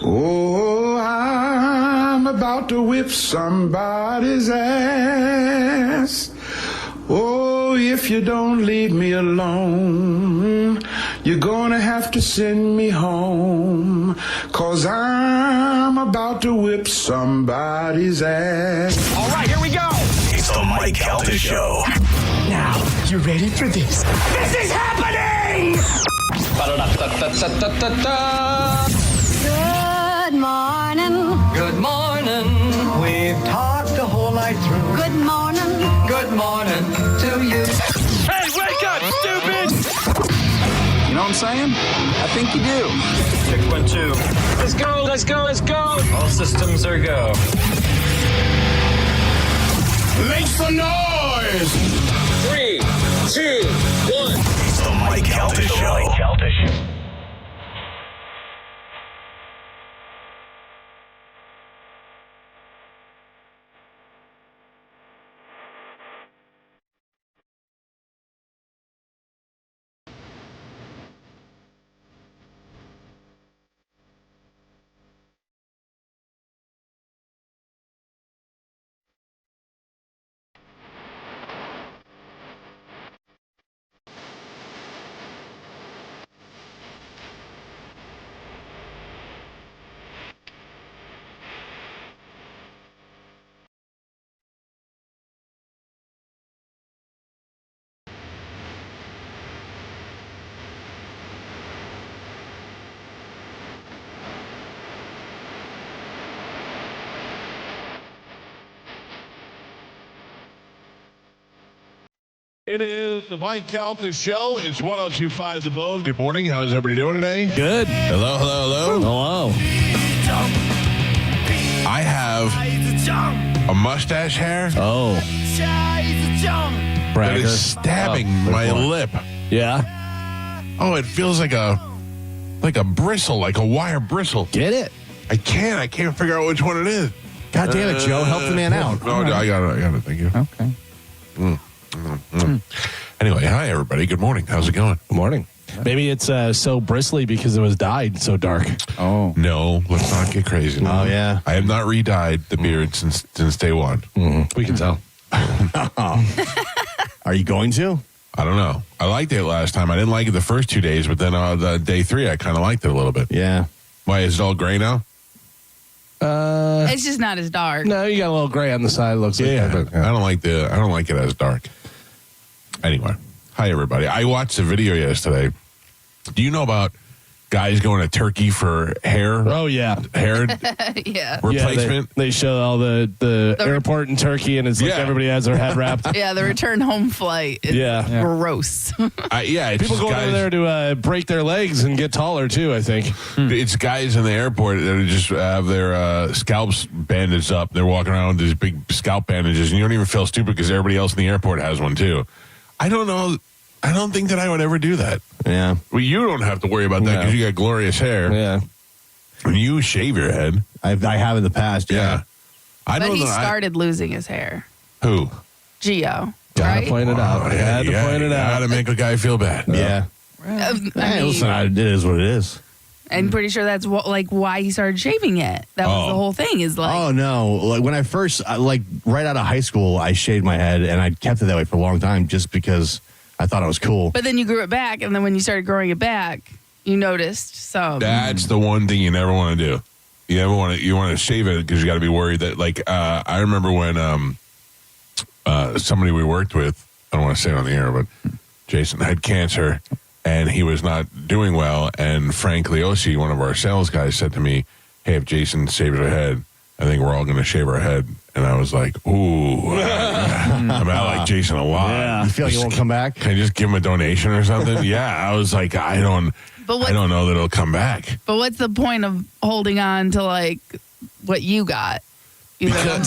Oh, I'm about to whip somebody's ass. Oh, if you don't leave me alone, you're gonna have to send me home, 'cause I'm about to whip somebody's ass. All right, here we go. It's the Mike Calta Show. Now, you ready for this? This is happening! Good morning. Good morning. We've talked the whole night through. Good morning. Good morning to you. Hey, wake up, stupid! You know what I'm saying? I think you do. 612. Let's go, let's go, let's go. All systems are go. Make some noise! 3, 2, 1. It's the Mike Calta Show. It is the Mike Calta Show. It's 102.5 The Bone. Good morning. How is everybody doing today? Good. Hello, hello, hello. Hello. I have a mustache hair Oh. that Bragger. is stabbing Oh, my good point. lip. Yeah. Oh, it feels like a bristle, like a wire bristle. Get it. I can't figure out which one it is. God damn it, Joe. Help the man out. Oh, I got it. Thank you. Okay. Anyway, hi, everybody. Good morning. How's it going? Good morning. Maybe it's so bristly because it was dyed so dark. Oh. No, let's not get crazy. Oh, yeah. I have not re-dyed the beard since day one. We can tell. Are you going to? I don't know. I liked it last time. I didn't like it the first 2 days, but then the day 3, I kind of liked it a little bit. Yeah. Why, is it all gray now? It's just not as dark. No, you got a little gray on the side. It looks like that, but, I don't like it as dark. Anyway, hi everybody. I watched the video yesterday. Do you know about guys going to Turkey for hair? Oh, yeah. Hair Yeah. replacement? They show all the airport in Turkey, and it's like Yeah. everybody has their head wrapped. Yeah, the return home flight is Yeah. gross. It's People just going over there to break their legs and get taller, too, I think. It's guys in the airport that just have their scalps bandaged up. They're walking around with these big scalp bandages, and you don't even feel stupid because everybody else in the airport has one, too. I don't know. I don't think that I would ever do that. Yeah. Well, you don't have to worry about that because you got glorious hair. Yeah. When you shave your head. I have in the past, yeah. I But don't he know. started losing his hair. Who? Gio. Gotta Right? point it out. Had to point it out. How to make a guy feel bad. Yeah. I Hey, mean, listen, it is what it is. I'm pretty sure that's why he started shaving it. That was the whole thing. Is like, Oh no! Like when I first, right out of high school, I shaved my head and I kept it that way for a long time, just because I thought it was cool. but then you grew it back, and then when you started growing it back, you noticed some. That's the one thing you never want to do. You want to shave it because you got to be worried that, like, I remember when somebody we worked with, I don't want to say it on the air, but Jason had cancer and he was not doing well. And Frank Leosi, one of our sales guys, said to me, "Hey, if Jason shaves our head, I think we're all going to shave our head." And I was like, "Ooh, I'm out like Jason a lot." Yeah. You feel like it won't come back? Can I just give him a donation or something? Yeah, I was like, I don't know that it'll come back. But what's the point of holding on to like what you got? You know?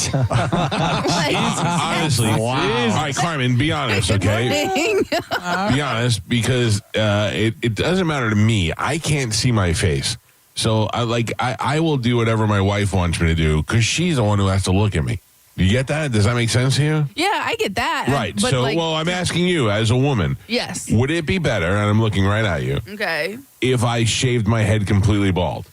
Honestly, wow. All right, Carmen, be honest, okay? Be honest, because it doesn't matter to me. I can't see my face, so I will do whatever my wife wants me to do because she's the one who has to look at me. You get that? Does that make sense to you? Yeah, I get that. Right. But So, well, I'm asking you as a woman. Yes. Would it be better? And I'm looking right at you. Okay. If I shaved my head completely bald.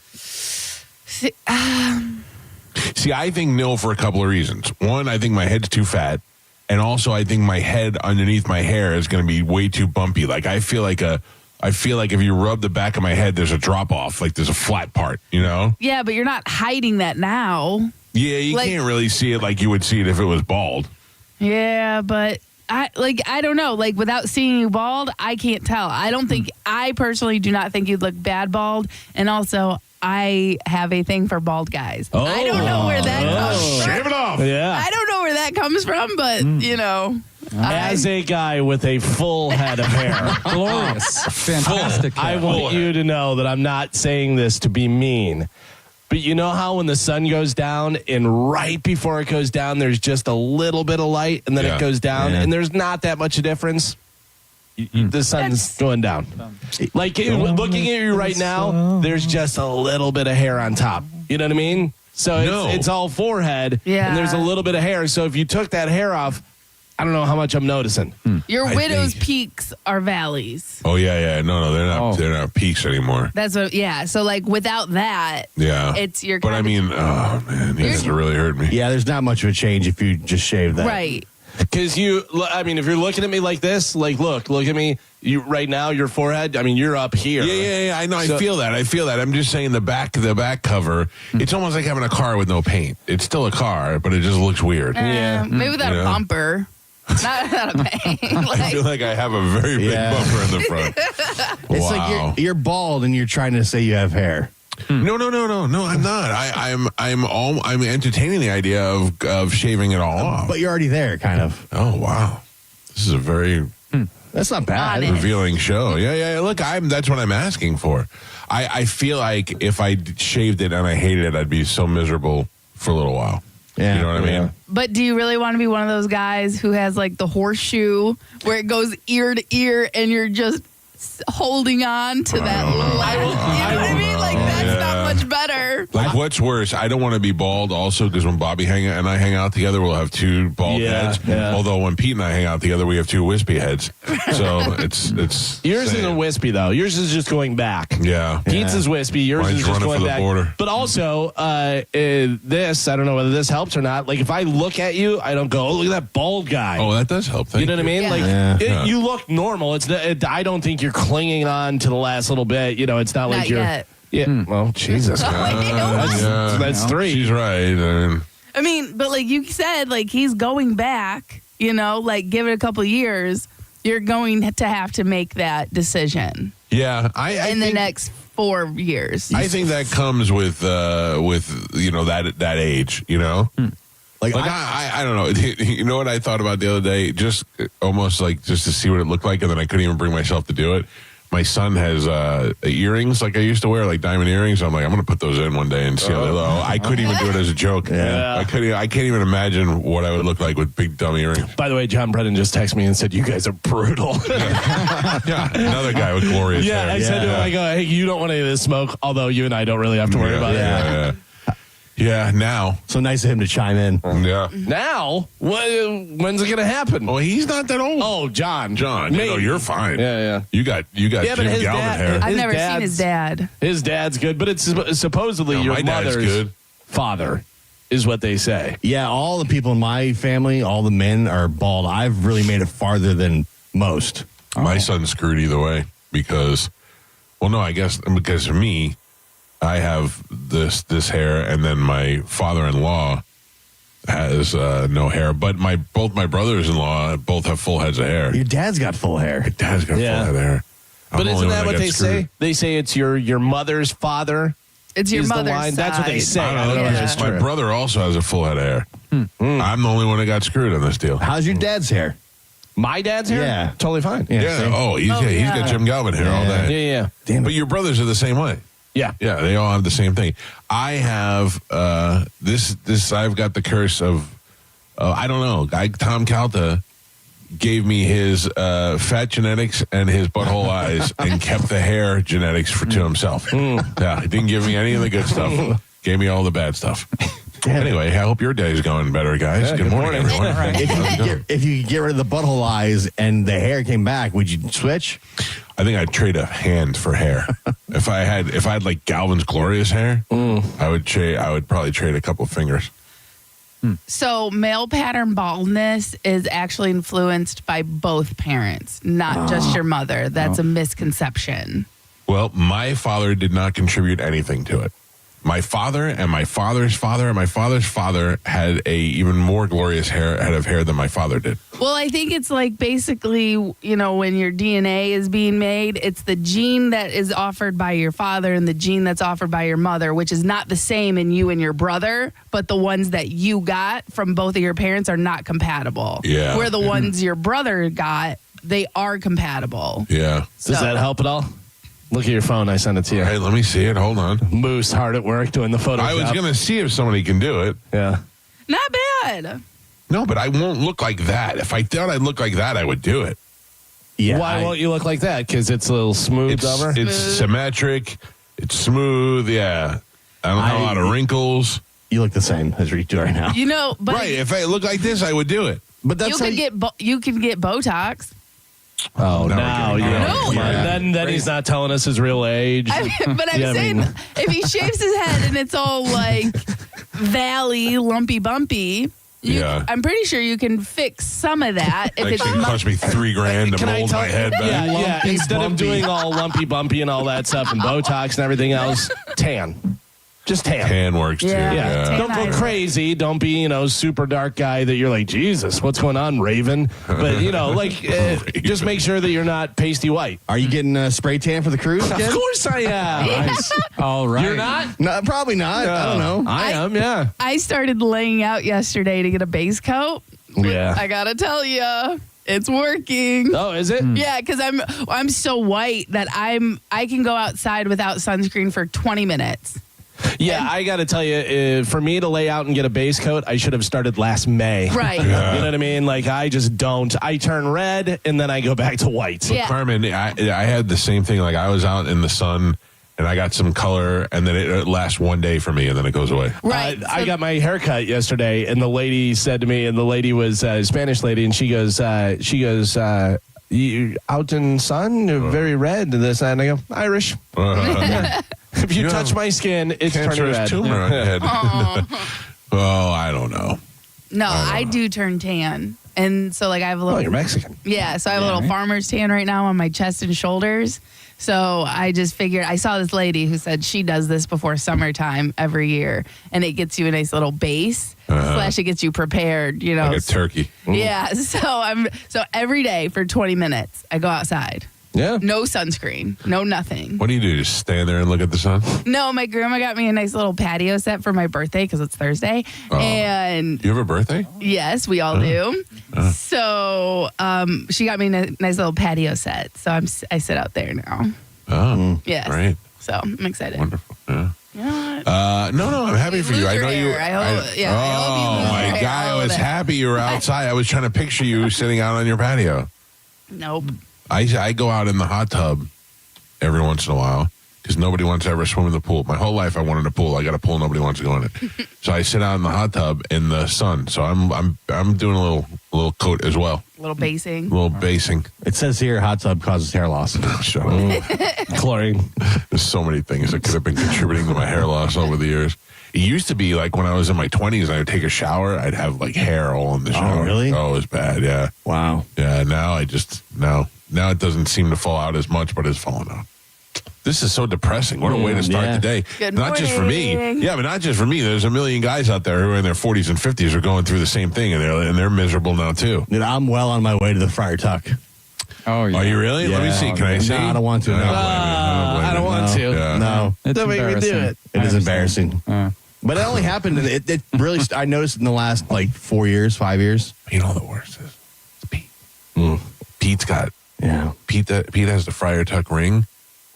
See, I think no for a couple of reasons. One, I think my head's too fat. And also, I think my head underneath my hair is going to be way too bumpy. Like, I feel like if you rub the back of my head, there's a drop off. Like, there's a flat part, you know? Yeah, but you're not hiding that now. Yeah, you can't really see it like you would see it if it was bald. Yeah, but I don't know. Like, without seeing you bald, I can't tell. I personally do not think you'd look bad bald. And also, I have a thing for bald guys. Oh. I don't know where that comes from. Shave it off. Yeah. I don't know where that comes from, but, you know. As a guy with a full head of hair, Glorious. Fantastic. I want you to know that I'm not saying this to be mean. But you know how when the sun goes down and right before it goes down, there's just a little bit of light and then it goes down and there's not that much of difference? The sun's going down. Like looking at you right now, there's just a little bit of hair on top. You know what I mean? So it's all forehead and there's a little bit of hair. So if you took that hair off, I don't know how much I'm noticing. Your widow's peaks are valleys. Oh, yeah. No, they're not peaks anymore. That's what, yeah. So, like, without that, it's your. But I mean, oh, man, you guys are really hurting me. Yeah, there's not much of a change if you just shave that. Right. Because if you're looking at me like this, like, look at me. You right now, your forehead. I mean, you're up here. Yeah. I know. So, I feel that. I'm just saying the back cover. It's almost like having a car with no paint. It's still a car, but it just looks weird. Maybe without a bumper. Not a paint. I feel like I have a very big bumper in the front. It's like you're bald and you're trying to say you have hair. No, I'm not. I'm entertaining the idea of shaving it all off. But you're already there, kind of. Oh, wow. This is a very That's not bad. revealing show. Yeah. Look, that's what I'm asking for. I feel like if I shaved it and I hated it, I'd be so miserable for a little while. Yeah, you know what I mean? But do you really want to be one of those guys who has like the horseshoe where it goes ear to ear and you're just holding on to that line? You know what I mean? Like, that's not much better. Like, what's worse? I don't want to be bald also because when Bobby and I hang out together, we'll have two bald heads. Yeah. Although when Pete and I hang out together, we have two wispy heads. So it's yours isn't wispy though. Yours is just going back. Yeah. Pete's is wispy. Yours Mine's is just going for back. the border. But also, this, I don't know whether this helps or not. Like, if I look at you, I don't go, oh, look at that bald guy. Oh, that does help. Thank you know what I mean? Yeah. Like, you look normal. I don't think you're clinging on to the last little bit. You know, it's not like you're. Yet. Yeah. Well, Jesus. That's three. She's right. I mean, but like you said, like he's going back, you know, like give it a couple years. You're going to have to make that decision. Yeah. In the next 4 years. I think that comes with you know, that age, you know? Like I don't know. You know what I thought about the other day? Just almost like just to see what it looked like, and then I couldn't even bring myself to do it. My son has earrings like I used to wear, like diamond earrings. I'm like, I'm going to put those in one day and see how they look. I couldn't even do it as a joke. Yeah. I can't even imagine what I would look like with big dumb earrings. By the way, John Brennan just texted me and said, you guys are brutal. Yeah, another guy with glorious hair. I said to him, I go, hey, you don't want any of this smoke, although you and I don't really have to worry about it. Yeah, now. So nice of him to chime in. Yeah. Now? When's it going to happen? Well, he's not that old. Oh, John. No, you're fine. Yeah. You got Jim Galvin hair. I've never seen his dad. His dad's good, but it's supposedly your mother's good. father is what they say. Yeah, all the people in my family, all the men are bald. I've really made it farther than most. My son's screwed either way because, well, no, I guess because of me, I have this hair, and then my father-in-law has no hair. But both my brothers-in-law both have full heads of hair. Your dad's got full hair. My dad's got full head of hair. But isn't that what they say? They say it's your mother's father. It's your mother's line. side. That's what they say. I don't know if that's true. My brother also has a full head of hair. I'm the only one that got screwed in this deal. How's your dad's hair? My dad's hair? Yeah. Totally fine. Yeah. Oh, he's got Jim Galvin hair all day. Yeah. Damn it. But your brothers are the same way. Yeah. Yeah, they all have the same thing. I have this. I've got the curse of, I don't know. Tom Calta gave me his fat genetics and his butthole eyes and kept the hair genetics to himself. Yeah, he didn't give me any of the good stuff. Gave me all the bad stuff. Anyway, I hope your day's going better, guys. Good morning, everyone. If you could get rid of the butthole eyes and the hair came back, would you switch? I think I'd trade a hand for hair. if I had like Galvin's glorious hair, I would probably trade a couple fingers. So male pattern baldness is actually influenced by both parents, not just your mother. That's a misconception. Well, my father did not contribute anything to it. My father and my father's father and my father's father had a even more glorious head of hair than my father did. Well, I think it's like basically, when your DNA is being made, it's the gene that is offered by your father and the gene that's offered by your mother, which is not the same in you and your brother, but the ones that you got from both of your parents are not compatible. Yeah. Where the ones your brother got, they are compatible. Yeah. Does that help at all? Look at your phone. I sent it to you. Hey, let me see it. Hold on. Moose hard at work doing the Photoshop. I was going to see if somebody can do it. Yeah. Not bad. No, but I won't look like that. If I thought I'd look like that, I would do it. Yeah. Why won't you look like that? Because it's a little smoothed over? It's symmetric. It's smooth. Yeah. I don't have a lot of wrinkles. You look the same as you do right now. But Right. If I look like this, I would do it. But that's you can get Botox. Oh, now now, we're getting- yeah. No. Come on. Then he's not telling us his real age. But I'm Yeah, I saying, mean- if he shaves his head and it's all like valley, lumpy, bumpy, Yeah. I'm pretty sure you can fix some of that. If it's Actually, it cost me $3,000 to Can I mold tell my you? head back. Yeah. Instead of doing all lumpy bumpy and all that stuff and Botox and everything else, tan. Just tan. Tan works too. Yeah. Yeah. Tan Don't go eyes. crazy. Don't be, super dark guy that you're like, Jesus, what's going on, Raven? But, just make sure that you're not pasty white. Are you getting a spray tan for the cruise? Of Kid? course I am. Nice. All right. You're not? No, probably not. I don't know. I am, yeah. I started laying out yesterday to get a base coat. Yeah. I gotta tell you, it's working. Oh, is it? Yeah, because I'm so white that I can go outside without sunscreen for 20 minutes. Yeah, I got to tell you, for me to lay out and get a base coat, I should have started last May. Right. You know what I mean? Like, I just don't. I turn red, and then I go back to white. Yeah. Carmen, I had the same thing. Like, I was out in the sun, and I got some color, and then it lasts one day for me, and then it goes away. Right. I got my hair cut yesterday, and the lady said to me, and the lady was a Spanish lady, and she goes, you out in sun, you're very red, and this, and I go, Irish. If you touch my skin, it's turning Cancerous red. tumor on your head. Oh, I don't know. No, I do turn tan. And so, like, I have a Oh, little. you're Mexican. Yeah, so I have a little farmer's tan right now on my chest and shoulders. So I just figured, I saw this lady who said she does this before summertime every year, and it gets you a nice little base, / it gets you prepared, Like a turkey. Yeah, so every day for 20 minutes, I go outside. Yeah. No sunscreen, no nothing. What do you do? Just stand there and look at the sun? No, my grandma got me a nice little patio set for my birthday because it's Thursday. And Do you have a birthday? yes, we all do. So she got me a nice little patio set. So I sit out there now. Oh, Yes. great. So I'm excited. Wonderful. Yeah. You know what? No, I'm happy for you. I Lose know your you. hair. I hope you lose my your hair. God, I was All that. happy you were outside. I was trying to picture you sitting out on your patio. Nope. I go out in the hot tub every once in a while because nobody wants to ever swim in the pool. My whole life I wanted a pool. I got a pool. Nobody wants to go in it. So I sit out in the hot tub in the sun. So I'm doing a little coat as well. A little basing. A little basing. It says here hot tub causes hair loss. Shut up. Chlorine. There's so many things that could have been contributing to my hair loss over the years. It used to be like when I was in my 20s and I would take a shower, I'd have like hair all in the shower. really? Oh, it was bad. Yeah. Wow. Yeah. Now it doesn't seem to fall out as much, but it's falling out. This is so depressing. What a way to start yeah. the day. Good Not just for me. morning. Yeah, but not just for me. There's a million guys out there who are in their 40s and 50s are going through the same thing, and they're miserable now too. Dude, I'm well on my way to the Friar Tuck. Oh, yeah. Are you really? Let me Yeah. see. Can I see? No, I don't want to. No. I don't want to. Yeah. No. It's Don't make me do embarrassing. it. It is embarrassing. Yeah. But it only happened, it really, I noticed in the last like 4 years, 5 years. You know the worst is it's Pete. Pete's got Yeah. Pete has the Friar Tuck ring.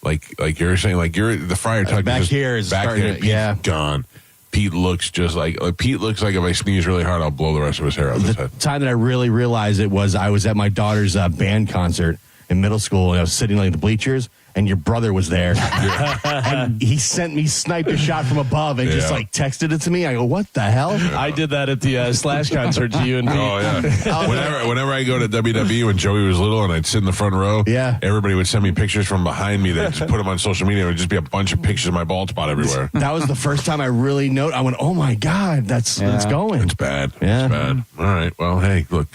Like you're saying, like you're the Friar Tuck back is just here is back starting here. to- Pete's yeah. gone. Pete looks just like Pete looks like if I sneeze really hard, I'll blow the rest of his hair out of his The head. time that I really realized it was I was at my daughter's band concert in middle school, and I was sitting like in the bleachers, and your brother was there. And he sent me sniper shot from above and just like texted it to me. I go, what the hell? I did that at the Slash concert to you and me. Oh, yeah. Whenever I go to WWE when Joey was little and I'd sit in the front row, everybody would send me pictures from behind me. They'd just put them on social media. It would just be a bunch of pictures of my bald spot everywhere. That was the first time I really noticed. I went, oh, my God, that's going. It's bad. Yeah. It's bad. All right. Well, hey, look.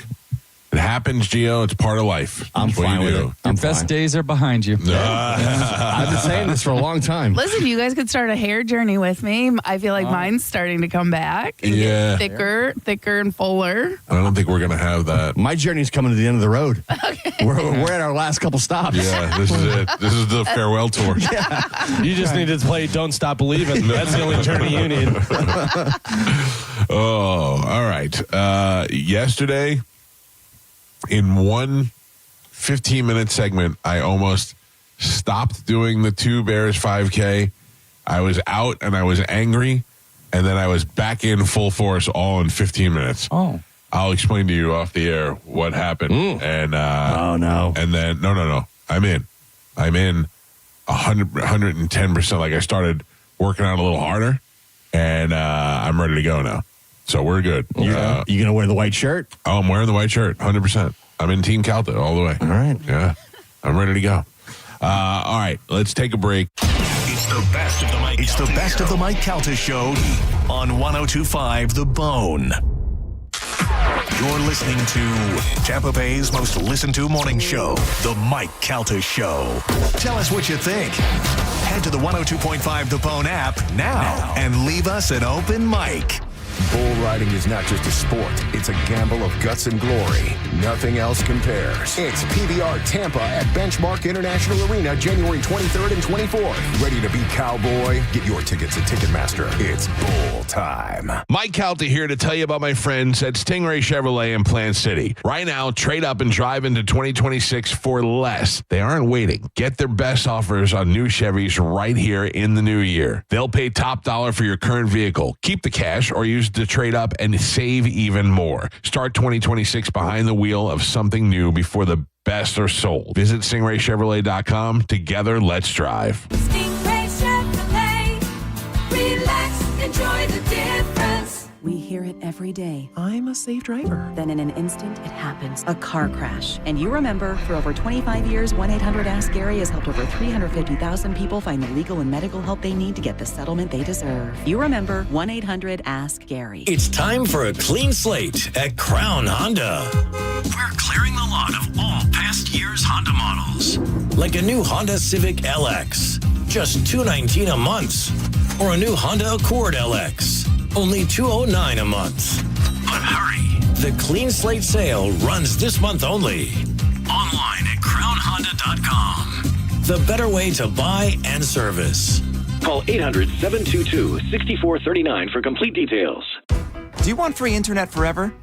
It happens, Gio. It's part of life. I'm fine with it. Your best days are behind you. I've been saying this for a long time. Listen, you guys could start a hair journey with me. I feel like mine's starting to come back and get thicker and fuller. I don't think we're going to have that. My journey's coming to the end of the road. Okay. We're at our last couple stops. Yeah, this is it. This is the farewell tour. You just need to play Don't Stop Believing. That's the only journey you need. Oh, all right. Yesterday, in one 15-minute segment, I almost stopped doing the 2 Bears 5K. I was out and I was angry, and then I was back in full force all in 15 minutes. Oh. I'll explain to you off the air what happened. And oh, no. And then, no. I'm in 110%. Like I started working out a little harder, and I'm ready to go now. So we're good. You going to wear the white shirt? Oh, I'm wearing the white shirt, 100%. I'm in Team Calta all the way. All right. Yeah, I'm ready to go. All right, let's take a break. It's the best of the Mike. It's the best of the Mike Calta Show on 102.5 The Bone. You're listening to Tampa Bay's most listened to morning show, The Mike Calta Show. Tell us what you think. Head to the 102.5 The Bone app now and leave us an open mic. Bull riding is not just a sport. It's a gamble of guts and glory. Nothing else compares. It's PBR Tampa at Benchmark International Arena, January 23rd and 24th. Ready to be cowboy? Get your tickets at Ticketmaster. It's bull time. Mike Calta here to tell you about my friends at Stingray Chevrolet in Plant City. Right now, trade up and drive into 2026 for less. They aren't waiting. Get their best offers on new Chevys right here in the new year. They'll pay top dollar for your current vehicle. Keep the cash or use to trade up and save even more. Start 2026 behind the wheel of something new before the best are sold. Visit stingraychevrolet.com. Together, let's drive. Stingray Chevrolet. Relax, enjoy the difference. We hear it every day. I'm a safe driver. Then in an instant, it happens. A car crash. And you remember, for over 25 years, 1-800-ASK-GARY has helped over 350,000 people find the legal and medical help they need to get the settlement they deserve. You remember 1-800-ASK-GARY. It's time for a clean slate at Crown Honda. We're clearing the lot of all past year's Honda models. Like a new Honda Civic LX, just $219 a month. Or a new Honda Accord LX, only $209 a month. But hurry, the clean slate sale runs this month only. Online at crownhonda.com. The better way to buy and service. Call 800-722-6439 for complete details. Do you want free internet forever?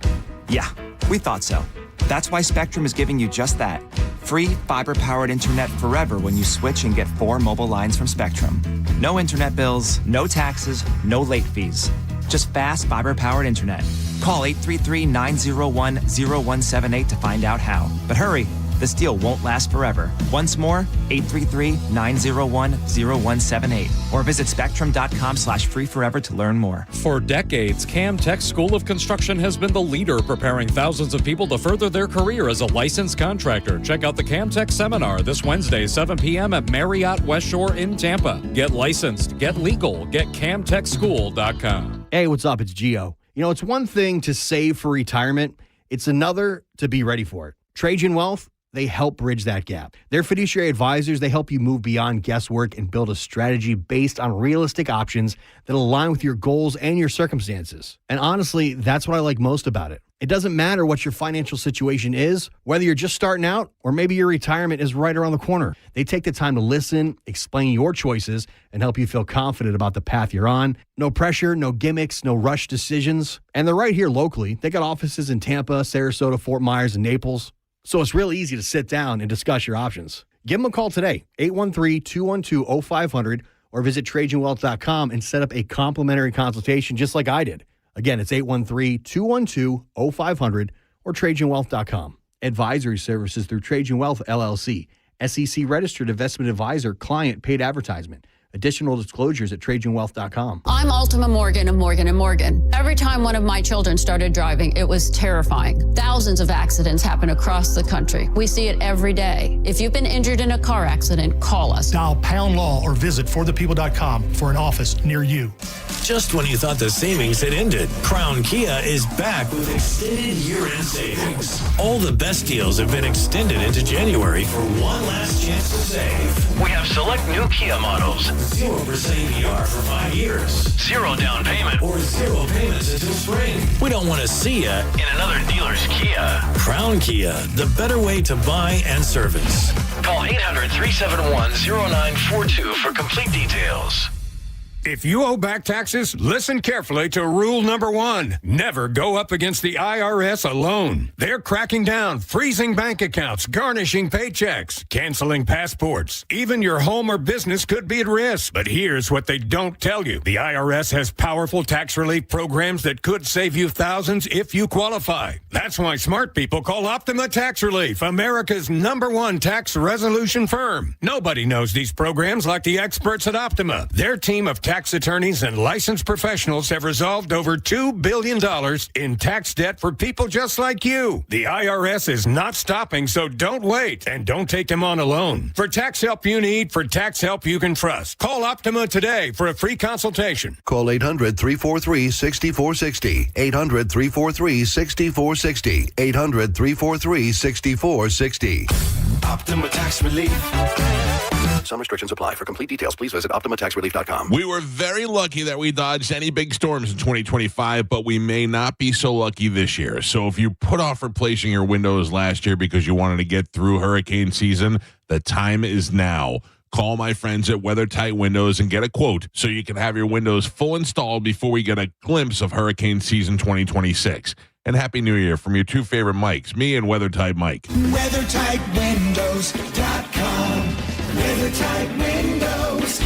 Yeah, we thought so. That's why Spectrum is giving you just that. Free fiber-powered internet forever when you switch and get 4 mobile lines from Spectrum. No internet bills, no taxes, no late fees. Just fast fiber-powered internet. Call 833-901-0178 to find out how. But hurry, this deal won't last forever. Once more, 833-901-0178. Or visit spectrum.com/free forever to learn more. For decades, Camtech School of Construction has been the leader preparing thousands of people to further their career as a licensed contractor. Check out the Camtech seminar this Wednesday, 7 p.m. at Marriott West Shore in Tampa. Get licensed, get legal, get camtechschool.com. Hey, what's up? It's Gio. You know, it's one thing to save for retirement. It's another to be ready for it. Trajan Wealth, they help bridge that gap. They're fiduciary advisors. They help you move beyond guesswork and build a strategy based on realistic options that align with your goals and your circumstances. And honestly, that's what I like most about it. It doesn't matter what your financial situation is, whether you're just starting out or maybe your retirement is right around the corner. They take the time to listen, explain your choices, and help you feel confident about the path you're on. No pressure, no gimmicks, no rush decisions. And they're right here locally. They got offices in Tampa, Sarasota, Fort Myers, and Naples. So it's real easy to sit down and discuss your options. Give them a call today, 813-212-0500, or visit TrajanWealth.com and set up a complimentary consultation just like I did. Again, it's 813-212-0500 or TrajanWealth.com. Advisory services through Trajan Wealth, LLC. SEC registered investment advisor, client paid advertisement. Additional disclosures at TrajanWealth.com. I'm Ultima Morgan of Morgan & Morgan. Every time one of my children started driving, it was terrifying. Thousands of accidents happen across the country. We see it every day. If you've been injured in a car accident, call us. Dial pound law or visit forthepeople.com for an office near you. Just when you thought the savings had ended, Crown Kia is back with extended year-end savings. All the best deals have been extended into January for one last chance to save. We have select new Kia models. 0% APR for 5 years. 0 down payment or 0 payments until spring. We don't want to see you in another dealer's Kia. Crown Kia, the better way to buy and service. Call 800-371-0942 for complete details. If you owe back taxes, listen carefully to rule number 1. Never go up against the IRS alone. They're cracking down, freezing bank accounts, garnishing paychecks, canceling passports. Even your home or business could be at risk. But here's what they don't tell you. The IRS has powerful tax relief programs that could save you thousands if you qualify. That's why smart people call Optima Tax Relief, America's #1 tax resolution firm. Nobody knows these programs like the experts at Optima. Their team of tax attorneys and licensed professionals have resolved over $2 billion in tax debt for people just like you. The IRS is not stopping, so don't wait and don't take them on alone. For tax help you need, for tax help you can trust, call Optima today for a free consultation. Call 800-343-6460. 800-343-6460. 800-343-6460. Optima Tax Relief. Some restrictions apply. For complete details, please visit OptimaTaxRelief.com. We were very lucky that we dodged any big storms in 2025, but we may not be so lucky this year. So if you put off replacing your windows last year because you wanted to get through hurricane season, the time is now. Call my friends at WeatherTight Windows and get a quote so you can have your windows full installed before we get a glimpse of hurricane season 2026. And Happy New Year from your two favorite Mikes, me and WeatherTight Mike. WeatherTightWindows.com. WeatherTight Windows.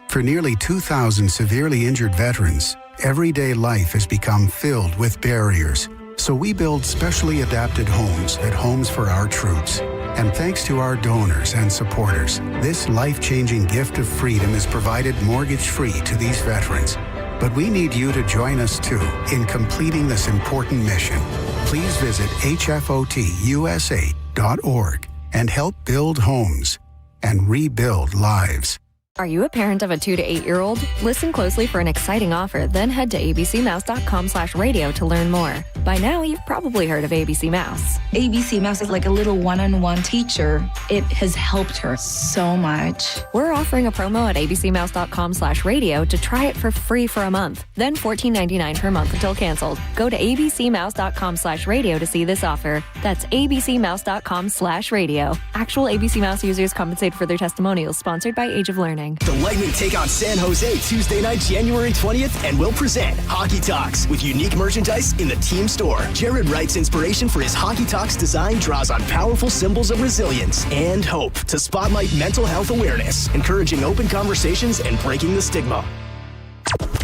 For nearly 2,000 severely injured veterans, everyday life has become filled with barriers. So we build specially adapted homes at Homes for Our Troops. And thanks to our donors and supporters, this life-changing gift of freedom is provided mortgage-free to these veterans. But we need you to join us, too, in completing this important mission. Please visit hfotusa.org and help build homes and rebuild lives. Are you a parent of a 2 to 8 year old? Listen closely for an exciting offer, then head to abcmouse.com/radio to learn more. By now, you've probably heard of ABC Mouse. ABC Mouse is like a little one-on-one teacher. It has helped her so much. We're offering a promo at abcmouse.com/radio to try it for free for a month, then $14.99 per month until canceled. Go to abcmouse.com/radio to see this offer. That's abcmouse.com/radio. Actual ABC Mouse users compensate for their testimonials, sponsored by Age of Learning. The Lightning take on San Jose Tuesday night, January 20th, and will present Hockey Talks with unique merchandise in the team store. Jared Wright's inspiration for his Hockey Talks design draws on powerful symbols of resilience and hope to spotlight mental health awareness, encouraging open conversations and breaking the stigma.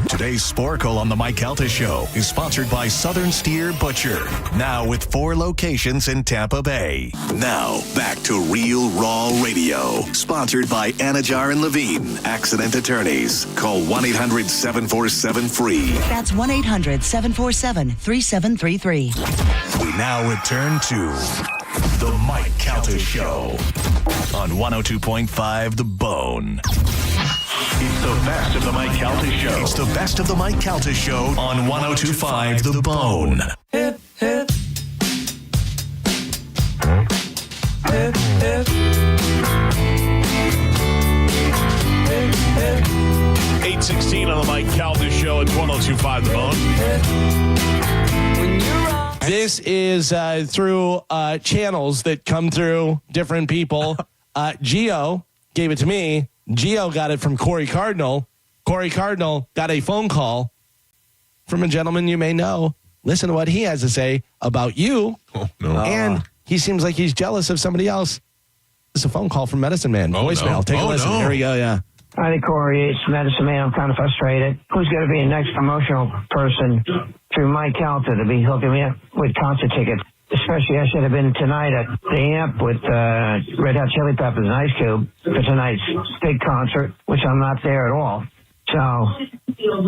Today's Sporkle on the Mike Calta Show is sponsored by Southern Steer Butcher, now with 4 locations in Tampa Bay. Now, back to Real Raw Radio, sponsored by Anajar and Levine, accident attorneys. Call 1-800-747-FREE. That's 1-800-747-3733. We now return to the Mike Calta Show on 102.5 The Bone. It's the best of the Mike Calta Show. It's the best of the Mike Calta Show on 102.5 The Bone. Hip, hip. Hip, hip. Hip, hip. 8:16 on the Mike Calta Show at 102.5 The Bone. This is through channels that come through different people. Gio gave it to me. Gio got it from Corey Cardinal. Corey Cardinal got a phone call from a gentleman you may know. Listen to what he has to say about you. Oh, no. And he seems like he's jealous of somebody else. It's a phone call from Medicine Man. Voicemail. No. Take a listen. No. Here we go, yeah. Hi, Corey. It's Medicine Man. I'm kind of frustrated. Who's going to be the next promotional person through Mike Calta to be hooking me up with concert tickets? especially I should have been tonight at the Amp with Red Hot Chili Peppers and Ice Cube for tonight's big concert, which I'm not there at all. So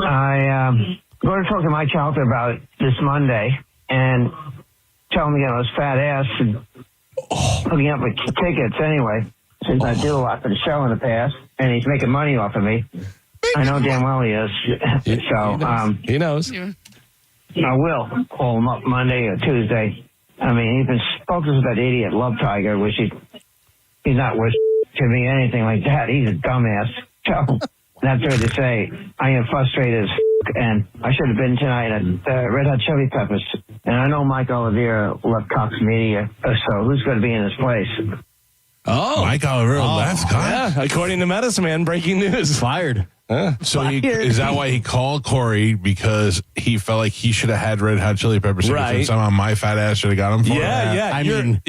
I going to talk to Mike Calta about this Monday and tell him, his fat ass and hooking up with tickets anyway, since I did a lot for the show in the past, and he's making money off of me. I know damn well he is. He knows. I will call him up Monday or Tuesday. I mean, he's been focused with that idiot Love Tiger, which he's not worth to me anything like that. He's a dumbass. So that's fair to say. I am frustrated as and I should have been tonight at Red Hot Chili Peppers. And I know Mike Oliveira left Cox Media, so who's going to be in his place? Oh, Mike Oliveira left Cox? Yeah, according to Medicine Man, breaking news. Fired. So is that why he called Corey? Because he felt like he should have had Red Hot Chili Peppers tickets, and somehow my fat ass should have got him for him?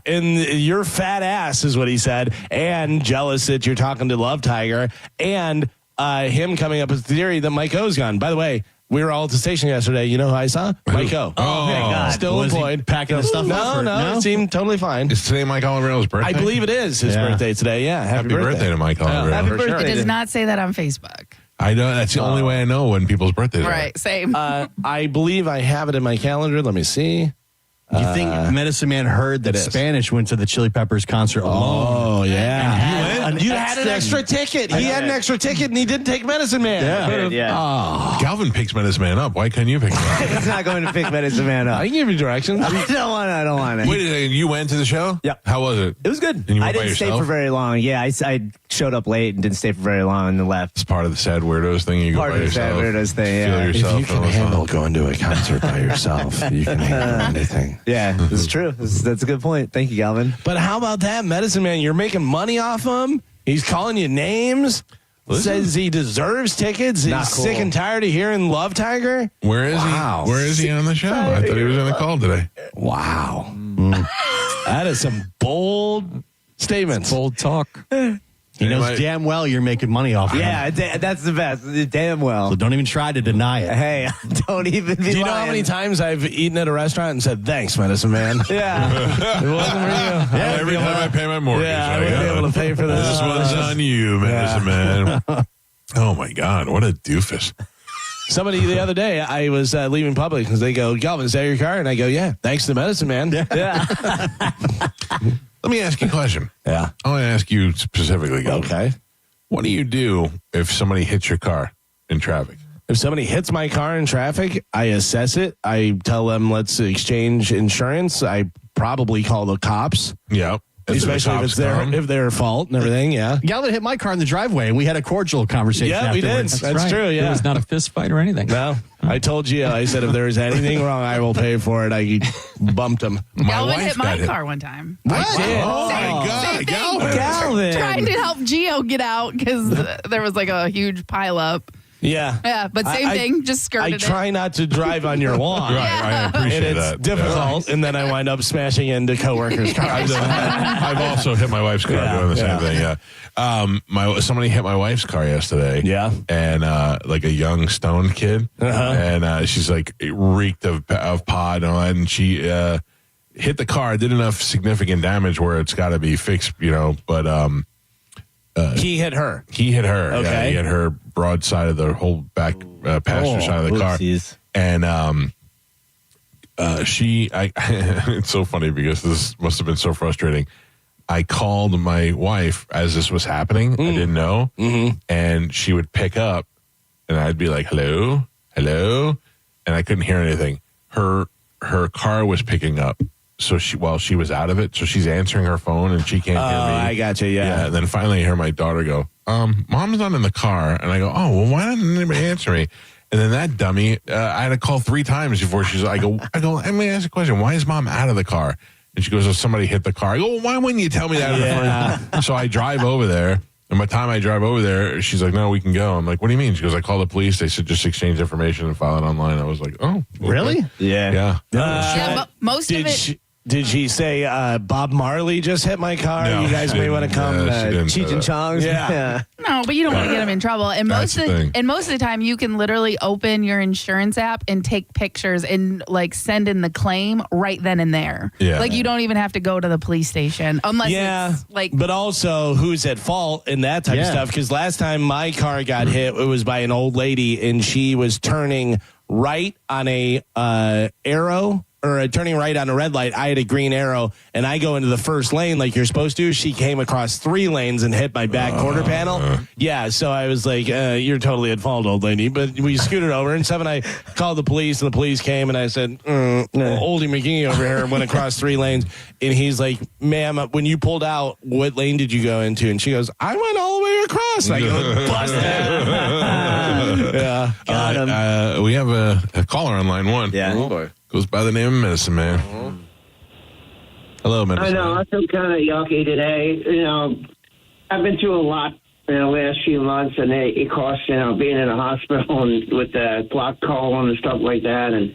And your fat ass is what he said, and jealous that you're talking to Love Tiger, and him coming up with the theory that Mike O's gone. By the way, we were all at the station yesterday. You know who I saw? Mike O. Oh, thank God. Still employed. Packing his stuff up? No, it seemed totally fine. Is today Mike Oliveira's birthday? I believe it is his birthday today. Yeah, happy birthday to Mike Oliveira. Happy birthday. It does not say that on Facebook. I know. That's the only way I know when people's birthdays are. Right, same. I believe I have it in my calendar. Let me see. You think Medicine Man heard that Spanish went to the Chili Peppers concert alone? Oh, yeah. And you had an extra ticket. He had an extra ticket, and he didn't take Medicine Man. Oh. Calvin picks Medicine Man up. Why couldn't you pick him up? He's not going to pick Medicine Man up. I can give you directions. I don't want it. Wait a second. You went to the show? Yep. How was it? It was good. And you went I by didn't stay yourself? for very long. Yeah, I showed up late and didn't stay for very long and then left. It's part of the sad weirdos thing. You go Part by of the yourself. sad weirdos thing, yeah. Feel yourself. If you can handle going to a concert by yourself, you can handle anything. Yeah, that's true. That's a good point. Thank you, Galvin. But how about that, Medicine Man? You're making money off him. He's calling you names. Says he deserves tickets. He's Not cool. sick and tired of hearing Love Tiger. Where is he? Where is he on the show? I thought he was on the call today. Wow. That is some bold statements. Bold talk. He knows damn well you're making money off of him. Yeah, that's the best. Damn well. So don't even try to deny it. Hey, don't even be Do you know how lying. many times I've eaten at a restaurant and said, thanks, Medicine Man? Yeah. It wasn't for you. Yeah, every time I pay my mortgage, I wouldn't be able to pay for this. This one's on you, Medicine Man. Oh, my God. What a doofus. Somebody the other day, I was leaving Publix because they go, Galvin, is that your car? And I go, yeah, thanks to Medicine Man. Yeah. Let me ask you a question. Yeah. I want to ask you specifically, Galvin. Okay. What do you do if somebody hits your car in traffic? If somebody hits my car in traffic, I assess it. I tell them, let's exchange insurance. I probably call the cops. Yeah. Especially if it's their fault and everything, yeah. Galvin hit my car in the driveway, and we had a cordial conversation Yeah, we did. afterwards. That's true, yeah. It was not a fist fight or anything. No, I told you. I said if there is anything wrong, I will pay for it. I bumped him. Galvin hit my car one time. I did. Oh, my God. Galvin. Trying to help Gio get out because there was like a huge pileup. Yeah. Yeah, but same thing, just skirted I try not to drive on your lawn. Right, I appreciate and it's that. difficult, and then I wind up smashing into coworkers' cars. I've also hit my wife's car doing the same thing. Yeah, somebody hit my wife's car yesterday. Yeah, and like a young stoned kid, and she's like reeked of pot and all that, and she hit the car, did enough significant damage where it's got to be fixed, but he hit her. He hit her. Okay. Yeah, he hit her broadside of the whole back passenger side of the car. And it's so funny because this must have been so frustrating. I called my wife as this was happening. I didn't know. And she would pick up and I'd be like, hello, hello. And I couldn't hear anything. Her car was picking up. So while she was out of it, so she's answering her phone and she can't hear me. I gotcha, yeah. And then finally I hear my daughter go, Mom's not in the car. And I go, oh, well, why didn't anybody answer me? And then that dummy, I had to call 3 times before I go, let me ask you a question. Why is Mom out of the car? And she goes, oh, somebody hit the car. I go, well, why wouldn't you tell me that in the first? So I drive over there. And by the time I drive over there, she's like, no, we can go. I'm like, what do you mean? She goes, I called the police. They said just exchange information and file it online. I was like, oh. Okay. Really? Yeah. Most of it. Did she say Bob Marley just hit my car? No, You guys she may want to didn't. come. She didn't say Cheech and that. Chong's. Yeah. No, but you don't want to get them in trouble. And That's the thing. most of the time, you can literally open your insurance app and take pictures and like send in the claim right then and there. Yeah. Like you don't even have to go to the police station unless it's like. But also, who's at fault in that type of stuff? Because last time my car got hit, it was by an old lady, and she was turning right on a arrow. Or turning right on a red light. I had a green arrow, and I go into the first lane like you're supposed to. She came across 3 lanes and hit my back quarter panel. Yeah, so I was like, you're totally at fault, old lady. But we scooted over, and I called the police, and the police came, and I said, Oldie McGee over here went across 3 lanes. And he's like, ma'am, when you pulled out, what lane did you go into? And she goes, I went all the way across. And I go, busted. Yeah, got him. We have a caller on line 1. Yeah. Oh, boy. Goes by the name of Medicine Man. Hello, Medicine Man. I know. I feel kind of yucky today. You know, I've been through a lot in the last few months, and it costs, being in a hospital and with the blocked colon and stuff like that. And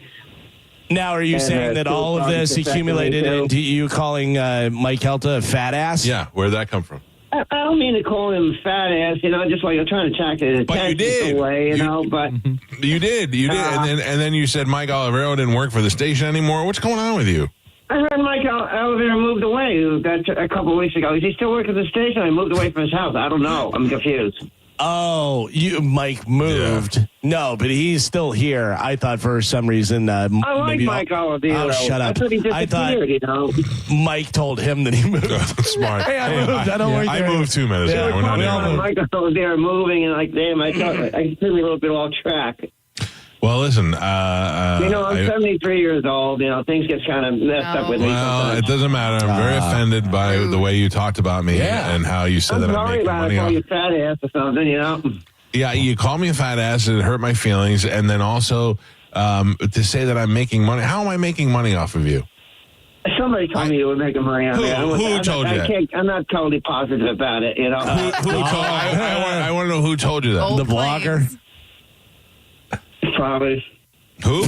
now, are you saying that all of this accumulated into you calling Mike Calta a fat ass? Yeah. Where'd that come from? I don't mean to call him fat ass, just like I'm trying to track the attention away, but You did. And then you said Mike Olivero didn't work for the station anymore. What's going on with you? I heard Mike Olivero moved away a couple of weeks ago. Is he still working at the station? I moved away from his house. I don't know. I'm confused. Oh, Mike moved. Yeah. No, but he's still here. I thought for some reason. I like Mike Olivero. Oh, shut up. I thought Mike told him that he moved. That's smart. Hey, I moved. I don't work there. I moved 2 minutes ago. We're not even. Mike Olivero moving, and like, damn, I threw me a little bit off track. Well, listen. I'm 73 years old. Things get kind of messed up with me. Well, it doesn't matter. I'm very offended by the way you talked about me and how you said that I'm making money off. I call you fat ass or something, Yeah, you call me a fat ass. It hurt my feelings. And then also to say that I'm making money. How am I making money off of you? Somebody told me you were making money on me. Who told you? I'm not totally positive about it, Who told? I want to know who told you that. The blogger. Probably. Who?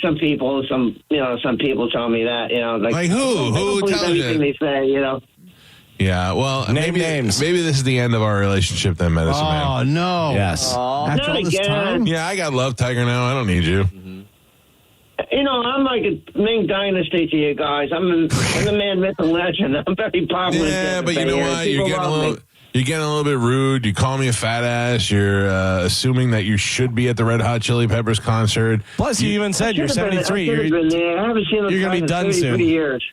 Some people. Some people tell me that. Like who? Who tells you? Everything they say. Yeah. Well, maybe this is the end of our relationship, then, Medicine Man. Oh no. Yes. After Not all this again. time. Yeah, I got Love Tiger now. I don't need you. I'm like a Ming Dynasty to you guys. I'm the man, myth, and legend. I'm very popular. Yeah, but you know what? You're getting a little bit rude. You call me a fat ass. You're assuming that you should be at the Red Hot Chili Peppers concert. Plus, you even said you're 73. I haven't seen you're going to be done soon. Years.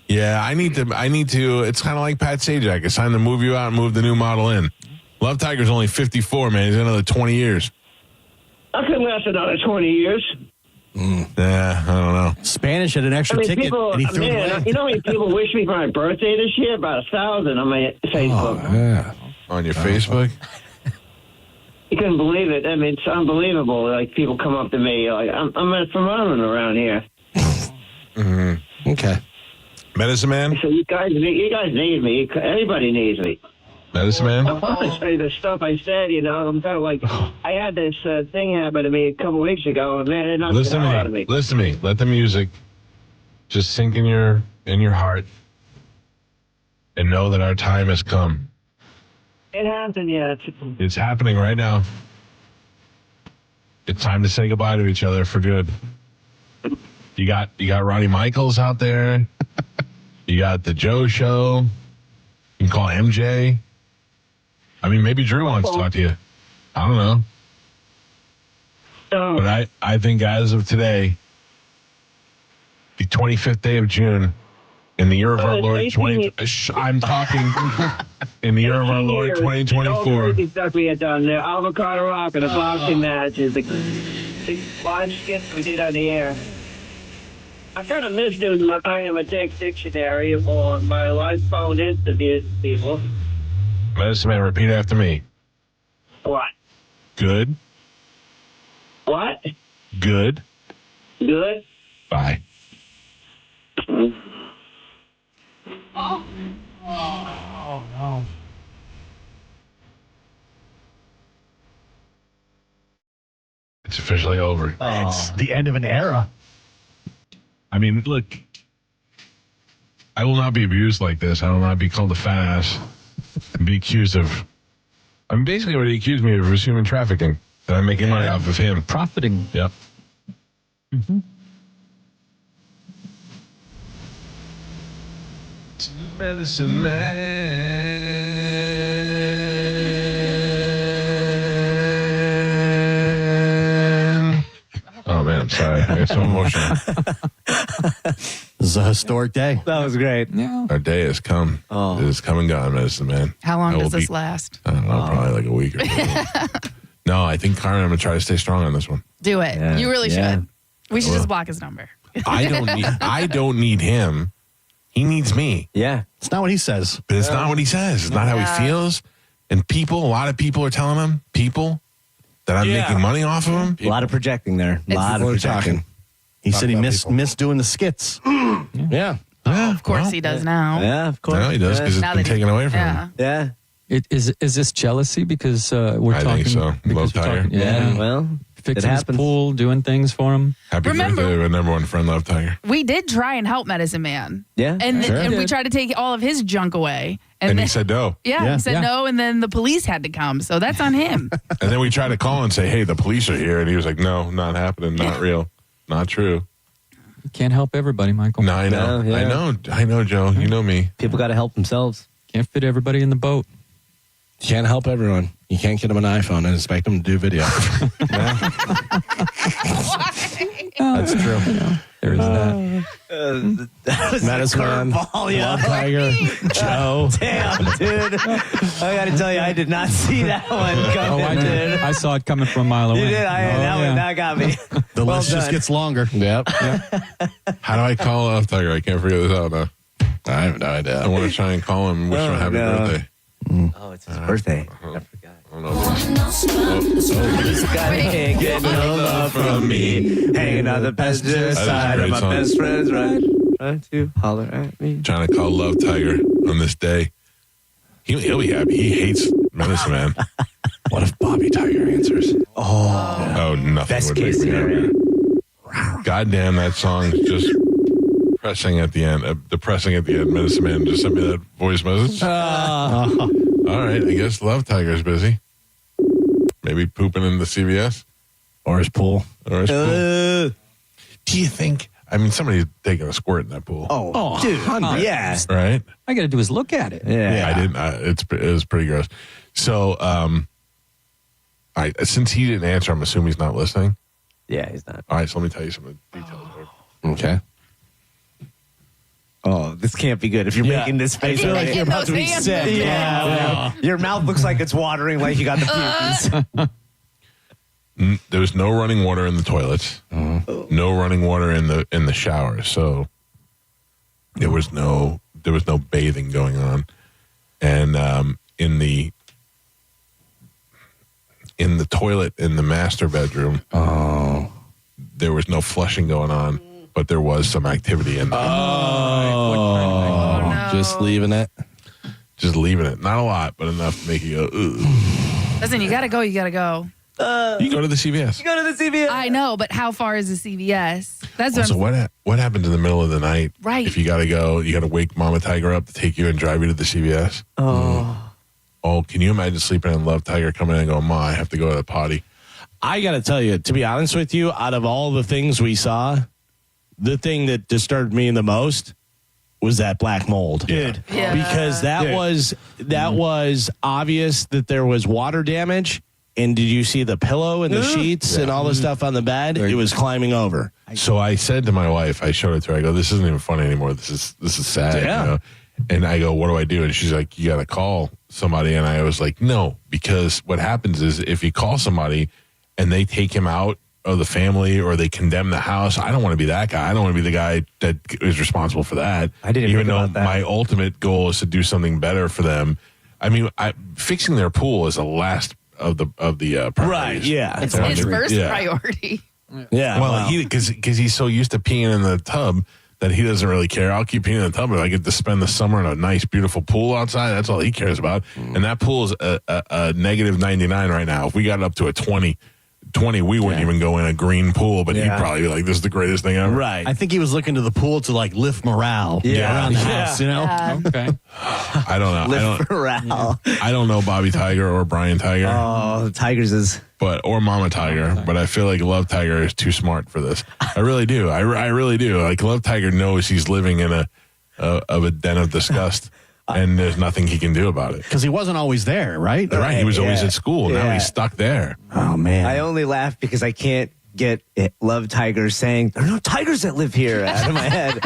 Yeah, I need to. It's kind of like Pat Sajak. It's time to move you out and move the new model in. Love Tiger's only 54, man. He's got another 20 years. I could last another 20 years. Yeah, I don't know. Spanish had an extra ticket, and he threw it away. You know how many people wish me for my birthday this year? About 1,000 on my Facebook. Oh, yeah. On your Facebook? You couldn't believe it. I mean, it's unbelievable. Like, people come up to me, like, I'm from Ireland around here. Mm-hmm. Okay. Medicine Man? So you guys need me. Everybody needs me. Medicine Man? I want to say the stuff I said, I'm kind of like, I had this thing happen to me a couple weeks ago, and man, it knocked Listen the hell to out of me. Listen to me. Let the music just sink in your heart, and know that our time has come. It hasn't yet. It's happening right now. It's time to say goodbye to each other for good. You got Ronnie Michaels out there. You got the Joe Show. You can call MJ. I mean, maybe Drew wants to talk to you. I don't know. But I think as of today, the 25th day of June, in the year of our Lord, I'm talking in the year of our Lord, 2024. Stuff we had done there. Avocado Rock and a boxing match is the live skits we did on the air. I kind of miss doing my I Am a Dick dictionary on my live phone interviews with people. Medicine Man, repeat after me. What? Good. What? Good. Good. Bye. Oh no. It's officially over. It's the end of an era. I mean, look, I will not be abused like this. I will not be called a fat ass and be accused of. I mean, basically what he accused me of was human trafficking. That I'm making money off of him. Profiting. Yep. Mm-hmm. Medicine man. Oh man, I'm sorry. I get so emotional. This is a historic day. That was great. Yeah. Our day has come. Oh. It has come and gone, Medicine Man. How long I does will this be- last? I don't know, probably like a week or two. No, I think Carmen, I'm gonna try to stay strong on this one. Do it. Yeah. You really Yeah. should. We should will. just block his number. I don't need him. He needs me. Yeah. It's not what he says. But it's not what he says. It's not how he feels. And a lot of people are telling him, that I'm making money off of him. A lot of projecting there. A lot of projecting. He said he about missed doing the skits. Yeah. Of course he does now. Yeah, of course. No, he does because Now it's been that he- taken away from Yeah. him. Yeah. Is this jealousy because we're I talking? think so. because Love we're Tiger. talking- Yeah. Well, Fixing his happens. pool, doing things for him. Happy Remember- birthday to my number one friend, Love Tiger. We did try and help Medicine Man. Yeah. And, Sure. and we Did. tried to take all of his junk away. And then, he said no. yeah, he said Yeah. no, and then the police had to come. So that's on him. And then we tried to call and say, hey, the police are here. And he was like, no, not happening. Not real. Not true. You can't help everybody, Michael. No, I know. No, yeah. I know, Joe. You know me. People got to help themselves. Can't fit everybody in the boat. You can't help everyone. You can't get them an iPhone and expect them to do video. That's true. There's that. Medicine Man, Love Tiger, Joe. Damn, dude. I got to tell you, I did not see that one coming, I dude. did. I saw it coming from a mile away. You did? That got me. The Well list just done. gets longer. Yep. How do I call Love Tiger? I can't figure this out now. I have no idea. I want to try and call him and wish him a happy no. birthday. Oh, it's his birthday. I forgot. I don't know. He's got can't get no love from me. Hanging on the passenger side of my song. best friend's right. Trying to holler at me. Trying to call Love Tiger on this day. He'll be happy. He hates Medicine Man. What if Bobby Tiger answers? Oh, nothing Best would make case me scenario. happy. Goddamn, that song's just pressing at the end. Depressing at the end. Medicine Man just sent me that voice message. All right, I guess Love Tiger's busy. Maybe pooping in the CVS Or his pool? or his pool. Do you think? I mean, somebody's taking a squirt in that pool. Oh, dude. Yeah. Right? I got to do is look at it. Yeah. I didn't. It was pretty gross. So, since he didn't answer, I'm assuming he's not listening. Yeah, he's not. All right, so let me tell you some of the details. Okay. Oh, this can't be good if you're making this face. I feel like right? you're about to be sick. Yeah. Your mouth looks like it's watering like you got the pupils. There was no running water in the toilets. No running water in the shower. So there was no bathing going on, and in the toilet in the master bedroom, there was no flushing going on, but there was some activity in there. no. Just leaving it. Just leaving it, not a lot, but enough to make you go. Ugh. Listen, you got to go. You got to go. You go to the CVS. Go to the CVS. I know, but how far is the CVS? That's what So I'm what happens in the middle of the night? Right. If you got to go, you got to wake Mama Tiger up to take you and drive you to the CVS. Oh, can you imagine sleeping in Love Tiger coming in and going, Ma, I have to go to the potty. I got to tell you, to be honest with you, out of all the things we saw, the thing that disturbed me the most was that black mold. Dude. Yeah. Because that was obvious that there was water damage. And did you see the pillow and the sheets and all the stuff on the bed? It was climbing over. So I said to my wife, I showed it to her. I go, this isn't even funny anymore. This is sad. Yeah. You know? And I go, what do I do? And she's like, you got to call somebody. And I was like, no, because what happens is if you call somebody and they take him out of the family or they condemn the house, I don't want to be that guy. I don't want to be the guy that is responsible for that. I didn't even think though about that. my ultimate goal is to do something better for them. I mean, fixing their pool is the last of the priorities. Right, yeah. It's his first priority. Yeah. Well, because he's so used to peeing in the tub that he doesn't really care. I'll keep peeing in the tub, but I get to spend the summer in a nice, beautiful pool outside. That's all he cares about. And that pool is a negative 99 right now. If we got it up to a 20 20, we wouldn't even go in a green pool, but he'd probably be like, this is the greatest thing ever. Right. I think he was looking to the pool to like lift morale around the house, you know? Yeah. Okay. I don't know. Lift morale. I don't know Bobby Tiger or Brian Tiger. Oh, Tigers is. Or Mama Tiger, but I feel like Love Tiger is too smart for this. I really do. I really do. Like Love Tiger knows he's living in a den of disgust, and there's nothing he can do about it. Because he wasn't always there, right? Right. He was always at school. Now Yeah. he's stuck there. Oh, man. I only laugh because I can't get Love Tiger saying, there are no tigers that live here out of my head.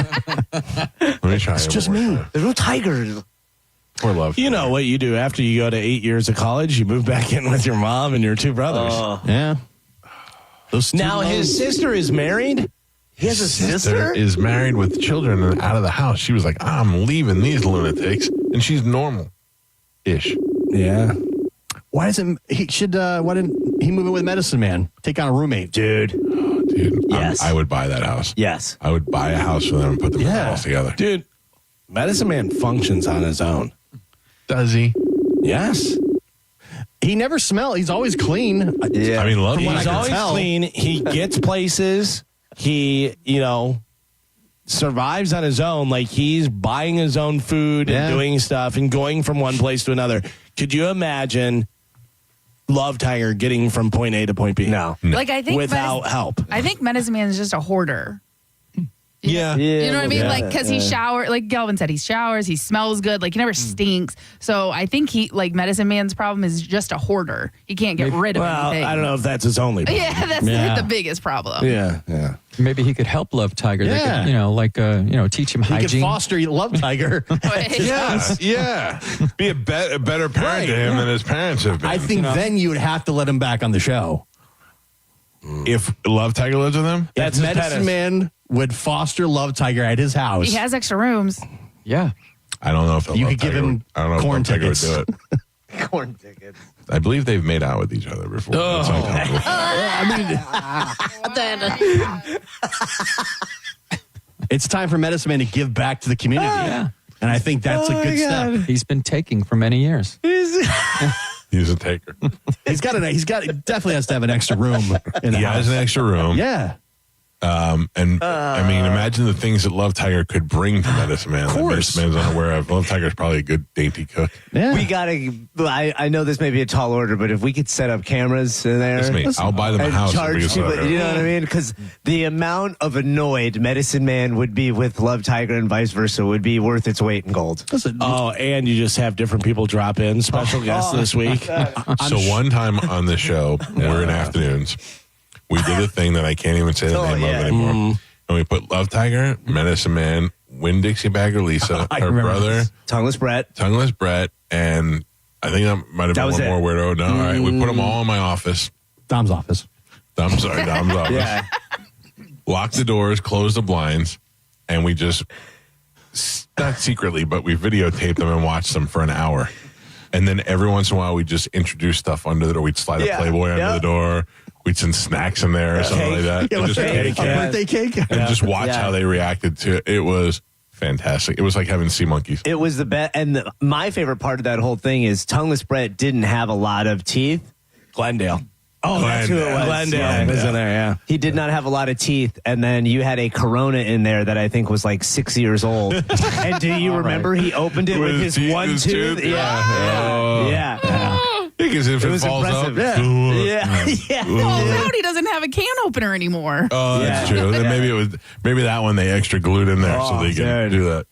Let me try. It's just me. There's no tigers. Poor Love. You know what you do after you go to 8 years of college? You move back in with your mom and your two brothers. Yeah. Now his sister is married. He has a sister? Is married with children and out of the house. She was like, I'm leaving these lunatics, and she's normal-ish. Yeah. Why didn't he move in with Medicine Man? Take on a roommate. Dude. Dude, Yes. I would buy that house. Yes. I would buy a house for them and put them all together. Dude, Medicine Man functions on his own. Does he? Yes. He never smells. He's always clean. Yeah. I mean, Love He's Tiger. always clean. He gets places. He, survives on his own. Like he's buying his own food and doing stuff and going from one place to another. Could you imagine Love Tiger getting from point A to point B? No. Like I think without help. I think Medicine Man is just a hoarder. Yeah. You know what I mean? Yeah. Like, because he showers, like Galvin said, he showers, he smells good, like he never stinks. So I think Medicine Man's problem is just a hoarder. He can't get rid of anything. I don't know if that's his only problem. Yeah, that's the biggest problem. Yeah. Maybe he could help Love Tiger. They could, teach him He could hygiene. foster Love Tiger. Yeah. Be a better parent to him than his parents have been. I think then you would have to let him back on the show. If Love Tiger lives with him? That's If his Medicine penis. Man would foster Love Tiger at his house. He has extra rooms. Yeah. I don't know if You Love could give Tiger him would, I don't know if corn Love Tiger would tickets. do it. Corn tickets. I believe they've made out with each other before. That's It's time for Medicine Man to give back to the community. Yeah. And I think that's a good step. He's been taking for many years. He's a taker. He definitely has to have an extra room in the He house. has an extra room. Yeah. I mean, imagine the things that Love Tiger could bring to Medicine Man. Of course. Medicine Man's unaware of. Love Tiger's probably a good dainty cook. Yeah. We gotta. I know this may be a tall order, but if we could set up cameras in there, That's me. I'll buy them a and house. charge if we people, can you know what I mean? Because the amount of annoyed Medicine Man would be with Love Tiger and vice versa would be worth its weight in gold. Oh, and you just have different people drop in. Special guests this week. So one time on the show, we're in afternoons. We did a thing that I can't even say the name of anymore. And we put Love Tiger, Medicine Man, Winn-Dixie Bagger Lisa, her brother, Tongueless Brett, and I think that might have been one more weirdo. No, all right. We put them all in my office. Dom's office. Dom's office. Yeah. Lock the doors, close the blinds, and we just, not secretly, but we videotaped them and watched them for an hour. And then every once in a while, we'd just introduce stuff under the door. We'd slide a Playboy under the door. We'd send snacks in there or something like that. Yeah, And just, a birthday cake. and just watch how they reacted to it. It was fantastic. It was like having sea monkeys. It was the best. And my favorite part of that whole thing is Tongueless Brett didn't have a lot of teeth. Glendale. Oh, that's who it was. Glendale was in there, yeah. He did not have a lot of teeth. And then you had a Corona in there that I think was like 6 years old. And do you remember he opened it with his one tooth? Yeah. Because if it was falls impressive. out. Yeah. Well, Rowdy doesn't have a can opener anymore. Oh, that's true. Then maybe that one they extra glued in there so they can do that.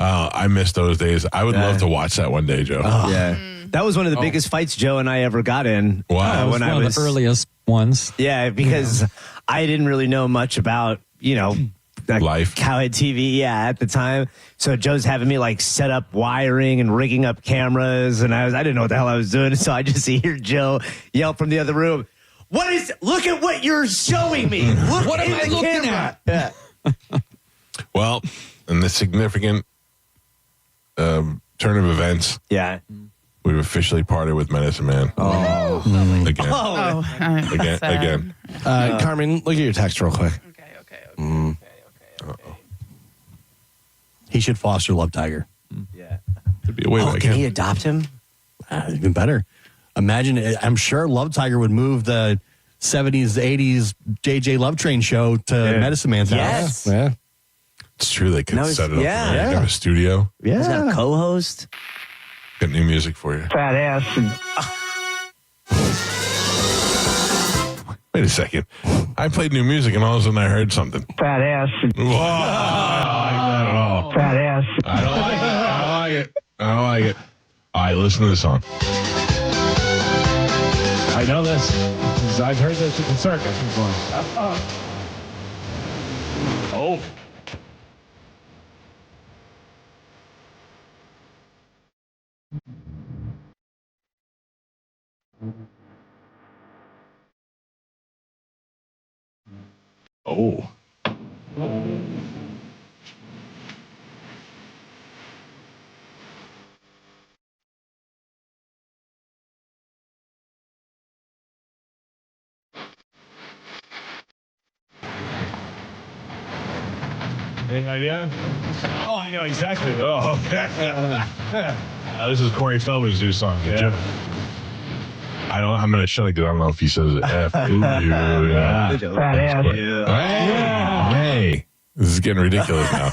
I miss those days. I would love to watch that one day, Joe. Yeah. That was one of the biggest fights Joe and I ever got in. Wow. When I one was of the earliest ones. Yeah, because I didn't really know much about, life. Cowhead TV, at the time. So Joe's having me like set up wiring and rigging up cameras, and I didn't know what the hell I was doing. So I just hear Joe yell from the other room, look at what you're showing me. Look What am in I the looking camera. at? Yeah. Well, in this significant turn of events, we've officially parted with Medicine Man. Again. Again. Carmen, look at your text real quick. Okay. He should foster Love Tiger. Yeah. Could be a way Can he adopt him? Even better. Imagine, I'm sure Love Tiger would move the 70s, 80s JJ Love Train show to Medicine Man's house. Yeah. It's true. They could No, set it up. yeah. Yeah. Have a studio. He's got a co-host. Got new music for you. Fat ass. Wait a second. I played new music and all of a sudden I heard something. Fat ass. Whoa, I don't like that at all. Fat ass. I don't like it. I don't like it. I don't like it. All right, listen to this song. I know this. I've heard this at the circus before. Oh. Oh. Any idea? Oh, I know exactly. Oh, okay. This is Corey Feldman's new song. Yeah. I'm going to shut it because I don't know if he says it. F. Yeah. Fat ass. Hey, this is getting ridiculous now.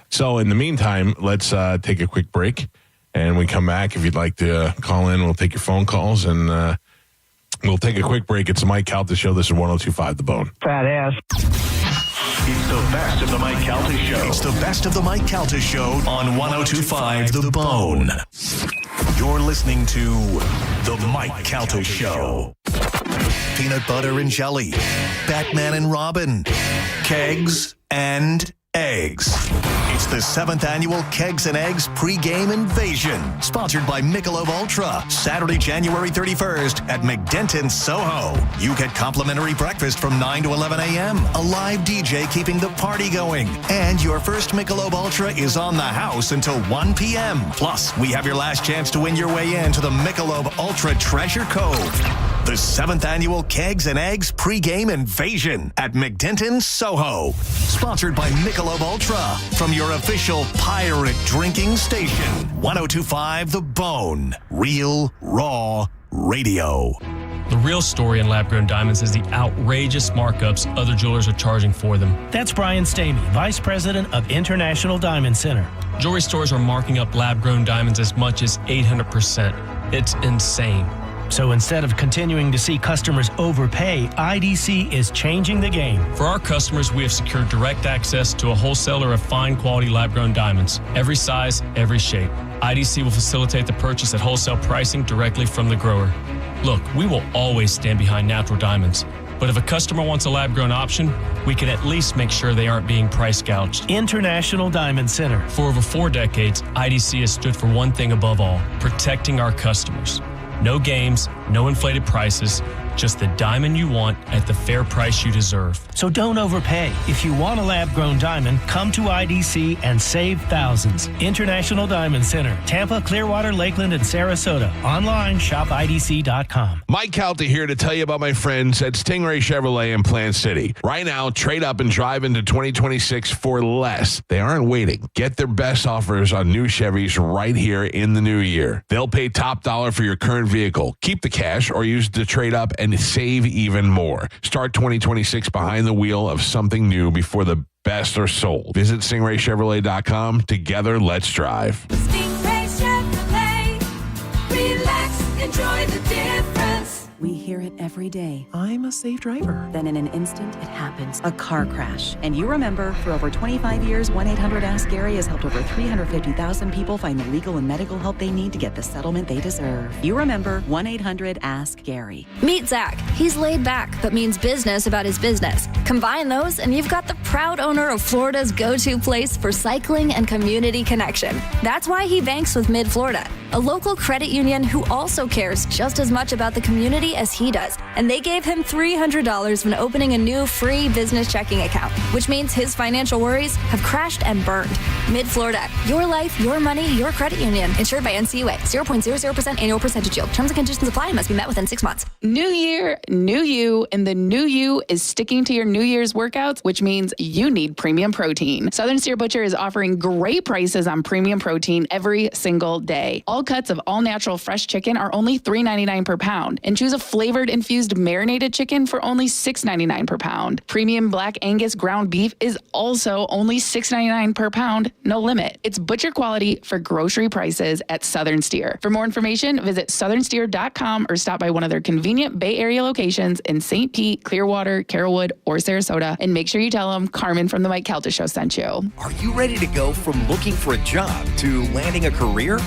So in the meantime, let's take a quick break. And we come back. If you'd like to call in, we'll take your phone calls. And we'll take a quick break. It's the Mike Calta Show. This is 102.5 The Bone. Fat ass. It's the best of the Mike Calta Show. It's the best of the Mike Calta Show on 102.5 The Bone. You're listening to The Mike Calta Show. Peanut butter and jelly, Batman and Robin, kegs and eggs. It's the 7th annual Kegs and Eggs pregame invasion, sponsored by Michelob Ultra, Saturday, January 31st at McDenton, Soho. You get complimentary breakfast from 9 to 11 a.m., a live DJ keeping the party going, and your first Michelob Ultra is on the house until 1 p.m. Plus, we have your last chance to win your way into the Michelob Ultra Treasure Cove. The 7th annual Kegs and Eggs pregame invasion at McDenton, Soho. Sponsored by Michelob Ultra from your official pirate drinking station. 102.5 The Bone. Real, raw radio. The real story in lab-grown diamonds is the outrageous markups other jewelers are charging for them. That's Brian Stamey, Vice President of International Diamond Center. Jewelry stores are marking up lab-grown diamonds as much as 800%. It's insane. So instead of continuing to see customers overpay, IDC is changing the game. For our customers, we have secured direct access to a wholesaler of fine quality lab-grown diamonds. Every size, every shape. IDC will facilitate the purchase at wholesale pricing directly from the grower. Look, we will always stand behind natural diamonds. But if a customer wants a lab-grown option, we can at least make sure they aren't being price gouged. International Diamond Center. For over 4 decades, IDC has stood for one thing above all, protecting our customers. No games, no inflated prices, just the diamond you want at the fair price you deserve. So don't overpay. If you want a lab-grown diamond, come to IDC and save thousands. International Diamond Center, Tampa, Clearwater, Lakeland, and Sarasota. Online, shopidc.com. Mike Calta here to tell you about my friends at Stingray Chevrolet in Plant City. Right now, trade up and drive into 2026 for less. They aren't waiting. Get their best offers on new Chevys right here in the new year. They'll pay top dollar for your current vehicle. Keep the cash or use the trade up and save even more. Start 2026 behind the wheel of something new before the best are sold. Visit stingraychevrolet.com. Together, let's drive. Stingray Chevrolet. Relax, enjoy the difference. We hear it every day. I'm a safe driver. Then in an instant, it happens. A car crash. And you remember, for over 25 years, 1-800-ASK-GARY has helped over 350,000 people find the legal and medical help they need to get the settlement they deserve. You remember 1-800-ASK-GARY. Meet Zach. He's laid back, but means business about his business. Combine those, and you've got the proud owner of Florida's go-to place for cycling and community connection. That's why he banks with Mid-Florida, a local credit union who also cares just as much about the community as he does. And they gave him $300 when opening a new free business checking account, which means his financial worries have crashed and burned. Mid-Florida, your life, your money, your credit union. Insured by NCUA. 0.00% annual percentage yield. Terms and conditions apply and must be met within 6 months. New year, new you, and the new you is sticking to your New Year's workouts, which means you need premium protein. Southern Steer Butcher is offering great prices on premium protein every single day. All Small cuts of all-natural fresh chicken are only $3.99 per pound. And choose a flavored infused marinated chicken for only $6.99 per pound. Premium Black Angus ground beef is also only $6.99 per pound, no limit. It's butcher quality for grocery prices at Southern Steer. For more information, visit southernsteer.com or stop by one of their convenient Bay Area locations in St. Pete, Clearwater, Carrollwood, or Sarasota, and make sure you tell them Carmen from the Mike Calta Show sent you. Are you ready to go from looking for a job to landing a career?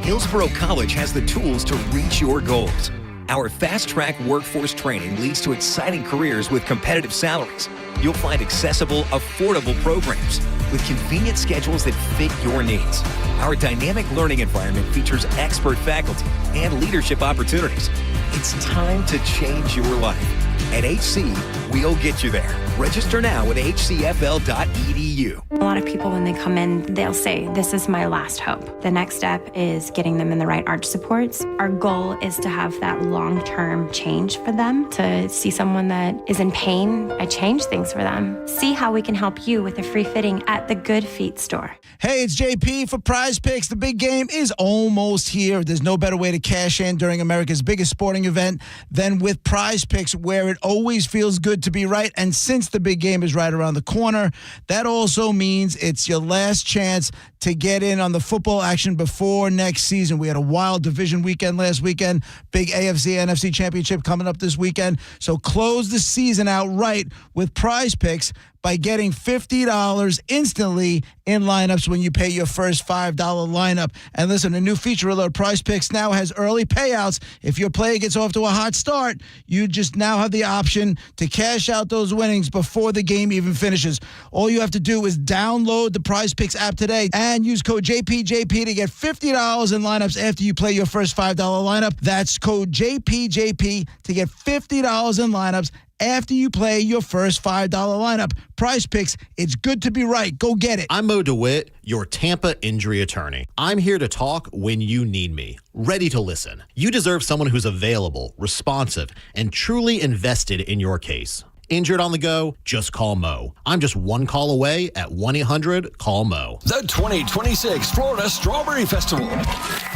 Hillsborough College has the tools to reach your goals. Our fast-track workforce training leads to exciting careers with competitive salaries. You'll find accessible, affordable programs with convenient schedules that fit your needs. Our dynamic learning environment features expert faculty and leadership opportunities. It's time to change your life. At HC, we'll get you there. Register now at hcfl.edu. A lot of people, when they come in, they'll say, this is my last hope. The next step is getting them in the right arch supports. Our goal is to have that long-term change for them, to see someone that is in pain. I change things for them. See how we can help you with a free fitting at the Good Feet store. Hey, it's JP for Prize Picks. The big game is almost here. There's no better way to cash in during America's biggest sporting event than with Prize Picks, where it always feels good to be right. And since the big game is right around the corner, that also means it's your last chance to get in on the football action before next season. We had a wild division weekend last weekend, big AFC, NFC championship coming up this weekend. So close the season out right with Prize Picks by getting $50 instantly in lineups when you pay your first $5 lineup. And listen, a new feature alert, Prize Picks now has early payouts. If your player gets off to a hot start, you just now have the option to cash out those winnings before the game even finishes. All you have to do is download the Prize Picks app today and use code JPJP to get $50 in lineups after you play your first $5 lineup. That's code JPJP to get $50 in lineups after you play your first $5 lineup. Prize Picks, it's good to be right. Go get it. I'm Mo DeWitt, your Tampa injury attorney. I'm here to talk when you need me, ready to listen. You deserve someone who's available, responsive, and truly invested in your case. Injured on the go? Just call Mo. I'm just one call away at 1-800-CALL-MO. The 2026 Florida Strawberry Festival.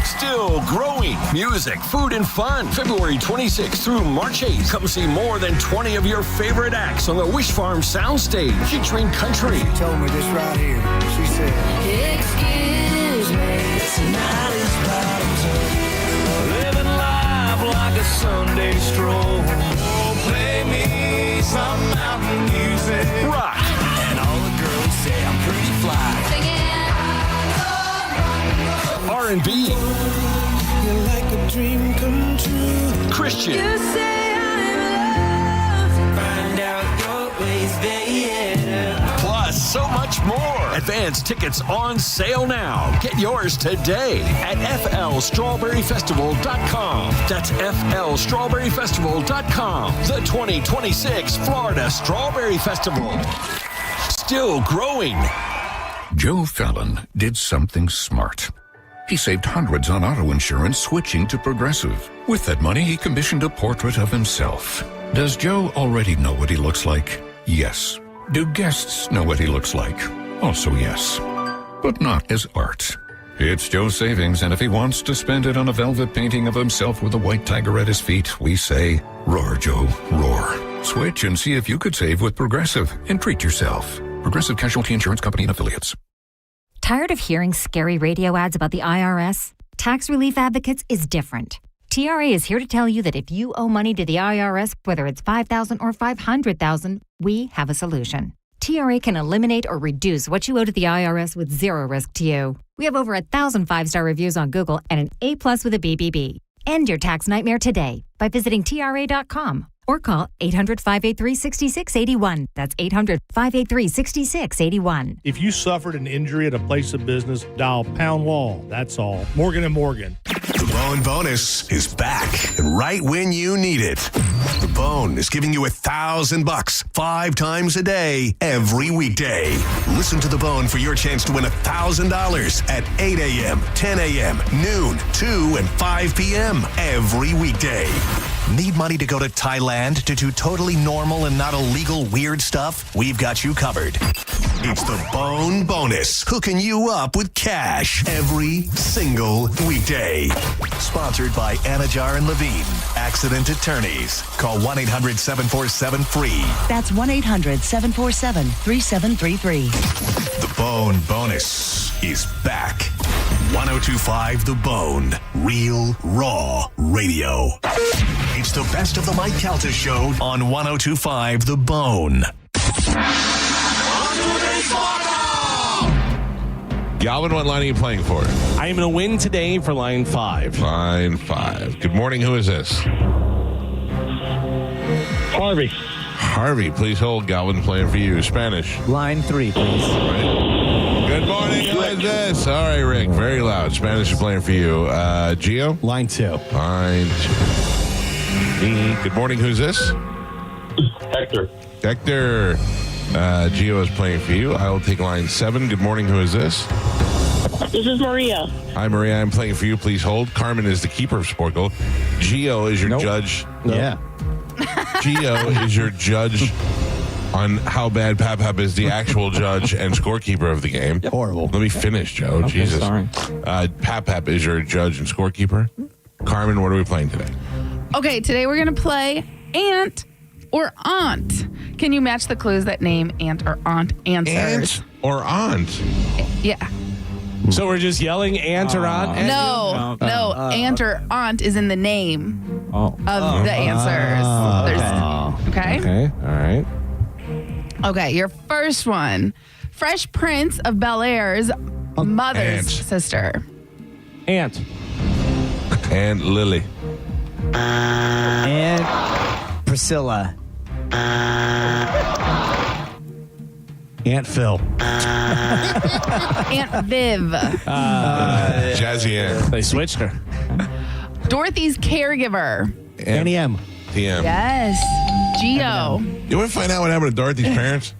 Still growing. Music, food, and fun. February 26th through March 8th. Come see more than 20 of your favorite acts on the Wish Farm Soundstage featuring country. She told me this right here. She said, excuse me, tonight is bottom. Living life like a Sunday stroll. Play me some mountain music. Rock. And all the girls say I'm pretty fly. R&B. You're like a dream come true. Christian. You say I'm loved. Find out your ways, baby. Plus, so much more. Advance tickets on sale now. Get yours today at flstrawberryfestival.com. That's flstrawberryfestival.com. The 2026 Florida Strawberry Festival. Still growing. Joe Fallon did something smart. He saved hundreds on auto insurance switching to Progressive. With that money, he commissioned a portrait of himself. Does Joe already know what he looks like? Yes. Do guests know what he looks like? Also yes. But not as art. It's Joe's savings, and if he wants to spend it on a velvet painting of himself with a white tiger at his feet, we say, roar, Joe, roar. Switch and see if you could save with Progressive and treat yourself. Progressive Casualty Insurance Company and Affiliates. Tired of hearing scary radio ads about the IRS? Tax Relief Advocates is different. TRA is here to tell you that if you owe money to the IRS, whether it's $5,000 or $500,000, we have a solution. TRA can eliminate or reduce what you owe to the IRS with zero risk to you. We have over 1,000 5-star reviews on Google and an A+ with a BBB. End your tax nightmare today by visiting TRA.com or call 800-583-6681. That's 800-583-6681. If you suffered an injury at a place of business, dial pound wall. That's all. Morgan & Morgan. The Bone Bonus is back and right when you need it. The Bone is giving you $1,000 5 times a day, every weekday. Listen to The Bone for your chance to win $1,000 at 8 a.m., 10 a.m., noon, 2, and 5 p.m. every weekday. Need money to go to Thailand to do totally normal and not illegal weird stuff? We've got you covered. It's the Bone Bonus, hooking you up with cash every single weekday. Sponsored by Anajar and Levine, Accident Attorneys. Call 1-800-747-FREE. That's 1-800-747-3733. The Bone Bonus is back. 1025 The Bone. Real, raw radio. It's the best of the Mike Calta Show on 1025 The Bone. Galvin, what line are you playing for? I am going to win today for line 5. Line 5. Good morning. Who is this? Harvey. Harvey, please hold. Galvin playing for you. Spanish. Line 3, please. Good morning. Who is this? All right, Rick. Very loud. Spanish is playing for you. Gio? Line 2. Line 2. Me. Good morning. Who's this? Hector. Hector. Gio is playing for you. I will take line 7. Good morning. Who is this? This is Maria. Hi, Maria. I'm playing for you. Please hold. Carmen is the keeper of Sporkle. Gio is your judge. Yeah. Gio is your judge on how bad Pap is the actual judge and scorekeeper of the game. Horrible. Let me finish, Joe. Okay, Jesus. sorry. Pap is your judge and scorekeeper. Carmen, what are we playing today? Okay, today we're going to play Aunt or Aunt. Can you match the clues that name Aunt or Aunt answers? Aunt or Aunt? Yeah. So we're just yelling aunt or aunt? No, Aunt or Aunt is in the name of the answers. Okay. Okay. All right. Okay, your first one. Fresh Prince of Bel-Air's mother's Aunt. sister. Aunt. Aunt Lily. And Priscilla. Aunt Phil. Aunt Viv. Jazzy Ann. They switched her. Dorothy's caregiver. Annie M. TM. Yes. Gio. You want to find out what happened to Dorothy's parents?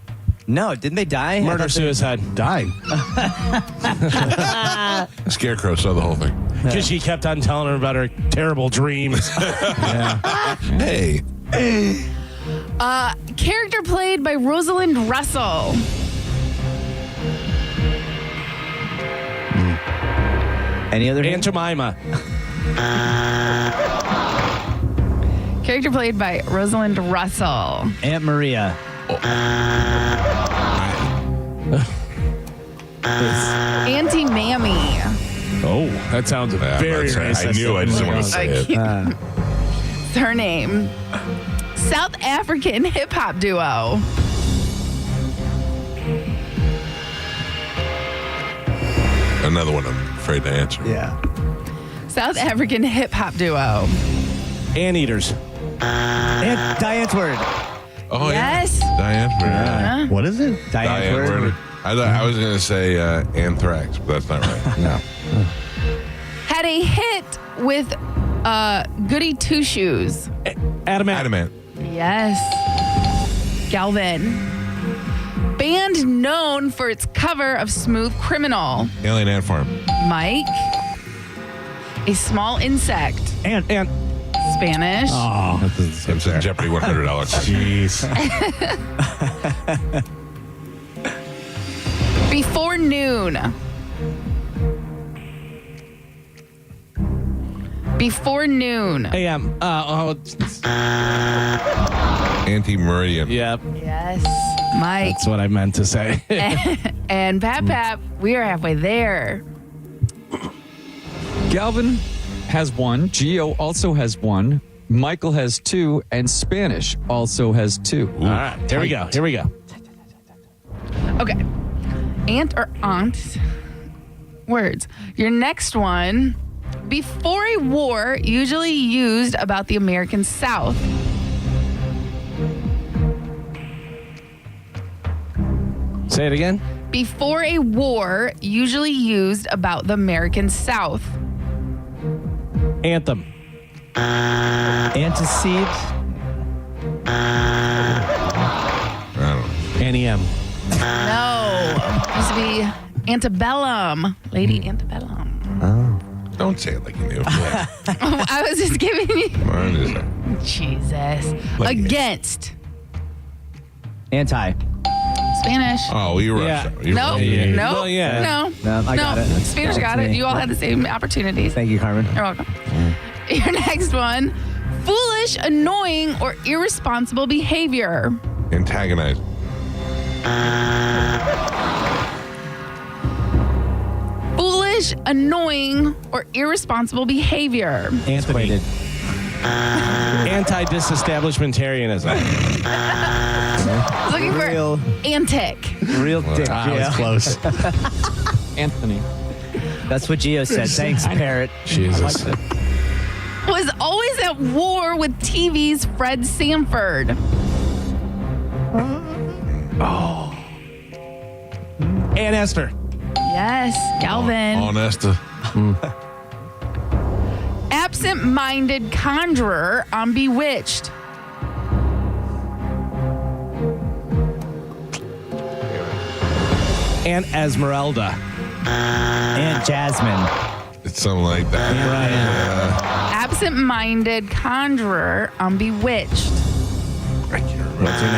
No, didn't they die? Murder, suicide. Died. Scarecrow saw the whole thing. Because she kept on telling her about her terrible dreams. Hey. Character played by Rosalind Russell. Any other? Aunt Jemima. Character played by Rosalind Russell. Aunt Maria. Auntie Mammy. Oh, that sounds very racist. I knew. I just didn't want to say it. It's her name. South African hip hop duo. Another one I'm afraid to answer. Yeah. South African hip hop duo. Anteaters. Aunt Diane's word. Oh, Yes. yeah. Diane. Uh-huh. What is it? Diane Word. I was going to say anthrax, but that's not right. No. Had a hit with Goody Two Shoes. Adamant. Yes. Galvin. Band known for its cover of Smooth Criminal. Alien Ant Farm. Mike. A small insect. Aunt. Spanish. Oh, It's a Jeopardy $100. Jeez. Before noon. Before noon. AM. Anti-meridian. Yep. Yes. Mike. That's what I meant to say. And Pap, we are halfway there. Galvin has 1. Gio also has 1. Michael has 2. And Spanish also has 2. All right. Here we go. Okay. Aunt or aunt words. Your next one. Before a war, usually used about the American South. Say it again. Before a war, usually used about the American South. Anthem. Antecede. I don't know. Annie M. No. Used to be antebellum. Lady antebellum. Don't say it like you knew. Yeah. I was just giving you. Mine is Jesus. Like- Against. Anti. Spanish. Oh, you were. Yeah. No, no, Well, yeah. no. No, I got it. Spanish That's got it. me. You all had the same opportunities. Thank you, Carmen. You're welcome. Your next one. Foolish, annoying, or irresponsible behavior. Antagonize. Foolish, annoying, or irresponsible behavior. Anthony. Anti-disestablishmentarianism. Looking Real- for antic. Real dick. That was close. Anthony. That's what Gio said. Thanks, parrot. Jesus. Was always at war with TV's Fred Sanford. Aunt Esther. Yes, Galvin. Honesta. Absent-minded conjurer on Bewitched. Aunt Esmeralda. And Jasmine. It's something like that. Absent-minded conjurer on Bewitched. I can't remember. What's her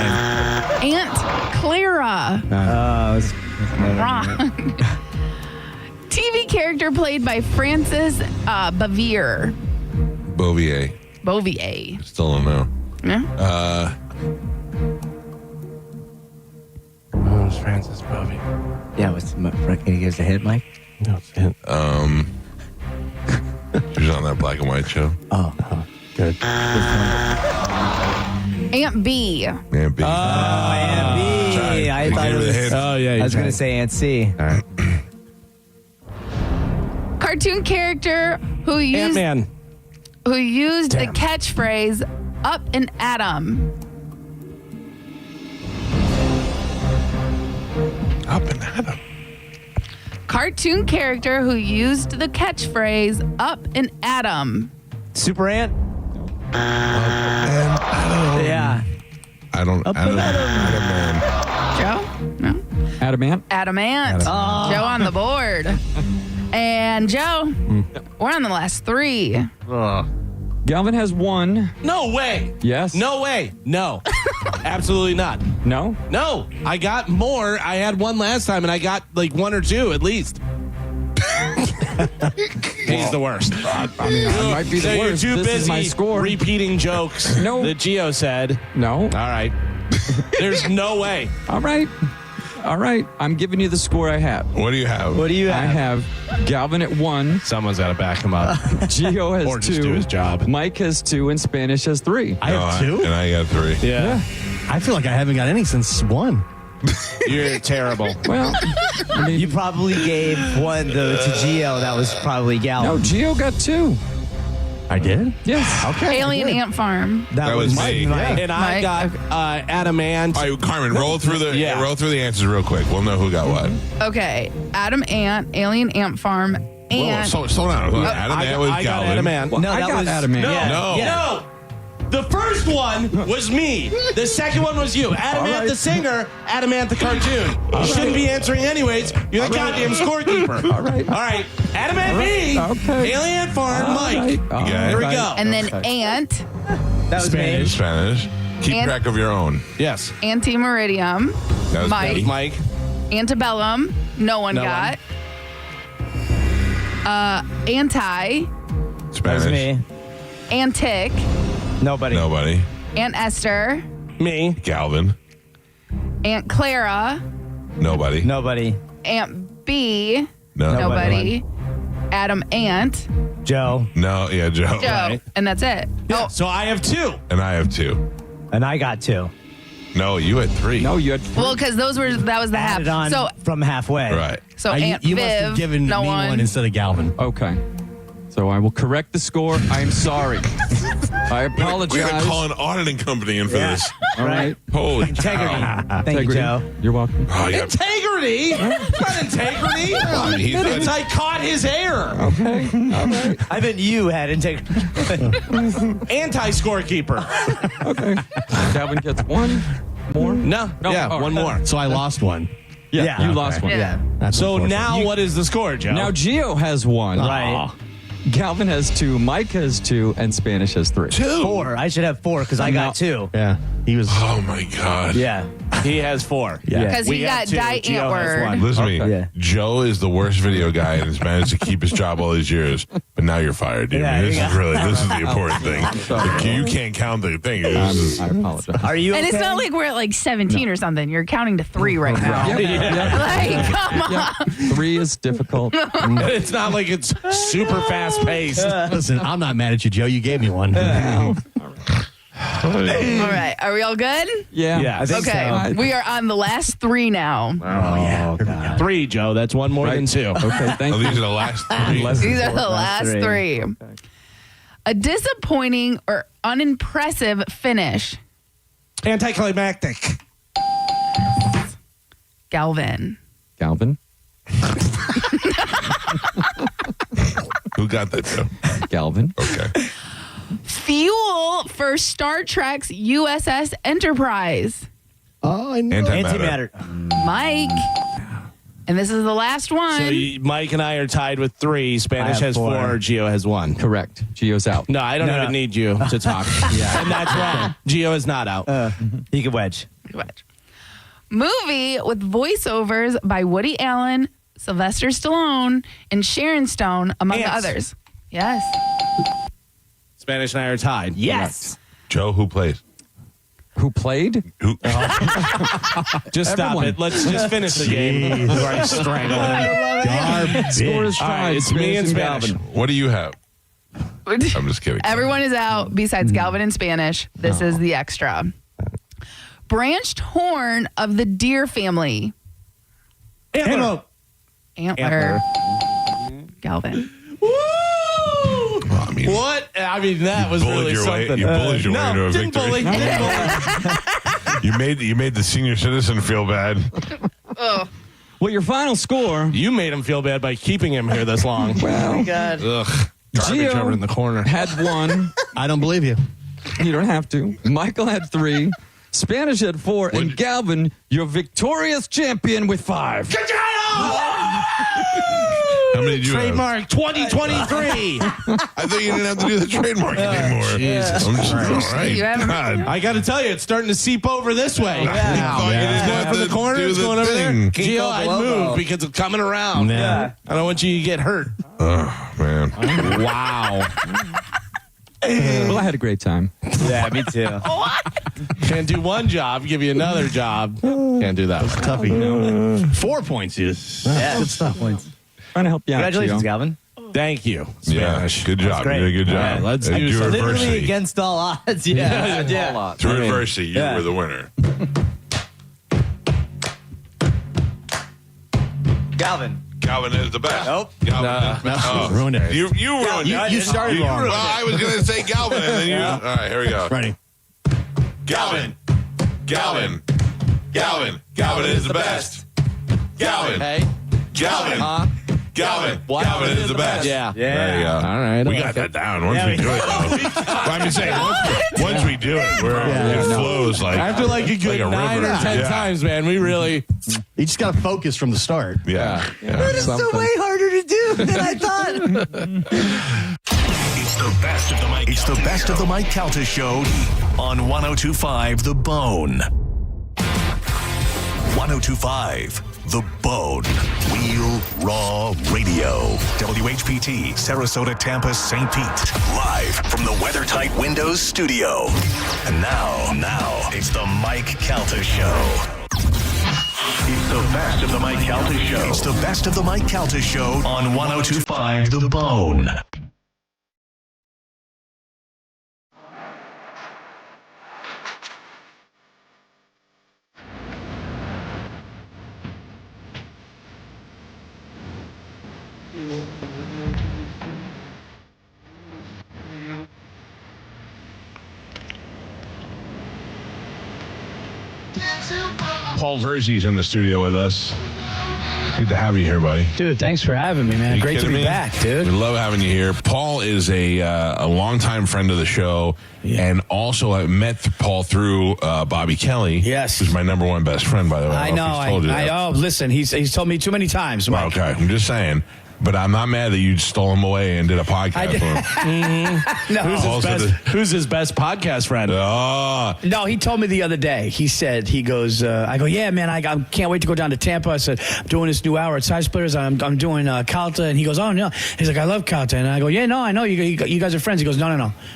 name? Aunt Clara. Wrong. TV character played by Francis Bouvier. Bouvier. Bouvier. Still don't know. Yeah. Oh, it was Francis Bobby. Yeah, can you give us a hint, Mike? No, it's him. She was on that black and white show. Oh, Good. Aunt B. Aunt B. Aunt B. I thought it was. Oh, yeah. I was going to say Aunt C. All right. Cartoon character who used Ant-Man. the catchphrase "Up and Atom." Up and at him. Cartoon character who used the catchphrase "Up and Atom." Super Ant? And Yeah. I don't. Adam Man. Joe? No. Adamant. Adamant. Oh. Joe on the board. And Joe, we're on the last three. Galvin has one. No way. Yes. No way. No. Absolutely not. No? No. I got more. I had one last time, and I got like one or two at least. He's the worst. I mean, I might be the So worst. You're too This busy is my score. repeating jokes No. that Gio said. No. All right. There's no way. All right. All right. I'm giving you the score I have. What do you have? What do you have? I have Galvin at 1. Someone's got to back him up. Gio has Or 2. just do his job. Mike has 2, and Spanish has 3. I have 2? And I got 3. Yeah. I feel like I haven't got any since 1. You're terrible. Well, I mean, You probably gave one to Gio. That was probably Gal. no, Gio got 2. I did? Yes. Okay. Alien Ant Farm. That was me. Mike. And I Mike. got Adamant. All right, Carmen, roll through the Yeah. answers real quick. We'll know who got what. Okay. Adam Ant, Alien Ant Farm, Whoa, and slow down. Adam Ant was I got Galvin. Adamant. Well, No, I that got was- Adamant. No, Yeah. no. The first one was me. The second one was you. Adamant the singer, Adamant the cartoon. You shouldn't be answering anyways. You're the goddamn scorekeeper. All right. All right. Adamant me. Okay. Alien Farm, Mike. All Here we go. and then Ant, That was me. Spanish. Keep And- track of your own. Yes. Anti-Meridium, That was Mike, me. Mike. Antebellum, no one No got. Anti, That was Spanish. me. Antic, Nobody. Nobody. Aunt Esther, Me. Galvin. Aunt Clara, Nobody. Nobody. Aunt B, No. nobody. Adam Ant, Joe. No. Yeah, Joe. Joe, and that's it. Yeah, so I have 2. And I have 2. And I got 2. No, you had 3. No, you had 3. Well, because that was the half. Added on So from halfway. Right. Aunt You Viv, must have given no me one instead of Galvin. Okay. So I will correct the score. I am sorry. I apologize. We got to call an auditing company in for this. All right. Holy Integrity. cow. Thank you, Joe. You're welcome. Oh, yeah. Integrity? Not integrity. I mean, he's It's got- I caught his hair. Okay. All right. I bet you had integrity. Anti-scorekeeper. Okay. Galvin gets 1 more. No. Yeah, all one right. more. So I lost one. Yeah, you lost one. Yeah. That's So unfortunate. now what is the score, Joe? Now Gio has 1. Right. Galvin has 2, Mike has 2, and Spanish has 3. 4. I should have 4 because I got 2. Yeah. He was. Oh my God. Yeah. He has 4. Yeah. Because he got die Antword. Listen to me. Yeah. Joe is the worst video guy and has managed to keep his job all these years, but now you're fired. Dude. Yeah, This is the important thing. Like, you can't count the thing. I apologize. Are you? And okay? it's not like we're at like 17 or something. You're counting to 3 right now. Like, come on. 3 is difficult. It's not like it's super fast paced. Listen, I'm not mad at you, Joe. You gave me one. All right. Are we all good? Yeah. I think Okay. so. We are on the last 3 now. Oh, yeah. 3, Joe. That's one more than 2. Okay, thank Oh, you. these are the last 3. These are the last 3. A disappointing or unimpressive finish. Anticlimactic. Galvin. Galvin. Who got that, Joe? Galvin. Okay. Fuel for Star Trek's USS Enterprise. Oh, I know. Antimatter. Mike. And this is the last one. So Mike and I are tied with 3. Spanish have has 4. 4. Gio has 1. Correct. Gio's out. No, I don't even need you to talk. And that's wrong. Gio is not out. He can wedge. Movie with voiceovers by Woody Allen, Sylvester Stallone, and Sharon Stone, among others. Yes. Spanish and I are tied. Yes. Joe, who plays? Who played? Who? Just stop Everyone. it. Let's just finish the game. We've already strangled him. Score is All right, tied. it's me and Spanish Spanish. What do you have? I'm just kidding. Everyone is out besides Galvin and Spanish. This is the extra. Branched horn of the deer family. Antler. Antler. Galvin. Well, I mean, What? I mean, that was bullied really your way- something. you bullied your way into a didn't victory. bully. Didn't bully. you made the senior citizen feel bad. Well, your final score. You made him feel bad by keeping him here this long. Well, God. Ugh. Garbage Gio over in the corner. had 1. I don't believe you. You don't have to. Michael had 3. Spanish had 4. And Galvin, your victorious champion with 5. How many did you Trademark 2023. have? I thought you didn't have to do the trademark anymore. Jesus I'm just, all right. You haven't- God. I got to tell you, it's starting to seep over this way. I thought you didn't It's going have from to the corner, do it's the going over there. thing. Gio, I'd move because it's coming around. Yeah. I don't want you to get hurt. Oh, man. Wow. Well, I had a great time. Yeah, me too. Can't do one job, give you another job. Can't do that. Toughie. 4 points, you. Yeah. Good stuff. Trying to help you out. Congratulations, Gio. Galvin. Thank you, Yeah, Spanish. good job. great. You did a good job. Yeah, let's And do you some- reversed Literally it. against all odds. Yeah. Yeah. To reverse it, you yeah. were the winner. Galvin. Calvin is the best. Nope. Calvin is the best. Oh. Ruined it. You ruined it. You started wrong. Well, I was going to say Galvin, and then you. All right, here we go. Ready. Galvin. Galvin. Galvin. Galvin is the best. Galvin. Hey. Galvin. Galvin. Galvin is the best. Yeah. There you go. All right. We got that down once we do it. Though. Well, I'm just saying, once we do it, it flows like After like a good like a 9 river. or 10 Yeah. times, man, we really. You just got to focus from the start. Yeah. It's so way harder to do than I thought. It's the best of the Mike. It's the best of the Mike Calta Show on 102.5 The Bone. 102.5 The Bone. Real Raw Radio. WHPT, Sarasota, Tampa, St. Pete. Live from the WeatherTight Windows studio. And now, it's the Mike Calta Show. It's the best of the Mike Calta Show. It's the best of the Mike Calta Show on 102.5 The Bone. Paul Virzi's in the studio with us. Good to have you here, buddy. Dude, thanks for having me, man. You Great to kidding be me? back, dude. We love having you here. Paul is a longtime friend of the show, and also I met Paul through Bobby Kelly. Yes, who's my number one best friend, by the way. I don't know. if he's told you that. Listen, he's told me too many times. Well, Mike. okay, I'm just saying. But I'm not mad that you stole him away and did a podcast for him. No. Who's his best podcast friend? No, he told me the other day. He said, I go, yeah, man, I can't wait to go down to Tampa. I said, I'm doing this new hour at Side Splitters. I'm doing Calta. And he goes, oh, no. He's like, I love Calta. And I go, yeah, no, I know. You guys are friends. He goes, no.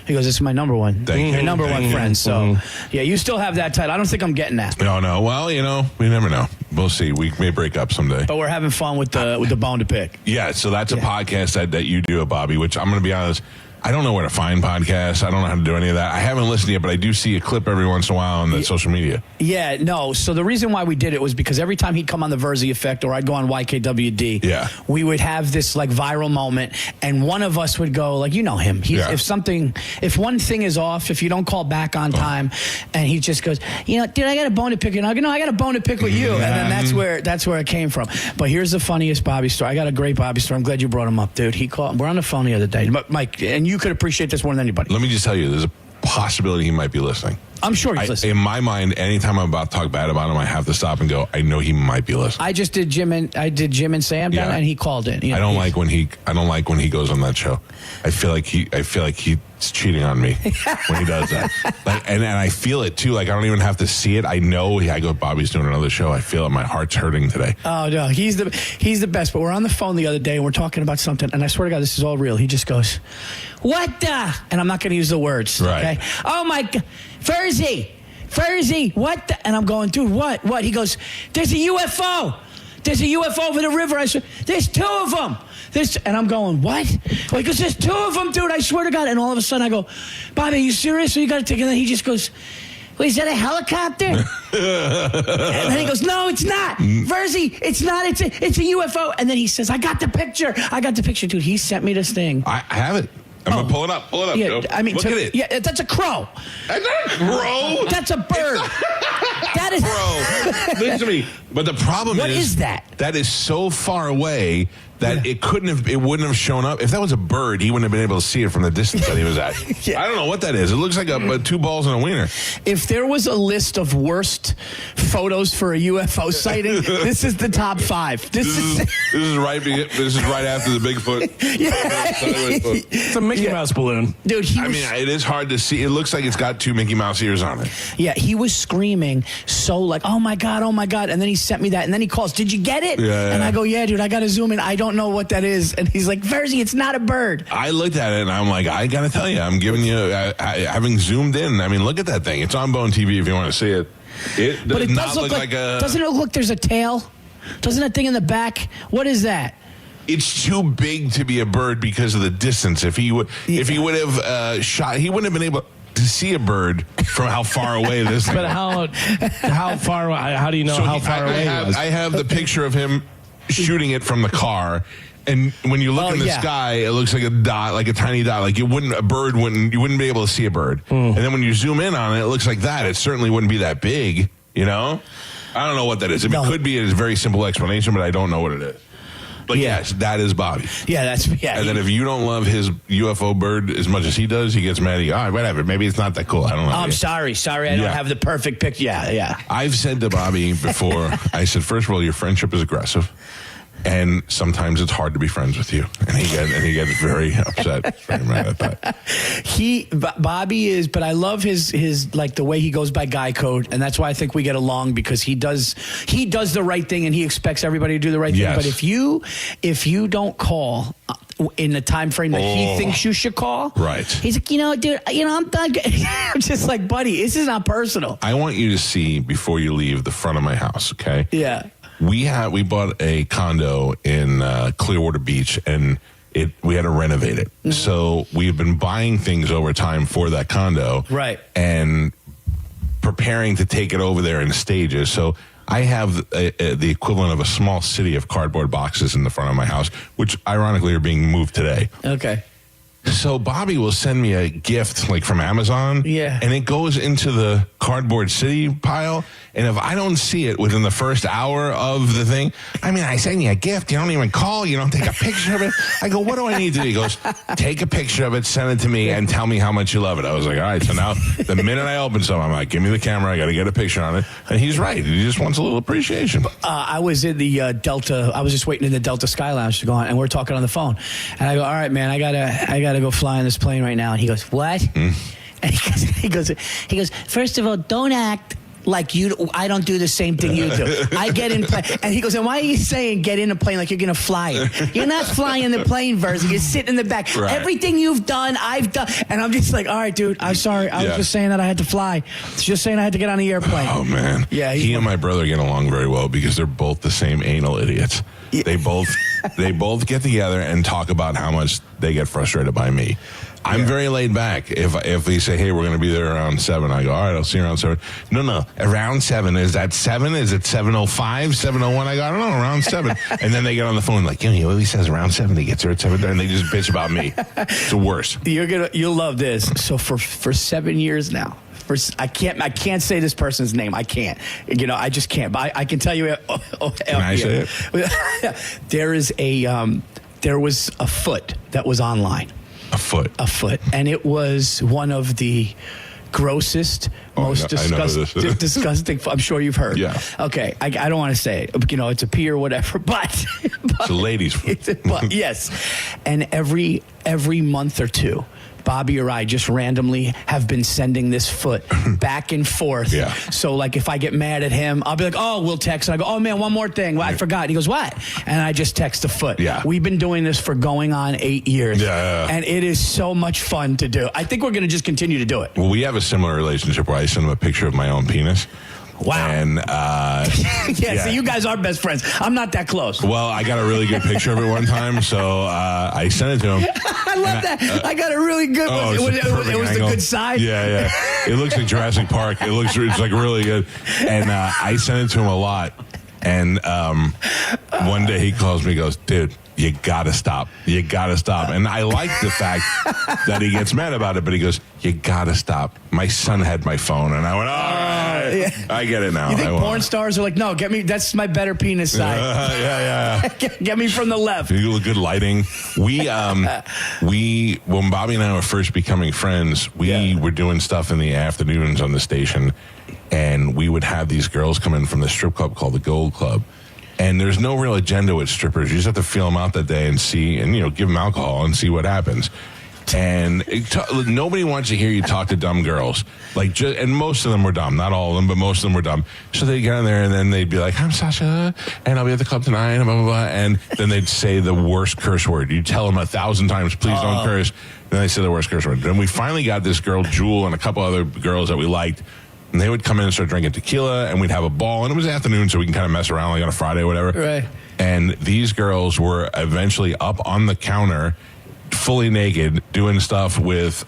He goes, this is my number one. Your number one friend. So, yeah, you still have that title. I don't think I'm getting that. No. Well, we never know. We'll see. We may break up someday. But we're having fun with the bone to pick. Yeah, so that's a podcast that you do, Bobby, which I'm going to be honest, I don't know where to find podcasts. I don't know how to do any of that. I haven't listened yet, but I do see a clip every once in a while on the social media. Yeah, no. So the reason why we did it was because every time he'd come on the Virzi Effect or I'd go on YKWd, we would have this like viral moment, and one of us would go like, you know him. If one thing is off, if you don't call back on time, and he just goes, dude, I got a bone to pick. And I go, no, I got a bone to pick with you. And then that's where it came from. But here's the funniest Bobby story. I got a great Bobby story. I'm glad you brought him up, dude. He called. We're on the phone the other day, Mike, and you could appreciate this more than anybody. Let me just tell you, there's a possibility he might be listening. I'm sure he's listening. In my mind, anytime I'm about to talk bad about him, I have to stop and go, I know he might be listening. I just did Jim and Sam down, and he called in. I don't like when he goes on that show. I feel like he's cheating on me when he does that. And I feel it too. Like I don't even have to see it. I know. I go, Bobby's doing another show. I feel it. My heart's hurting today. Oh no, he's the best. But we're on the phone the other day and we're talking about something, and I swear to God, this is all real. He just goes, "What the?" And I'm not going to use the words. Right. Okay. Oh my God, Virzi, what the? And I'm going, dude, what? He goes, there's a UFO. There's a UFO over the river. I said, there's two of them. And I'm going, what? Well, he goes, there's two of them, dude. I swear to God. And all of a sudden I go, Bobby, are you serious? So you got to take it. And then he just goes, well, is that a helicopter? And then he goes, no, it's not. Virzi, it's not. It's a UFO. And then he says, I got the picture. Dude, he sent me this thing. I have it. I'm going to pull it up. Yeah, Joe. I mean, look at it. Yeah, that's a crow. That's not a crow. That's a bird. That is crow. Listen to me. But the problem what is that? That is so far away that it wouldn't have shown up. If that was a bird, he wouldn't have been able to see it from the distance that he was at. I don't know what that is. It looks like a two balls and a wiener. If there was a list of worst photos for a UFO sighting, this is the top 5. This is right after the Bigfoot. It's a Mickey Mouse balloon. Dude, it is hard to see. It looks like it's got 2 Mickey Mouse ears on it. Yeah, he was screaming so like, oh my God. And then he sent me that. And then he calls, did you get it? Yeah. And I go, yeah, dude, I got to zoom in. I don't know what that is. And he's like, Virzi, it's not a bird. I looked at it and I'm like, I got to tell you, I'm giving you, having zoomed in. I mean, look at that thing. It's on Bone TV if you want to see it. It does not look like a... Doesn't it look there's a tail? Doesn't that thing in the back? What is that? It's too big to be a bird because of the distance. If he would have shot, he wouldn't have been able to see a bird from how far away this thing. But how far away? How do you know how far away he was? I have the picture of him shooting it from the car. And when you look in the sky, it looks like a dot, like a tiny dot. Like you wouldn't be able to see a bird. And then when you zoom in on it, it looks like that. It certainly wouldn't be that big, you know? I don't know what that is. It could be a very simple explanation, but I don't know what it is. But yes, that is Bobby. Yeah, And then if you don't love his UFO bird as much as he does, he gets mad. All right, whatever. Maybe it's not that cool. I don't know. Oh, I'm sorry. I don't have the perfect picture. Yeah. I've said to Bobby before, I said, first of all, your friendship is aggressive. And sometimes it's hard to be friends with you. And he gets very upset. Very mad at that. Bobby is, but I love his like the way he goes by guy code. And that's why I think we get along, because he does the right thing and he expects everybody to do the right thing. But if you don't call in the time frame that he thinks you should call, right? He's like, dude, I'm done. I'm just like, buddy, this is not personal. I want you to see before you leave the front of my house, okay? Yeah. We bought a condo in Clearwater Beach, and we had to renovate it. Mm-hmm. So we've been buying things over time for that condo, right? And preparing to take it over there in stages. So I have the equivalent of a small city of cardboard boxes in the front of my house, which ironically are being moved today. Okay. So Bobby will send me a gift like from Amazon. Yeah. And it goes into the cardboard city pile. And if I don't see it within the first hour of the thing, I mean, I send you a gift. You don't even call. You don't take a picture of it. I go, what do I need to do? He goes, take a picture of it, send it to me, and tell me how much you love it. I was like, all right. So now the minute I open something, I'm like, give me the camera. I got to get a picture on it. And he's right. He just wants a little appreciation. I was in the Delta. I was just waiting in the Delta Sky Lounge to go on, and we're talking on the phone. And I go, all right, man, I gotta go fly on this plane right now. And he goes, what? And he goes, first of all, don't act like I don't do the same thing you do. I get in plane. And he goes, and why are you saying get in a plane like you're going to fly it? You're not flying the plane, Virzi. You're sitting in the back. Right. Everything you've done, I've done. And I'm just like, all right, dude, I'm sorry. I was just saying that I had to fly. Just saying I had to get on the airplane. Oh, man. Yeah. He and my brother get along very well because they're both the same anal idiots. Yeah. They both get together and talk about how much they get frustrated by me. I'm very laid back. If they say, hey, we're going to be there around 7, I go, all right, I'll see you around 7. No, around 7. Is that 7? Is it 7:05, 7:01? I go, I don't know, around 7. And then they get on the phone like, he always says around 7. He gets there at 7, and they just bitch about me. It's the worst. You'll love this. So for 7 years now, I can't say this person's name. I can't. I just can't. But I can tell you. Can I say it? There was a foot that was online. A foot. And it was one of the grossest, most disgusting. I'm sure you've heard. Yeah. Okay. I don't want to say it. It's a pee or whatever, but it's a lady's foot. But yes. And every month or two, Bobby or I just randomly have been sending this foot back and forth. Yeah. So, like, if I get mad at him, I'll be like, oh, we'll text. And I go, oh, man, one more thing. Well, I forgot. And he goes, what? And I just text the foot. Yeah. We've been doing this for going on 8 years. Yeah. And it is so much fun to do. I think we're going to just continue to do it. Well, we have a similar relationship where I send him a picture of my own penis. Wow. And so you guys are best friends. I'm not that close. Well, I got a really good picture of it one time, so I sent it to him. I love that. I got a really good one. It was the good side. Yeah. It looks like Jurassic Park. It's like really good. And I sent it to him a lot. And one day he calls me and goes, dude, you gotta stop. And I like the fact that he gets mad about it, but he goes, you gotta stop. My son had my phone. And I went, all right. Yeah. I get it now. You think porn stars are like, no, get me, that's my better penis side. Yeah. Get me from the left. You look good lighting. When Bobby and I were first becoming friends, we were doing stuff in the afternoons on the station, and we would have these girls come in from the strip club called the Gold Club. And there's no real agenda with strippers. You just have to feel them out that day and see, and give them alcohol and see what happens. And nobody wants to hear you talk to dumb girls. And most of them were dumb. Not all of them, but most of them were dumb. So they'd get in there, and then they'd be like, I'm Sasha, and I'll be at the club tonight, and blah, blah, blah. And then they'd say the worst curse word. You tell them 1,000 times, please don't curse. Then they say the worst curse word. Then we finally got this girl, Jewel, and a couple other girls that we liked. And they would come in and start drinking tequila, and we'd have a ball. And it was afternoon, so we can kind of mess around like on a Friday or whatever. Right. And these girls were eventually up on the counter, fully naked, doing stuff with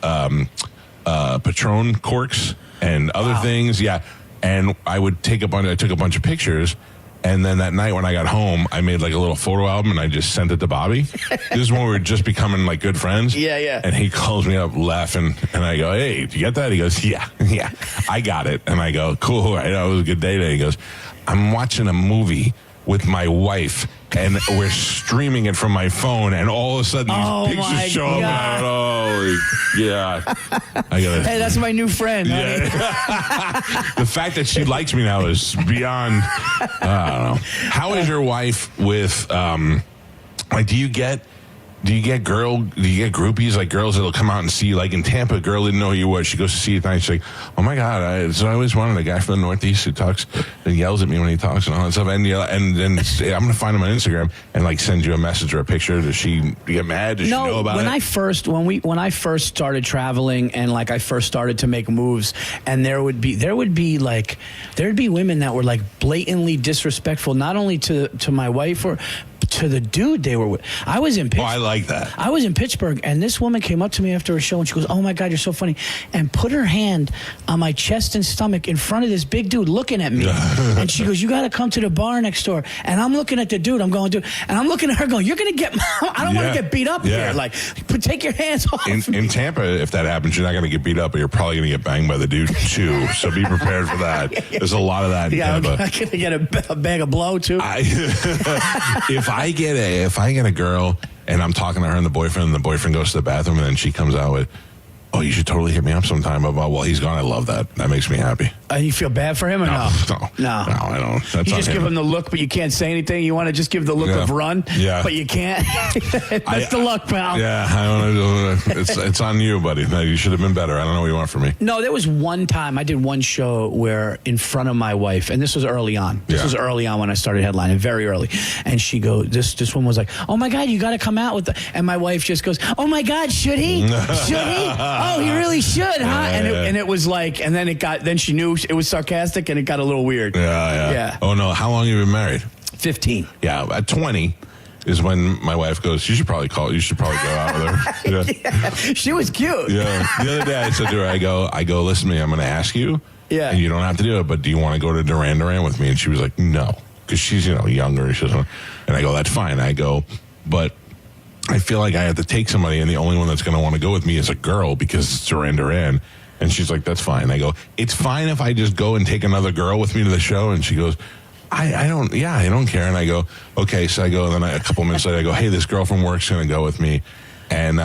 Patron corks and other things. Yeah. And I took a bunch of pictures. And then that night when I got home, I made like a little photo album and I just sent it to Bobby. This is when we were just becoming like good friends. Yeah. And he calls me up laughing, and I go, hey, did you get that? He goes, yeah, I got it. And I go, cool, right? It was a good day today. He goes, I'm watching a movie with my wife, and we're streaming it from my phone, and all of a sudden these pictures show up, and I go, hey, that's my new friend. Yeah. The fact that she likes me now is beyond, I don't know. How is your wife with, do you get groupies, like girls that'll come out and see you? Like in Tampa, a girl didn't know who you were. She goes to see you tonight. She's like, oh my God, I always wanted a guy from the Northeast who talks and yells at me when he talks and all that stuff. And then I'm going to find him on Instagram and like send you a message or a picture. Does she get mad? Does she know about it? When I first started traveling and like I first started to make moves, and there would be women that were like blatantly disrespectful, not only to my wife or to the dude they were with. I was impatient. Oh, like that. I was in Pittsburgh, and this woman came up to me after a show, and she goes, "Oh my God, you're so funny," and put her hand on my chest and stomach in front of this big dude looking at me, and she goes, "You got to come to the bar next door." And I'm looking at the dude, I'm going, "Dude," and I'm looking at her going, "You're gonna get, I don't want to get beat up here. Like, take your hands off." In Tampa, if that happens, you're not going to get beat up, but you're probably going to get banged by the dude too. So be prepared for that. There's a lot of that in Tampa. I'm gonna get a bag of blow too. If I get a girl and I'm talking to her and the boyfriend goes to the bathroom and then she comes out with, "Oh, you should totally hit me up sometime about while he's gone." I love that. That makes me happy. You feel bad for him or no? No, I don't. That's you just him. give him the look, but you can't say anything. You want to just give the look of run, but you can't. That's the look, pal. Yeah, I don't know. It's on you, buddy. No, you should have been better. I don't know what you want from me. No, there was one time I did one show where in front of my wife, and this was early on. This was early on when I started headlining, very early. And she goes, this woman was like, "Oh my God, you got to come out with the," and my wife just goes, "Oh my God, should he? Should he? Oh, he really should, huh?" And it was like, and then she knew it was sarcastic, and it got a little weird. Yeah. Oh no, how long have you been married? 15. Yeah, at 20 is when my wife goes, you should probably go out with her. Yeah. She was cute. Yeah. The other day I said to her, I go, "Listen to me, I'm going to ask you. Yeah. And you don't have to do it, but do you want to go to Duran Duran with me?" And she was like, "No," because she's younger. And she doesn't. And I go, "That's fine." I go, "But I feel like I have to take somebody, and the only one that's going to want to go with me is a girl because it's Duran Duran." And she's like, "That's fine." I go, "It's fine if I just go and take another girl with me to the show." And she goes, I don't care. And I go, "Okay." So I go, and then a couple minutes later, I go, "Hey, this girl from work's going to go with me." And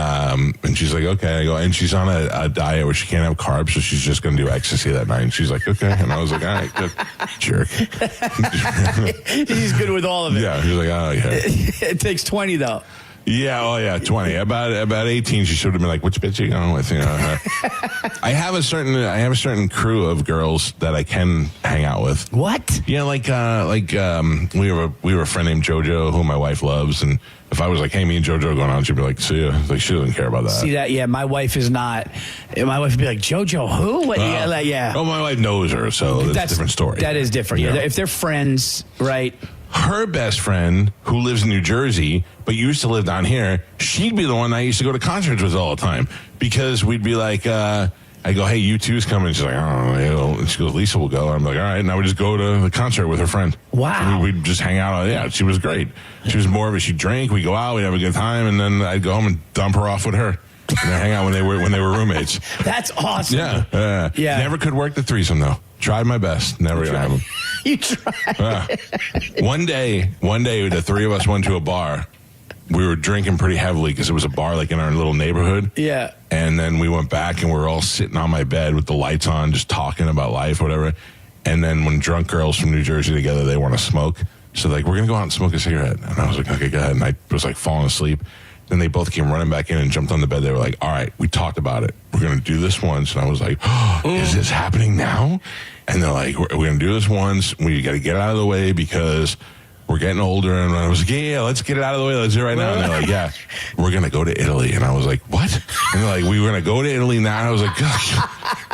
she's like, "Okay." I go, and she's on a diet where she can't have carbs, so she's just going to do ecstasy that night. And she's like, "Okay." And I was like, "All right, good." Jerk. He's good with all of it. Yeah. He's like, "Oh, yeah." It takes 20 though. Yeah, 20. About 18, she should have been like, "Which bitch are you going with?" I have a certain crew of girls that I can hang out with. What? Yeah, we have a friend named JoJo who my wife loves, and if I was like, "Hey, me and JoJo are going out," she'd be like, "See ya." Like, she doesn't care about that. See that? Yeah, my wife is not. My wife would be like, "JoJo, who?" What? Yeah. Oh, my wife knows her, so that's a different story. That is different. Yeah. If they're friends, right? Her best friend, who lives in New Jersey, but used to live down here, she'd be the one I used to go to concerts with all the time because we'd be like, I go, "Hey, U2's coming." She's like, "I don't know." And she goes, "Lisa will go." I'm like, "All right." Now we just go to the concert with her friend. Wow. And we'd just hang out. Yeah, she was great. She was more of a, she drank, we go out, we'd have a good time, and then I'd go home and dump her off with her. And then hang out when they were roommates. That's awesome. Yeah. Never could work the threesome though. Tried my best. Never gonna have them. You tried. One day, the three of us went to a bar. We were drinking pretty heavily because it was a bar like in our little neighborhood. Yeah. And then we went back and we were all sitting on my bed with the lights on, just talking about life, whatever. And then when drunk girls from New Jersey together, they want to smoke. So like, "We're going to go out and smoke a cigarette." And I was like, "Okay, go ahead." And I was like falling asleep. Then they both came running back in and jumped on the bed. They were like, "All right, we talked about it. We're going to do this once." And I was like, "Oh, is this happening now?" And they're like, "We're going to do this once. We got to get it out of the way because we're getting older." And I was like, yeah, let's get it out of the way. Let's do it right now. And they're like, "Yeah, we're going to go to Italy." And I was like, "What?" And they're like, "We were going to go to Italy now." And I was like, "Gosh,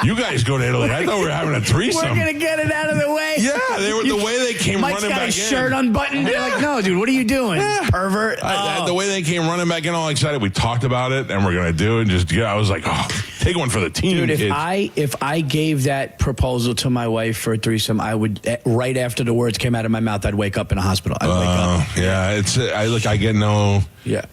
you guys go to Italy. I thought we were having a threesome." We're going to get it out of the way. Yeah, the way they came Mike's running back in. Mike's got his shirt unbuttoned. They're like, "No, dude, what are you doing, pervert?" The way they came running back in all excited, we talked about it and we're going to do it. I was like, "Oh, take one for the team." Dude, kids. if I gave that proposal to my wife for a threesome, I would, right after the words came out of my mouth, I'd wake up in a hospital. I'd wake up. Yeah, I get no. Yeah.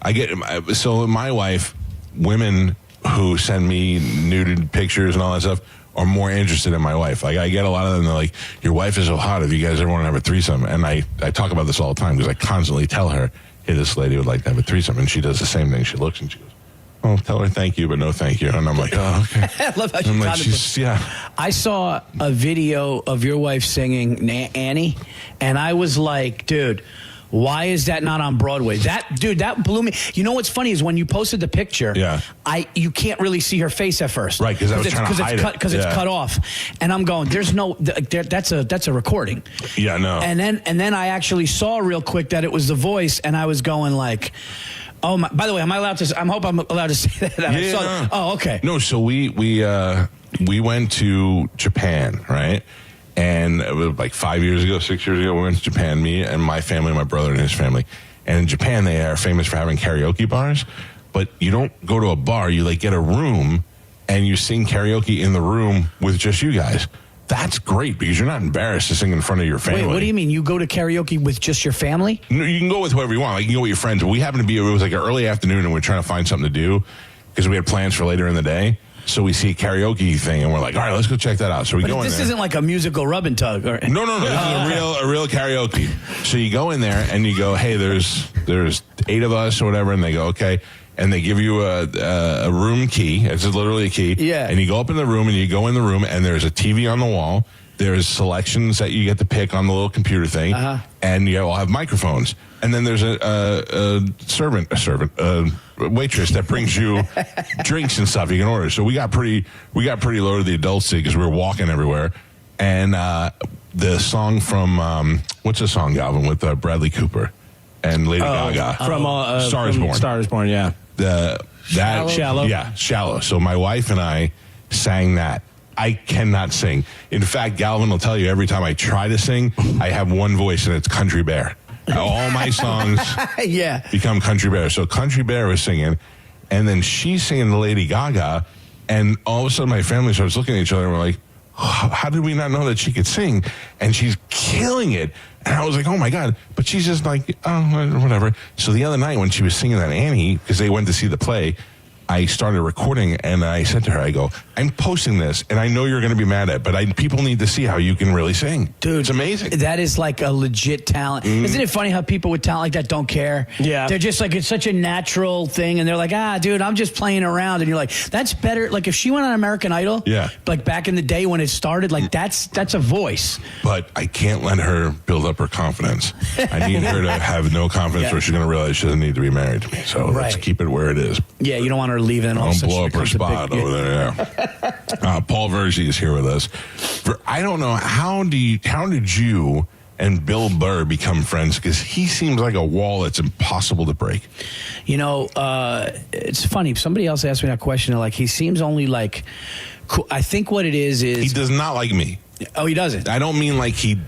So my wife, women who send me nuded pictures and all that stuff are more interested in my wife. Like, I get a lot of them. They're like, "Your wife is so hot. If you guys ever want to have a threesome," and I talk about this all the time because I constantly tell her, "Hey, this lady would like to have a threesome," and she does the same thing. She looks and she goes, "Oh, tell her thank you, but no thank you." And I'm like, "Oh, okay." I love how I'm like, yeah. I saw a video of your wife singing Annie, and I was like, dude, why is that not on Broadway? That blew me. You know what's funny is when you posted the picture, you can't really see her face at first. Right, because I was trying to hide it. Because it's cut off. And I'm going, there's no, that's a recording. Yeah, no. And then I actually saw real quick that it was the voice, and I was going like, oh my, by the way, am I allowed to, I hope I'm allowed to say that. Yeah. Oh, okay. No, so we went to Japan, right? And it was like 6 years ago, we went to Japan, me and my family, my brother and his family. And in Japan, they are famous for having karaoke bars. But you don't go to a bar. You like get a room, and you sing karaoke in the room with just you guys. That's great because you're not embarrassed to sing in front of your family. Wait, what do you mean? You go to karaoke with just your family? No, you can go with whoever you want. Like, you can go with your friends. But we happen to be, it was like an early afternoon, and we're trying to find something to do because we had plans for later in the day. So we see a karaoke thing, and we're like, all right, let's go check that out. So we go in there. This isn't like a musical rub and tug. Or... No. This is a real karaoke. So you go in there, and you go, hey, there's 8 of us or whatever, and they go, okay. And they give you a room key. It's literally a key. Yeah. And you go up in the room, and you go in the room, and there's a TV on the wall. There's selections that you get to pick on the little computer thing. And you all have microphones. And then there's a waitress that brings you drinks and stuff you can order. So we got pretty low to the adults because we were walking everywhere. And the song from what's the song, Galvin, with Bradley Cooper and Lady Gaga from Star Is Born. Star Is Born, yeah. Shallow. Yeah, Shallow. So my wife and I sang that. I cannot sing. In fact, Galvin will tell you every time I try to sing, I have one voice, and it's Country Bear. All my songs become Country Bear. So Country Bear was singing, and then she's singing Lady Gaga, and all of a sudden my family starts looking at each other, and we're like, how did we not know that she could sing? And she's killing it. And I was like, oh, my God. But she's just like, oh, whatever. So the other night when she was singing that Annie, because they went to see the play, I started recording, and I said to her, I go, I'm posting this, and I know you're going to be mad at it, but people need to see how you can really sing. Dude, it's amazing. That is like a legit talent. Isn't it funny how people with talent like that don't care? Yeah. They're just like, it's such a natural thing, and they're like, dude, I'm just playing around. And you're like, that's better. Like, if she went on American Idol, like back in the day when it started, like, that's a voice. But I can't let her build up her confidence. I need her to have no confidence or she's going to realize she doesn't need to be married to me. So let's keep it where it is. Yeah, you don't want her leaving. Don't blow up her spot over there. Paul Virzi is here with us. I don't know, how did you and Bill Burr become friends? Because he seems like a wall that's impossible to break. You know, it's funny. Somebody else asked me that question. Like, he seems only like cool. I think what it is he does not like me. Oh, he doesn't? I don't mean like he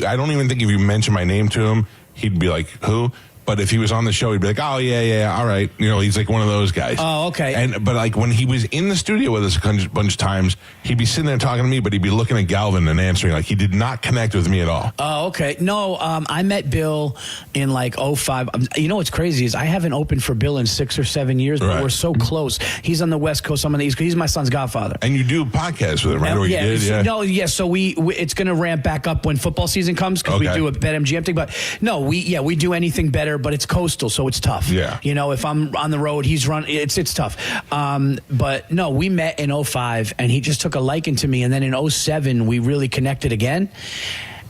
I don't even think if you mention my name to him, he'd be like, who? But if he was on the show, he'd be like, oh, yeah, all right. You know, he's like one of those guys. Oh, okay. But like when he was in the studio with us a bunch of times, he'd be sitting there talking to me, but he'd be looking at Galvin and answering. Like, he did not connect with me at all. Oh, okay. No, I met Bill in like 2005. You know what's crazy is I haven't opened for Bill in 6 or 7 years, but we're so close. He's on the West Coast. I'm on the East Coast. He's my son's godfather. And you do podcasts with him, right? Or you did, So it's going to ramp back up when football season comes because we do a BetMGM thing. But no, we do anything better, but it's coastal. So it's tough. Yeah. You know, if I'm on the road, he's run. It's tough. But no, we met in 2005, and he just took a liking to me. And then in 2007, we really connected again.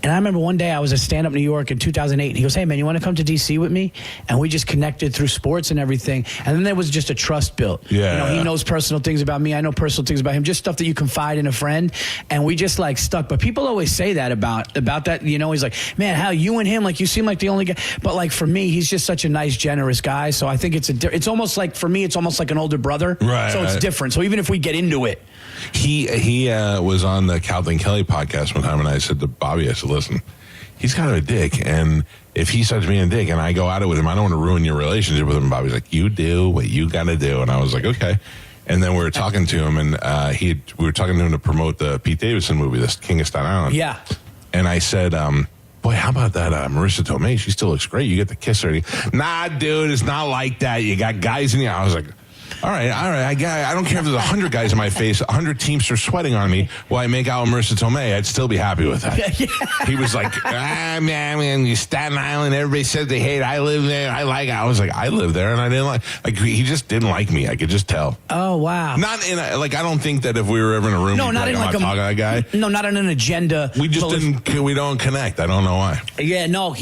And I remember one day I was at Stand Up New York in 2008. And he goes, hey, man, you want to come to D.C. with me? And we just connected through sports and everything. And then there was just a trust built. Yeah. You know, he knows personal things about me. I know personal things about him. Just stuff that you confide in a friend. And we just like stuck. But people always say that about that. You know, he's like, man, how you and him, like you seem like the only guy. But like for me, he's just such a nice, generous guy. So I think it's almost like, for me, it's almost like an older brother. Right. So it's different. So even if we get into it. He was on the Calta and Kelly podcast one time, and I said to Bobby, I said, listen, he's kind of a dick, and if he starts being a dick and I go at it with him, I don't want to ruin your relationship with him. And Bobby's like, you do what you got to do. And I was like, okay. And then we were talking to him, and we were talking to him to promote the Pete Davidson movie, The King of Staten Island. Yeah. And I said, boy, how about that Marissa Tomei? She still looks great. You get to kiss her. Nah, dude, it's not like that. You got guys in you. I was like, all right. I don't care if there's 100 guys in my face, 100 teamsters sweating on me while I make out with Marissa Tomei. I'd still be happy with that. He was like, man, you Staten Island. Everybody says they hate. I live there. I like it. I was like, I live there, and I didn't like he just didn't like me. I could just tell. Oh, wow. Not in I don't think that if we were ever in a room, no, not in like talking to that guy. No, not on an agenda. We just we don't connect. I don't know why. Yeah, no,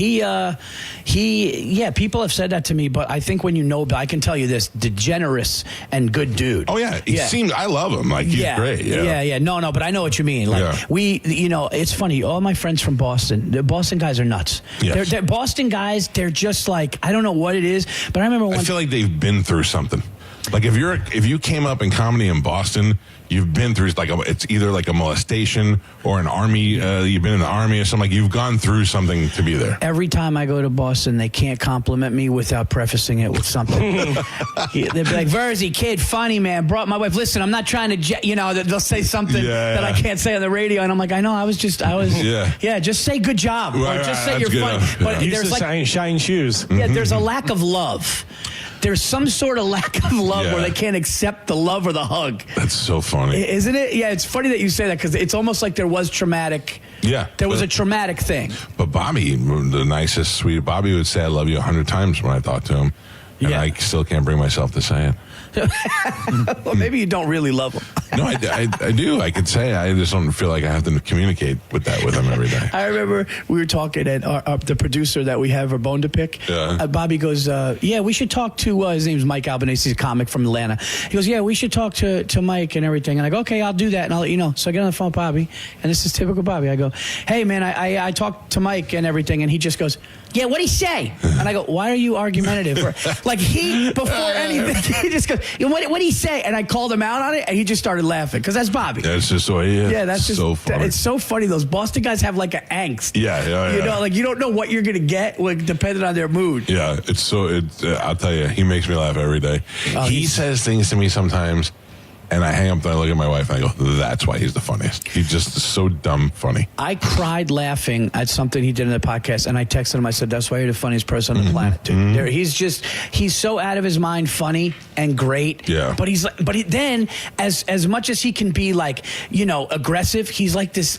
people have said that to me, but I think when you know, I can tell you this, degenerous and good dude. Oh, yeah. He seems, I love him. Like, he's great. Yeah. No, but I know what you mean. Like, it's funny. All my friends from Boston, the Boston guys are nuts. Yes. They're Boston guys. They're just like, I don't know what it is, but I remember I feel like they've been through something. Like if you came up in comedy in Boston, you've been through it's either like a molestation or an army. You've been in the army or something. Like you've gone through something to be there. Every time I go to Boston, they can't compliment me without prefacing it with something. They'd be like, "Virzi, kid, funny man. Brought my wife. Listen, I'm not trying to, they'll say something that I can't say on the radio, and I'm like, I know, I was. Just say good job, or just say you're funny. But there's like shine shoes. Yeah, there's a lack of love. There's some sort of lack of love where they can't accept the love or the hug. That's so funny. Isn't it? Yeah, it's funny that you say that because it's almost like there was traumatic. Yeah. There was a traumatic thing. But Bobby, the nicest, sweet, Bobby would say I love you 100 times when I talk to him. And I still can't bring myself to say it. Well, maybe you don't really love him. No, I do. I could say I just don't feel like I have to communicate with him every day. I remember we were talking at the producer that we have, our bone to pick. Yeah. Bobby goes, we should talk to, his name's Mike Albanese, he's a comic from Atlanta. He goes, we should talk to Mike and everything. And I go, okay, I'll do that and I'll let you know. So I get on the phone with Bobby, and this is typical Bobby. I go, hey, man, I talked to Mike and everything, and he just goes, yeah, what'd he say? And I go, why are you argumentative? Like before anything, he just goes, what'd he say? And I called him out on it, and he just started laughing, because that's Bobby. That's just the way he is. Yeah, that's just so funny. It's so funny. Those Boston guys have like an angst. Yeah. You know, like you don't know what you're going to get, depending on their mood. Yeah, I'll tell you, he makes me laugh every day. He says things to me sometimes, and I hang up and I look at my wife and I go, that's why he's the funniest. He's just so dumb funny. I cried laughing at something he did in the podcast, and I texted him. I said, that's why you're the funniest person on the planet, dude. He's so out of his mind funny and great. Yeah. But then as much as he can be like, aggressive, he's like this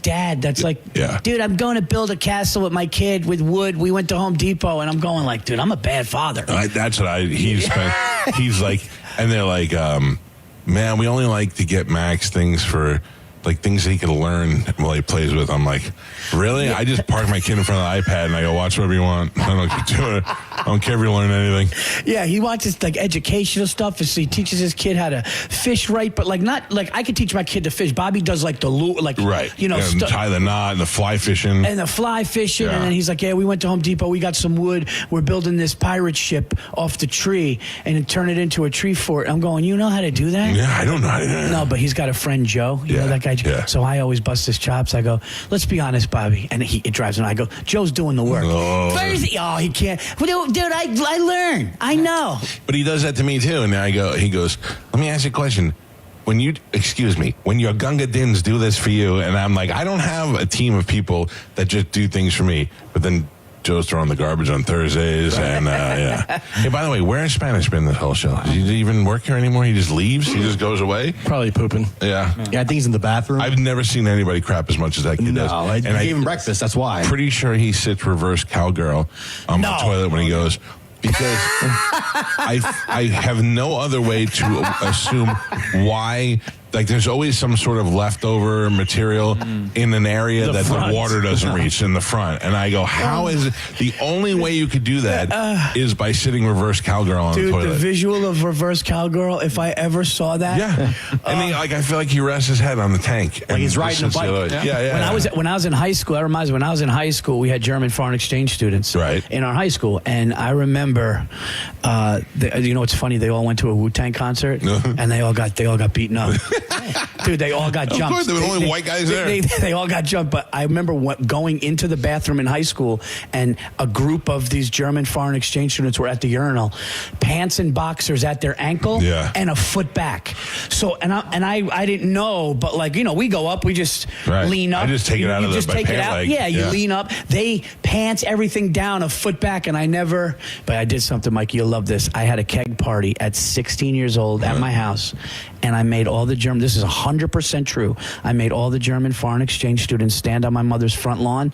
dad that's like, dude, I'm going to build a castle with my kid with wood. We went to Home Depot, and I'm going like, dude, I'm a bad father. That's what he's like, and they're like, man, we only like to get Max things for like things that he can learn while he plays with. I'm like, really? I just park my kid in front of the iPad and I go, watch whatever you want. I don't care if you learn anything. Yeah, he watches like educational stuff. So he teaches his kid how to fish right, but not like I could teach my kid to fish. Bobby does like the lure, like right. Tie the knot and the fly fishing. And then he's like, we went to Home Depot. We got some wood. We're building this pirate ship off the tree and turn it into a tree fort. I'm going, you know how to do that? Yeah, I don't know how to do that. No, but he's got a friend, Joe. You know that guy? Yeah. So I always bust his chops. I go, let's be honest, Bobby. And it drives him. I go, Joe's doing the work. He can't. Well, dude, I learn. I know. But he does that to me too. And he goes, let me ask you a question. When your Gunga Dins do this for you, and I'm like, I don't have a team of people that just do things for me. But then Joe's throwing the garbage on Thursdays, and Hey, by the way, where has Spanish been this whole show? Does he even work here anymore? He just leaves? He just goes away? Probably pooping. Yeah. I think he's in the bathroom. I've never seen anybody crap as much as that kid does. I gave him breakfast, that's why. Pretty sure he sits reverse cowgirl on the toilet when he goes, because I have no other way to assume why. Like, there's always some sort of leftover material in an area that the water doesn't reach in the front. And I go, how is it? The only way you could do that is by sitting reverse cowgirl on the toilet. Dude, the visual of reverse cowgirl, if I ever saw that. Yeah. And I feel like he rests his head on the tank. Like he's riding a bike. Yeah. When I was in high school, that reminds me, when I was in high school, we had German foreign exchange students in our high school. And I remember, it's funny, they all went to a Wu-Tang concert, and they all got beaten up. Dude, they all got jumped. Of course, there were only white guys there. They all got jumped. But I remember going into the bathroom in high school, and a group of these German foreign exchange students were at the urinal, pants and boxers at their ankle, and a foot back. So, and I didn't know, but we go up, we just lean up. I just take it out of the pant leg. Yeah, you lean up. They pants everything down, a foot back, and but I did something, Mike, you'll love this. I had a keg party at 16 years old at my house, and I made all the German, this is 100% true, I made all the German foreign exchange students stand on my mother's front lawn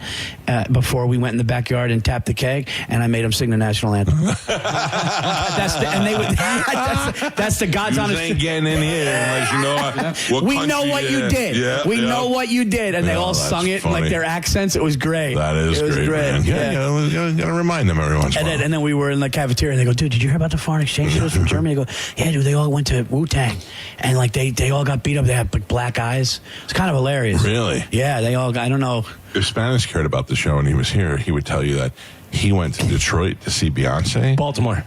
before we went in the backyard and tapped the keg, and I made them sing the national anthem. That's the God's honest truth. Ain't getting in here unless you know we know what you did. Yeah, we know what you did, and they all sung it funny. like their accents. It was great. That is great. Man. Yeah. Gotta remind them every once in a while. And then we were in the cafeteria, and they go, dude, did you hear about the foreign exchange students from Germany? I go, yeah, dude, they all went to Wu-Tang, and they all got beat up. They had black eyes. It's kind of hilarious. Really? Yeah, they all. I don't know. If Spanish cared about the show and he was here, he would tell you that he went to Detroit to see Beyonce. Baltimore,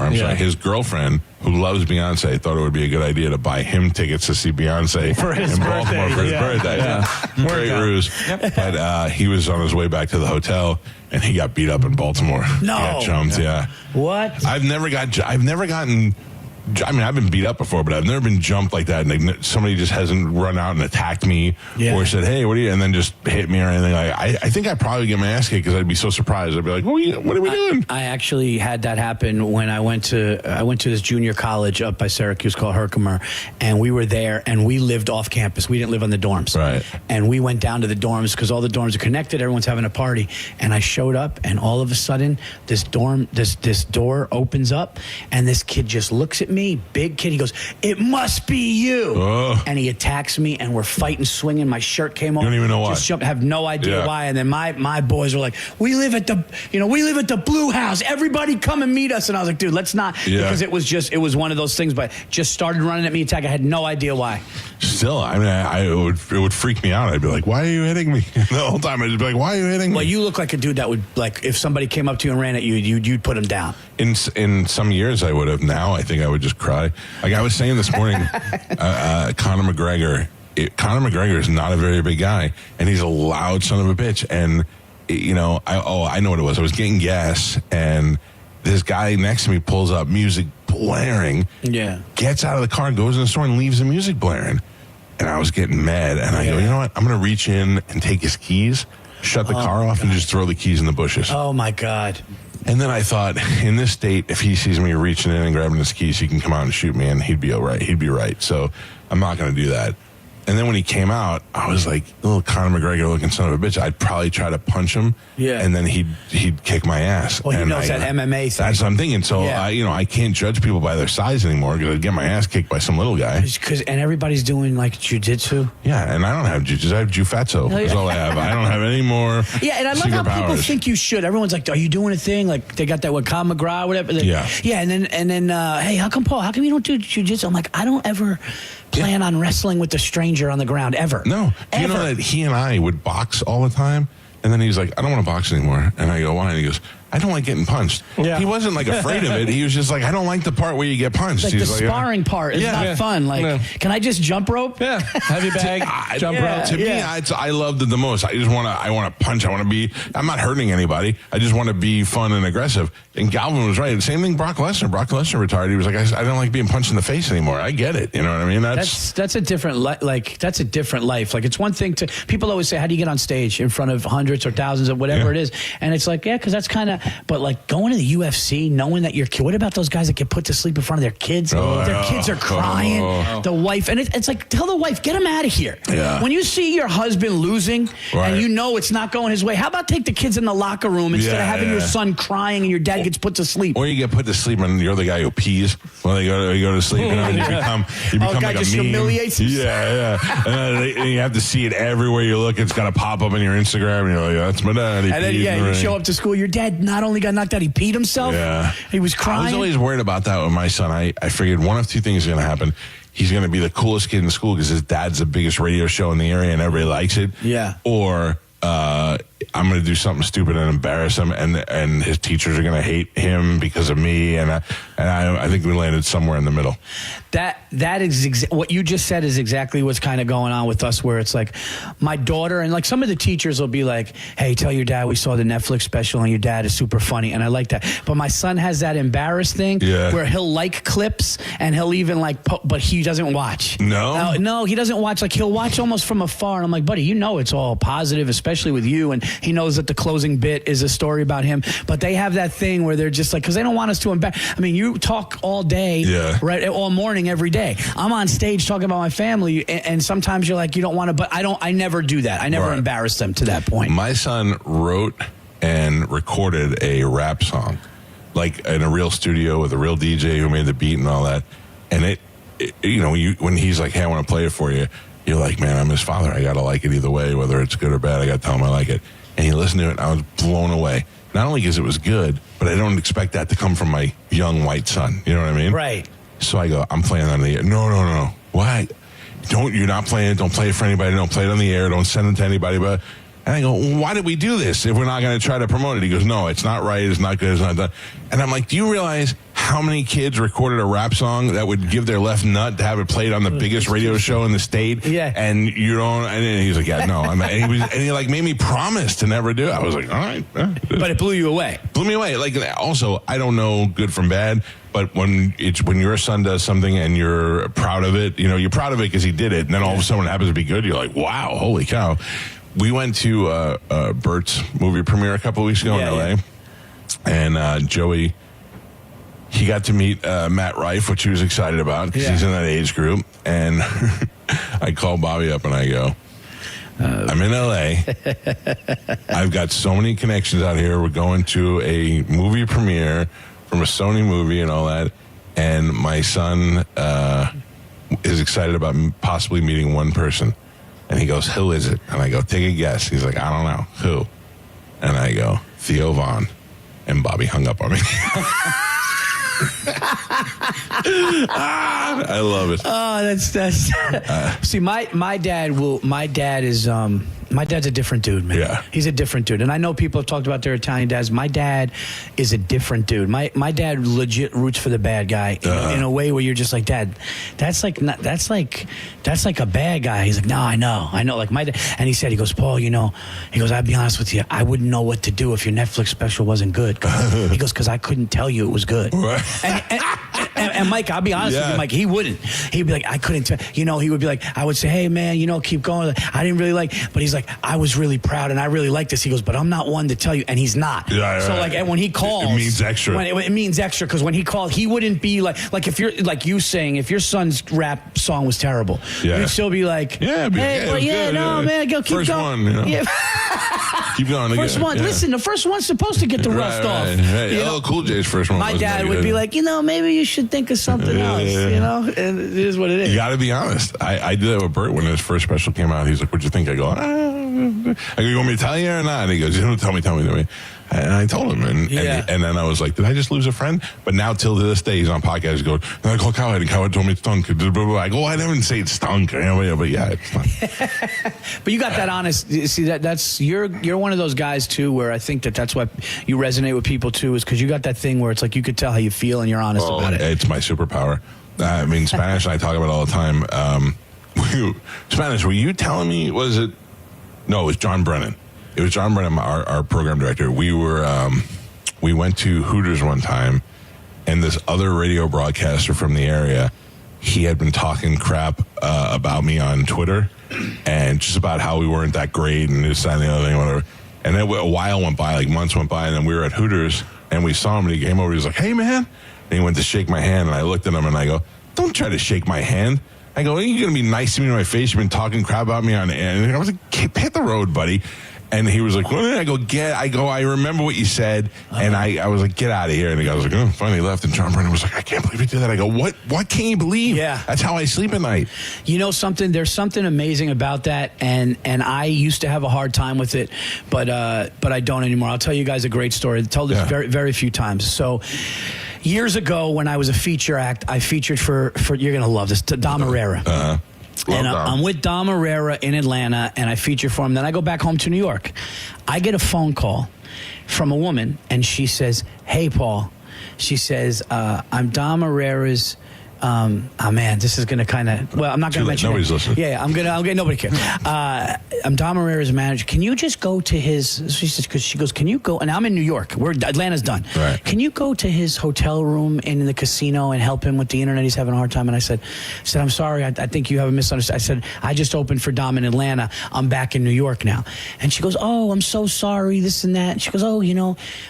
I'm sorry. His girlfriend, who loves Beyonce, thought it would be a good idea to buy him tickets to see Beyonce for his in birthday. Baltimore for his birthday. Yeah. Great ruse. But he was on his way back to the hotel, and he got beat up in Baltimore. No. He got jumped, yeah. What? I've never gotten... I mean, I've been beat up before, but I've never been jumped like that. And somebody just hasn't run out and attacked me or said, "Hey, what are you?" and then just hit me or anything. I think I'd probably get my ass kicked because I'd be so surprised. I'd be like, "What are we doing?" I actually had that happen when I went to this junior college up by Syracuse called Herkimer, and we were there, and we lived off campus. We didn't live on the dorms, right? And we went down to the dorms because all the dorms are connected. Everyone's having a party, and I showed up, and all of a sudden, this door opens up, and this kid just looks at me, big kid. He goes, "It must be you," and he attacks me, and we're fighting, swinging. My shirt came off. You don't even know why. Just jumped, have no idea why. And then my boys were like, "We live at the Blue House. Everybody come and meet us." And I was like, "Dude, let's not," because it was one of those things. But just started running at me, attack. I had no idea why. Still, I mean, it would freak me out. I'd be like, "Why are you hitting me?" The whole time I'd just be like, "Why are you hitting me?" Well, you look like a dude that would, like, if somebody came up to you and ran at you, you'd put him down. In some years, I would have. Now, I think I would just cry. Like I was saying this morning, Conor McGregor. Conor McGregor is not a very big guy, and he's a loud son of a bitch. And I know what it was. I was getting gas, and this guy next to me pulls up, music blaring. Yeah. Gets out of the car, goes in the store, and leaves the music blaring. And I was getting mad, and I go, you know what? I'm going to reach in and take his keys, shut the car off, and just throw the keys in the bushes. Oh my God. And then I thought, in this state, if he sees me reaching in and grabbing his keys, he can come out and shoot me, and he'd be all right. He'd be right. So I'm not going to do that. And then when he came out, I was like, little Conor McGregor looking son of a bitch. I'd probably try to punch him, and then he'd kick my ass. Well, he and knows that MMA thing. That's what I'm thinking. So I can't judge people by their size anymore because I'd get my ass kicked by some little guy. And everybody's doing like jiu-jitsu. Yeah, and I don't have jiu-jitsu. I have Jufatso. That's all I have. I don't have any more. Yeah, and I love how people powers. think you should. Everyone's like, "Are you doing a thing?" Like they got that with Kyle McGraw, whatever. Yeah, and then hey, how come you don't do jiu-jitsu? I'm like, I don't ever plan on wrestling with a stranger on the ground ever. No. Do you know that he and I would box all the time? And then he's like, "I don't want to box anymore." And I go, "Why?" And he goes, "I don't like getting punched." Yeah. He wasn't like afraid of it. He was just like, "I don't like the part where you get punched." Like He's the sparring part is not fun. Like, can I just jump rope? Yeah, heavy bag, jump rope. To me, I loved it the most. I want to punch. I'm not hurting anybody. I just want to be fun and aggressive. And Galvin was right. Same thing. Brock Lesnar retired. He was like, I don't like being punched in the face anymore. I get it. You know what I mean? That's a different that's a different life. Like, it's one thing to, people always say, how do you get on stage in front of hundreds or thousands of whatever it is? And it's like, because that's kind of, but like going to the UFC, knowing that your kid, what about those guys that get put to sleep in front of their kids? Their kids are crying. The wife, and it's like, tell the wife, get him out of here. Yeah. When you see your husband losing and you know it's not going his way, how about take the kids in the locker room instead of having your son crying and your dad gets put to sleep? Or you get put to sleep and you're the guy who pees when they go to sleep. You know, and you become guy like just a meme. humiliates himself. Yeah. And you have to see it everywhere you look. It's got to pop up on your Instagram, and you're like, "That's my dad." And then you show up to school. Your dad not only got knocked out, he peed himself. Yeah, he was crying. I was always worried about that with my son. I figured one of two things is going to happen. He's going to be the coolest kid in school because his dad's the biggest radio show in the area and everybody likes it. Yeah. Or I'm going to do something stupid and embarrass him, and his teachers are going to hate him because of me. And I think we landed somewhere in the middle. That is what you just said is exactly what's kind of going on with us, where it's like my daughter and like some of the teachers will be like, "Hey, tell your dad we saw the Netflix special and your dad is super funny," and I like that. But my son has that embarrassed thing where he'll like clips and he'll even like, but he doesn't watch. No, he doesn't watch. Like, he'll watch almost from afar, and I'm like, "Buddy, you know it's all positive, especially with you." And he knows that the closing bit is a story about him, but they have that thing where they're just like, because they don't want us to embarrass. I mean, you talk all day, right, all morning, every day. I'm on stage talking about my family, and sometimes you're like, you don't want to, but I never do that. I never embarrass them to that point. My son wrote and recorded a rap song, like in a real studio with a real DJ who made the beat and all that. And when he's like, "Hey, I want to play it for you," you're like, "Man, I'm his father. I got to like it either way, whether it's good or bad. I got to tell him I like it." And he listened to it, and I was blown away. Not only because it was good, but I don't expect that to come from my young white son. You know what I mean? Right. So I go, "I'm playing that in the air." No. Why? you're not playing it. Don't play it for anybody. Don't play it on the air. Don't send it to anybody. But and I go, well, why did we do this if we're not going to try to promote it? He goes, no, it's not right. It's not good. It's not done. And I'm like, do you realize how many kids recorded a rap song that would give their left nut to have it played on the biggest radio show in the state? Yeah. And you don't. And he's like, yeah, no. I'm not. And he like made me promise to never do it. I was like, all right. But it blew you away. Blew me away. Like, also, I don't know good from bad. But when your son does something and you're proud of it, you're proud of it because he did it, and then all of a sudden it happens to be good, you're like, wow, holy cow. We went to Bert's movie premiere a couple of weeks ago in L.A., and Joey, he got to meet Matt Rife, which he was excited about because he's in that age group. And I called Bobby up and I go, I'm in L.A. I've got so many connections out here. We're going to a movie premiere from a Sony movie and all that, and my son is excited about possibly meeting one person. And he goes, who is it? And I go, take a guess. He's like, I don't know. Who? And I go, Theo Vaughn. And Bobby hung up on me. I love it. Oh, that's see, my dad's a different dude, man. Yeah. He's a different dude. And I know people have talked about their Italian dads. My dad is a different dude. My dad legit roots for the bad guy in a way where you're just like, Dad, that's like a bad guy. He's like, no, I know. Like my dad. And he said, he goes, Paul, he goes, I'll be honest with you, I wouldn't know what to do if your Netflix special wasn't good. He goes, because I couldn't tell you it was good. Right. And Mike, I'll be honest with you, Mike, he wouldn't. He'd be like, I couldn't tell. He would be like, I would say, hey, man, keep going. I didn't really like, but he's like, I was really proud and I really like this. He goes, but I'm not one to tell you. And he's not. Yeah, so like, and when he calls, it means extra. It means extra because when he called, he wouldn't be like if you're like you saying, if your son's rap song was terrible, you'd still be like, hey, man, go keep first going. One, keep going. First one. Yeah. Listen, the first one's supposed to get the rust off. Right. Cool J's first one. My dad would be like, maybe you should think of something else. And it is what it is. You got to be honest. I did that with Bert when his first special came out. He's like, "What'd you think?" I go, "You want me to tell you or not?" And he goes, "Tell me." And I told him, and then I was like, "Did I just lose a friend?" But now till to this day, he's on podcast. He goes, "I called Cowhead, and Cowhead told me it stunk." I go, "I didn't say it stunk," but yeah, it's not. But you got that honest. See, that's you're one of those guys too, where I think that's why you resonate with people too, is because you got that thing where it's like you could tell how you feel and you're honest about it. It's my superpower. I mean, Spanish and I talk about it all the time. Spanish, were you telling me? Was it? No, it was John Brennan. It was John Brennan, our program director. We went to Hooters one time, and this other radio broadcaster from the area, he had been talking crap about me on Twitter, and just about how we weren't that great and this, that, and the other thing, whatever. And then a while went by, like months went by, and then we were at Hooters, and we saw him, and he came over. He was like, "Hey, man." And he went to shake my hand, and I looked at him, and I go, "Don't try to shake my hand." I go, "Are you going to be nice to me in my face? You've been talking crap about me on air." And I was like, "Hit the road, buddy." And he was like, "What?" I go, "I remember what you said." And I was like, "Get out of here." And the guy was like, "Oh, finally left." And John Brennan was like, "I can't believe he did that." I go, What can't you believe? Yeah. That's how I sleep at night. You know something? There's something amazing about that. And I used to have a hard time with it, but I don't anymore. I'll tell you guys a great story. I told this very, very few times. So years ago when I was a feature act, I featured for you're going to love this, Dom Herrera. And I'm with Dom Herrera in Atlanta, and I feature for him. Then I go back home to New York. I get a phone call from a woman, and she says, "Hey, Paul." She says, "I'm Dom Herrera's." Oh man, this is going to kind of. Well, I'm not going to mention. Nobody's listening. Yeah, I'm gonna. Nobody cares. I'm Dom Herrera's manager. Can you just go to his? She says, because she goes, "Can you go?" And I'm in New York. Atlanta's done. Right. Can you go to his hotel room in the casino and help him with the internet? He's having a hard time. And I said, "I'm sorry. I think you have a misunderstanding." I said, "I just opened for Dom in Atlanta. I'm back in New York now." And she goes, "Oh, I'm so sorry. This and that." And she goes, "Oh,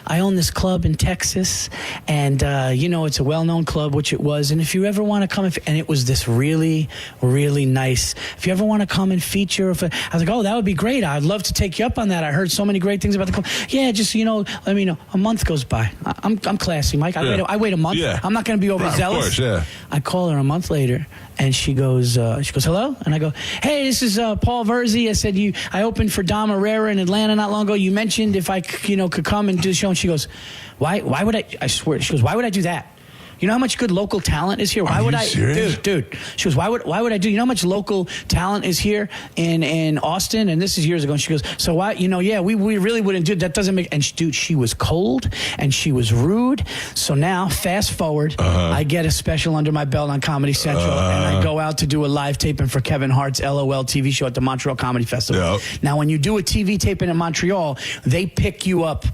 I own this club in Texas, and it's a well-known club, which it was. And if you ever want to come," and it was this really, really nice. "If you ever want to come and feature," I was like, "Oh, that would be great. I'd love to take you up on that. I heard so many great things about the club." "Yeah, just a month goes by." I'm classy, Mike. I wait a month. Yeah. I'm not going to be overzealous. Of course, yeah. I call her a month later, and she goes, "Hello?" And I go, "Hey, this is Paul Virzi. I said I opened for Dom Herrera in Atlanta not long ago. You mentioned if I could come and do the show." And she goes, "Why would I?" I swear, she goes, "Why would I do that?" You know how much good local talent is here? Why would I, serious? dude? She goes, why would I do? You know how much local talent is here in Austin? And this is years ago. And she goes, so why? We really wouldn't do that. Doesn't make. And she was cold and she was rude. So now, fast forward, I get a special under my belt on Comedy Central, and I go out to do a live taping for Kevin Hart's LOL TV show at the Montreal Comedy Festival. Yep. Now, when you do a TV taping in Montreal, they pick you up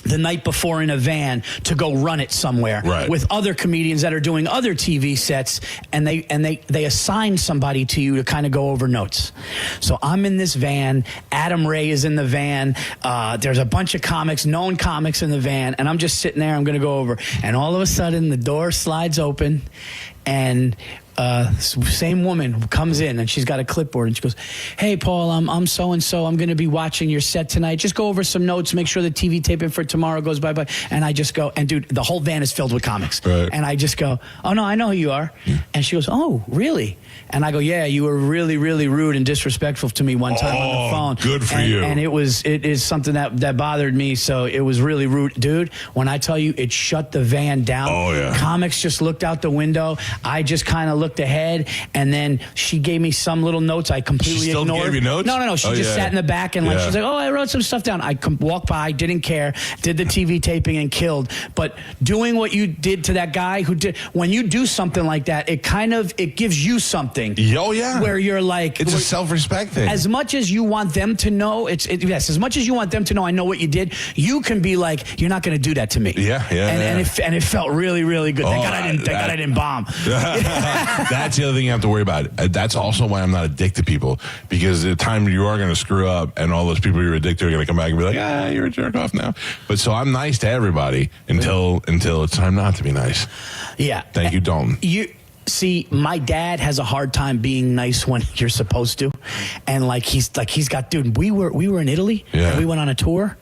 the night before in a van to go run it somewhere with other comedians that are doing other TV sets, and they assign somebody to you to kind of go over notes. So I'm in this van. Adam Ray is in the van. There's a bunch of known comics in the van, and I'm just sitting there. I'm going to go over, and all of a sudden the door slides open, and same woman comes in, and she's got a clipboard, and she goes, "Hey, Paul, I'm so and so. I'm going to be watching your set tonight. Just go over some notes. Make sure the TV taping for tomorrow goes bye." And I just go, and dude, the whole van is filled with comics, and I just go, "Oh no, I know who you are." And she goes, "Oh, really?" And I go, "Yeah, you were really, really rude and disrespectful to me one time on the phone." Good for you. And it is something that bothered me. So it was really rude, dude. When I tell you, it shut the van down. Oh yeah. Comics just looked out the window. I just kind of looked ahead, and then she gave me some little notes I completely She still ignored. gave you notes? No. She just sat in the back and she's like, "Oh, I wrote some stuff down." I walked by, didn't care, did the TV taping and killed. But doing what you did to that guy who did, when you do something like that, it gives you something. Oh yeah. Where you're like, it's a self-respect thing. As much as you want them to know, as much as you want them to know, I know what you did. You can be like, "You're not going to do that to me." And it felt really, really good. Thank God I didn't bomb. That's the other thing you have to worry about. That's also why I'm not a dick to people, because the time you are going to screw up, and all those people you're a dick to are going to come back and be like, "You're a jerk off now." But so I'm nice to everybody until it's time not to be nice. Yeah. Thank you, Dalton. See, my dad has a hard time being nice when you're supposed to, and he's got, dude. We were in Italy, and we went on a tour,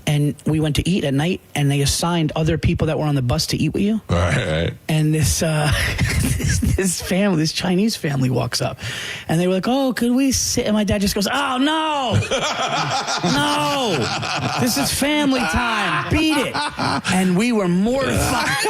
and we went to eat at night, and they assigned other people that were on the bus to eat with you. Right. And this this Chinese family walks up, and they were like, "Oh, could we sit?" And my dad just goes, "Oh no, no, this is family time. Beat it." And we were mortified.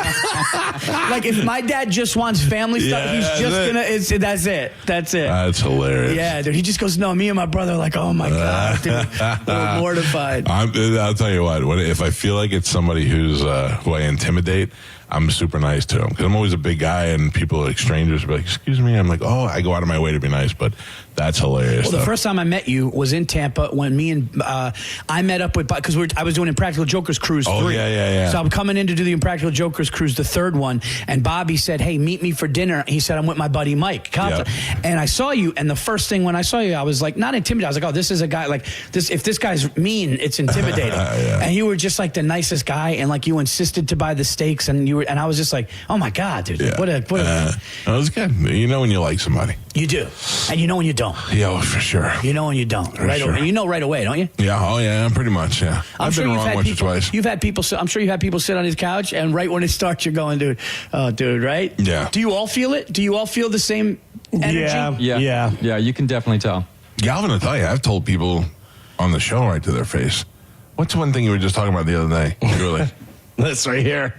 Like, if my dad just wants family stuff, he's just gonna. That's it. That's hilarious. Yeah, dude. He just goes, "No." Me and my brother are like, "Oh my god, dude, we're mortified." I'll tell you what. If I feel like it's somebody who I intimidate, I'm super nice to them, because I'm always a big guy, and people, like strangers, be like, "Excuse me." I'm like, "Oh," I go out of my way to be nice, but that's hilarious. Well, the first time I met you was in Tampa when me and I met up with, because I was doing Impractical Jokers Cruise 3. Oh, yeah. So I'm coming in to do the Impractical Jokers Cruise, the third one, and Bobby said, "Hey, meet me for dinner." He said, "I'm with my buddy Mike Calta." And I saw you, and the first thing when I saw you, I was like, not intimidated. I was like, "Oh, this is a guy like this. If this guy's mean, it's intimidating." And you were just like the nicest guy, and like you insisted to buy the steaks, and I was just like, "Oh my god, dude, what a." That was good. You know when you like somebody. You do, and you know when you don't. Yeah, for sure. You know when you don't. And you know right away, don't you? Yeah. Oh yeah. Pretty much. Yeah. I've been wrong once or twice. You've had people. I'm sure you had people sit on his couch, and right when it starts, you're going, "Dude, right?" Yeah. Do you all feel it? Do you all feel the same energy? Yeah. You can definitely tell. Galvin, I'll tell you, I've told people on the show right to their face. What's one thing you were just talking about the other day? You were like, "This right here."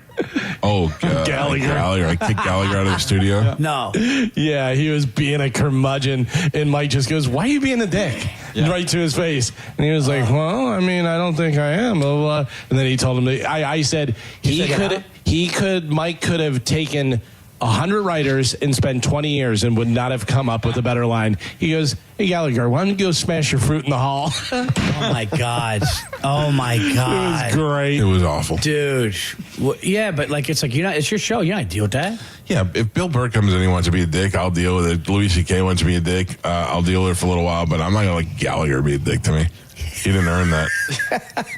Oh, Gallagher. I kicked Gallagher out of the studio. No. Yeah, he was being a curmudgeon, and Mike just goes, "Why are you being a dick?" Right to his face. And he was like, "Well, I mean, I don't think I am." Blah, blah. And then he told him, I said, Mike could have taken 100 writers and spent 20 years and would not have come up with a better line. He goes, "Hey, Gallagher, why don't you go smash your fruit in the hall?" Oh my god. Oh my god. It was great. It was awful. Dude. Well, yeah, but like, it's like, it's your show. You're not deal with that. Yeah, if Bill Burr comes in and he wants to be a dick, I'll deal with it. Louis C.K. wants to be a dick, I'll deal with it for a little while, but I'm not going to let Gallagher be a dick to me. He didn't earn that.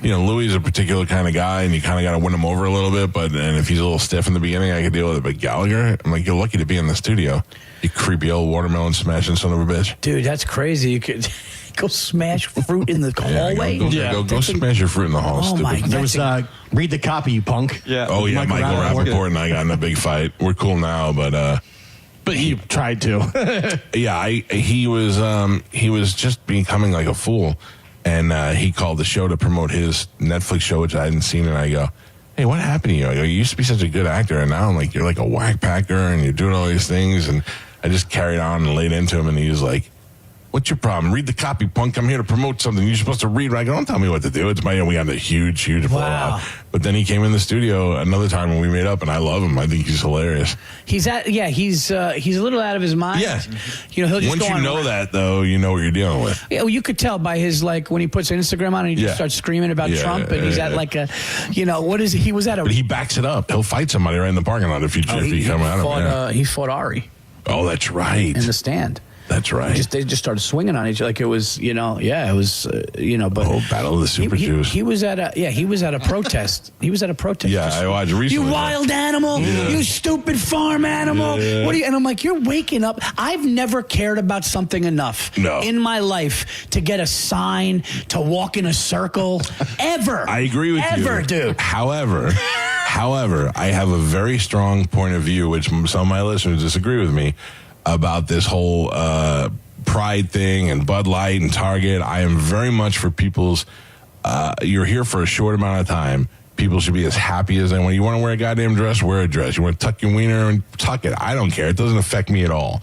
Louis is a particular kind of guy, and you kind of got to win him over a little bit, and if he's a little stiff in the beginning, I can deal with it. But Gallagher, I'm like, you're lucky to be in the studio. You creepy old watermelon smashing son of a bitch. Dude, that's crazy. You could go smash fruit in the hallway. Go smash your fruit in the hall. Oh my god. There was read the copy, you punk. Yeah. Oh yeah, Michael Rappaport and I got in a big fight. We're cool now, but he tried to. Yeah, he was just becoming like a fool, and he called the show to promote his Netflix show, which I hadn't seen, and I go, hey, what happened to you? I go, you used to be such a good actor, and now I'm like, you're like a whack packer, and you're doing all these things. And I just carried on and laid into him, and he was like, what's your problem? Read the copy, punk. I'm here to promote something. You're supposed to read. I go, don't tell me what to do. It's my, we had a huge blowout. But then he came in the studio another time when we made up, and I love him. I think he's hilarious. He's a little out of his mind. Yeah. You know, he'll just once you know that, though, you know what you're dealing with. Yeah, well, you could tell by his, like, when he puts Instagram on and he just starts screaming about Trump, and he's at like a, you know, what is it? He was at a. But he backs it up. He'll fight somebody right in the parking lot if you come at him. He fought Ari. Oh, that's right. In the stand. That's right. They just started swinging on each other. Like it was, you know, it was, you know, but. Oh, Battle of the Super Jews. He was at a protest. He was at a protest. Yeah, I watched recently. You wild animal. Yeah. You stupid farm animal. Yeah. What are you? And I'm like, you're waking up. I've never cared about something enough in my life to get a sign, to walk in a circle, ever. I agree with you. Ever, dude. However, I have a very strong point of view, which some of my listeners disagree with me, about this whole pride thing and Bud Light and Target. I am very much for people's, you're here for a short amount of time. People should be as happy as they want. You want to wear a goddamn dress, wear a dress. You want to tuck your wiener and tuck it. I don't care. It doesn't affect me at all.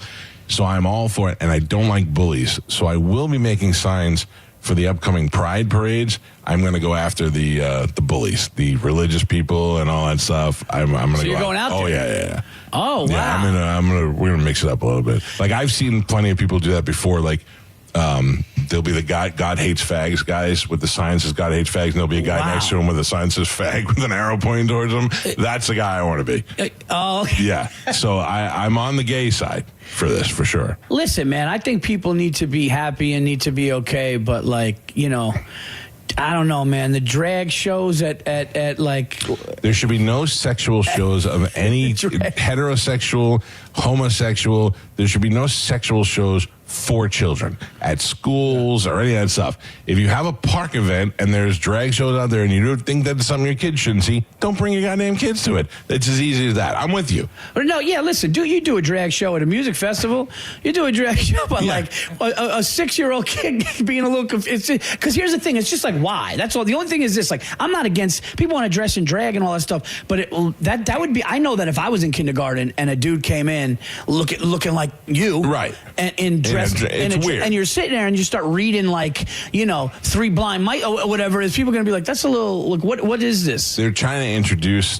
So I'm all for it, and I don't like bullies. So I will be making signs for the upcoming Pride parades. I'm going to go after the bullies, the religious people, and all that stuff. I'm going to go. So you're going out there? Oh yeah. Oh wow. Yeah, we're gonna mix it up a little bit. Like I've seen plenty of people do that before. Like there'll be the God hates fags guys with the sign that says God hates fags, and there'll be a guy next to him with a sign that says fag with an arrow pointing towards him. That's the guy I want to be. Oh, okay. Yeah. So I'm on the gay side for this, for sure. Listen, man, I think people need to be happy and need to be okay, but like, you know, I don't know, man. The drag shows at like... There should be no sexual shows of any heterosexual, homosexual. There should be no sexual shows for children at schools or any of that stuff. If you have a park event and there's drag shows out there and you don't think that's something your kids shouldn't see, don't bring your goddamn kids to it. It's as easy as that. I'm with you. But no, yeah, listen, you do a drag show at a music festival, you do a drag show, but like a 6-year-old kid being a little confused. Because here's the thing, it's just like, why? That's all. The only thing is this, like, I'm not against, people want to dress in drag and all that stuff, but that would be, I know that if I was in kindergarten and a dude came in looking like you. Right. And in dress. It's weird. And you're sitting there and you start reading like, you know, Three Blind Mice or whatever. Is people going to be like, that's a little, look, what is this? They're trying to introduce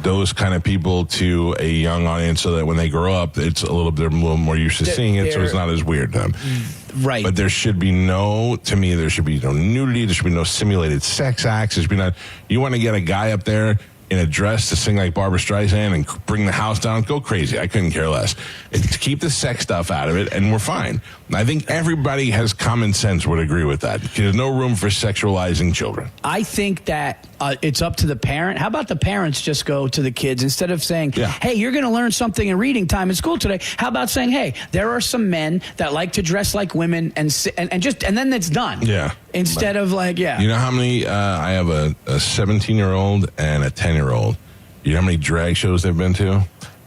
those kind of people to a young audience so that when they grow up, it's a little more used to seeing it, so it's not as weird to them. Right. But there should be no nudity. There should be no simulated sex acts. There should be not. You want to get a guy up there in a dress to sing like Barbara Streisand and bring the house down, go crazy. I couldn't care less. Keep the sex stuff out of it, and we're fine. I think everybody has common sense would agree with that. There's no room for sexualizing children. I think that it's up to the parent. How about the parents just go to the kids instead of saying, hey, you're going to learn something in reading time in school today. How about saying, hey, there are some men that like to dress like women and then it's done. Yeah. Instead of like, You know how many, I have a 17-year-old and a 10-year-old. You know how many drag shows they've been to?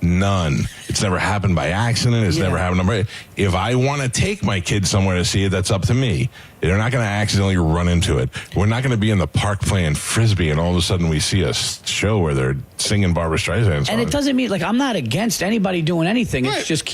None. It's never happened by accident. It's never happened. If I want to take my kids somewhere to see it, that's up to me. They're not going to accidentally run into it. We're not going to be in the park playing Frisbee and all of a sudden we see a show where they're singing Barbara Streisand songs. And it doesn't mean, like, I'm not against anybody doing anything. Right. It's just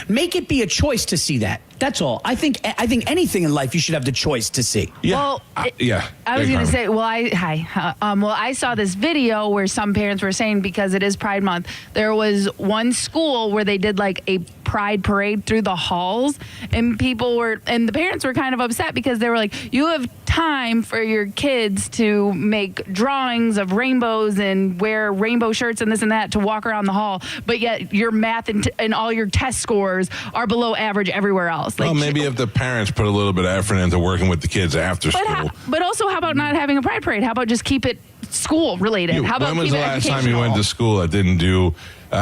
make it be a choice to see that. That's all. I think anything in life you should have the choice to see. Yeah. Well, I was going to say, I saw this video where some parents were saying, because it is Pride Month, there was one school where they did like a Pride parade through the halls, and the parents were kind of upset because they were like, you have time for your kids to make drawings of rainbows and wear rainbow shirts and this and that to walk around the hall, but yet your math and all your test scores are below average everywhere else. Well, maybe if the parents put a little bit of effort into working with the kids after school. But also, how about not having a Pride parade? How about just keep it school related? How about when was the last time you went to school that didn't do?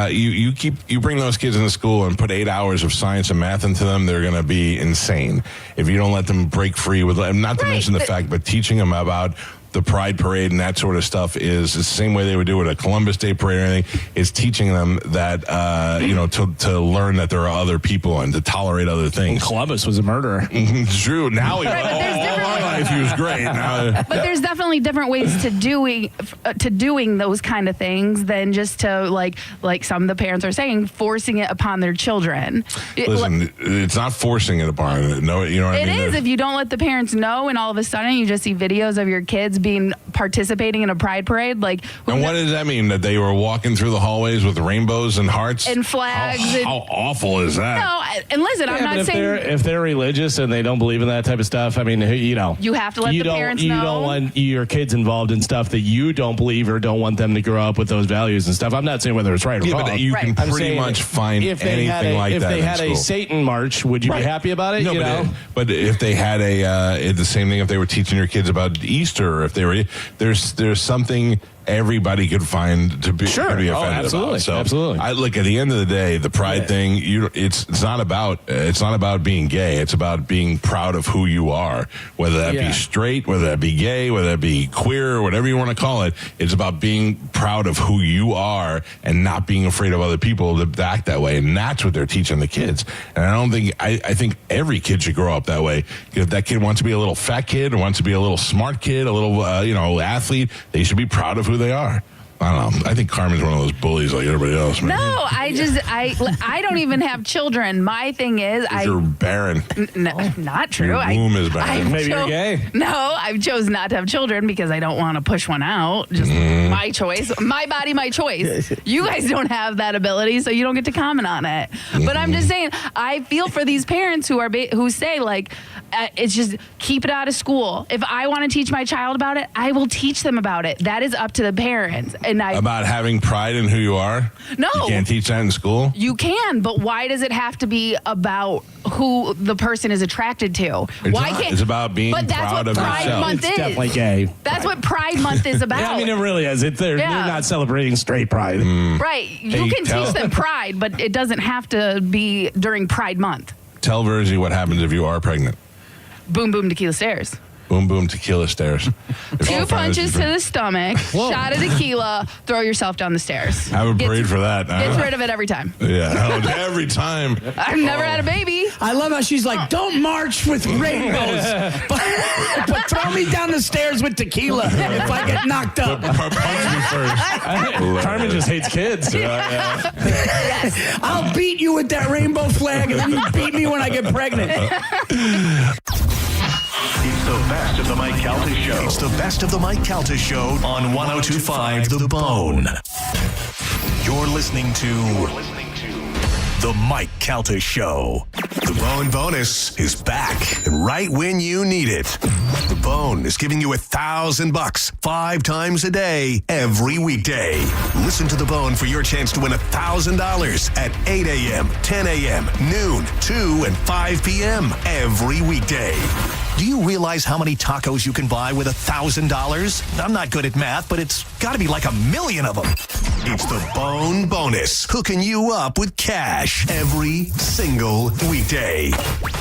You bring those kids into school and put 8 hours of science and math into them, they're going to be insane. If you don't let them break free with, not to mention the fact, but teaching them about the Pride Parade and that sort of stuff is the same way they would do it at a Columbus Day Parade or anything, is teaching them that, to learn that there are other people and to tolerate other things. Columbus was a murderer. It's true. Now Right, but there's all my life he was great. Now, But there's definitely different ways to doing those kind of things than just to like some of the parents are saying, forcing it upon their children. Listen, it's not forcing it upon it. No, you know what I mean? It is if you don't let the parents know, and all of a sudden you just see videos of your kids participating in a pride parade. Like, and what does that mean? That they were walking through the hallways with rainbows and hearts and flags? How awful is that? No, and listen, I'm not saying if they're religious and they don't believe in that type of stuff. I mean, you have to let the parents know. You don't want your kids involved in stuff that you don't believe or don't want them to grow up with those values and stuff. I'm not saying whether it's right or wrong. But you can pretty much find anything like that. If they had a Satan march, would you be happy about it? No, but if they had the same thing, if they were teaching your kids about Easter, or if they were, there's something everybody could find to be offended about. So absolutely. I look, at the end of the day, the pride thing, it's not about being gay. It's about being proud of who you are, whether that be straight, whether that be gay, whether that be queer, or whatever you want to call it. It's about being proud of who you are and not being afraid of other people to act that way. And that's what they're teaching the kids. And I think every kid should grow up that way. If that kid wants to be a little fat kid or wants to be a little smart kid, a little athlete, they should be proud of who they are. I don't know. I think Carmen's one of those bullies like everybody else, man. No, I don't even have children. My thing is, you're barren. Not true. Your womb is barren. Maybe you're gay. No, I chose not to have children because I don't want to push one out. Just my choice, my body, my choice. You guys don't have that ability, so you don't get to comment on it. But I'm just saying, I feel for these parents who say like, it's just keep it out of school. If I want to teach my child about it, I will teach them about it. That is up to the parents. About having pride in who you are? No. You can't teach that in school? You can, but why does it have to be about who the person is attracted to? It's about being proud of yourself. But that's what Pride Month is. It's definitely gay. That's what Pride Month is about. Yeah, I mean, it really is. They're not celebrating straight pride. Right. You can teach them pride, but it doesn't have to be during Pride Month. Tell Virzi what happens if you are pregnant. Boom, boom, tequila stairs. Boom, boom, tequila stairs. 2 punches to the stomach, shot of tequila, throw yourself down the stairs. Have a parade for that. Gets rid of it every time. Yeah, every time. I've never had a baby. I love how she's like, don't march with rainbows, but throw me down the stairs with tequila if I get knocked up. Punch me first. Carmen just hates kids. I'll beat you with that rainbow flag, and then you beat me when I get pregnant. It's the best of the Mike Calta Show. It's the best of the Mike Calta Show on 102.5 The Bone. You're listening to The Mike Calta Show. The Bone Bonus is back, and right when you need it. The Bone is giving you $1,000 5 times a day, every weekday. Listen to The Bone for your chance to win $1,000 at 8 a.m., 10 a.m., noon, 2, and 5 p.m. every weekday. Do you realize how many tacos you can buy with $1,000? I'm not good at math, but it's got to be like 1 million of them. It's the Bone Bonus, hooking you up with cash every single weekday.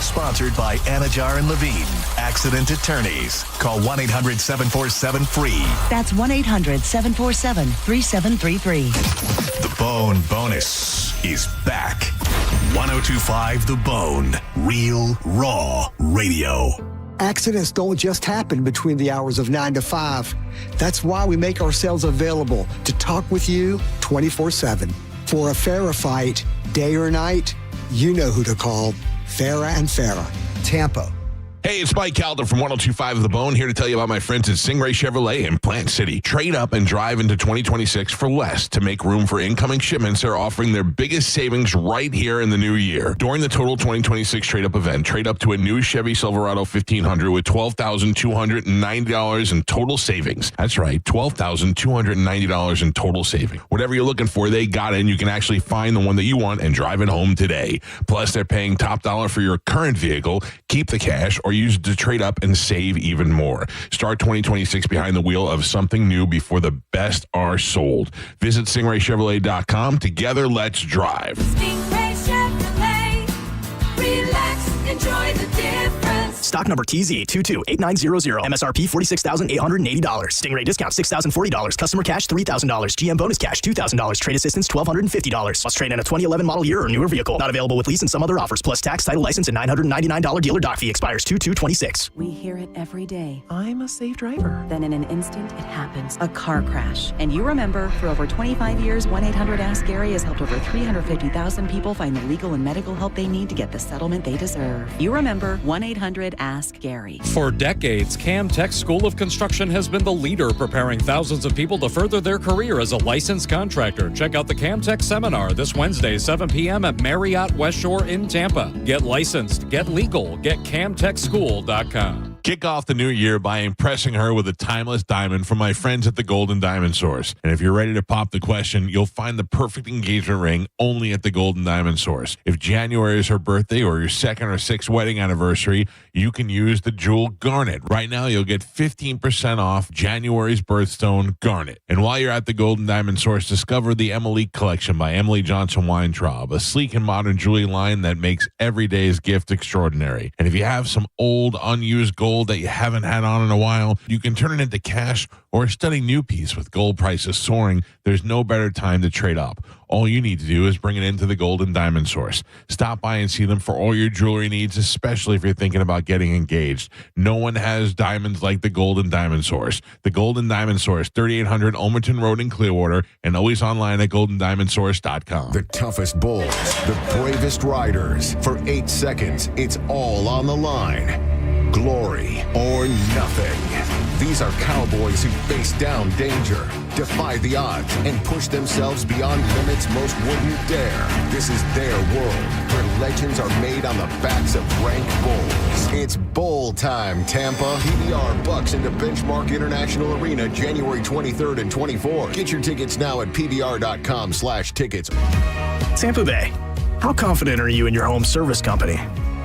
Sponsored by Anajar and Levine, Accident Attorneys. Call 1-800-747-FREE. That's 1-800-747-3733. The Bone Bonus is back. 102.5 The Bone, real, raw radio. Accidents don't just happen between the hours of 9 to 5. That's why we make ourselves available to talk with you 24/7. For a fairer fight, day or night, you know who to call. Farah and Farah, Tampa. Hey, it's Mike Calta from 102.5 The Bone, here to tell you about my friends at Stingray Chevrolet in Plant City. Trade up and drive into 2026 for less. To make room for incoming shipments, they're offering their biggest savings right here in the new year. During the total 2026 trade-up event, trade up to a new Chevy Silverado 1500 with $12,290 in total savings. That's right, $12,290 in total savings. Whatever you're looking for, they got it, and you can actually find the one that you want and drive it home today. Plus, they're paying top dollar for your current vehicle. Keep the cash or use it to trade up and save even more. Start 2026 behind the wheel of something new before the best are sold. Visit StingrayChevrolet.com. Together, let's drive. Stingray Chevrolet. Relax, enjoy the difference. Stock number TZ228900. MSRP $46,880. Stingray discount $6,040. Customer cash $3,000. GM bonus cash $2,000. Trade assistance $1,250. Must trade in a 2011 model year or newer vehicle. Not available with lease and some other offers. Plus tax, title, license, and $999 dealer dock fee. Expires 2/2/26. We hear it every day. I'm a safe driver. Then in an instant, it happens. A car crash. And you remember, for over 25 years, 1-800-ASK-GARY has helped over 350,000 people find the legal and medical help they need to get the settlement they deserve. You remember 1-800-ASK-GARY. For decades, Camtech School of Construction has been the leader preparing thousands of people to further their career as a licensed contractor. Check out the Camtech seminar this Wednesday, 7 p.m. at Marriott West Shore in Tampa. Get licensed, get legal, get camtechschool.com. Kick off the new year by impressing her with a timeless diamond from my friends at the Golden Diamond Source. And if you're ready to pop the question, you'll find the perfect engagement ring only at the Golden Diamond Source. If January is her birthday or your second or sixth wedding anniversary, you can use the jewel garnet. Right now, you'll get 15% off January's birthstone garnet. And while you're at the Golden Diamond Source, discover the Emily Collection by Emily Johnson Weintraub, a sleek and modern jewelry line that makes every day's gift extraordinary. And if you have some old, unused gold that you haven't had on in a while, you can turn it into cash or a stunning new piece. With gold prices soaring, there's no better time to trade up. All you need to do is bring it into the Golden Diamond Source. Stop by and see them for all your jewelry needs, especially if you're thinking about getting engaged. No one has diamonds like the Golden Diamond Source. The Golden Diamond Source, 3800 Ulmerton Road in Clearwater, and always online at goldendiamondsource.com. The toughest bulls, the bravest riders. For 8 seconds, it's all on the line. Glory or nothing. These are cowboys who face down danger, defy the odds, and push themselves beyond limits most wouldn't dare. This is their world, where legends are made on the backs of rank bulls. It's bowl time, Tampa. PBR bucks into Benchmark International Arena January 23rd and 24th. Get your tickets now at pbr.com/tickets. Tampa Bay. How confident are you in your home service company?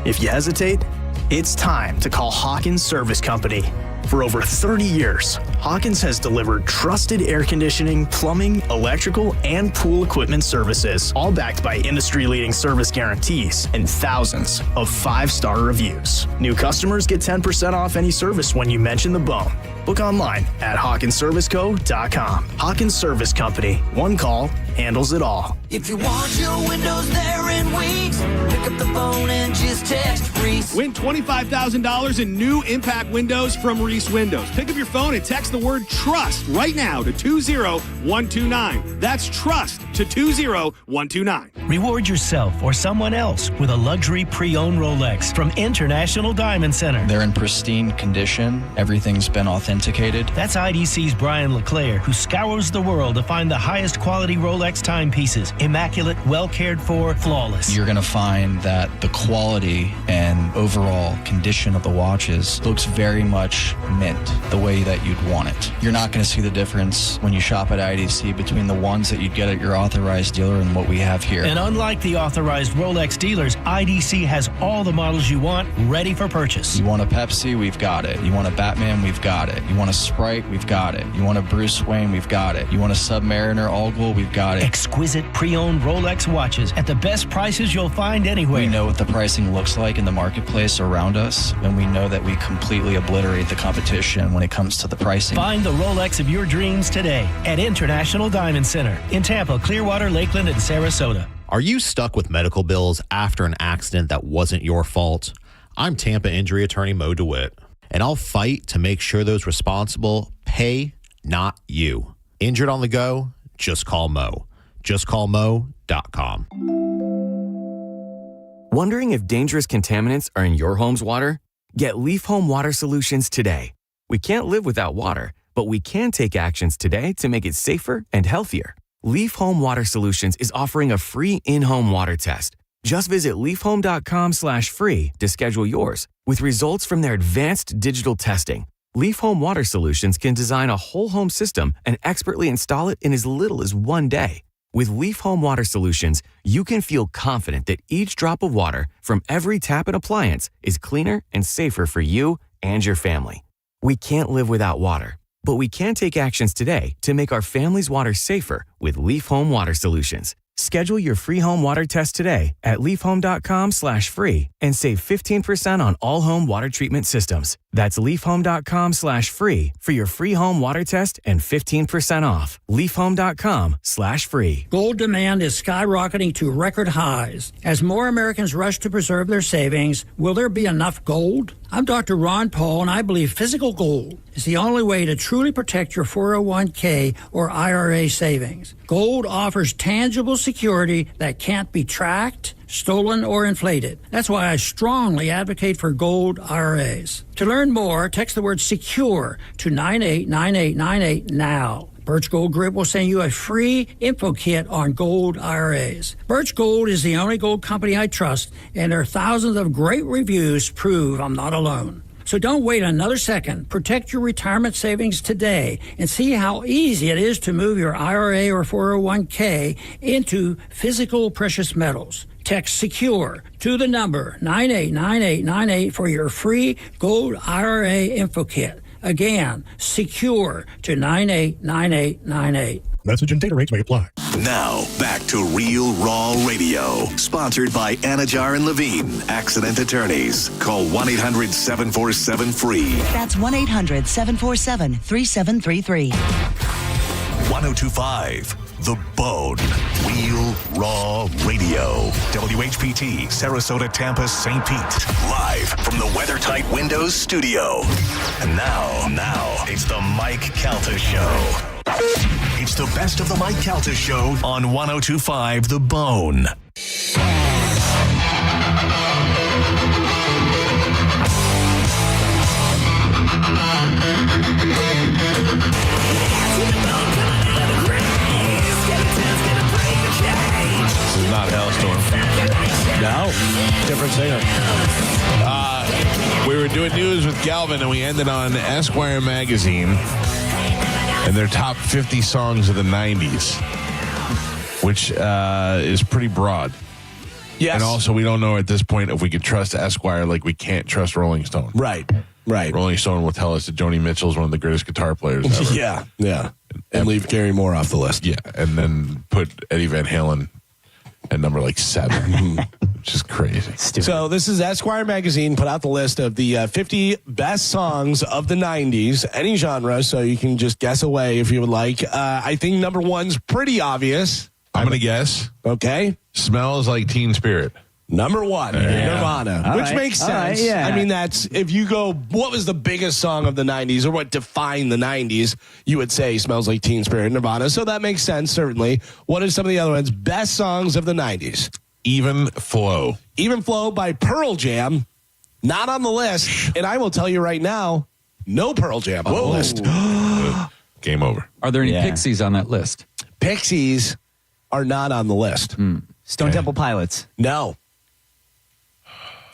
If you hesitate, it's time to call Hawkins Service Company. For over 30 years, Hawkins has delivered trusted air conditioning, plumbing, electrical, and pool equipment services, all backed by industry-leading service guarantees and thousands of 5-star reviews. New customers get 10% off any service when you mention the bone. Book online at HawkinsServiceCo.com. Hawkins Service Company. One call handles it all. If you want your windows there in weeks, pick up the phone and just text Reese. Win $25,000 in new impact windows from Reese Windows. Pick up your phone and text the word TRUST right now to 20129. That's TRUST to 20129. Reward yourself or someone else with a luxury pre-owned Rolex from International Diamond Center. They're in pristine condition. Everything's been authenticated. That's IDC's Brian LeClaire, who scours the world to find the highest quality Rolex timepieces. Immaculate, well cared for, flawless. You're going to find that the quality and overall condition of the watches looks very much mint, the way that you'd want it. You're not going to see the difference when you shop at IDC between the ones that you'd get at your authorized dealer and what we have here. And unlike the authorized Rolex dealers, IDC has all the models you want ready for purchase. You want a Pepsi? We've got it. You want a Batman? We've got it. You want a Sprite? We've got it. You want a Bruce Wayne? We've got it. You want a Submariner All-Glow? We've got it. Exquisite pre-owned Rolex watches at the best prices you'll find anywhere. We know what the pricing looks like in the marketplace around us, and we know that we completely obliterate the competition when it comes to the pricing. Find the Rolex of your dreams today at International Diamond Center in Tampa, Clearwater, Lakeland, and Sarasota. Are you stuck with medical bills after an accident that wasn't your fault? I'm Tampa injury attorney Mo DeWitt, and I'll fight to make sure those responsible pay, not you. Injured on the go? Just call Mo. JustCallMo.com. Wondering if dangerous contaminants are in your home's water? Get Leaf Home Water Solutions today. We can't live without water, but we can take actions today to make it safer and healthier. Leaf Home Water Solutions is offering a free in-home water test. Just visit leafhome.com/free to schedule yours. With results from their advanced digital testing, Leaf Home Water Solutions can design a whole home system and expertly install it in as little as 1 day. With Leaf Home Water Solutions, you can feel confident that each drop of water from every tap and appliance is cleaner and safer for you and your family. We can't live without water, but we can take actions today to make our family's water safer with Leaf Home Water Solutions. Schedule your free home water test today at leafhome.com/free and save 15% on all home water treatment systems. That's leafhome.com/free for your free home water test and 15% off. leafhome.com/free. Gold demand is skyrocketing to record highs. As more Americans rush to preserve their savings, will there be enough gold? I'm Dr. Ron Paul, and I believe physical gold is the only way to truly protect your 401k or IRA savings. Gold offers tangible security that can't be tracked, stolen, or inflated. That's why I strongly advocate for gold IRAs. To learn more, text the word SECURE to 989898 now. Birch Gold Group will send you a free info kit on gold IRAs. Birch Gold is the only gold company I trust, and their thousands of great reviews prove I'm not alone. So don't wait another second. Protect your retirement savings today and see how easy it is to move your IRA or 401k into physical precious metals. Text SECURE to the number 989898 for your free gold IRA info kit. Again, SECURE to 989898. Message and data rates may apply. Now, back to Real Raw Radio. Sponsored by Anajar and Levine, Accident Attorneys. Call 1-800-747-FREE. That's 1-800-747-3733. 1025 The Bone. Real Raw Radio. WHPT, Sarasota, Tampa, St. Pete. Live from the WeatherTight Windows studio. And now, it's the Mike Calta Show. It's the best of the Mike Calta Show on 1025 The Bone. This is not Hellstorm. No, different singer. We were doing news with Galvin, and we ended on Esquire magazine and their top 50 songs of the 90s, which is pretty broad. Yes. And also, we don't know at this point if we could trust Esquire like we can't trust Rolling Stone. Right. Rolling Stone will tell us that Joni Mitchell is one of the greatest guitar players ever. Yeah. And leave Gary Moore off the list. Yeah, and then put Eddie Van Halen at number 7, which is crazy. So this is Esquire magazine put out the list of the 50 best songs of the 90s, any genre, so you can just guess away if you would like. I think number one's pretty obvious. I'm going to guess. Okay. Smells Like Teen Spirit. Number one, Nirvana, which makes sense. I mean, that's, if you go, what was the biggest song of the 90s or what defined the 90s, you would say Smells Like Teen Spirit, Nirvana. So that makes sense, certainly. What are some of the other ones? Best songs of the 90s. Even Flow. Even Flow by Pearl Jam, not on the list. And I will tell you right now, no Pearl Jam on the list. Game over. Are there any Pixies on that list? Pixies are not on the list. Stone Temple Pilots. No.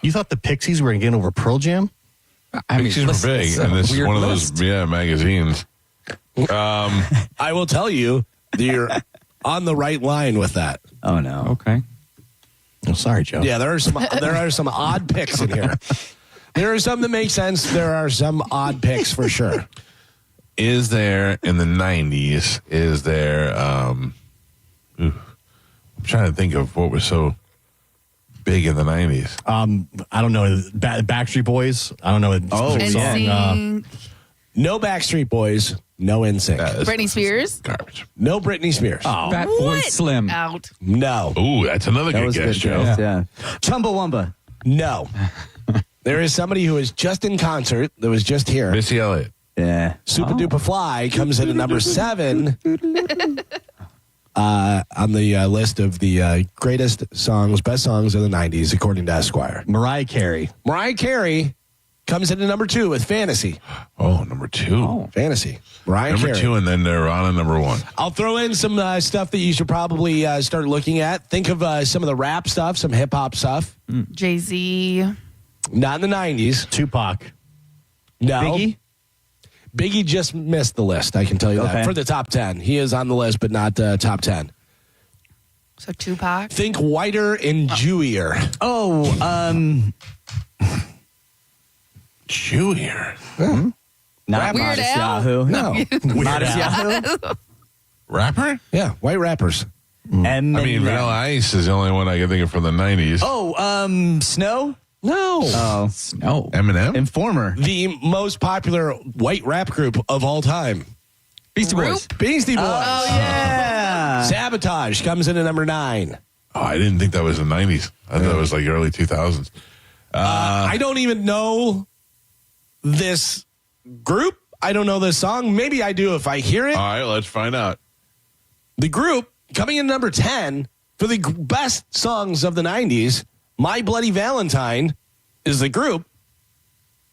You thought the Pixies were going to get over Pearl Jam? Pixies were big, and this is one of those magazines. I will tell you, you're on the right line with that. Oh, no. Okay. Oh, sorry, Joe. Yeah, there are some odd picks in here. There are some that make sense. There are some odd picks for sure. Is there in the 90s? Is there? I'm trying to think of what was so big in the 90s. I don't know. Backstreet Boys. I don't know. NSYNC. No Backstreet Boys. No NSYNC. Britney Spears. Garbage. No Britney Spears. Fat Boy Slim. Out. No. Ooh, that's another good guess, Joe. Yeah. Chumbawamba. No. There is somebody who is just in concert that was just here. Missy Elliott. Yeah. Super Duper Fly comes in at number 7 on the list of the greatest songs, best songs of the 90s, according to Esquire. Mariah Carey. Mariah Carey comes in at number 2 with Fantasy. Oh, number 2. Fantasy. Mariah Number Carey. 2, and then Nirvana, number 1. I'll throw in some stuff that you should probably start looking at. Think of some of the rap stuff, some hip hop stuff. Jay-Z. Not in the 90s. Tupac. No. Biggie? Biggie just missed the list, I can tell you that. Okay. For the top 10. He is on the list, but not top 10. So Tupac. Think whiter and Jewier. Oh, Jewier. not Weird Modest Al? Yahoo. No. Modest Yahoo. Rapper? Yeah, white rappers. I mean, Vanilla Ice is the only one I can think of from the 90s. Oh, Snow? No. Oh. Snow. Eminem? Informer. The most popular white rap group of all time. Beastie Boys. Beastie Boys. Oh, yeah. Sabotage comes in at number 9. Oh, I didn't think that was the 90s. I thought it was like early 2000s. I don't even know this group. I don't know this song. Maybe I do if I hear it. All right, let's find out. The group coming in number 10 for the best songs of the 90s, My Bloody Valentine is the group.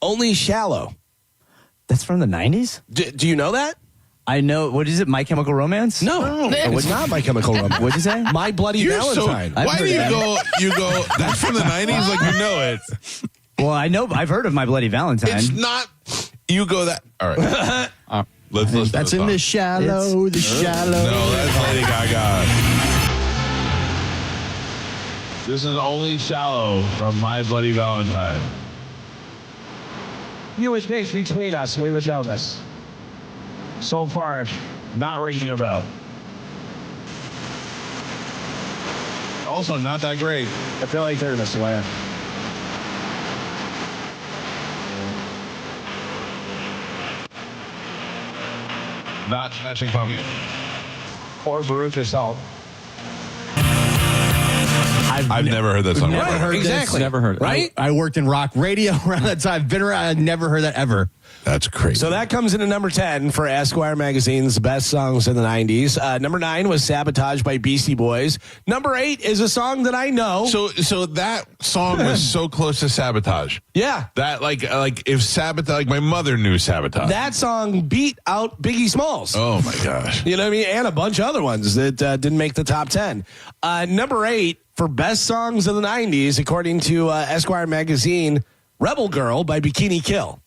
Only Shallow. That's from the 90s? Do you know that? I know. What is it? My Chemical Romance? No, it's not My Chemical Romance. What'd you say? My Bloody Valentine. Why do you go, that's from the 90s like you know it? Well, I know. I've heard of My Bloody Valentine. It's not, you go that. All right. Let's listen That's to the in the song. shallow, the shallow. No, that's Lady Gaga. This is Only Shallow from My Bloody Valentine. You was mixed between us. We would know this. So far, not ringing a bell. Also, not that great. I feel like they're this way. Not Smashing Pumpkins. Or Baruch yourself. I've never heard that song Never before. heard Exactly. this. Never heard it. Right? I worked in rock radio around that time. Been around. I've never heard that ever. That's crazy. So that comes in at number 10 for Esquire magazine's best songs in the 90s. Number 9 was Sabotage by Beastie Boys. Number 8 is a song that I know. So that song was so close to Sabotage. Yeah. That like if Sabotage, like my mother knew Sabotage. That song beat out Biggie Smalls. Oh my gosh. You know what I mean? And a bunch of other ones that didn't make the top 10. Number 8 for best songs of the 90s, according to Esquire magazine, Rebel Girl by Bikini Kill.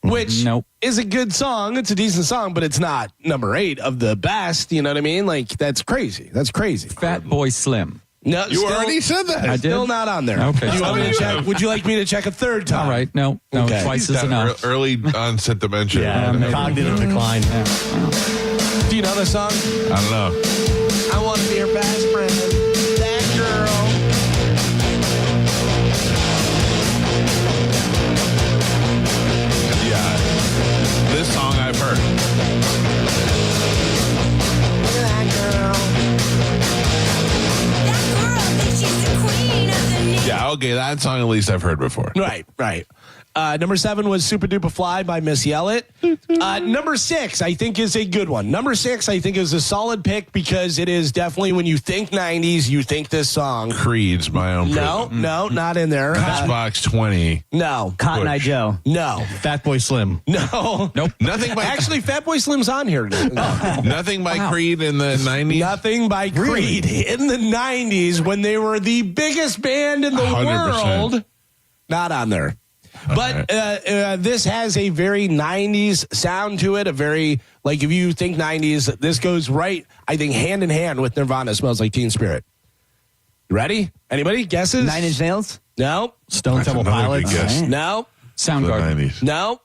Which is a good song. It's a decent song, but it's not number 8 of the best. You know what I mean? Like, that's crazy. That's crazy. Fat Boy Slim. No, You already said that. I did? Still not on there. Okay. Do you want me to check? Would you like me to check a third time? All right. No, Okay. twice is That enough. early onset dementia. Cognitive decline. Do you know the song? I don't know. I want to be your best friend. That girl. Yeah. This song I've heard. That girl. Yeah, okay, that song at least I've heard before. Right. Number 7 was Super Duper Fly by Miss Yellit. Number 6, I think, is a good one. Number 6, I think, is a solid pick because it is definitely when you think 90s, you think this song. Creed's My Own Prison. No, not in there. Matchbox 20. No. Cotton Eye Joe. No. Fat Boy Slim. No. Nope. Nothing by Actually, Fat Boy Slim's on here. Nothing by Creed in the 90s. Nothing by Creed in the 90s when they were the biggest band in the 100%. world. Not on there. But this has a very 90s sound to it. A very, like, if you think 90s, this goes right, I think, hand in hand with Nirvana. Smells Like Teen Spirit. You ready? Anybody? Guesses? 9 Inch Nails? No. Stone That's Temple another big Pilots. guess. No. The Soundgarden. 90s. No.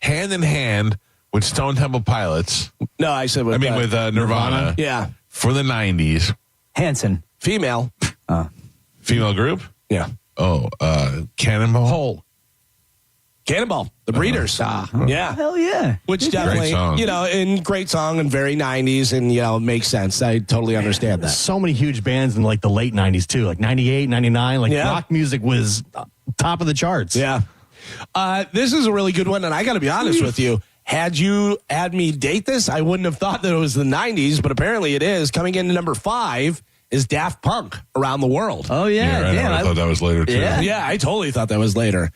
Hand in hand with Stone Temple Pilots. No, I said with, with Nirvana. Yeah. For the 90s. Hanson. Female. Female group? Yeah. Oh, Cannonball? Hole. Cannonball, the Breeders. Yeah. Hell yeah. Which definitely, song. and great song and very 90s and, makes sense. I totally understand that. So many huge bands in like the late 90s too, like 98, 99. Like Yeah. rock music was top of the charts. Yeah. This is a really good one, and I got to be honest with you. Had you had me date this, I wouldn't have thought that it was the 90s, but apparently it is. Coming into number 5 is Daft Punk, Around the World. Oh, yeah. Right, Damn. I thought that was later, too. Yeah, I totally thought that was later.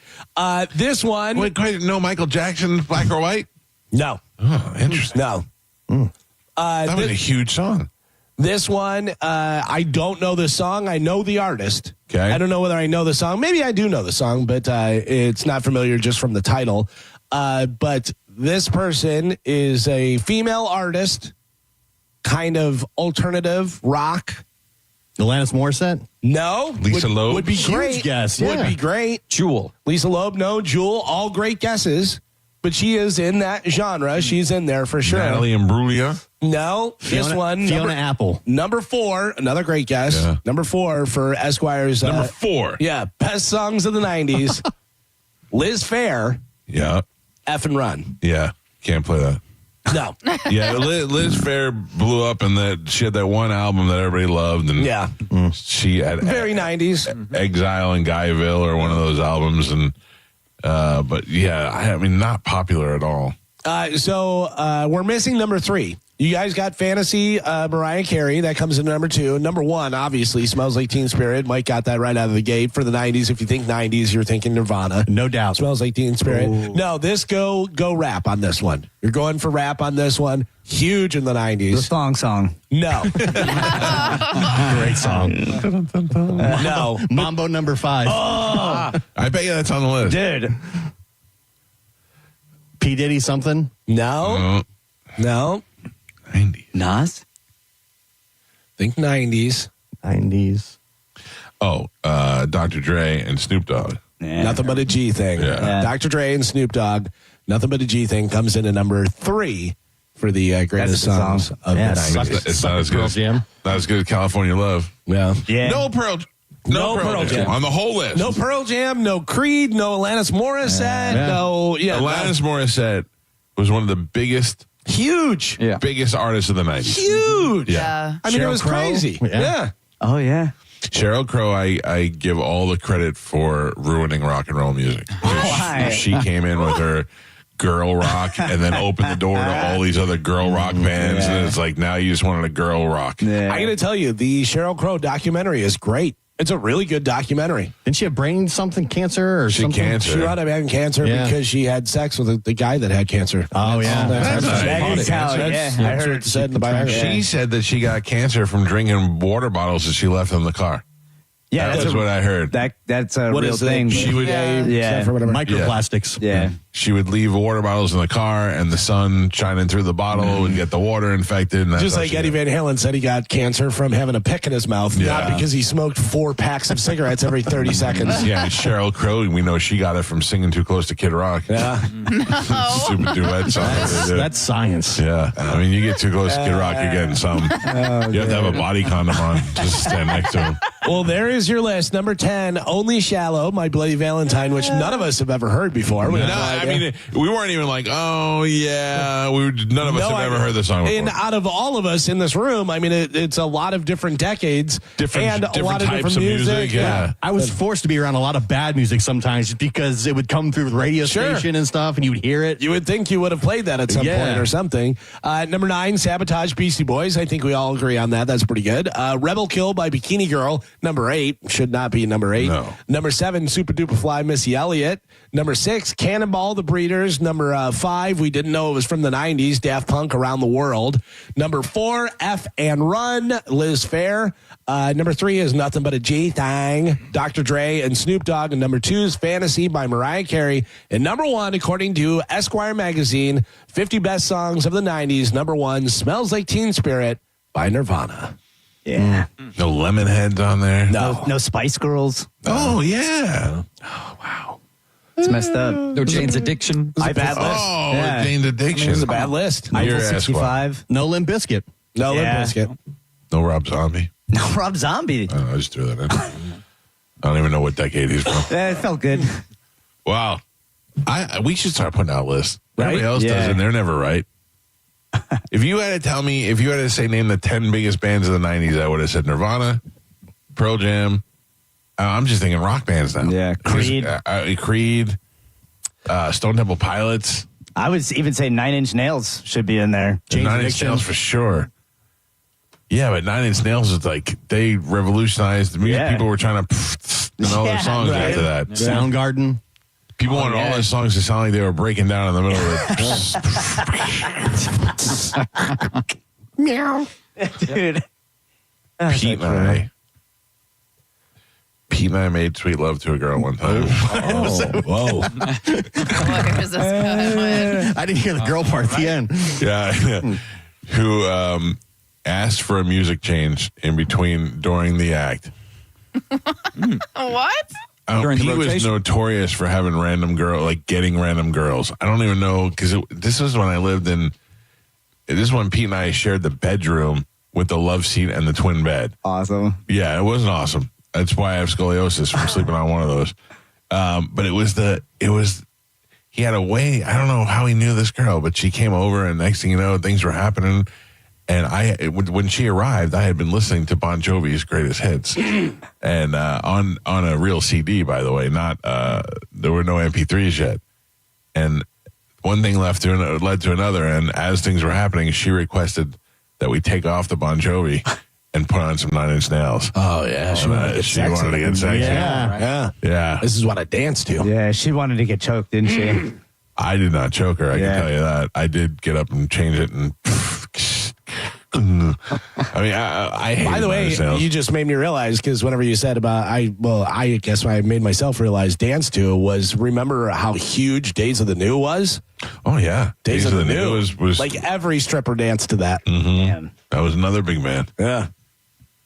This one. Wait, no Michael Jackson, Black or White? No. Oh, interesting. No. That was a huge song. This one, I don't know the song. I know the artist. Okay. I don't know whether I know the song. Maybe I do know the song, but it's not familiar just from the title. But this person is a female artist, kind of alternative rock. Alanis Morissette? No. Lisa Loeb? Would be Huge great. guess, Would yeah. be great. Jewel. Lisa Loeb, no. Jewel, all great guesses. but she is in that genre. She's in there for sure. Natalie Imbruglia. No, this one. Fiona Apple. Number 4, another great guess. Yeah. Number 4 for Esquire's. Number 4. Yeah, best songs of the 90s. Liz Phair, Yeah. F and Run. Yeah. Can't play that. No. Yeah, Liz Phair blew up in that. She had that one album that everybody loved, and Yeah. she had Very 90s. Exile in Guyville or one of those albums, and but yeah, I mean, not popular at all. So we're missing number 3. You guys got Fantasy, Mariah Carey. That comes in number 2. Number 1, obviously, Smells Like Teen Spirit. Mike got that right out of the gate for the 90s. If you think 90s, you're thinking Nirvana. No doubt. Smells Like Teen Spirit. Ooh. No, this go rap on this one. You're going for rap on this one. Huge in the 90s. The song. No. Great song. No. Mambo number 5. Oh. I bet you that's on the list. Dude. P. Diddy something? No. 90s. Nas? Think 90s. 90s. Oh, Dr. Dre and Snoop Dogg. Yeah. Nothing but a G thing. Yeah. Dr. Dre and Snoop Dogg. Nothing but a G thing comes in at number 3 for the greatest That's a good songs song. of Yeah, the 90s. It's not as good. Pearl Jam. Not as good as California Love. Yeah. Yeah. No Pearl Jam on the whole list. No Pearl Jam, no Creed, no Alanis Morissette, no. Yeah, Alanis Morissette was one of the biggest artists of the 90s. Huge. Yeah. I mean, it Sheryl was Crow. crazy. Yeah. Oh, yeah. Sheryl Crow, I give all the credit for ruining rock and roll music. Why? She came in with her girl rock and then opened the door to all these other girl rock bands. And it's like, now you just wanted a girl rock. Yeah. I got to tell you, the Sheryl Crow documentary is great. It's a really good documentary. Didn't she have brain cancer or She something? cancer. She wound up having cancer because she had sex with the guy that had cancer. Oh, yeah. That's That is how, yeah. I That's heard what it said in the biography. She said that she got cancer from drinking water bottles that she left in the car. Yeah, That's what I heard. That's a What real is it? thing. She would- Yeah. For whatever. Microplastics. Yeah. She would leave water bottles in the car, and the sun shining through the bottle would get the water infected. And that's Just how like she Eddie got- Van Halen said he got cancer from having a pick in his mouth, not Yeah. because he smoked 4 packs of cigarettes every 30 seconds. Yeah, and Sheryl Crow, we know she got it from singing Too Close to Kid Rock. Yeah. Stupid duet song. That's science. Yeah. I mean, you get too close to Kid Rock, you're getting some. You have to have a body condom on just to stand next to him. Well, there is your list. Number 10, Only Shallow, My Bloody Valentine, which none of us have ever heard before. We No, have no I idea. mean, we weren't even like, oh, yeah. None of us No have ever idea. heard the song before. And out of all of us in this room, I mean, it's a lot of different decades and a lot of types different of music. Yeah. I was forced to be around a lot of bad music sometimes just because it would come through the radio Sure. station and stuff, and you would hear it. You would think you would have played that at some Yeah. point or something. Number 9, Sabotage, Beastie Boys. I think we all agree on that. That's pretty good. Rebel Kill by Bikini Girl. Number 8 should not be number 8. No. Number 7, Super Duper Fly, Missy Elliott. Number 6, Cannonball, The Breeders. Number 5, we didn't know it was from the 90s, Daft Punk, Around the World. Number 4, F and Run, Liz Phair. Number 3 is Nothing But a G Thang, Dr. Dre and Snoop Dogg. And number 2 is Fantasy by Mariah Carey. And number 1, according to Esquire magazine, 50 best songs of the 90s. Number 1, Smells Like Teen Spirit by Nirvana. Yeah. No Lemonheads on there. No Spice Girls. Oh, yeah. It's messed up. No Jane's Addiction. It's a bad list. Oh, Yeah. Jane's Addiction. It's a bad list. You're Eiffel Esquire. 65. No Limp Bizkit. No, Limp Yeah. Bizkit. No Rob Zombie. No Rob Zombie. I just threw that in. I don't even know what decade he's from. It felt good. Wow. We should start putting out lists. Everybody else Yeah. does, and they're never right. If you had to tell me, if you had to say name the 10 biggest bands of the 90s, I would have said Nirvana, Pearl Jam. I'm just thinking rock bands now. Yeah, Creed. Creed, Stone Temple Pilots. I would even say 9 Inch Nails should be in there. Nine Inch Nails for sure. Yeah, but 9 Inch Nails is like, they revolutionized the music. Yeah. People were trying to and all their Yeah, songs right. after that. Soundgarden. People wanted all their songs to sound like they were breaking down in the middle of it. Meow. Dude. Pete and I made sweet love to a girl one time. Whoa. I didn't hear the girl part at the end. Yeah. Who asked for a music change in between during the act. What? during the Pete was rotation. notorious for having random girl, like getting random girls. I don't even know, because this was when I lived in. This is when Pete and I shared the bedroom with the love seat and the twin bed. Awesome. Yeah, it wasn't awesome. That's why I have scoliosis from sleeping on one of those. But he had a way. I don't know how he knew this girl, but she came over, and next thing you know, things were happening. And when she arrived, I had been listening to Bon Jovi's Greatest Hits, and on a real CD, by the way. Not there were no MP3s yet, and one thing led to another. And as things were happening, she requested that we take off the Bon Jovi and put on some 9 Inch Nails. Oh yeah, she wanted to get sexy. Yeah. This is what I danced to. Yeah, she wanted to get choked, didn't she? I did not choke her. I can tell you that. I did get up and change it and. I mean, I hate. By the way, you just made me realize, because whenever you said about I guess I made myself realize dance to was, remember how huge Days of the New was? Oh yeah, Days of the New was like every stripper danced to that. Mm-hmm. That was another big band. Yeah.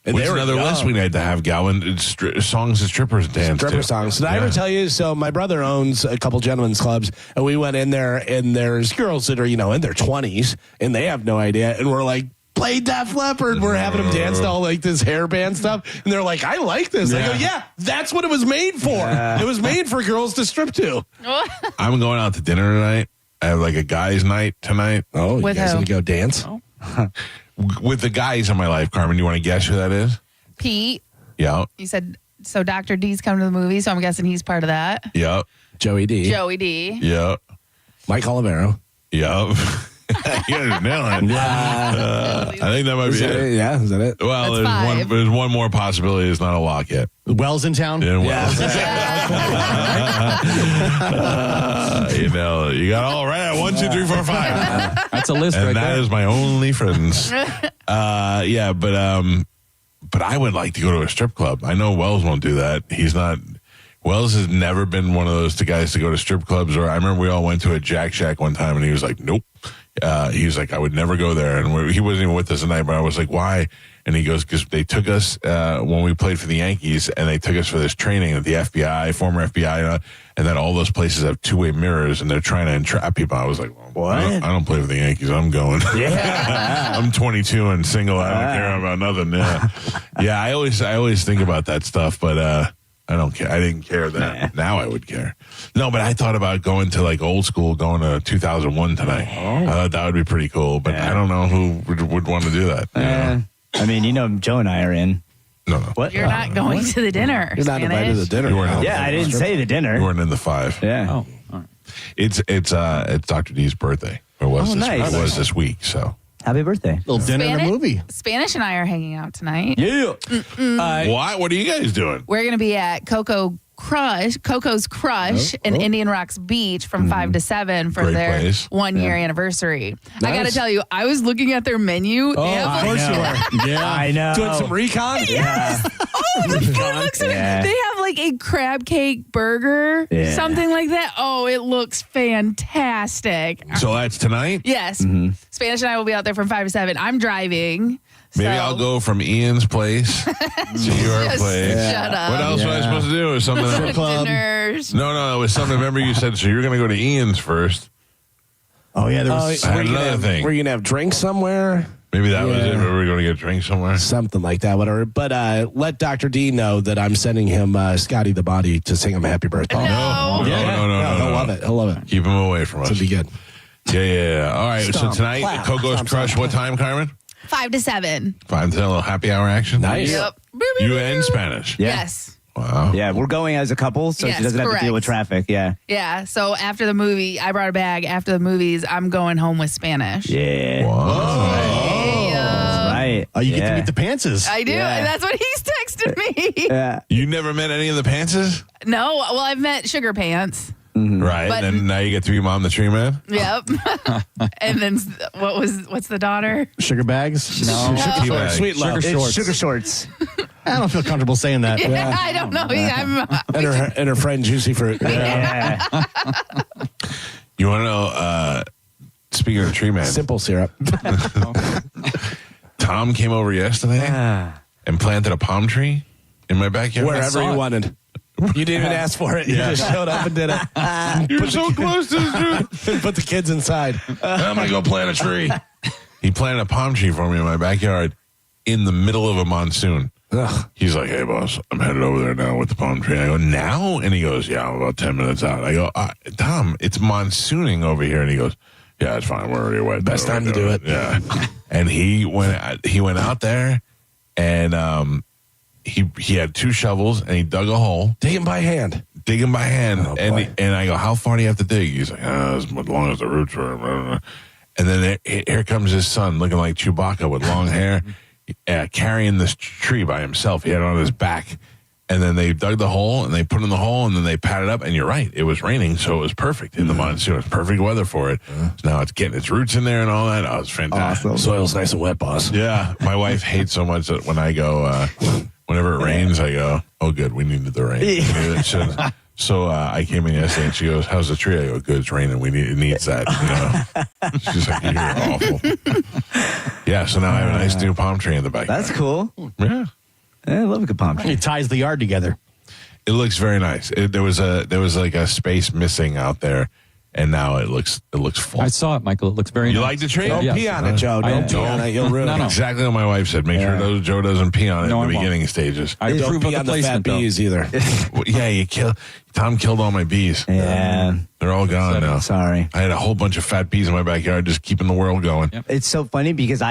And What's another list we need to have, Galvin? It's songs that strippers dance Stripper to. songs. Did I ever tell you? So my brother owns a couple gentlemen's clubs, and we went in there, and there's girls that are, in their 20s, and they have no idea, and we're like, play Def Leppard. We're having them dance to all like this hairband stuff, and they're like, I like this. I go, yeah, that's what it was made for. Yeah. It was made for girls to strip to. I'm going out to dinner tonight. I have like a guys' night tonight. Oh, With you guys who? gonna go dance? With the guys in my life, Carmen. You want to guess who that is? Pete, Yeah. you said, so Dr. D's coming to the movie, so I'm guessing he's part of that. Yep. Joey D. Joey D. Yep. Mike Olivero. Yep. You guys are nailing it. I think that might be it. Yeah, is that it? Well, That's there's one more possibility. It's not a lock yet. Wells in town? Yeah, Wells. You got all right. 1, 2, 3, 4, 5. That's a list And right that there. is my only friends. But I would like to go to a strip club. I know Wells won't do that. Wells has never been one of those guys to go to strip clubs. Or I remember we all went to a Jack Shack one time, and he was like, nope. He was like, I would never go there. And he wasn't even with us tonight, but I was like, why? And he goes, because they took us when we played for the Yankees, and they took us for this training at the FBI, former FBI, and then all those places have two-way mirrors, and they're trying to entrap people. I was like, well, What? I don't play for the Yankees. I'm going. Yeah. I'm 22 and single. I don't care about nothing. Yeah. I always think about that stuff, but I don't care. I didn't care then. Now I would care. No, but I thought about going to like old school, going to 2001 tonight. I thought that would be pretty cool, but I don't know who would want to do that. I mean, Joe and I are in. No. What? You're not going to the dinner. You're not invited to the dinner. You weren't Yeah, I didn't say the dinner. You weren't in the 5. Yeah. Oh, all right. It's Dr. D's birthday. It was nice. It was this week. So Happy birthday. Little dinner and a movie. Spanish and I are hanging out tonight. Yeah. what are you guys doing? We're going to be at Coco's Crush in Indian Rocks Beach from 5 to 7 for Great their place. 1-year anniversary. Nice. I got to tell you, I was looking at their menu. They have, Of course you were. Yeah. I know. Doing some recon? Yeah. Oh, the food looks Yeah. They have like a crab cake burger, Yeah. something like that. Oh, it looks fantastic. So that's tonight? Yes. Spanish and I will be out there from 5 to 7. I'm driving. Maybe so- I'll go from Ian's place to your Just place. shut up. What else was I supposed to do? It was something else. Dinners. No, it was something. Remember you said, so you're going to go to Ian's first. Oh, yeah. There was. I had another thing. Were you going to have drinks somewhere? Maybe that was it. Maybe we were going to get drinks somewhere. Something like that, whatever. But let Dr. D know that I'm sending him Scotty the Body to sing him happy birthday. No. No. He'll love it. He'll love it. Keep him away from us. It'll be good. Yeah. All right. Stomp, so tonight, clap, Coco's stomp, Crush. stomp. What time, Carmen? 5 to 7. 5 to 10, a little happy hour action. Nice. Yep. You and Spanish. Yeah. Yes. Wow. Yeah, we're going as a couple, so Yes, she doesn't have to deal with correct. traffic. Yeah. Yeah. So after the movie, I brought a bag. After the movies, I'm going home with Spanish. Yeah. Right. Oh, you get to meet the Pantses. I do. Yeah. And that's what he's texted me. Yeah. You never met any of the Pantses? No. Well, I've met Sugar Pants. Right. But- and then now you get to be Mom the Tree Man? Yep. And then what's the daughter? Sugar bags? No. Tea bag. Sweet love. Sugar shorts. Sugar shorts. I don't feel comfortable saying that. Yeah, I don't know. And her friend Juicy Fruit. Yeah. You want to know, speaking of Tree Man, Simple syrup. Tom came over yesterday and planted a palm tree in my backyard. Wherever he wanted. You didn't even ask for it. You just showed up and did it. You're so close to the truth. Put the kids inside. I'm going to go plant a tree. He planted a palm tree for me in my backyard in the middle of a monsoon. Ugh. He's like, hey, boss, I'm headed over there now with the palm tree. I go, now? And he goes, yeah, I'm about 10 minutes out. I go, Tom, it's monsooning over here. And he goes, yeah, it's fine. We're already wet. Best time to do it. Yeah. And he went out there, and he had 2 shovels, and he dug a hole. Digging by hand. Oh, and I go, how far do you have to dig? He's like, as long as the roots are. And then here comes his son looking like Chewbacca with long hair, carrying this tree by himself. He had it on his back. And then they dug the hole, and they put it in the hole, and then they patted up. And you're right, it was raining, so it was perfect in the monsoon. It was perfect weather for it. So now it's getting its roots in there and all that. Oh, it's fantastic. Awesome. Soil's nice and wet, boss. Yeah. My wife hates so much that when I go, whenever it rains, I go, oh, good, we needed the rain. So I came in yesterday, and she goes, how's the tree? I go, good, it's raining. It needs that. She's like, you're awful. Yeah, so now I have a nice new palm tree in the backyard. That's cool. Yeah. I love a good palm tree. It ties the yard together. It looks very nice. There was like a space missing out there, and now it looks full. I saw it, Michael. It looks very nice. You like the tree? Don't pee on it, Joe. Don't pee on it. You'll ruin it. Exactly what my wife said. Make sure Joe doesn't pee on it in the beginning stages. I Don't approve pee of the on the fat placement, though. bees either. Well, yeah, Tom killed all my bees. Yeah. They're all gone now. Sorry. I had a whole bunch of fat bees in my backyard just keeping the world going. Yep. It's so funny because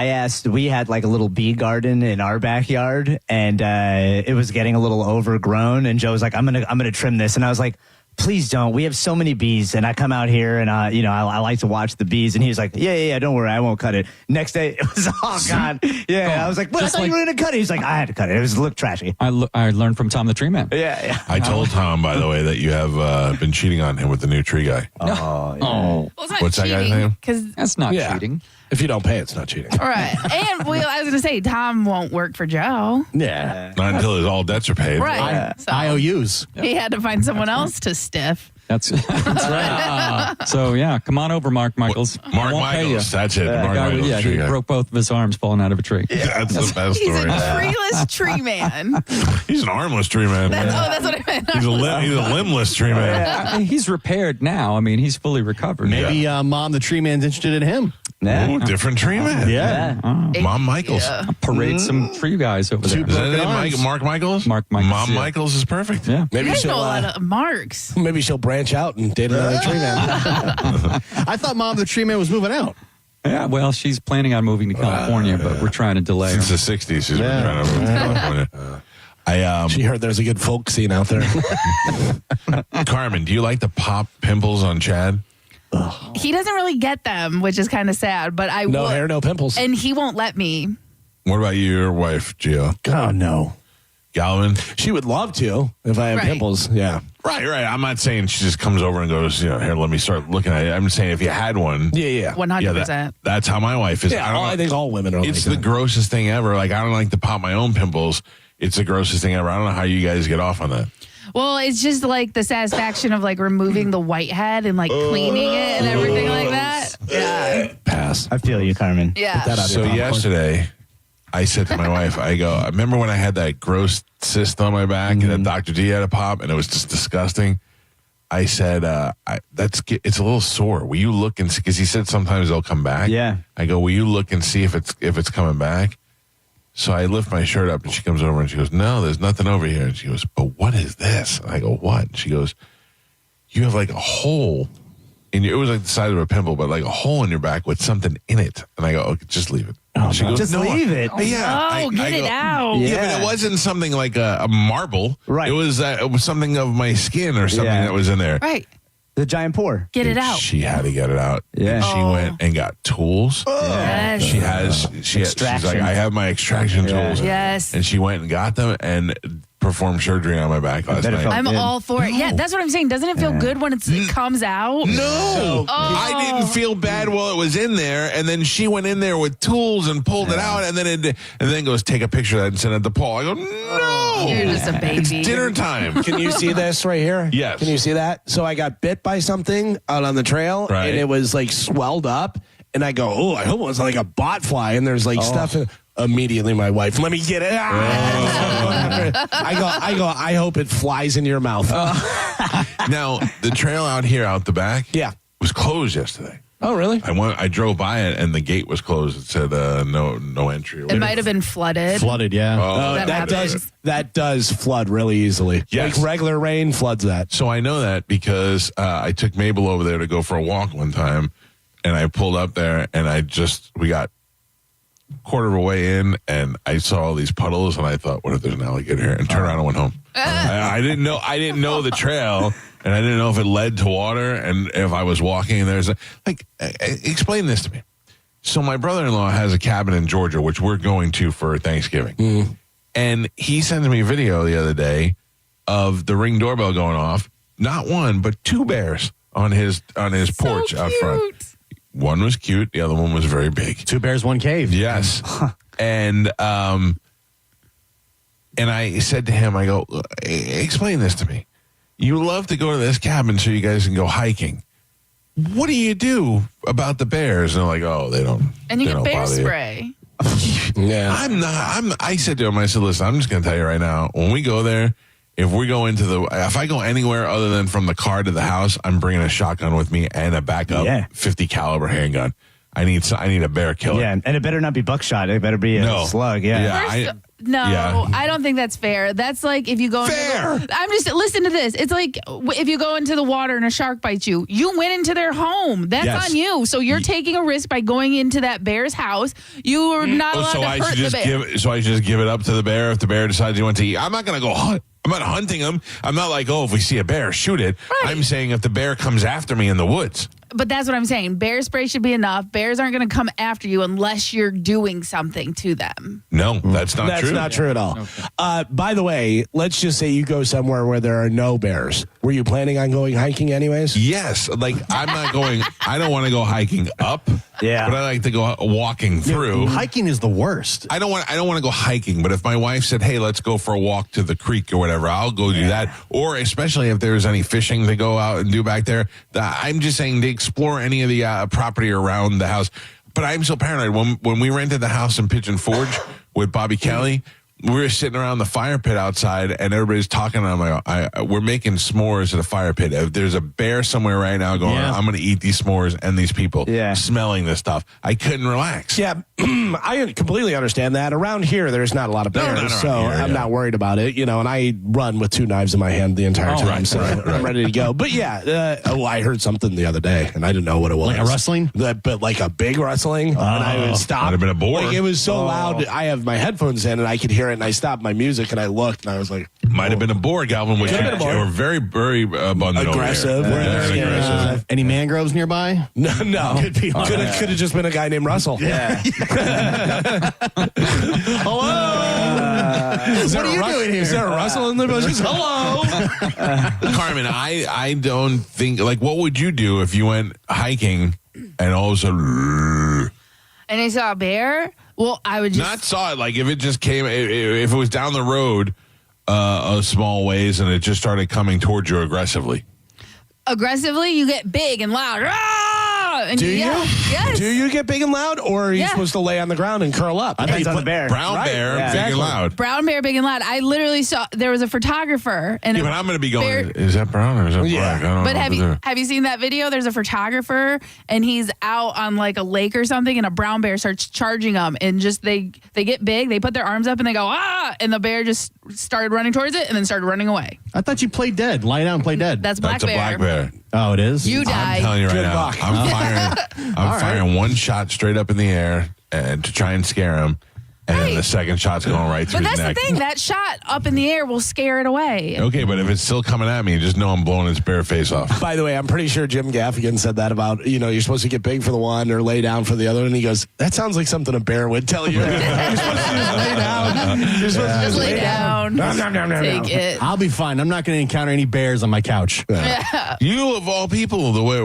we had like a little bee garden in our backyard, and it was getting a little overgrown, and Joe was like, I'm gonna trim this. And I was like, please don't. We have so many bees, and I come out here and I like to watch the bees. And he was like, yeah, don't worry, I won't cut it. Next day, it was all gone. Yeah, I was like, well, I thought you were gonna cut it. He's like, I had to cut it. It looked trashy. I learned from Tom the Tree Man. Yeah. I told Tom, by the way, that you have been cheating on him with the new tree guy. Oh, yeah. Well, it's not What's that guy's cheating, name? 'cause- That's not cheating. If you don't pay, it's not cheating. All right. And I was going to say, Tom won't work for Joe. Yeah. Not until his all debts are paid. Right. So IOUs. he had to find someone else to stiff. That's right. So, yeah, come on over, Mark Michaels. Mark Michaels. That's it. Mark Michaels. Yeah, tree he guy. broke both of his arms falling out of a tree. That's the best He's story. a treeless tree man. He's an armless tree man. That's what I meant. He's a limbless tree man. I mean, he's repaired now. I mean, he's fully recovered. Maybe Mom the Tree Man's interested in him. Ooh, different tree man. Yeah. Mom Michaels. Parade some tree guys over there. Is that his name, Mark Michaels? Mark Michaels. Mom yeah. Michaels is perfect. Yeah. Maybe You guys know a she'll lot of marks. maybe she'll branch out and date another tree man. I thought Mom the Tree Man was moving out. Yeah, well, she's planning on moving to California, but we're trying to delay her. Since the 60s, she's been trying to move to California. She heard there's a good folk scene out there. Carmen, do you like to pop pimples on Chad? He doesn't really get them, which is kind of sad, but I No will. hair, no pimples. And he won't let me. What about you, your wife, Gio? Oh, no. Galvin? She would love to if I had Right. pimples. Yeah. Right. I'm not saying she just comes over and goes, here, let me start looking at it. I'm saying if you had one. Yeah. 100%. That's how my wife is. Yeah, I think all women are It's like the that. grossest thing ever. Like, I don't like to pop my own pimples. It's the grossest thing ever. I don't know how you guys get off on that. Well, it's just like the satisfaction of like removing the whitehead and like cleaning it and everything like that. Yeah. Pass. I feel you, Carmen. Yeah. So yesterday, I said to my wife, I go, I remember when I had that gross cyst on my back and that Dr. D had a pop and it was just disgusting. I said, it's a little sore. Will you look and see? Because he said sometimes they'll come back. Yeah. I go, will you look and see if it's coming back? So I lift my shirt up and she comes over and she goes, no, there's nothing over here. And she goes, but what is this? And I go, what? And she goes, you have like a hole in your, it was like the size of a pimple, but like a hole in your back with something in it. And I go, okay, just leave it. And she goes, Just leave it. Yeah. Get it out. Yeah, but it wasn't something like a marble. Right. It was something of my skin or something that was in there. Right. The giant pore. Get it out. She had to get it out. Yeah. And she went and got tools. Yes. She's like, I have my extraction tools. Yes. And she went and got them and performed surgery on my back last night. I'm all for it. Yeah, that's what I'm saying. Doesn't it feel good when it comes out? No, I didn't feel bad while it was in there, and then she went in there with tools and pulled it out, and then goes take a picture of that and send it to Paul. I go, no, You're just a baby. It's dinner time. Can you see this right here? Yes. Can you see that? So I got bit by something out on the trail, Right. and it was like swelled up. and I go, oh, I hope it was like a bot fly, and there's like stuff in. Immediately, my wife, let me get it. I hope it flies in your mouth. Now, the trail out here, out the back, was closed yesterday. Oh, really? I drove by it, and the gate was closed. It said no entry. It might have been flooded. Flooded, yeah. Oh, that does flood really easily. Yes. Like regular rain floods that. So I know that because I took Mabel over there to go for a walk one time, and I pulled up there, and we got quarter of a way in, and I saw all these puddles, and I thought, what if there's an alligator here? And turned around and went home. I didn't know the trail, and I didn't know if it led to water, and if I was walking and there's explain this to me. So my brother-in-law has a cabin in Georgia, which we're going to for Thanksgiving. And he sent me a video the other day of the Ring doorbell going off, not one, but 2 bears on his porch out front. One was cute. The other one was very big. 2 bears, 1 cave. Yes. And I said to him, I go, explain this to me. You love to go to this cabin so you guys can go hiking. What do you do about the bears? And they're like, oh, they don't. And you they get don't bear bother you. spray. Yeah. I said to him, I said, listen, I'm just going to tell you right now, when we go there, if I go anywhere other than from the car to the house, I'm bringing a shotgun with me and a backup 50 caliber handgun. I need a bear killer. Yeah, and it better not be buckshot. It better be a slug. Yeah. I don't think that's fair. That's like if you go listen to this. It's like if you go into the water and a shark bites you, you went into their home. That's on you. So you're taking a risk by going into that bear's house. You are not allowed to hurt the bear. So I should just give it up to the bear if the bear decides he wants to eat. I'm not going to go hunt. I'm not hunting him. I'm not like, if we see a bear, shoot it. Right. I'm saying if the bear comes after me in the woods. But that's what I'm saying. Bear spray should be enough. Bears aren't going to come after you unless you're doing something to them. No, that's not true. That's not true at all. Okay. By the way, let's just say you go somewhere where there are no bears. Were you planning on going hiking anyways? Yes. Like, I'm not going, I don't want to go hiking up. Yeah. But I like to go walking through. Hiking is the worst. I don't want to go hiking, but if my wife said, hey, let's go for a walk to the creek or whatever, I'll go do that. Or especially if there's any fishing to go out and do back there. I'm just saying to explore any of the property around the house. But I'm so paranoid. When we rented the house in Pigeon Forge with Bobby Kelly, we were sitting around the fire pit outside, and everybody's talking. And I'm like, we're making s'mores at a fire pit. If there's a bear somewhere right now going, I'm going to eat these s'mores and these people smelling this stuff. I couldn't relax. Yeah, I completely understand that. Around here, there's not a lot of bears, so I'm not worried about it. And I run with 2 knives in my hand the entire time, so I'm ready to go. But I heard something the other day, and I didn't know what it was. Like a rustling? But like a big rustling, and I would stop. Might have been a boar. Like, it was so loud. I have my headphones in, and I could hear it, and I stopped my music, and I looked, and I was like, might have been a boar, Galvin, which you were very, very abundant aggressive. Aggressive. Any mangroves nearby? No. Could have just been a guy named Russell. Yeah. Hello. What are you doing here? Is there a Russell in the bushes? Hello. Carmen, I don't think, what would you do if you went hiking and all of a sudden... And I saw a bear? Well, I would just... Not saw it. Like, if it just came... If it was down the road a small ways and it just started coming towards you aggressively. Aggressively, you get big and loud. And do you? Yes. Do you get big and loud, or are you supposed to lay on the ground and curl up? I think it's on the bear. Brown bear, big and loud. Brown bear, big and loud. I literally saw there was a photographer, and but I'm going to be going. Is that brown or is that black? I don't know. Have you seen that video? There's a photographer, and he's out on like a lake or something, and a brown bear starts charging them, and just they get big, they put their arms up, and they go and the bear just started running towards it, and then started running away. I thought you played dead. Lie down and play dead. That's black bear. That's a black bear. Oh, it is? You die. I'm telling you right now. I'm firing one shot straight up in the air and to try and scare him. And then the second shot's going right through his neck. But that's the thing. That shot up in the air will scare it away. Okay, but if it's still coming at me, just know I'm blowing its bare face off. By the way, I'm pretty sure Jim Gaffigan said that about, you're supposed to get big for the one or lay down for the other. And he goes, that sounds like something a bear would tell you. You're supposed to just lay down. You're supposed to just lay down. Take it. I'll be fine. I'm not going to encounter any bears on my couch. Yeah. You, of all people, the way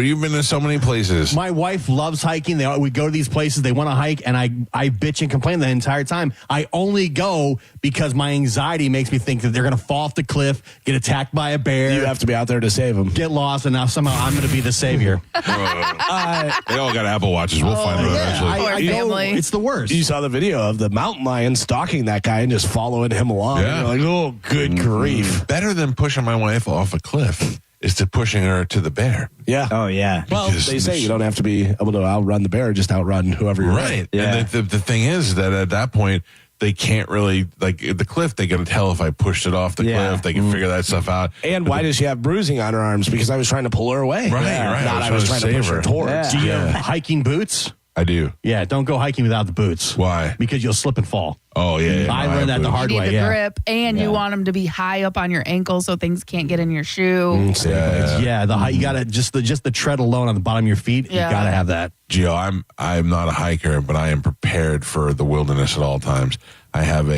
you've been to so many places. My wife loves hiking. We go to these places. They want to hike, and I bitch and complain. entire time. I only go because my anxiety makes me think that they're going to fall off the cliff, get attacked by a bear. You have to be out there to save them. Get lost, and now somehow I'm going to be the savior. They all got Apple Watches. We'll find them eventually. Poor family. It's the worst. You saw the video of the mountain lion stalking that guy and just following him along. Yeah. You're like, oh, good grief. Better than pushing my wife off a cliff is to pushing her to the bear. Yeah. Oh, yeah. Well, Because they say you don't have to be able to outrun the bear, just outrun whoever you're Right. with. Yeah. And the thing is that at that point, they can't really, like, at the cliff, they got to tell if I pushed it off the Yeah. cliff. They can figure that stuff out. And why does she have bruising on her arms? Because I was trying to pull her away. Right, Yeah. right. Not I was trying to push her towards. Yeah. Do you have hiking boots? I do. Yeah, don't go hiking without the boots. Why? Because you'll slip and fall. Oh, yeah. I learned that the hard You way. need the Yeah. grip, and you want them to be high up on your ankle so things can't get in your shoe. Yeah, you gotta just the tread alone on the bottom of your feet. Yeah. You gotta have that. Gio, I'm not a hiker, but I am prepared for the wilderness at all times. I have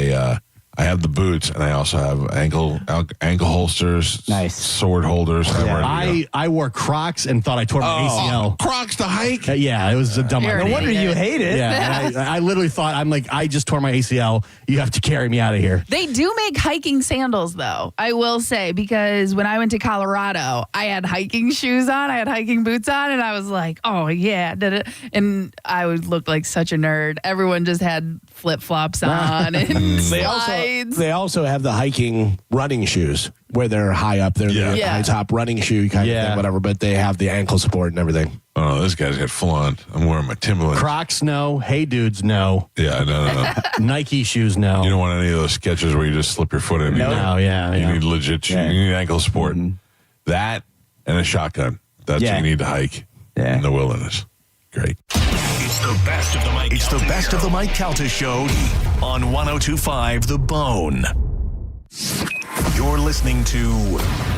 I have the boots, and I also have ankle holsters, Nice. sword holders. I wore Crocs and thought I tore my ACL. Crocs to hike? Yeah, it was a dumb You're idea. an idiot. You hate it. Yeah, and I literally thought, I'm like, I just tore my ACL. You have to carry me out of here. They do make hiking sandals, though, I will say, because when I went to Colorado, I had hiking shoes on, I had hiking boots on, and I was like, oh, yeah. And I would look like such a nerd. Everyone just had flip-flops on and slides. They also have the hiking running shoes where they're high up. They're the high top running shoe kind of thing, whatever, but they have the ankle support and everything. Oh, this guy's got full on. I'm wearing my Timberlands. Crocs, no. Hey Dudes, no. Yeah, no. Nike shoes, no. You don't want any of those sketches where you just slip your foot in. No, You need legit shoes. You need ankle support. That and a shotgun. That's what you need to hike in the wilderness. Great. It's the best of the Mike. It's the best of the Mike Calta Show on 102.5 The Bone. You're listening to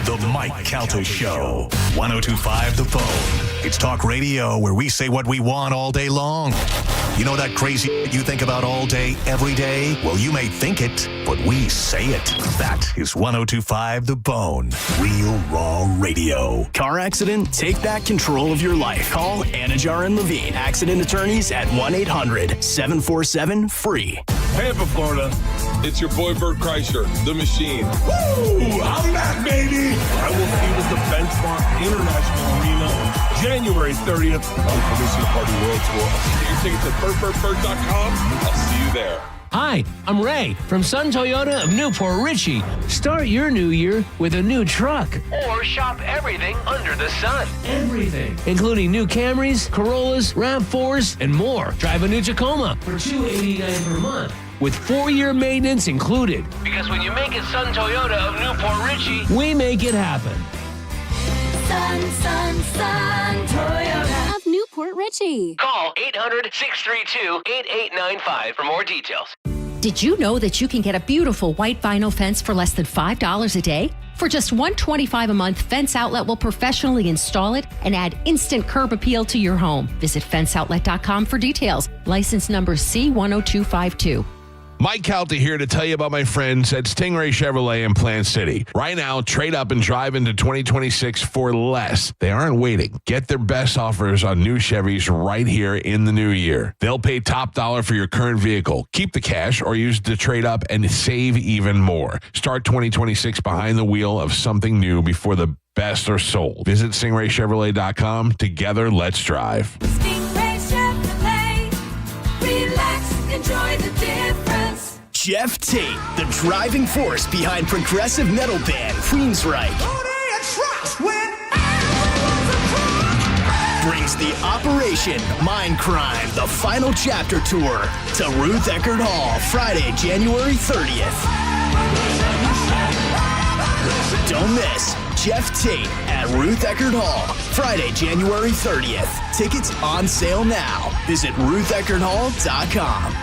the Mike Calta Show, 102.5 The Bone. It's talk radio where we say what we want all day long. You know that crazy you think about all day, every day? Well, you may think it, but we say it. That is 102.5 The Bone. Real raw radio. Car accident? Take back control of your life. Call Anajar and Levine, accident attorneys at 1-800-747-FREE. Tampa, Florida. It's your boy Bert Kreischer, the machine. Woo! I'm back, baby! I will see you at the Benchmark International Arena January 30th on the Commission Party World Tour. Get your tickets at BertBertBert.com. I'll see you there. Hi, I'm Ray from Sun Toyota of Newport Richey. Start your new year with a new truck. Or shop everything under the sun. Everything, including new Camrys, Corollas, RAV4s, and more. Drive a new Tacoma for $289 per month, with 4-year maintenance included. Because when you make it Sun Toyota of Newport Richey, we make it happen. Sun Toyota of Newport Richey. call 800-632-8895 for more details. Did you know that you can get a beautiful white vinyl fence for less than $5 a day? For just $125 a month, Fence Outlet will professionally install it and add instant curb appeal to your home. Visit fenceoutlet.com for details. License number C10252. Mike Calta here to tell you about my friends at Stingray Chevrolet in Plant City. Right now, trade up and drive into 2026 for less. They aren't waiting. Get their best offers on new Chevys right here in the new year. They'll pay top dollar for your current vehicle. Keep the cash or use the trade up and save even more. Start 2026 behind the wheel of something new before the best are sold. Visit StingrayChevrolet.com. Together, let's drive. Stingray Chevrolet. Relax, enjoy the difference. Jeff Tate, the driving force behind progressive metal band Queensryche, brings the Operation Mindcrime, the final chapter tour, to Ruth Eckerd Hall, Friday, January 30th. Don't miss Jeff Tate at Ruth Eckerd Hall, Friday, January 30th. Tickets on sale now. Visit rutheckerdhall.com.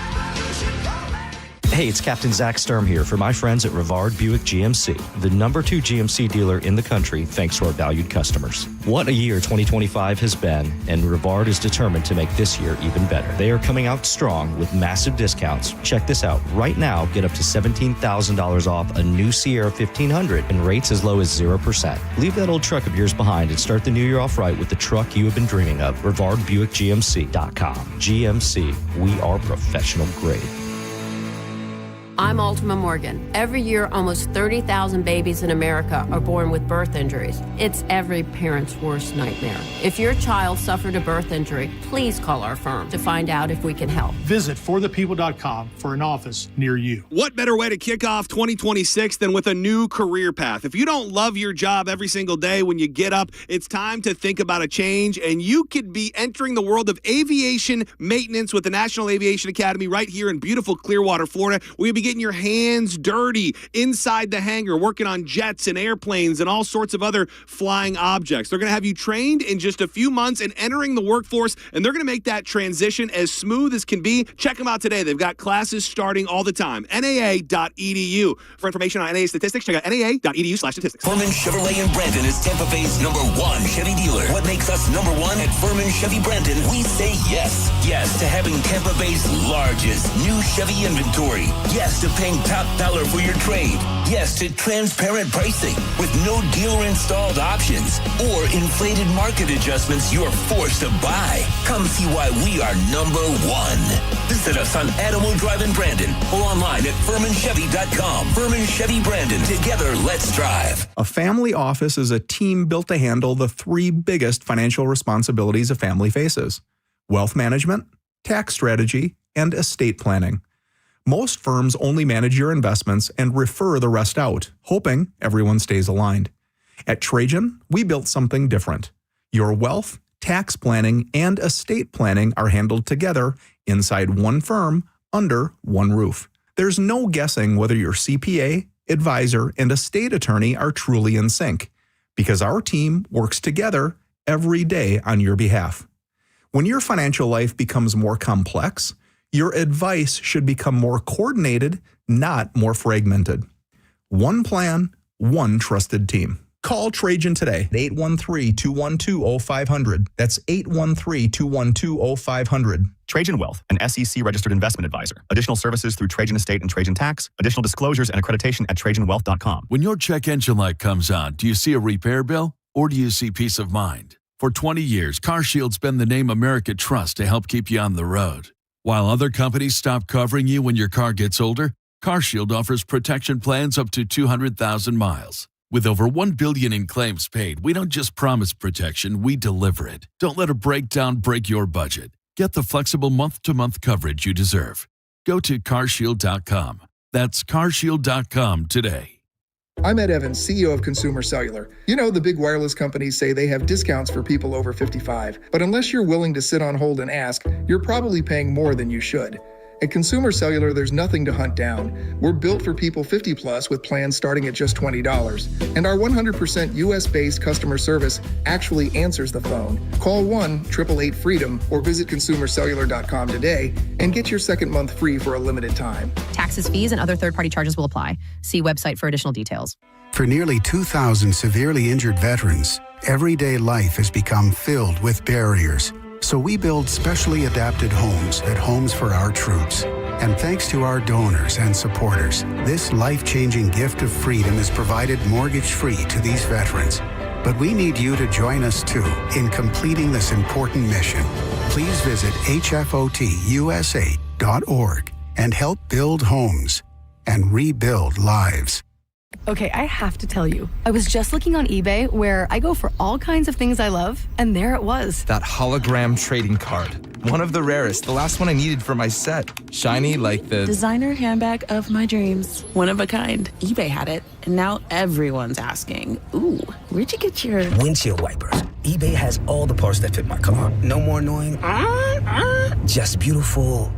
Hey, it's Captain Zach Sturm here for my friends at Rivard Buick GMC, the #2 GMC dealer in the country thanks to our valued customers. What a year 2025 has been, and Rivard is determined to make this year even better. They are coming out strong with massive discounts. Check this out. Right now, get up to $17,000 off a new Sierra 1500 and rates as low as 0%. Leave that old truck of yours behind and start the new year off right with the truck you have been dreaming of. RivardBuickGMC.com. GMC, we are professional grade. I'm Ultima Morgan. Every year, almost 30,000 babies in America are born with birth injuries. It's every parent's worst nightmare. If your child suffered a birth injury, please call our firm to find out if we can help. Visit forthepeople.com for an office near you. What better way to kick off 2026 than with a new career path? If you don't love your job every single day when you get up, it's time to think about a change, and you could be entering the world of aviation maintenance with the National Aviation Academy right here in beautiful Clearwater, Florida, where you'll be getting your hands dirty inside the hangar, working on jets and airplanes and all sorts of other flying objects. They're going to have you trained in just a few months and entering the workforce, and they're going to make that transition as smooth as can be. Check them out today. They've got classes starting all the time. NAA.edu. For information on NAA statistics, check out NAA.edu/statistics. Furman Chevrolet in Brandon is Tampa Bay's #1 Chevy dealer. What makes us #1 at Furman Chevy Brandon? We say yes. Yes to having Tampa Bay's largest new Chevy inventory. Yes to paying top dollar for your trade. Yes to transparent pricing with no dealer-installed options or inflated market adjustments you're forced to buy. Come see why we are #1. Visit us on Adamo Drive in Brandon or online at FurmanChevy.com. Furman Chevy Brandon. Together, let's drive. A family office is a team built to handle the 3 biggest financial responsibilities a family faces: wealth management, tax strategy, and estate planning. Most firms only manage your investments and refer the rest out, hoping everyone stays aligned. At Trajan, we built something different. Your wealth, tax planning, and estate planning are handled together inside one firm under one roof. There's no guessing whether your CPA, advisor, and estate attorney are truly in sync, because our team works together every day on your behalf. When your financial life becomes more complex, your advice should become more coordinated, not more fragmented. One plan, one trusted team. Call Trajan today at 813-212-0500. That's 813-212-0500. Trajan Wealth, an SEC-registered investment advisor. Additional services through Trajan Estate and Trajan Tax. Additional disclosures and accreditation at TrajanWealth.com. When your check engine light comes on, do you see a repair bill or do you see peace of mind? For 20 years, CarShield's been the name America trusts to help keep you on the road. While other companies stop covering you when your car gets older, CarShield offers protection plans up to 200,000 miles. With over $1 billion in claims paid, we don't just promise protection, we deliver it. Don't let a breakdown break your budget. Get the flexible month-to-month coverage you deserve. Go to carshield.com. That's carshield.com today. I'm Ed Evans, CEO of Consumer Cellular. You know, the big wireless companies say they have discounts for people over 55, but unless you're willing to sit on hold and ask, you're probably paying more than you should. At Consumer Cellular, there's nothing to hunt down. We're built for people 50 plus with plans starting at just $20. And our 100% US-based customer service actually answers the phone. Call 1-888-FREEDOM or visit consumercellular.com today and get your second month free for a limited time. Taxes, fees, and other third-party charges will apply. See website for additional details. For nearly 2,000 severely injured veterans, everyday life has become filled with barriers. So we build specially adapted homes at Homes for Our Troops. And thanks to our donors and supporters, this life-changing gift of freedom is provided mortgage-free to these veterans. But we need you to join us, too, in completing this important mission. Please visit hfotusa.org and help build homes and rebuild lives. Okay, I have to tell you, I was just looking on eBay where I go for all kinds of things I love, and there it was. That hologram trading card. One of the rarest, the last one I needed for my set. Shiny like the designer handbag of my dreams. One of a kind. eBay had it, and now everyone's asking, ooh, where'd you get your windshield wipers? eBay has all the parts that fit my car. No more annoying, just beautiful.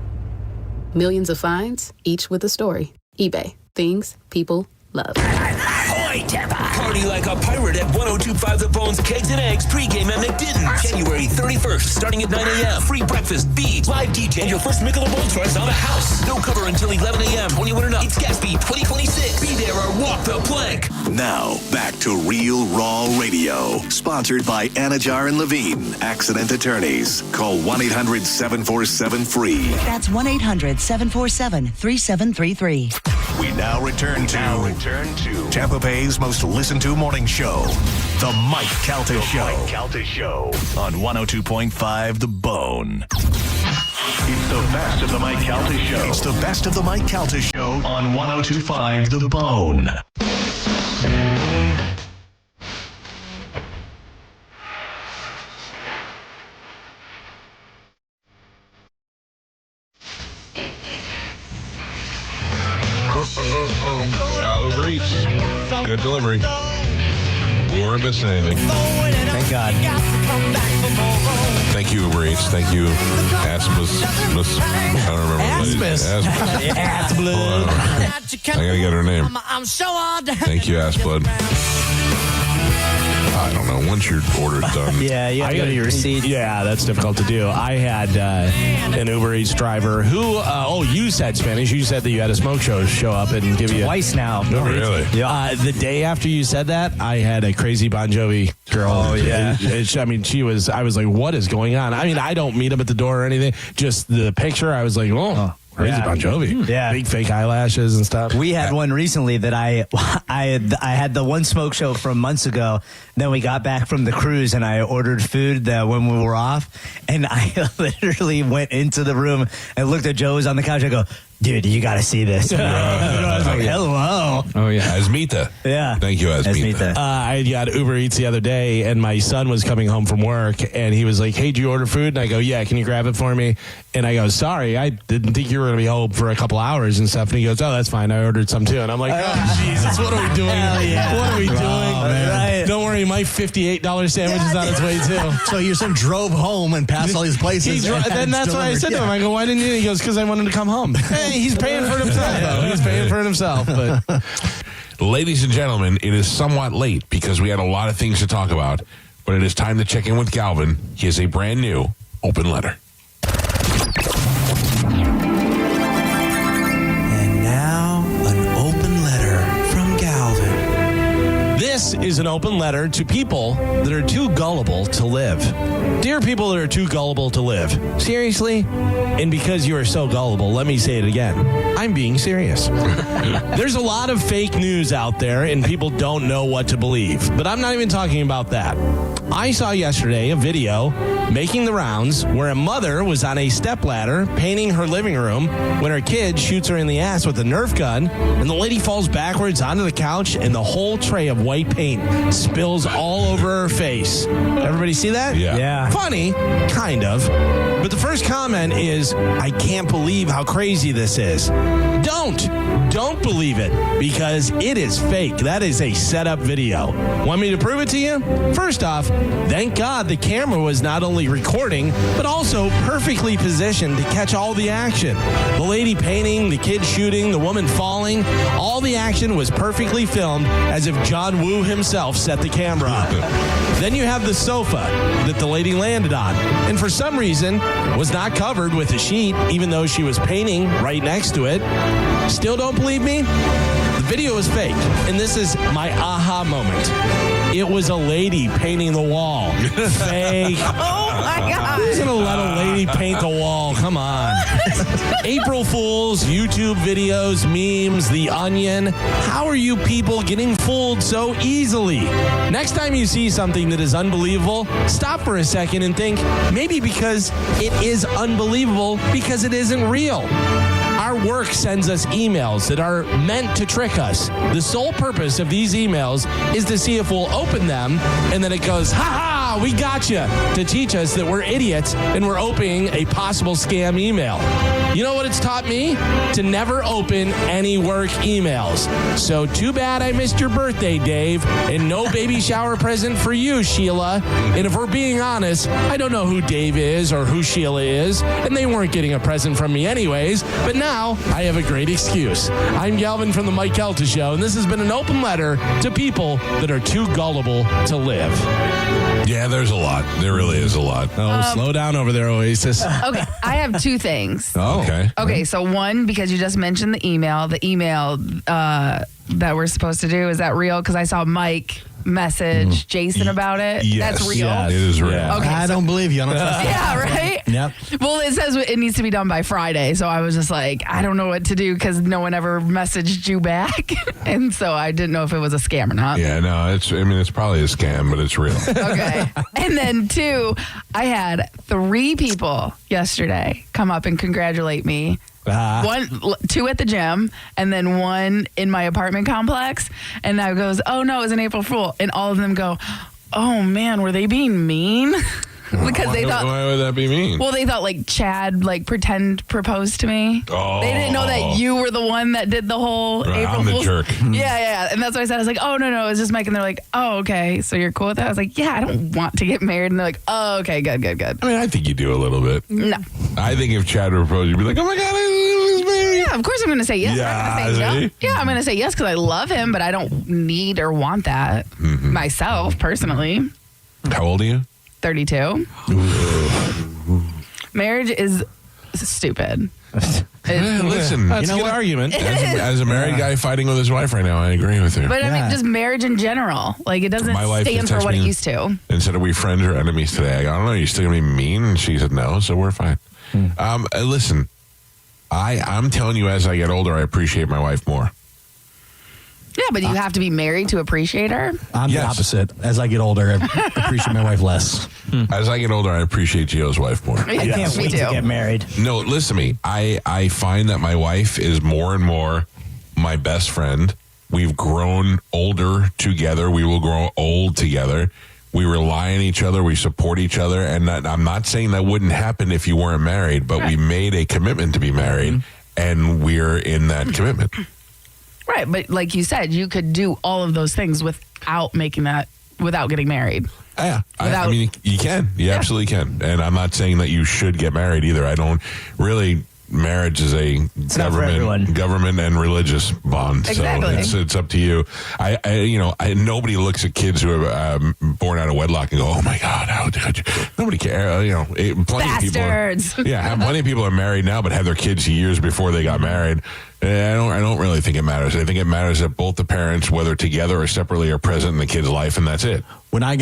Millions of finds, each with a story. eBay. Things people love. Ahoy, Tampa! Party like a pirate at 102.5 The Bones Kegs and Eggs pregame at McDidden. January 31st, starting at 9 a.m. Free breakfast, beads, live DJ, and your first Michelob Ultras on the house. No cover until 11 a.m. 21 and up. It's Gatsby 2026. Be there or walk the plank. Now, back to Real Raw Radio. Sponsored by Anajar and Levine, Accident Attorneys. Call 1-800-747-FREE. That's 1-800-747-3733. We now return to Tampa Bay's most listened to morning show, The Mike Calta Show. On 102.5 The Bone. It's the best of the Mike Calta Show. It's the best of the Mike Calta Show on 102.5 The Bone. Uber Eats. Good delivery. We weren't missing anything. Thank God. Thank you, Uber Eats. Thank you, Asmus. I don't remember. Assblood. I gotta get her name. Thank you, Assblood. I don't know. Once your order's done. Yeah, you have to go to your receipt. Yeah, that's difficult to do. I had an Uber Eats driver who, you said Spanish. You said that you had a smoke show up and give you twice now. Oh, really? Yeah. The day after you said that, I had a crazy Bon Jovi girl. Oh, yeah. I was like, what is going on? I mean, I don't meet him at the door or anything. Just the picture, I was like, crazy Bon Jovi. Yeah. Big fake eyelashes and stuff. We had one recently that I had the one smoke show from months ago. Then we got back from the cruise and I ordered food when we were off. And I literally went into the room and looked at Joe who was on the couch. I go, dude, you got to see this. I was like, hello. Oh, yeah. Asmita. Yeah. Thank you, Asmita. I got Uber Eats the other day, and my son was coming home from work, and he was like, hey, did you order food? And I go, yeah, can you grab it for me? And I go, sorry, I didn't think you were going to be home for a couple hours and stuff. And he goes, oh, that's fine. I ordered some, too. And I'm like, oh, Jesus, what are we doing? Yeah. What are we doing? Man. Right. Don't worry, my $58 sandwich is on its way, too. So your son drove home and passed all these places. Then that's what I said to him. I go, why didn't you? He goes, because I wanted to come home. Hey, he's paying for it himself, though. He's paying for it himself. But Ladies and gentlemen, it is somewhat late because we had a lot of things to talk about, but it is time to check in with Galvin. He has a brand new open letter. And now, an open letter from Galvin. this is an open letter to people that are too gullible to live. Dear people that are too gullible to live, seriously? And because you are so gullible, let me say it again. I'm being serious. There's a lot of fake news out there and people don't know what to believe. But I'm not even talking about that. I saw yesterday a video making the rounds where a mother was on a stepladder painting her living room when her kid shoots her in the ass with a Nerf gun, and the lady falls backwards onto the couch and the whole tray of white paint spills all over her face. Everybody see that? Yeah. Funny, kind of. But the first comment is, I can't believe how crazy this is. Don't believe it, because it is fake. That is a setup video. Want me to prove it to you? First off, thank God the camera was not only recording, but also perfectly positioned to catch all the action. The lady painting, the kid shooting, the woman falling, all the action was perfectly filmed as if John Woo himself set the camera up. Then you have the sofa that the lady landed on, and for some reason was not covered with a sheet, even though she was painting right next to it. Still don't believe me? The video is fake, and this is my aha moment. It was a lady painting the wall. Fake. Oh my God. Who's going to let a lady paint the wall? Come on. April Fools, YouTube videos, memes, The Onion. How are you people getting fooled so easily? Next time you see something that is unbelievable, stop for a second and think, maybe because it is unbelievable because it isn't real. Our work sends us emails that are meant to trick us. The sole purpose of these emails is to see if we'll open them, and then it goes, ha-ha, we got you, to teach us that we're idiots and we're opening a possible scam email. You know what it's taught me? To never open any work emails. So too bad I missed your birthday, Dave, and no baby shower present for you, Sheila. And if we're being honest, I don't know who Dave is or who Sheila is, and they weren't getting a present from me anyways, but now I have a great excuse. I'm Galvin from the Mike Calta Show, and this has been an open letter to people that are too gullible to live. Yeah, there's a lot. There really is a lot. Oh, slow down over there, Oasis. Okay, I have two things. Oh, okay. Okay, so one, because you just mentioned the email that we're supposed to do, is that real? Because I saw Mike message Jason about it? Yes. That's real? It is real. Okay, I don't believe you. I don't trust you. Yeah, right? Yep. Well, it says it needs to be done by Friday. So I was just like, I don't know what to do because no one ever messaged you back. And so I didn't know if it was a scam or not. Yeah, no, it's probably a scam, but it's real. Okay. And then 2, I had 3 people yesterday come up and congratulate me. 2 at the gym and then 1 in my apartment complex. And I goes, oh no, it was an April Fool. And all of them go, oh man, were they being mean? Because they thought, why would that be mean? well, they thought like Chad pretend proposed to me. Oh. They didn't know that you were the one that did the whole Right, April I'm the Fool's. jerk. Yeah. And that's what I said. I was like, oh no, it's just Mike. And they're like, oh, okay. So you're cool with that? I was like, yeah, I don't want to get married. And they're like, oh, okay, good. I mean, I think you do a little bit. No. I think if Chad proposed, you'd be like, oh my God, I was married. Yeah, of course I'm going to say yes. Yeah, I'm going to say no. see? Yeah, I'm going to say yes because I love him, but I don't need or want that myself personally. How old are you? 32. Marriage is stupid. Listen, that's a good argument. As a married guy fighting with his wife right now, I agree with you. But I mean, just marriage in general. Like, it doesn't My wife stand just for what texted it me used to. and said, are we friends or enemies today? I go, I don't know. You still going to be mean? And she said, no. So we're fine. Listen, I'm telling you, as I get older, I appreciate my wife more. Yeah, but you have to be married to appreciate her. I'm the opposite. As I get older, I appreciate my wife less. As I get older, I appreciate Gio's wife more. I can't wait to get married. No, listen to me. I find that my wife is more and more my best friend. We've grown older together. We will grow old together. We rely on each other. We support each other. And I'm not saying that wouldn't happen if you weren't married, but we made a commitment to be married, and we're in that commitment. Right, but like you said, you could do all of those things without getting married. Yeah, I mean, you can. You absolutely can. And I'm not saying that you should get married either. I don't really. Marriage is a government and religious bond. Exactly. So it's up to you. Nobody looks at kids who are born out of wedlock and go, "Oh my God, how did you?" Nobody cares. Plenty Bastards. of people. Plenty of people are married now, but had their kids years before they got married. I don't really think it matters. I think it matters that both the parents, whether together or separately, are present in the kid's life, and that's it. When I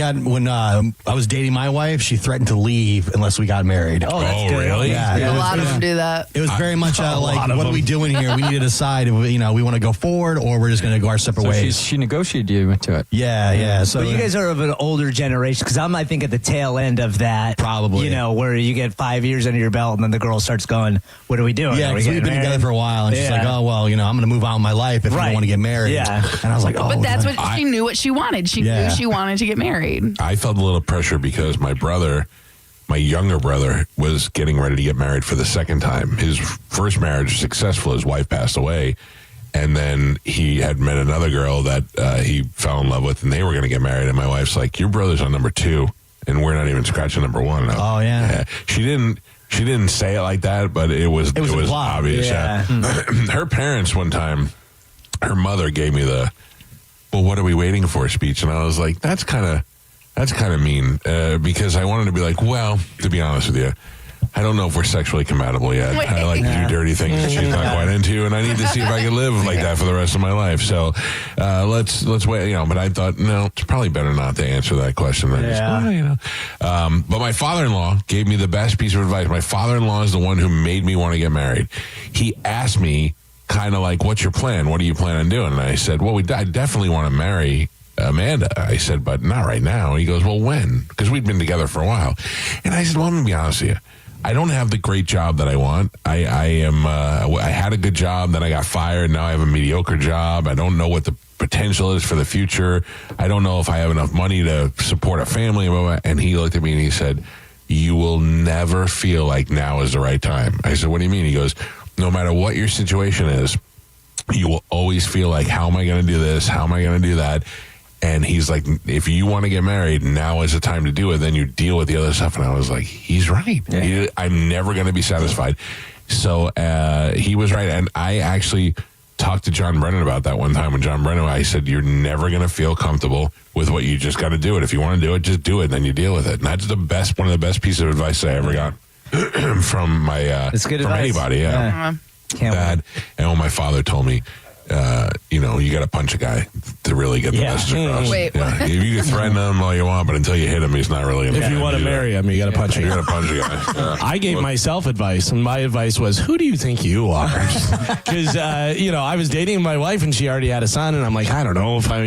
was dating my wife, she threatened to leave unless we got married. Oh, that's good. Really? Yeah. A lot of them do that. It was very much like, what are we doing here? We need to decide if we want to go forward or we're just going to go our separate ways. She negotiated you into it. Yeah. So but you guys are of an older generation because I'm, I think, at the tail end of that. Probably. Where you get 5 years under your belt and then the girl starts going, what are we doing? Yeah, because we've been together for a while. And she's like, oh, well, I'm going to move on with my life if I don't want to get married. Yeah. And I was like, oh. But that's what she knew what she wanted. She knew she wanted to get married. I felt a little pressure because my younger brother, was getting ready to get married for the second time. His first marriage was successful. His wife passed away. And then he had met another girl that he fell in love with, and they were going to get married. And my wife's like, your brother's on number 2, and we're not even scratching number 1. Oh, yeah. She didn't say it like that, but it was obvious. Yeah. Her parents one time, her mother gave me the, well, what are we waiting for speech? And I was like, that's kind of mean because I wanted to be like, well, to be honest with you, I don't know if we're sexually compatible yet. I like to do dirty things that she's not quite into, and I need to see if I can live like that for the rest of my life. So let's wait. But I thought, no, it's probably better not to answer that question. But my father-in-law gave me the best piece of advice. My father-in-law is the one who made me want to get married. He asked me kind of like, what's your plan? What do you plan on doing? And I said, well, I definitely want to marry Amanda. I said, but not right now. He goes, well, when? Because we'd been together for a while. And I said, well, I'm going to be honest with you. I don't have the great job that I want. I had a good job, then I got fired. Now I have a mediocre job. I don't know what the potential is for the future. I don't know if I have enough money to support a family. And he looked at me and he said, you will never feel like now is the right time. I said, what do you mean? He goes, no matter what your situation is, you will always feel like, how am I going to do this? How am I going to do that? And he's like, if you want to get married, now is the time to do it. Then you deal with the other stuff. And I was like, he's right. Yeah. I'm never going to be satisfied. So he was right. And I actually talked to John Brennan about that one time. When John Brennan, I said, you're never going to feel comfortable with what you just got to do it. If you want to do it, just do it. Then you deal with it. And that's one of the best pieces of advice I ever got from anybody. Yeah. Can't wait. And when my father told me, you got to punch a guy to really get the message across. Wait, what? You can threaten him all you want, but until you hit him, he's not really going to. If you want to marry him, you got to punch him. You got to punch a guy. I gave myself advice, and my advice was, who do you think you are? Because, I was dating my wife, and she already had a son, and I'm like, I don't know if I,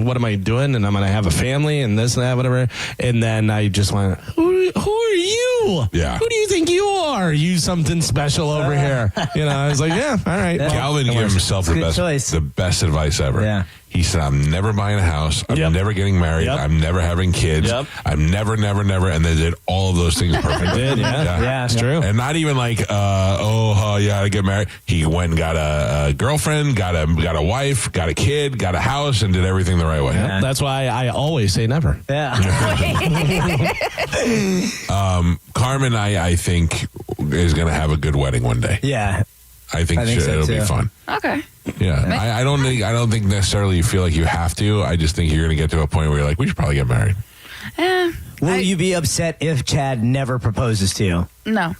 what am I doing? And I'm going to have a family and this and that, whatever. And then I just went, who are you? Yeah. Who do you think you are? You something special over here. I was like, yeah, all right. Well, Calvin gave himself the best advice ever. Yeah. He said, I'm never buying a house. I'm never getting married. I'm never having kids. I'm never, and they did all of those things perfectly. Yeah, it's true. And not even like, I get married. He went and got a girlfriend, got a wife, got a kid, got a house, and did everything the right way. Yeah. That's why I always say never. Yeah. Carmen, I think, is going to have a good wedding one day. Yeah. I think so it'll be fun. Okay. Yeah, I don't think necessarily you feel like you have to. I just think you're going to get to a point where you're like, we should probably get married. Will you be upset if Chad never proposes to you? No.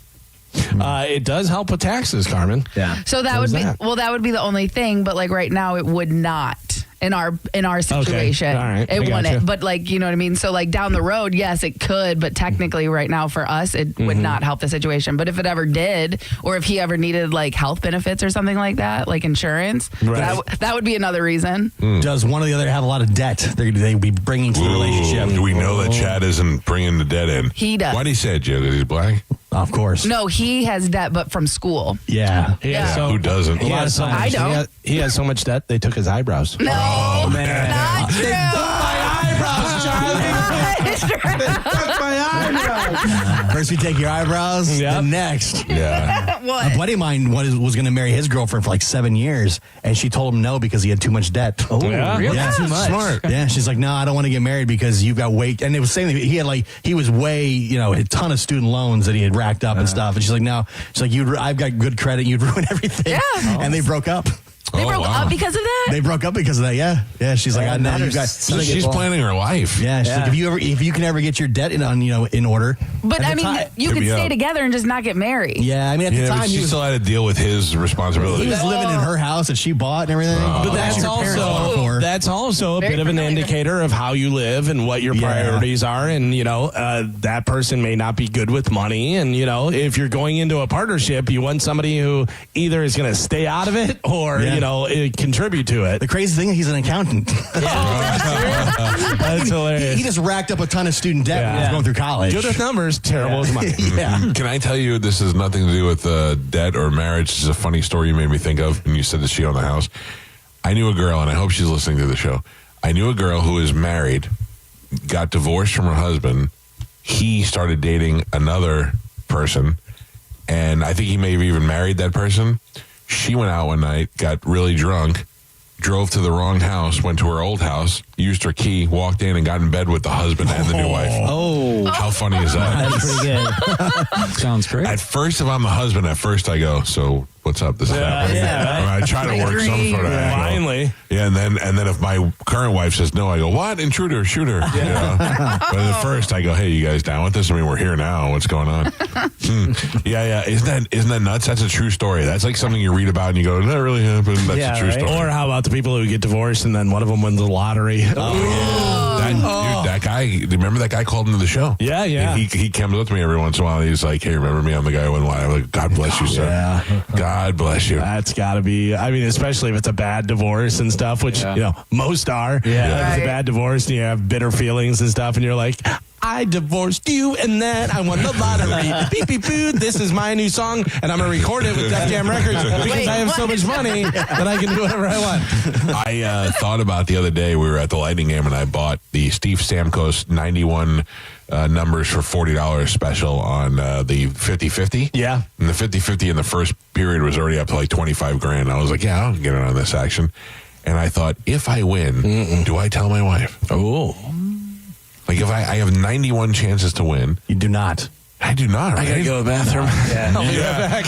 It does help with taxes, Carmen. Yeah. So that would be the only thing, but like right now it would not in our situation. Okay. All right. It I wouldn't. gotcha. But like, you know what I mean? So like down the road, yes, it could, but technically right now for us it would not help the situation. But if it ever did, or if he ever needed like health benefits or something like that, like insurance, that would be another reason. Does one or the other have a lot of debt they would be bringing to the relationship? Do we know that Chad isn't bringing the debt in? He does. Why did he say it, Joe? Because he's black? Of course. No, he has debt, but from school. Yeah. Who doesn't? I don't. He has so much debt, they took his eyebrows. No, not true. First we take your eyebrows, then next. Yeah. What? A buddy of mine was going to marry his girlfriend for like 7 years, and she told him no because he had too much debt. Oh, really? Yeah, Too much. Smart. Yeah, she's like, no, I don't want to get married because you've got way. And it was saying that he was way, a ton of student loans that he had racked up and stuff. And she's like, no, she's like, I've got good credit, you'd ruin everything. Yeah. And they broke up. They broke up because of that? They broke up because of that. Yeah. She's like, I know you guys. She's planning her life. Yeah. She's like, if you can ever get your debt in order. But I mean, you could stay together and just not get married. Yeah. I mean, at the time, she still had to deal with his responsibilities. He was living in her house that she bought and everything. But that's also a bit of an indicator of how you live and what your priorities are. And, that person may not be good with money. And, if you're going into a partnership, you want somebody who either is going to stay out of it or, contribute to it. The crazy thing is he's an accountant. That's hilarious. He just racked up a ton of student debt when he was going through college. Good with numbers, terrible with money. Can I tell you, this has nothing to do with debt or marriage. This is a funny story you made me think of, and you said that she owned the house. I knew a girl, and I hope she's listening to the show. I knew a girl who was married, got divorced from her husband. He started dating another person, and I think he may have even married that person. She went out one night, got really drunk, drove to the wrong house, went to her old house, used her key, walked in, and got in bed with the husband and the new wife. Oh. How funny is that? That's pretty good. Sounds great. At first, if I'm the husband, I go, so what's up? This is happening. I try to work some sort of angle. Finally. Yeah, and then if my current wife says no, I go, what? Intruder, shoot her. But at first, I go, hey, you guys down with this? I mean, we're here now. What's going on? Yeah. Isn't that nuts? That's a true story. That's like something you read about and you go, that really happened. That's a true story. Or how about the people who get divorced and then one of them wins the lottery? That guy, remember that guy called into the show? Yeah. He comes up to me every once in a while and he's like, hey, remember me? I'm the guy who won the lottery. I'm like, God bless you, sir. Yeah. God bless you. That's got to be, especially if it's a bad divorce and stuff, which, most are. Yeah. If it's a bad divorce and you have bitter feelings and stuff and you're like, I divorced you and then I won the lottery. Beep, beep, boo. This is my new song and I'm going to record it with Def Jam Records because I have so much money that I can do whatever I want. I thought about the other day, we were at the Lightning game and I bought the Steve Stamkos 91 numbers for $40 special on the 50-50. Yeah. And the 50-50 in the first period was already up to like $25,000. I was like, yeah, I'll get in on this action. And I thought, if I win, do I tell my wife? Oh. Like if I have 91 chances to win. You do not. I do not. Right? I got to go to the bathroom. Yeah. I'll be right back.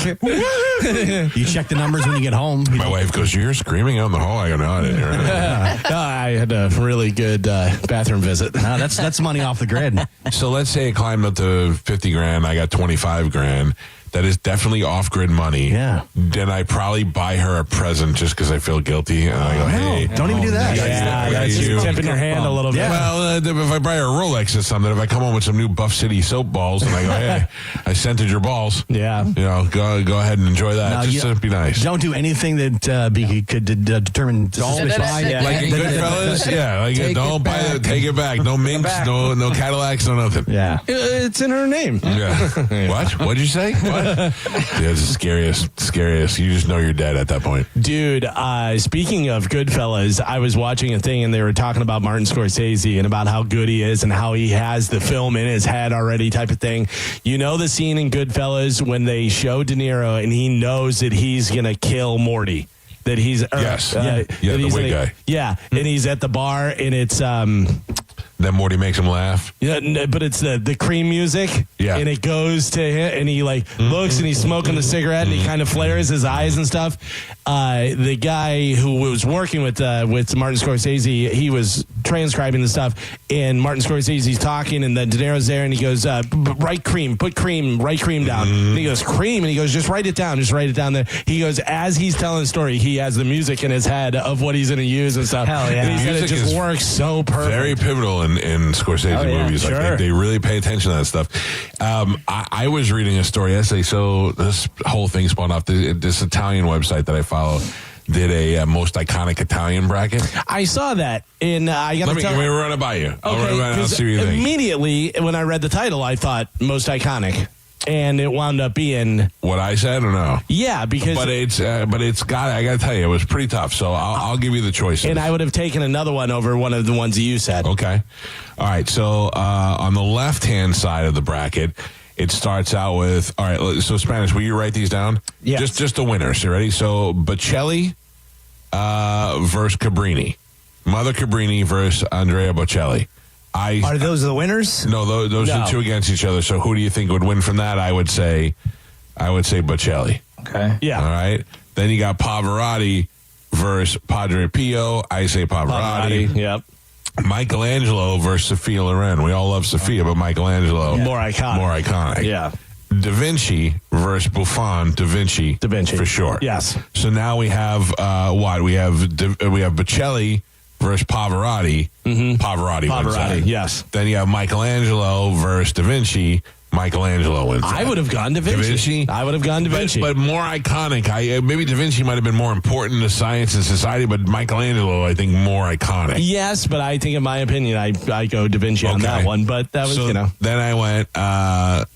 You check the numbers when you get home. My wife goes, "You're screaming out in the hall." I go, "No, I didn't hear it." I had a really good bathroom visit. That's money off the grid. So let's say it climbed up to 50 grand. I got 25 grand. That is definitely off-grid money. Yeah. Then I probably buy her a present just because I feel guilty. And I go, hey. Don't even do that. Yeah, that's you tipping your hand a little bit. Yeah. Well, if I buy her a Rolex or something, if I come home with some new Buff City soap balls and I go, hey, I scented your balls. Yeah. You know, go ahead and enjoy that. No, Just to be nice. Don't do anything that could determine suspicious. Like in Goodfellas? Yeah. Like don't buy it. Take it back. No minks, no Cadillacs, no nothing. Yeah. It's in her name. Yeah. What? What'd you say? What? Yeah, it's the scariest. You just know you're dead at that point. Dude, speaking of Goodfellas, I was watching a thing and they were talking about Martin Scorsese and about how good he is and how he has the film in his head already type of thing. You know the scene in Goodfellas when they show De Niro and he knows that he's going to kill Morty? That he's... Yes. Yeah, the wig guy. Yeah, and he's at the bar and it's... Then Morty makes him laugh. Yeah, but it's the cream music. Yeah. And it goes to him, and he looks, and he's smoking the cigarette, and he kind of flares his eyes and stuff. The guy who was working with Martin Scorsese, he was transcribing the stuff, and Martin Scorsese's talking, and then De Niro's there, and he goes, write cream down. And he goes, cream? And he goes, just write it down there. He goes, as he's telling the story, he has the music in his head of what he's going to use and stuff. Hell yeah. And he said it just works so perfect. Very pivotal in Scorsese movies. Sure. Like they really pay attention to that stuff. I was reading a story yesterday. So this whole thing spawned off this Italian website that I follow. Did a most iconic Italian bracket. I saw that, and I got to tell you. Let me run it by you. Okay, see what you think. Immediately when I read the title, I thought most iconic. And it wound up being what I said, or no? Yeah, because but it's got. I got to tell you, it was pretty tough. So I'll give you the choices. And I would have taken another one over one of the ones that you said. Okay, all right. So on the left hand side of the bracket, it starts out with all right. So Spanish, will you write these down? Yeah. Just the winners. You ready? So Bocelli versus Cabrini, Mother Cabrini versus Andrea Bocelli. Are those the winners? No, those are the two against each other. So who do you think would win from that? I would say Bocelli. Okay. Yeah. All right. Then you got Pavarotti versus Padre Pio. I say Pavarotti. Yep. Michelangelo versus Sophia Loren. We all love Sophia, but Michelangelo. More iconic. Yeah. Da Vinci versus Buffon. Da Vinci for sure. Yes. So now we have what? We have Bocelli versus Pavarotti. Pavarotti wins that. Yes. Then you have Michelangelo versus Da Vinci. Michelangelo wins that. I would have gone Da Vinci. I would have gone Da Vinci. But more iconic. Maybe Da Vinci might have been more important to science and society, but Michelangelo, I think, more iconic. Yes, but I think, in my opinion, I go Da Vinci on that one. But that was, Then I went,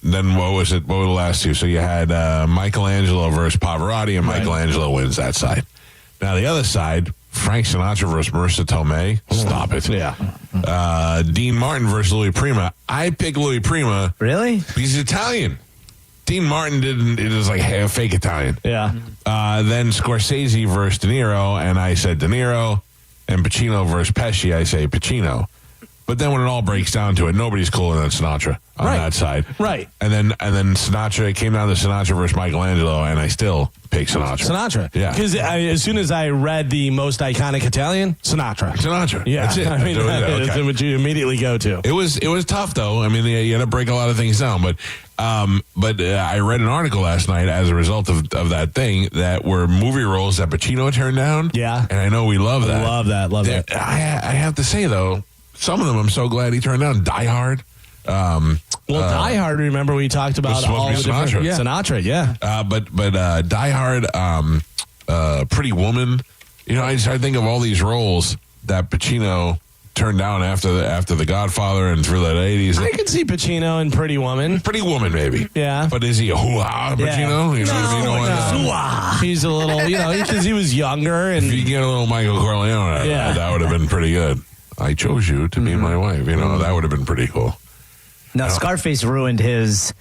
then what was it? What were the last two? So you had Michelangelo versus Pavarotti, and Michelangelo wins that side. Now the other side, Frank Sinatra versus Marissa Tomei. Stop it. Yeah. Dean Martin versus Louis Prima. I pick Louis Prima. Really? Because he's Italian. Dean Martin didn't. It was like a fake Italian. Yeah. Then Scorsese versus De Niro, and I said De Niro. And Pacino versus Pesci, I say Pacino. But then when it all breaks down to it, nobody's cooler than Sinatra on that side. Right. And then Sinatra, it came down to Sinatra versus Michelangelo, and I still pick Sinatra. Yeah. Because as soon as I read the most iconic Italian, Sinatra. Yeah. That's it. I mean, that's what you immediately go to. It was tough, though. I mean, you had to break a lot of things down. But I read an article last night as a result of that thing that were movie roles that Pacino turned down. Yeah. And I know we love that. Love that. I have to say, though, some of them I'm so glad he turned down. Die Hard. Die Hard, remember we talked about all the different... Sinatra, yeah. But Die Hard, Pretty Woman. I started thinking of all these roles that Pacino turned down after the Godfather and through the 80s. I could see Pacino in Pretty Woman. Pretty Woman, maybe. Yeah. But is he a hoo-ha Pacino? You know what I mean? He's a little, because he was younger. And if you get a little Michael Corleone, that would have been pretty good. I chose you to be my wife. That would have been pretty cool. Now, Scarface ruined his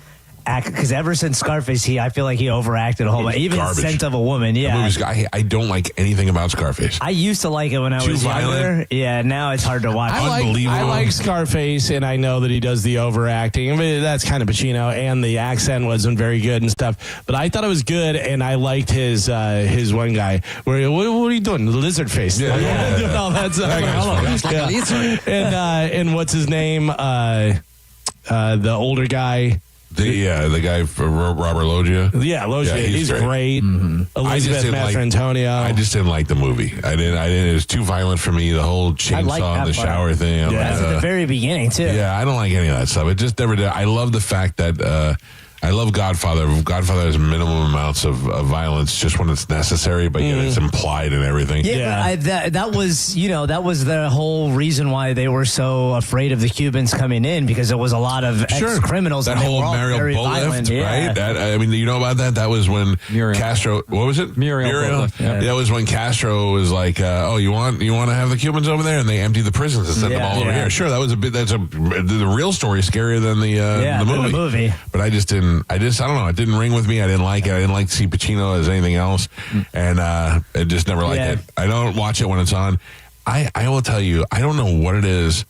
act, because ever since Scarface, I feel like he overacted a whole lot. Even garbage. Scent of a Woman, The movie's- I don't like anything about Scarface. I used to like it when I was younger. Yeah, now it's hard to watch. I like Scarface, and I know that he does the overacting. I mean, that's kind of Pacino, and the accent wasn't very good and stuff. But I thought it was good, and I liked his one guy. What are you doing? The lizard face. Yeah. Doing all that stuff. And what's his name? The older guy. The guy for Robert Loggia. Yeah, Loggia. He's great. Mm-hmm. Elizabeth Mastrantonio. I just didn't like the movie. I didn't. It was too violent for me. The whole chainsaw in the shower thing. I'm That's at the very beginning too. Yeah, I don't like any of that stuff. It just never did. I love the fact that I love Godfather. Godfather has minimum amounts of violence just when it's necessary, but yet it's implied in everything. Yeah, but that was the whole reason why they were so afraid of the Cubans coming in, because there was a lot of ex-criminals. That and they whole were all Muriel very Boatlift, violent. right? That, I mean, you know about that? That was when Castro. What was it? Muriel. Boatlift, yeah. That was when Castro was like, "Oh, you want to have the Cubans over there?" And they emptied the prisons and sent them all over here. Sure, that was the real story scarier than the movie. But I don't know. It didn't ring with me. I didn't like it. I didn't like to see Pacino as anything else, and I just never liked it. I don't watch it when it's on. I will tell you, I don't know what it is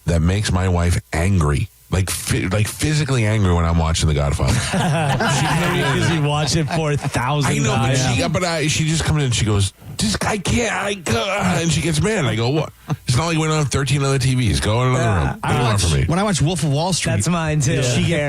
that makes my wife angry. Like physically angry when I'm watching The Godfather. Because you watch it 4,000 times. I know, but she just comes in and she goes, I can't, and she gets mad. And I go, what? It's not like we don't have 13 other TVs. Go in another room. When I watch Wolf of Wall Street, that's mine too.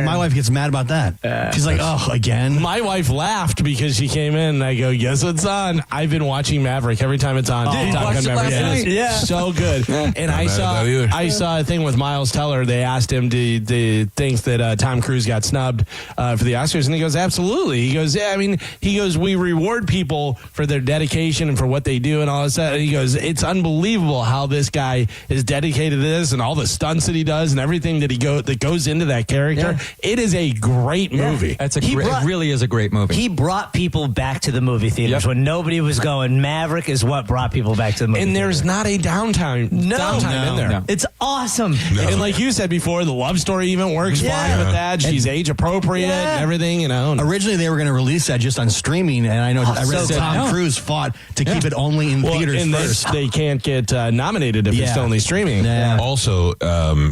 My wife gets mad about that. She's like, "Oh, again." My wife laughed because she came in, and I go, "Guess what's on?" I've been watching Maverick every time it's on. Top Gun Maverick. Yeah, so good. And I saw a thing with Miles Teller. They asked him to think that Tom Cruise got snubbed for the Oscars, and he goes, "Absolutely." He goes, "Yeah, I mean," he goes, "We reward people for their dedication and for what they do and all this." And he goes, "It's unbelievable how this guy is dedicated to this and all the stunts that he does and everything that goes into that character." Yeah. It is a great movie. It really is a great movie. He brought people back to the movie theaters when nobody was going. Maverick is what brought people back to the movie. And there's not a downtime in there. No. It's awesome. No. And like you said before, the love story even works fine with that. She's age appropriate and everything, you know. Originally, they were going to release that just on streaming, and I know I read Tom Cruise fought to keep it only in theaters and first. They can't get nominated if it's only streaming. Yeah. Also, they'll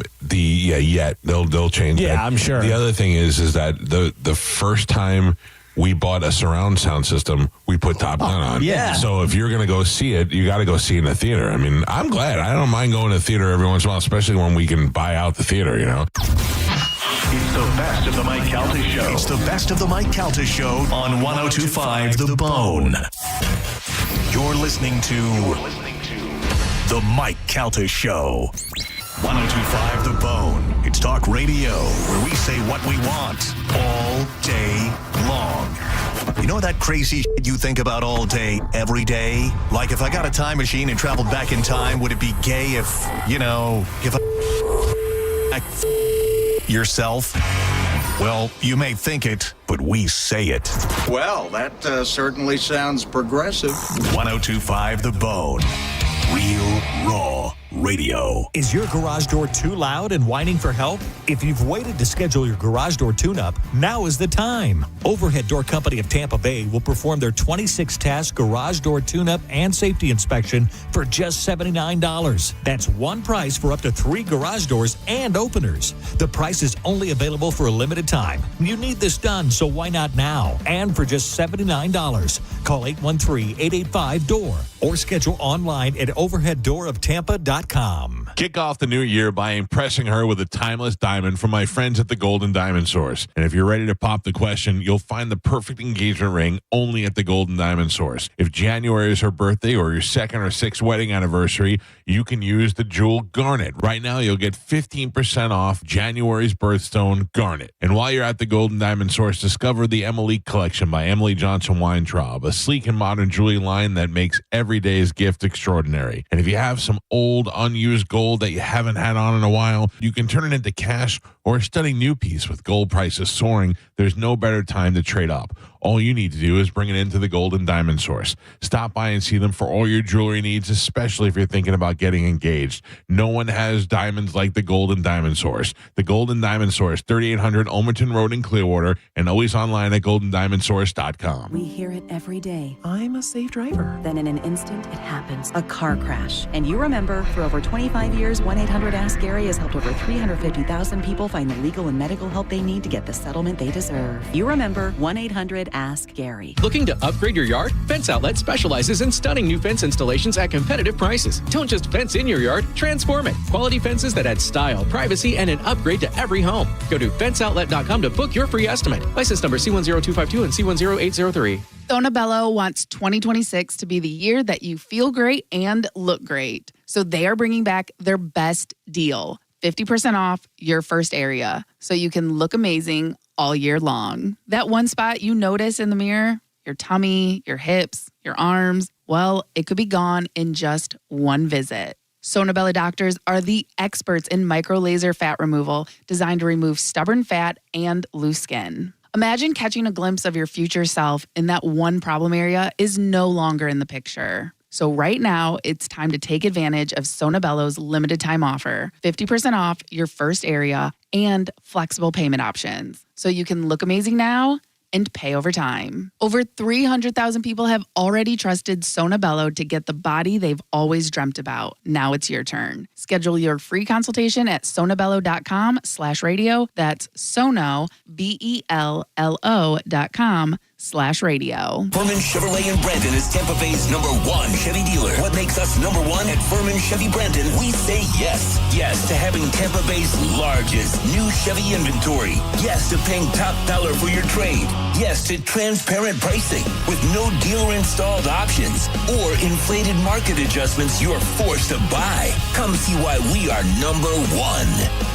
change. Yeah, that. I'm sure. The other thing is that the first time we bought a surround sound system, we put Top Gun on. Yeah. So if you're going to go see it, you got to go see it in the theater. I mean, I'm glad. I don't mind going to the theater every once in a while, especially when we can buy out the theater, you know. It's the best of the Mike Calta Show. It's the best of the Mike Calta Show on 102.5 The Bone. You're listening to The Mike Calta Show. 102.5 The Bone. It's talk radio where we say what we want all day long. You know that crazy shit you think about all day, every day? Like if I got a time machine and traveled back in time, would it be gay if yourself? Well, you may think it, but we say it. Well, that certainly sounds progressive. 102.5 The Bone. Real Raw Radio. Is your garage door too loud and whining for help? If you've waited to schedule your garage door tune-up, now is the time. Overhead Door Company of Tampa Bay will perform their 26-task garage door tune-up and safety inspection for just $79. That's one price for up to 3 garage doors and openers. The price is only available for a limited time. You need this done, so why not now? And for just $79. Call 813-885-DOOR or schedule online at overheaddooroftampa.com. Kick off the new year by impressing her with a timeless diamond from my friends at the Golden Diamond Source. And if you're ready to pop the question, you'll find the perfect engagement ring only at the Golden Diamond Source. If January is her birthday or your 2nd or 6th wedding anniversary, you can use the jewel garnet. Right now, you'll get 15% off January's birthstone garnet. And while you're at the Golden Diamond Source, discover the Emily Collection by Emily Johnson Weintraub, a sleek and modern jewelry line that makes every day's gift extraordinary. And if you have some old, unused gold that you haven't had on in a while, you can turn it into cash or a stunning new piece with gold prices soaring, there's no better time to trade up. All you need to do is bring it into the Gold and Diamond Source. Stop by and see them for all your jewelry needs, especially if you're thinking about getting engaged. No one has diamonds like the Gold and Diamond Source. The Gold and Diamond Source, 3800 Ulmerton Road in Clearwater, and always online at goldendiamondsource.com. We hear it every day. I'm a safe driver. Then in an instant, it happens. A car crash. And you remember, for over 25 years, 1-800-ASK-GARY has helped over 350,000 people find the legal and medical help they need to get the settlement they deserve. You remember 1-800-ASK-GARY. Looking to upgrade your yard? Fence Outlet specializes in stunning new fence installations at competitive prices. Don't just fence in your yard, transform it. Quality fences that add style, privacy, and an upgrade to every home. Go to fenceoutlet.com to book your free estimate. License number C10252 and C10803. Sonobello wants 2026 to be the year that you feel great and look great. So they are bringing back their best deal, 50% off your first area, so you can look amazing all year long. That one spot you notice in the mirror, your tummy, your hips, your arms, well, it could be gone in just one visit. Sonobello doctors are the experts in micro-laser fat removal designed to remove stubborn fat and loose skin. Imagine catching a glimpse of your future self in that one problem area is no longer in the picture. So right now, it's time to take advantage of Sonobello's limited time offer, 50% off your first area and flexible payment options. So you can look amazing now and pay over time. Over 300,000 people have already trusted Sonobello to get the body they've always dreamt about. Now it's your turn. Schedule your free consultation at sonobello.com/radio. That's Sono, BELLO.com/radio. Furman Chevrolet in Brandon is Tampa Bay's #1 Chevy dealer. What makes us #1 at Furman Chevy Brandon? We say yes. Yes to having Tampa Bay's largest new Chevy inventory. Yes to paying top dollar for your trade. Yes to transparent pricing with no dealer installed options or inflated market adjustments you're forced to buy. Come see why we are #1.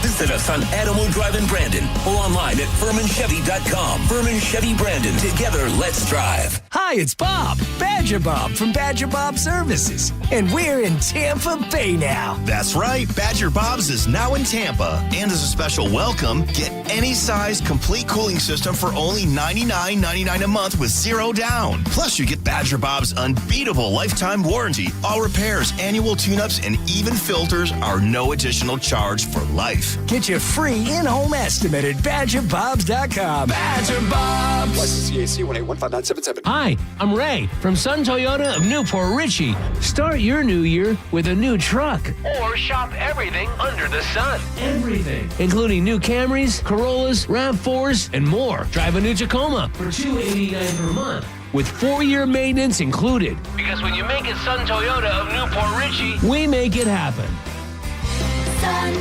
Visit us on Adamo Drive in Brandon or online at FurmanChevy.com. Furman Chevy Brandon. Together, let's drive. Hi, it's Bob, Badger Bob from Badger Bob Services, and we're in Tampa Bay now. That's right, Badger Bob's is now in Tampa. And as a special welcome, get any size complete cooling system for only $99.99 a month with $0 down. Plus, you get Badger Bob's unbeatable lifetime warranty. All repairs, annual tune-ups, and even filters are no additional charge for life. Get your free in-home estimate at BadgerBobs.com. Badger Bobs. License CAC 1815977. Hi, I'm Ray from Sun Toyota of Newport Richey. Start your new year with a new truck. Or shop everything under the sun. Everything. Including new Camrys, Corollas, RAV4s, and more. Drive a new Tacoma for $289 per month with 4-year maintenance included. Because when you make it Sun Toyota of Newport Richey, we make it happen. Sun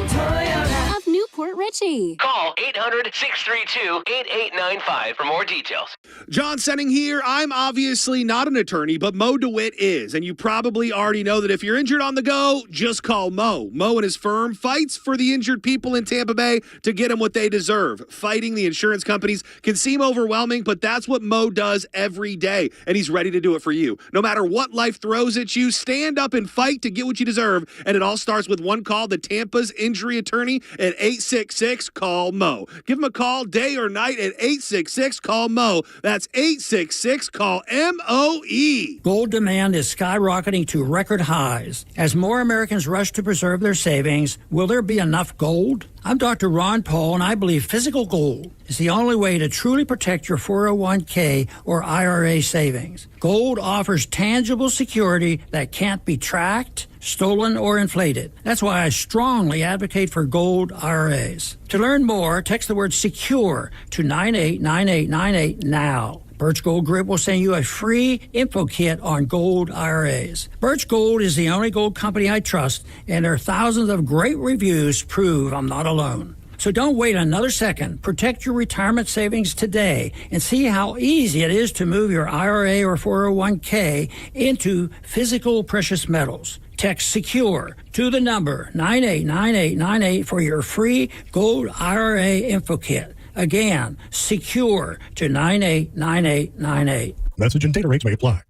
Toyota of Newport Richey. Call 800-632-8895 for more details. John Senning here. I'm obviously not an attorney, but Mo DeWitt is. And you probably already know that if you're injured on the go, just call Mo. Mo and his firm fights for the injured people in Tampa Bay to get them what they deserve. Fighting the insurance companies can seem overwhelming, but that's what Mo does every day. And he's ready to do it for you. No matter what life throws at you, stand up and fight to get what you deserve. And it all starts with one call to Tampa's injury attorney at 866-CALL-MO. Give him a call day or night at 866-CALL-MO. That's 866-CALL-MOE. Gold demand is skyrocketing to record highs. As more Americans rush to preserve their savings, will there be enough gold? I'm Dr. Ron Paul, and I believe physical gold is the only way to truly protect your 401k or IRA savings. Gold offers tangible security that can't be tracked, stolen, or inflated. That's why I strongly advocate for gold IRAs. To learn more, text the word SECURE to 989898 now. Birch Gold Group will send you a free info kit on gold IRAs. Birch Gold is the only gold company I trust, and their thousands of great reviews prove I'm not alone. So don't wait another second. Protect your retirement savings today and see how easy it is to move your IRA or 401k into physical precious metals. Text SECURE to the number 989898 for your free gold IRA info kit. Again, SECURE to 989898. Message and data rates may apply.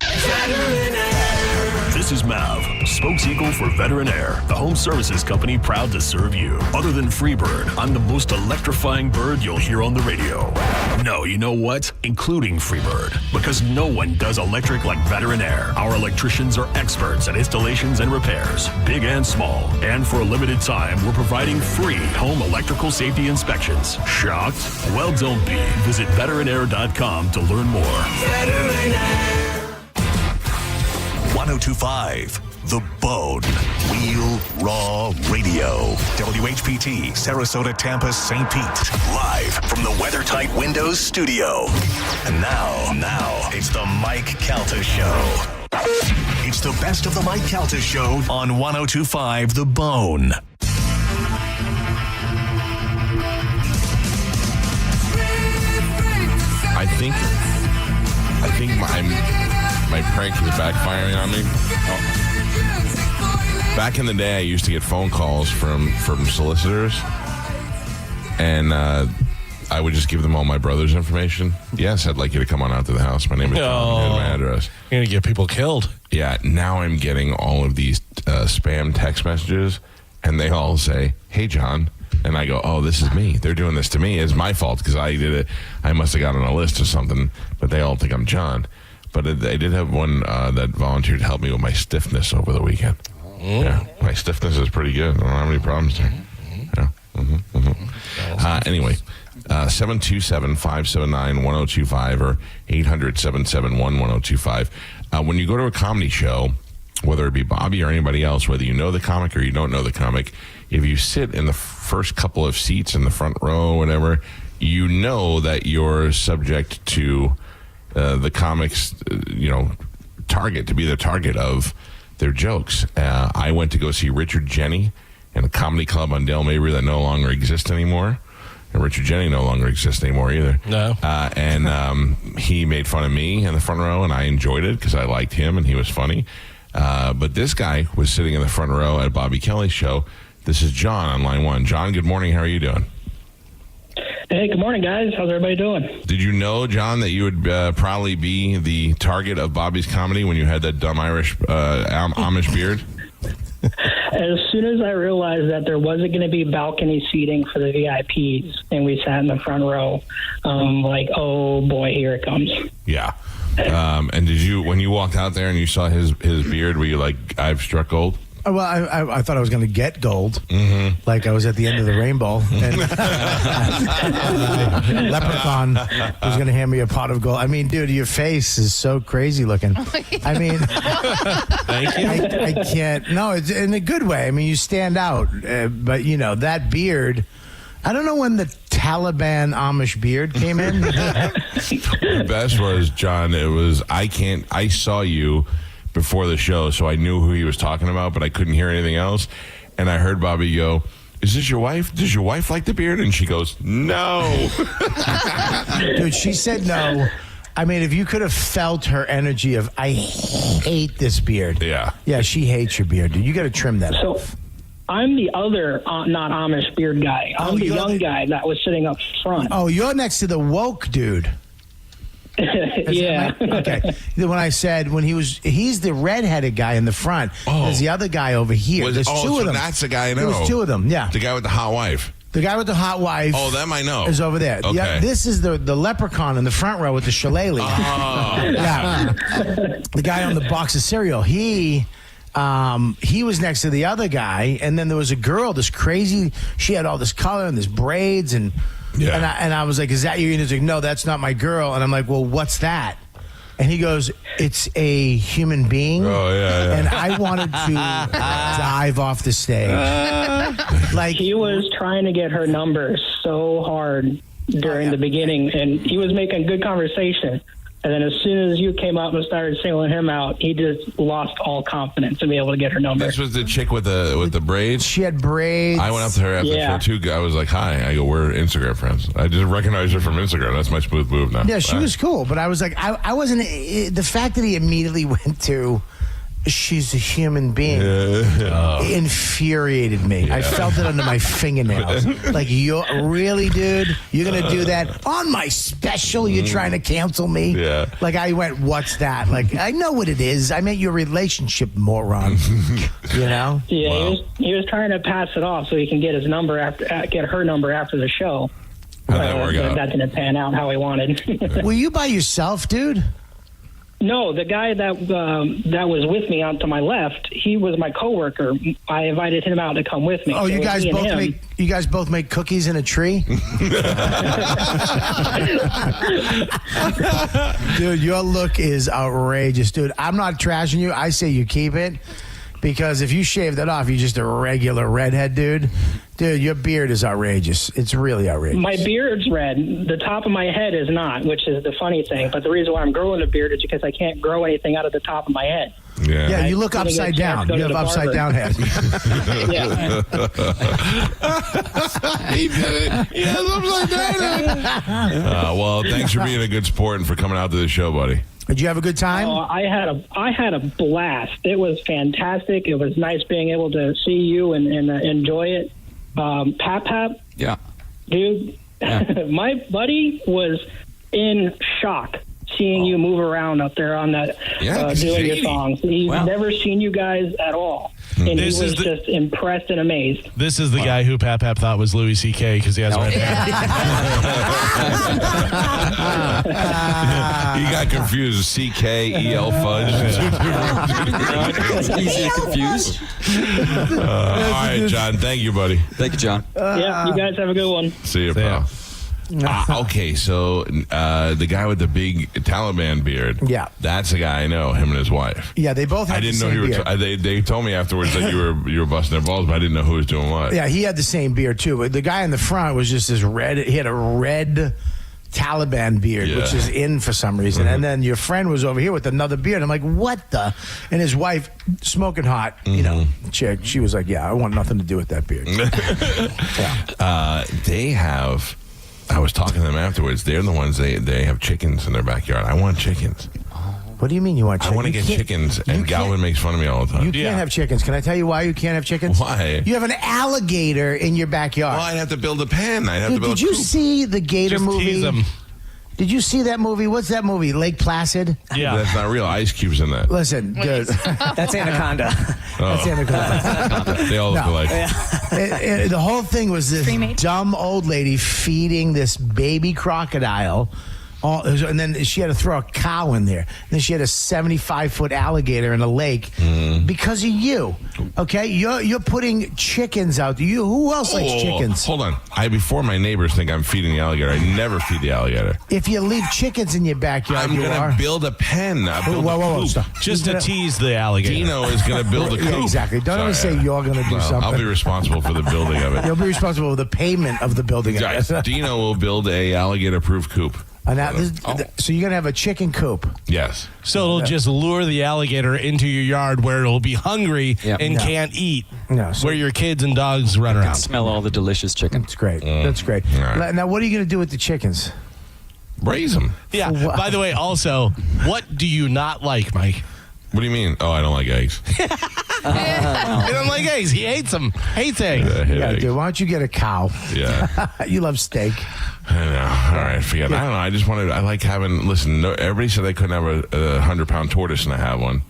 This This is Mav, spokeseagle for Veteran Air, the home services company proud to serve you. Other than Freebird, I'm the most electrifying bird you'll hear on the radio. No, you know what? Including Freebird, because no one does electric like Veteran Air. Our electricians are experts at installations and repairs, big and small. And for a limited time, we're providing free home electrical safety inspections. Shocked? Well, don't be. Visit veteranair.com to learn more. 1025 The Bone. Real Raw Radio. WHPT, Sarasota, Tampa, St. Pete. Live from the WeatherTight Windows studio. And now, it's the Mike Calta Show. It's the best of the Mike Calta Show on 1025 The Bone. I think my prank is backfiring on me. Back in the day, I used to get phone calls from solicitors, and I would just give them all my brother's information. Yes, I'd like you to come on out to the house. My name is John. Here's my address. You're going to get people killed. Yeah, now I'm getting all of these spam text messages, and they all say, "Hey, John." And I go, "Oh, this is me. They're doing this to me. It's my fault because I did it. I must have got on a list or something." But they all think I'm John. But I did have one that volunteered to help me with my stiffness over the weekend. Yeah, my stiffness is pretty good. I don't have any problems there. Yeah. Anyway, 727-579-1025 or 800-771-1025. When you go to a comedy show, whether it be Bobby or anybody else, whether you know the comic or you don't know the comic, if you sit in the first couple of seats in the front row or whatever, you know that you're subject to the comics, to be the target of their jokes. I went to go see Richard Jeni in a comedy club on Dale Mabry that no longer exists anymore. And Richard Jeni no longer exists anymore either. No. And he made fun of me in the front row, and I enjoyed it because I liked him and he was funny. But this guy was sitting in the front row at Bobby Kelly's show. This is John on line one. John, good morning. How are you doing? Hey, good morning, guys. How's everybody doing? Did you know, John, that you would probably be the target of Bobby's comedy when you had that dumb Amish beard? As soon as I realized that there wasn't going to be balcony seating for the VIPs and we sat in the front row, like, oh, boy, here it comes. Yeah. And did you, when you walked out there and you saw his beard, were you like, I've struck gold? Well, I thought I was going to get gold, like I was at the end of the rainbow, and Leprechaun was going to hand me a pot of gold. I mean, dude, your face is so crazy looking. I mean, thank you. I can't. No, it's in a good way. I mean, you stand out, but that beard. I don't know when the Taliban Amish beard came in. The best was, John, I saw you before the show, so I knew who he was talking about, but I couldn't hear anything else. And I heard Bobby go, "Is this your wife? Does your wife like the beard?" And she goes, "No." Dude, she said no. I mean, if you could have felt her energy of, I hate this beard. Yeah. Yeah, she hates your beard, dude. You got to trim that off. I'm the other not Amish beard guy. I'm the young guy that was sitting up front. Oh, you're next to the woke dude. Yeah. Okay. When I said he's the redheaded guy in the front. There's the other guy over here. There's two of them. That's the guy I know. There's two of them. Yeah. The guy with the hot wife. The guy with the hot wife. Oh, them I know. Is over there. Okay. Yeah, this is the leprechaun in the front row with the shillelagh. Yeah. The guy on the box of cereal. He was next to the other guy, and then there was a girl, this crazy. She had all this color and this braids, and I was like, "Is that you?" And he's like, "No, that's not my girl." And I'm like, "Well, what's that?" And he goes, "It's a human being." Oh yeah. And I wanted to dive off the stage. Like he was trying to get her number so hard during the beginning, and he was making good conversation. And then as soon as you came up and started singling him out, he just lost all confidence to be able to get her number. This was the chick with the braids? She had braids. I went up to her after the show, too. I was like, "Hi." I go, "We're Instagram friends." I just recognized her from Instagram. That's my smooth move now. Yeah, she was cool. But I was like, I wasn't. The fact that he immediately went to, she's a human being. It infuriated me. I felt it under my fingernails. Like, you're really, dude? You're going to do that on my special? You're trying to cancel me? Yeah. Like, I went, what's that? Like, I know what it is. I meant your relationship, moron. You know? Yeah, he was trying to pass it off so he can get his number get her number after the show. How'd that work out? That didn't pan out how he wanted. Were you by yourself, dude? No, the guy that was with me on to my left, he was my coworker. I invited him out to come with me. Oh, So you guys me and both him- make cookies in a tree? Dude, your look is outrageous, dude. I'm not trashing you. I say you keep it. Because if you shave that off, you're just a regular redhead, dude. Dude, your beard is outrageous. It's really outrageous. My beard's red. The top of my head is not, which is the funny thing. But the reason why I'm growing a beard is because I can't grow anything out of the top of my head. Yeah, you look I didn't upside get a chance down. to go You to have the upside down barber. head. He did it. He has upside down. Well, thanks for being a good sport and for coming out to the show, buddy. Did you have a good time? Oh, I had a blast. It was fantastic. It was nice being able to see you and enjoy it. Pap, Yeah. dude, my buddy was in shock seeing you move around up there on that doing your songs. He's never seen you guys at all. And This he was is the- just impressed and amazed. This is the guy who Pap thought was Louis C.K. because he has red hair. You got confused with CKEL fudge. It's easy to confuse. All right, John. Thank you, buddy. Thank you, John. Yeah, you guys have a good one. See you, pal. Okay, so the guy with the big Taliban beard. Yeah. That's the guy I know, him and his wife. Yeah, they both have I didn't the know same you were. beard. They told me afterwards that you were busting their balls, but I didn't know who was doing what. Yeah, he had the same beard too. The guy in the front was just this red. He had a red Taliban beard, which is in for some reason. And then your friend was over here with another beard. I'm like, what the? And his wife, smoking hot, you know, chick. She was like, yeah, I want nothing to do with that beard. They have. I was talking to them afterwards. They're the ones they have chickens in their backyard. I want chickens. What do you mean you want chickens? I want to get chickens, and Galvin makes fun of me all the time. You can't have chickens. Can I tell you why you can't have chickens? Why? You have an alligator in your backyard. Well, I'd have to build a pen. I'd have to build Did you see the gator Just movie? tease him. Did you see that movie? What's that movie? Lake Placid? Yeah. That's not real. Ice cubes in that. Listen, dude. That's Anaconda. That's Anaconda. They all look alike. The whole thing was this dumb old lady feeding this baby crocodile. And then she had to throw a cow in there. Then she had a 75-foot alligator in a lake because of you. Okay, you're putting chickens out there. Who else likes chickens? Hold on. Before my neighbors think I'm feeding the alligator, I never feed the alligator. If you leave chickens in your backyard, I'm you going are. to build a pen. Whoa, stop. Just to tease the alligator. Dino is going to build a coop. Yeah, exactly. Don't ever say you're going to do something. I'll be responsible for the building of it. You'll be responsible for the payment of the building of Right. it. Dino will build a alligator-proof coop. So you're going to have a chicken coop. Yes. So it'll just lure the alligator into your yard where it'll be hungry and can't eat. No, so where your kids and dogs run around. Smell all the delicious chicken. That's great. That's great. right. Now, what are you going to do with the chickens? Raise them. Yeah. By the way, also, what do you not like, Mike? What do you mean? Oh, I don't like eggs. He doesn't like eggs. He hates them. Hates eggs. I hate Yeah, eggs. dude, why don't you get a cow? Yeah. You love steak. I know. All right, forget it. I don't know. I just wanted. I like having. Listen, everybody said they couldn't have a 100-pound tortoise, and I have one.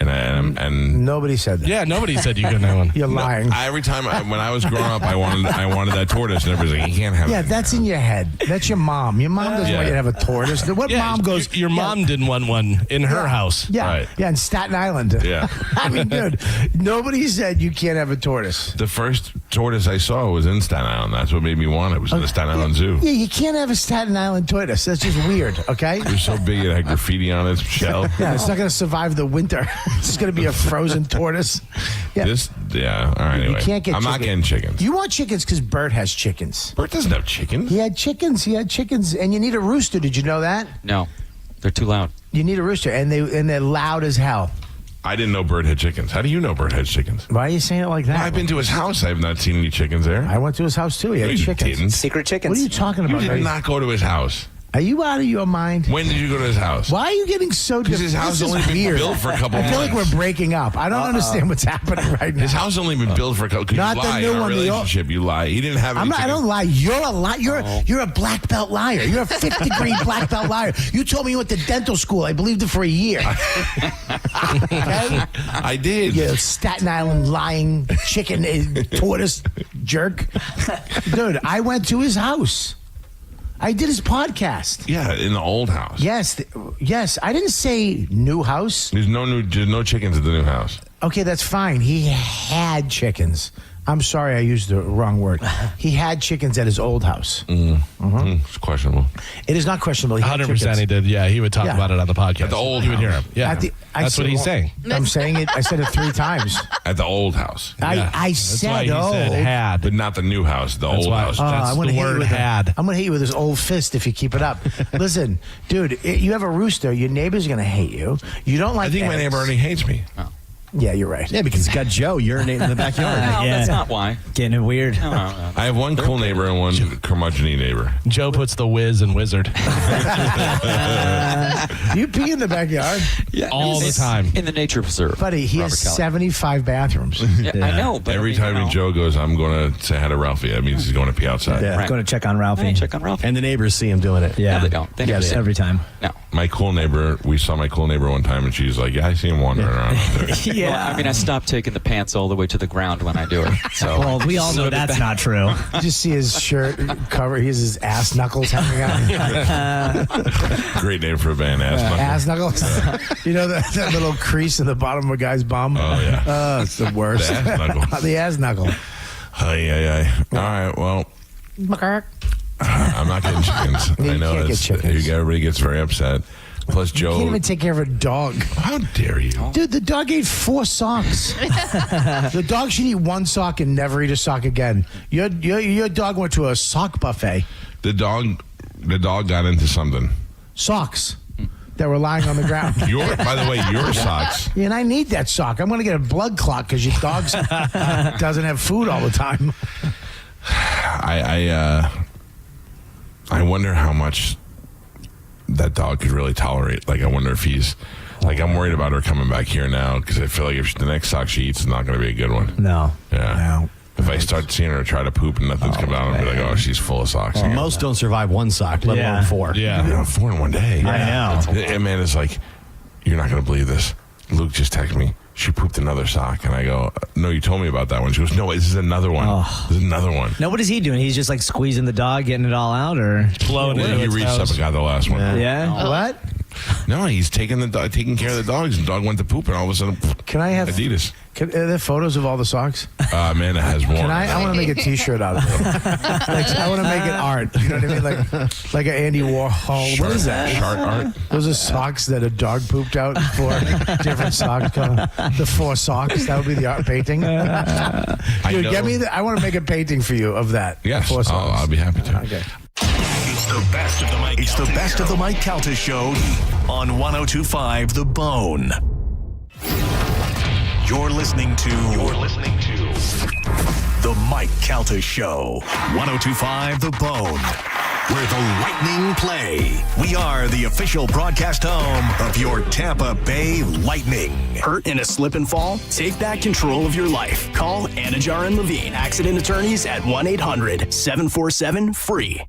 And Nobody said that. Yeah, nobody said you couldn't have one. You're lying. Every time when I was growing up, I wanted that tortoise, and everybody's like, you can't have. Yeah, it. that's in your head. That's your mom. Your mom doesn't want you to have a tortoise. What mom goes? Your mom didn't want one in her house. Yeah, Right. yeah, in Staten Island. Yeah. I mean, dude, nobody said you can't have a tortoise. The first tortoise I saw was in Staten Island. That's what made me want it. It was in the Staten Island Zoo. Yeah, you can't have a Staten Island tortoise. That's just weird. Okay. It was so big it had graffiti on its shell. Yeah, it's not going to survive the winter. It's going to be a frozen tortoise. Yeah. All right, anyway. You can't get I'm not chicken. getting chickens. You want chickens because Bert has chickens. Bert doesn't have chickens. He had chickens. And you need a rooster. Did you know that? No, they're too loud. You need a rooster, and they're loud as hell. I didn't know Bert had chickens. How do you know Bert has chickens? Why are you saying it like that? Well, I've been to his house. I have not seen any chickens there. I went to his house too. He had No, you chickens. didn't. Secret chickens. What are you talking about? You did not go to his house. Are you out of your mind? When did you go to his house? Why are you getting so Because his house has only been built for a couple I feel months. like we're breaking up. I don't understand what's happening right now. His house only been built for a couple. Not you the lie new in a one, the old- relationship. You lie. He didn't have. I'm any not, I chicken. don't lie. You're a lie. You're a black belt liar. You're a 5th degree black belt liar. You told me you went to dental school. I believed it for a year. Okay? I did. You Staten Island lying chicken tortoise jerk. Dude, I went to his house. I did his podcast. Yeah, in the old house. Yes. Yes. I didn't say new house. There's no chickens at the new house. Okay, that's fine. He had chickens. I'm sorry I used the wrong word. He had chickens at his old house. It's questionable. It is not questionable. He had 100% chickens. he did. Yeah, he would talk Yeah. about it on the podcast. At the old You would hear house. him. Yeah. That's what he's saying. I'm saying it. I said it 3 times. At the old house. I That's said, why he said old. had. But not the new house, the That's old why- house. That's I'm gonna the hit you word with had. I'm going to hit you with this old fist if you keep it up. Listen, dude, you have a rooster. Your neighbor's going to hate you. You don't like I think my eggs. neighbor already hates me. Yeah, you're right. Yeah, because he's got Joe urinating in the backyard. No, that's not why. Getting it weird. No. I have one cool neighbor and one curmudgeon neighbor. Joe puts the whiz in wizard. You pee in the backyard? Yeah, All the time. In the nature preserve. Buddy, he Robert has Kelly. 75 bathrooms. Yeah, I know. But Every time Joe goes, I'm going to say hi to Ralphie. That means he's going to pee outside. Yeah, Right. go to check on Ralphie. Check on Ralphie. And the neighbors see him doing it. Yeah, No, they don't. They never see it. every time. No. My cool neighbor, we saw my cool neighbor one time, and she's like, "Yeah, I see him wandering around out there." Yeah. Well, I mean, I stopped taking the pants all the way to the ground when I do it. So Well, we all It's a know little bit that's bad. not true. You just see his shirt cover. He has his ass knuckles hanging out. Great name for a band, Ass knuckles. You know that little crease in the bottom of a guy's bum? Oh, yeah. Oh, it's the worst. The ass knuckle. The ass knuckle. All right, well, I'm not getting chickens. You I know can't get chickens. everybody gets very upset. Plus, You can't Joe. even take care of a dog. How dare you? Dude, the dog ate 4 socks. The dog should eat 1 sock and never eat a sock again. Your dog went to a sock buffet. The dog got into something. Socks that were lying on the ground. By the way, your socks. Yeah, and I need that sock. I'm going to get a blood clot because your dog doesn't have food all the time. I wonder how much that dog could really tolerate. Like, I wonder if he's like, I'm worried about her coming back here now because I feel like if the next sock she eats is not going to be a good one. No. Yeah. If I start seeing her try to poop and nothing's coming out, I'll be like, oh, she's full of socks. Well, most don't survive 1 sock, let alone 4. Yeah, 4 in one day. I know. And man, it's like, you're not going to believe this. Luke just texted me. She pooped another sock. And I go, no, you told me about that one. She goes, no, this is another one. This is another one. Now, what is he doing? He's just like squeezing the dog, getting it all out, or blowing And then he reached up and got the last one. Yeah. What? No, he's taking care of the dogs. The dog went to poop, and all of a sudden, Can I have Adidas. Are there photos of all the socks? Amanda has one. Can I want to make a T-shirt out of it. Like, I want to make it art. You know what I mean? Like an Andy Warhol. What is that? Chart art. Those are socks that a dog pooped out. 4 different socks. The 4 socks. That would be the art painting. Dude, get me. I want to make a painting for you of that. Yes, 4 socks. I'll be happy to. Okay. It's the best of the Mike. It's the best of the Mike Calta Show on 102.5 The Bone. You're listening to The Mike Calta Show. 102.5 The Bone, where the Lightning play. We are the official broadcast home of your Tampa Bay Lightning. Hurt in a slip and fall? Take back control of your life. Call Anajar and Levine, accident attorneys at 1-800-747-FREE.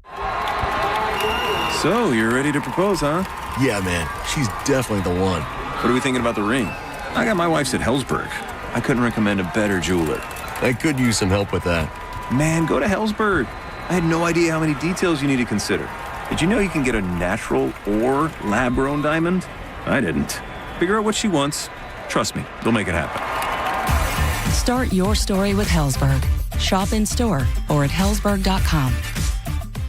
So, you're ready to propose, huh? Yeah, man. She's definitely the one. What are we thinking about the ring? I got my wife's at Hellsberg. I couldn't recommend a better jeweler. I could use some help with that. Man, go to Hellsberg. I had no idea how many details you need to consider. Did you know you can get a natural or lab-grown diamond? I didn't. Figure out what she wants. Trust me, they'll make it happen. Start your story with Hellsberg. Shop in store or at hellsberg.com.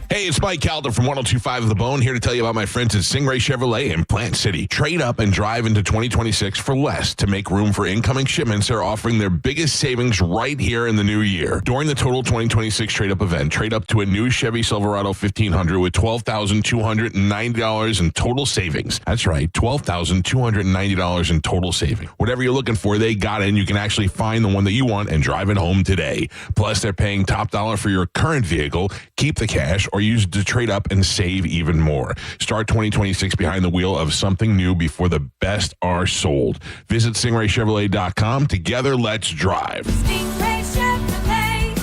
Hey, it's Mike Calta from 102.5 The Bone, here to tell you about my friends at Stingray Chevrolet in Plant City. Trade up and drive into 2026 for less. To make room for incoming shipments, they're offering their biggest savings right here in the new year. During the total 2026 trade-up event, trade up to a new Chevy Silverado 1500 with $12,290 in total savings. That's right, $12,290 in total savings. Whatever you're looking for, they got it, and you can actually find the one that you want and drive it home today. Plus, they're paying top dollar for your current vehicle. Keep the cash, or use to trade up and save even more. Start 2026 behind the wheel of something new before the best are sold. Visit stingraychevrolet.com. Together, let's drive. Stingray Chevrolet.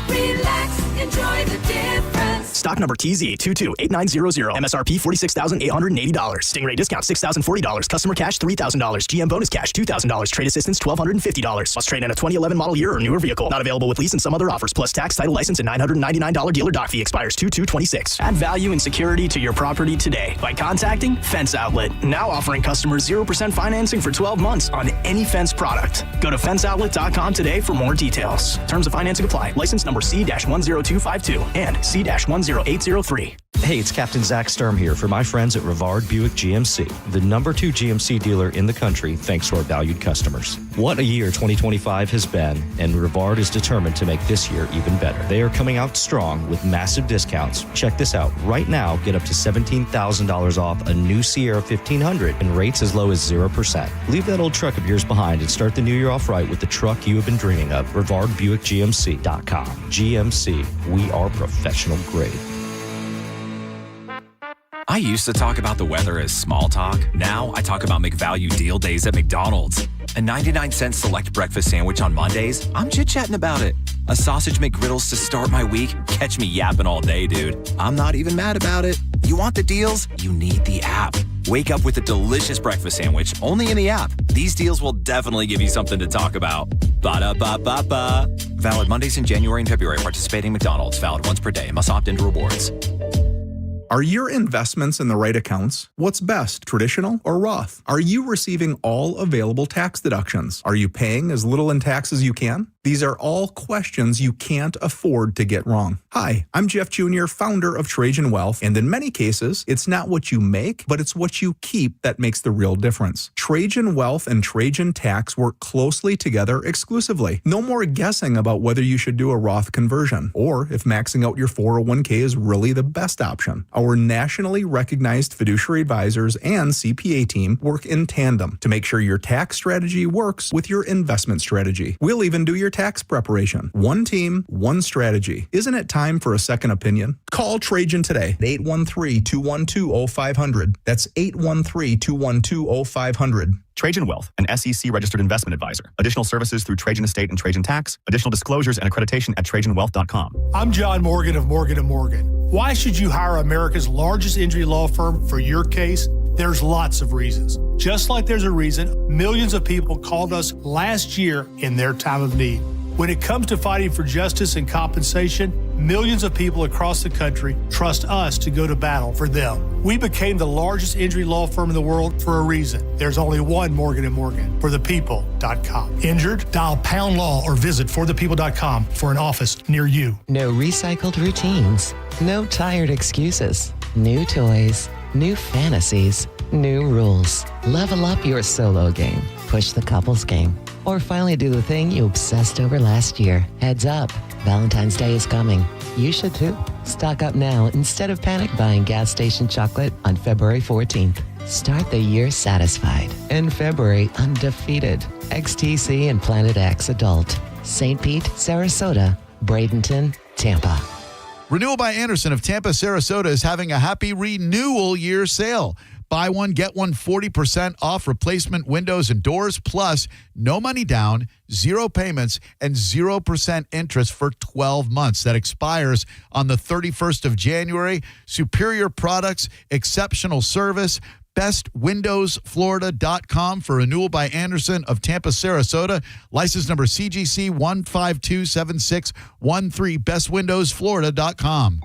Relax, enjoy the difference. Stock number TZ228900. MSRP $46,880. Stingray discount $6,040. Customer cash $3,000. GM bonus cash $2,000. Trade assistance $1,250. Must trade in a 2011 model year or newer vehicle. Not available with lease and some other offers. Plus tax, title, license, and $999 dealer dock fee. Expires 2/2/26. Add value and security to your property today by contacting Fence Outlet. Now offering customers 0% financing for 12 months on any Fence product. Go to fenceoutlet.com today for more details. Terms of financing apply. License number C-10252 and C-10803. Hey, it's Captain Zach Sturm here for my friends at Rivard Buick GMC, the #2 GMC dealer in the country thanks to our valued customers. What a year 2025 has been, and Rivard is determined to make this year even better. They are coming out strong with massive discounts. Check this out. Right now, get up to $17,000 off a new Sierra 1500 and rates as low as 0%. Leave that old truck of yours behind and start the new year off right with the truck you have been dreaming of. RivardBuickGMC.com. GMC, we are professional grade. I used to talk about the weather as small talk. Now I talk about McValue deal days at McDonald's. A 99-cent select breakfast sandwich on Mondays, I'm chit-chatting about it. A sausage McGriddles to start my week, catch me yapping all day, dude. I'm not even mad about it. You want the deals? You need the app. Wake up with a delicious breakfast sandwich only in the app. These deals will definitely give you something to talk about. Ba-da-ba-ba-ba. Valid Mondays in January and February. Participating McDonald's. Valid once per day. Must opt into rewards. Are your investments in the right accounts? What's best, traditional or Roth? Are you receiving all available tax deductions? Are you paying as little in tax as you can? These are all questions you can't afford to get wrong. Hi, I'm Jeff Jr., founder of Trajan Wealth, and in many cases, it's not what you make, but it's what you keep that makes the real difference. Trajan Wealth and Trajan Tax work closely together exclusively. No more guessing about whether you should do a Roth conversion, or if maxing out your 401k is really the best option. Our nationally recognized fiduciary advisors and CPA team work in tandem to make sure your tax strategy works with your investment strategy. We'll even do your tax preparation. One team, one strategy. Isn't it time for a second opinion? Call Trajan today at 813-212-0500. That's 813-212-0500. Trajan Wealth, an SEC registered investment advisor. Additional services through Trajan Estate and Trajan Tax. Additional disclosures and accreditation at TrajanWealth.com. I'm John Morgan of Morgan & Morgan. Why should you hire America's largest injury law firm for your case? There's lots of reasons. Just like there's a reason millions of people called us last year in their time of need. When it comes to fighting for justice and compensation, millions of people across the country trust us to go to battle for them. We became the largest injury law firm in the world for a reason. There's only one Morgan & Morgan, forthepeople.com. Injured? Dial pound law or visit forthepeople.com for an office near you. No recycled routines. No tired excuses. New toys. New fantasies. New rules. Level up your solo game. Push the couples game. Or finally do the thing you obsessed over last year. Heads up. Valentine's Day is coming. You should too. Stock up now instead of panic buying gas station chocolate on February 14th. Start the year satisfied. In February, undefeated. XTC and Planet X Adult. St. Pete, Sarasota, Bradenton, Tampa. Renewal by Anderson of Tampa, Sarasota is having a happy renewal year sale. Buy one, get one 40% off replacement windows and doors, plus no money down, 0 payments, and 0% interest for 12 months. That expires on the 31st of January. Superior products, exceptional service. BestWindowsFlorida.com for Renewal by Anderson of Tampa, Sarasota. License number CGC 1527613. BestWindowsFlorida.com.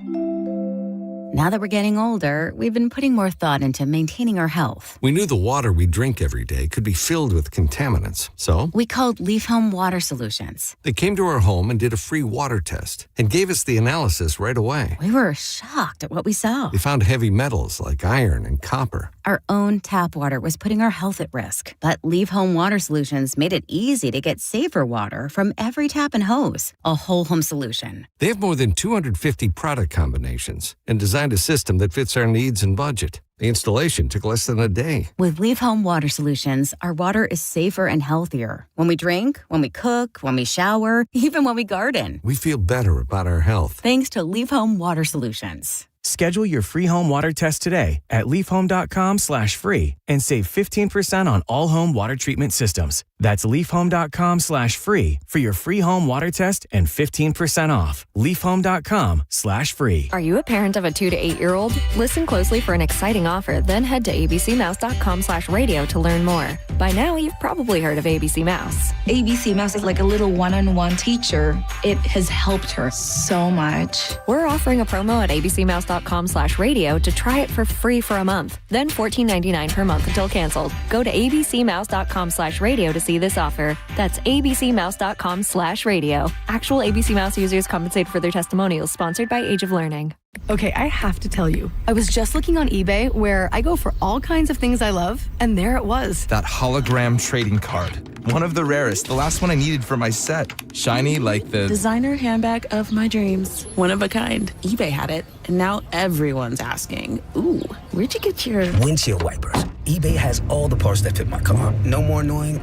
Now that we're getting older, we've been putting more thought into maintaining our health. We knew the water we drink every day could be filled with contaminants, so we called Leaf Home Water Solutions. They came to our home and did a free water test and gave us the analysis right away. We were shocked at what we saw. They found heavy metals like iron and copper. Our own tap water was putting our health at risk, but Leaf Home Water Solutions made it easy to get safer water from every tap and hose. A whole home solution. They have more than 250 product combinations and designed a system that fits our needs and budget. The installation took less than a day. With Leaf Home Water Solutions, our water is safer and healthier. When we drink, when we cook, when we shower, even when we garden. We feel better about our health. Thanks to Leaf Home Water Solutions. Schedule your free home water test today at leafhome.com/free and save 15% on all home water treatment systems. That's leafhome.com/free for your free home water test and 15% off. leafhome.com/free. Are you a parent of a 2 to 8 year old? Listen closely for an exciting offer, then head to abcmouse.com/radio to learn more. By now, you've probably heard of ABC Mouse. ABC Mouse is like a little one-on-one teacher. It has helped her so much. We're offering a promo at abcmouse.com/radio to try it for free for a month, then $14.99 per month until canceled. Go to abcmouse.com/radio to see this offer. That's abcmouse.com/radio. Actual ABC Mouse users compensate for their testimonials, sponsored by Age of Learning. Okay, I have to tell you, I was just looking on eBay where I go for all kinds of things I love, and there it was. That hologram trading card. One of the rarest. The last one I needed for my set. Shiny like the designer handbag of my dreams. One of a kind. eBay had it, and now everyone's asking, ooh, where'd you get your windshield wipers? eBay has all the parts that fit my car. No more annoying.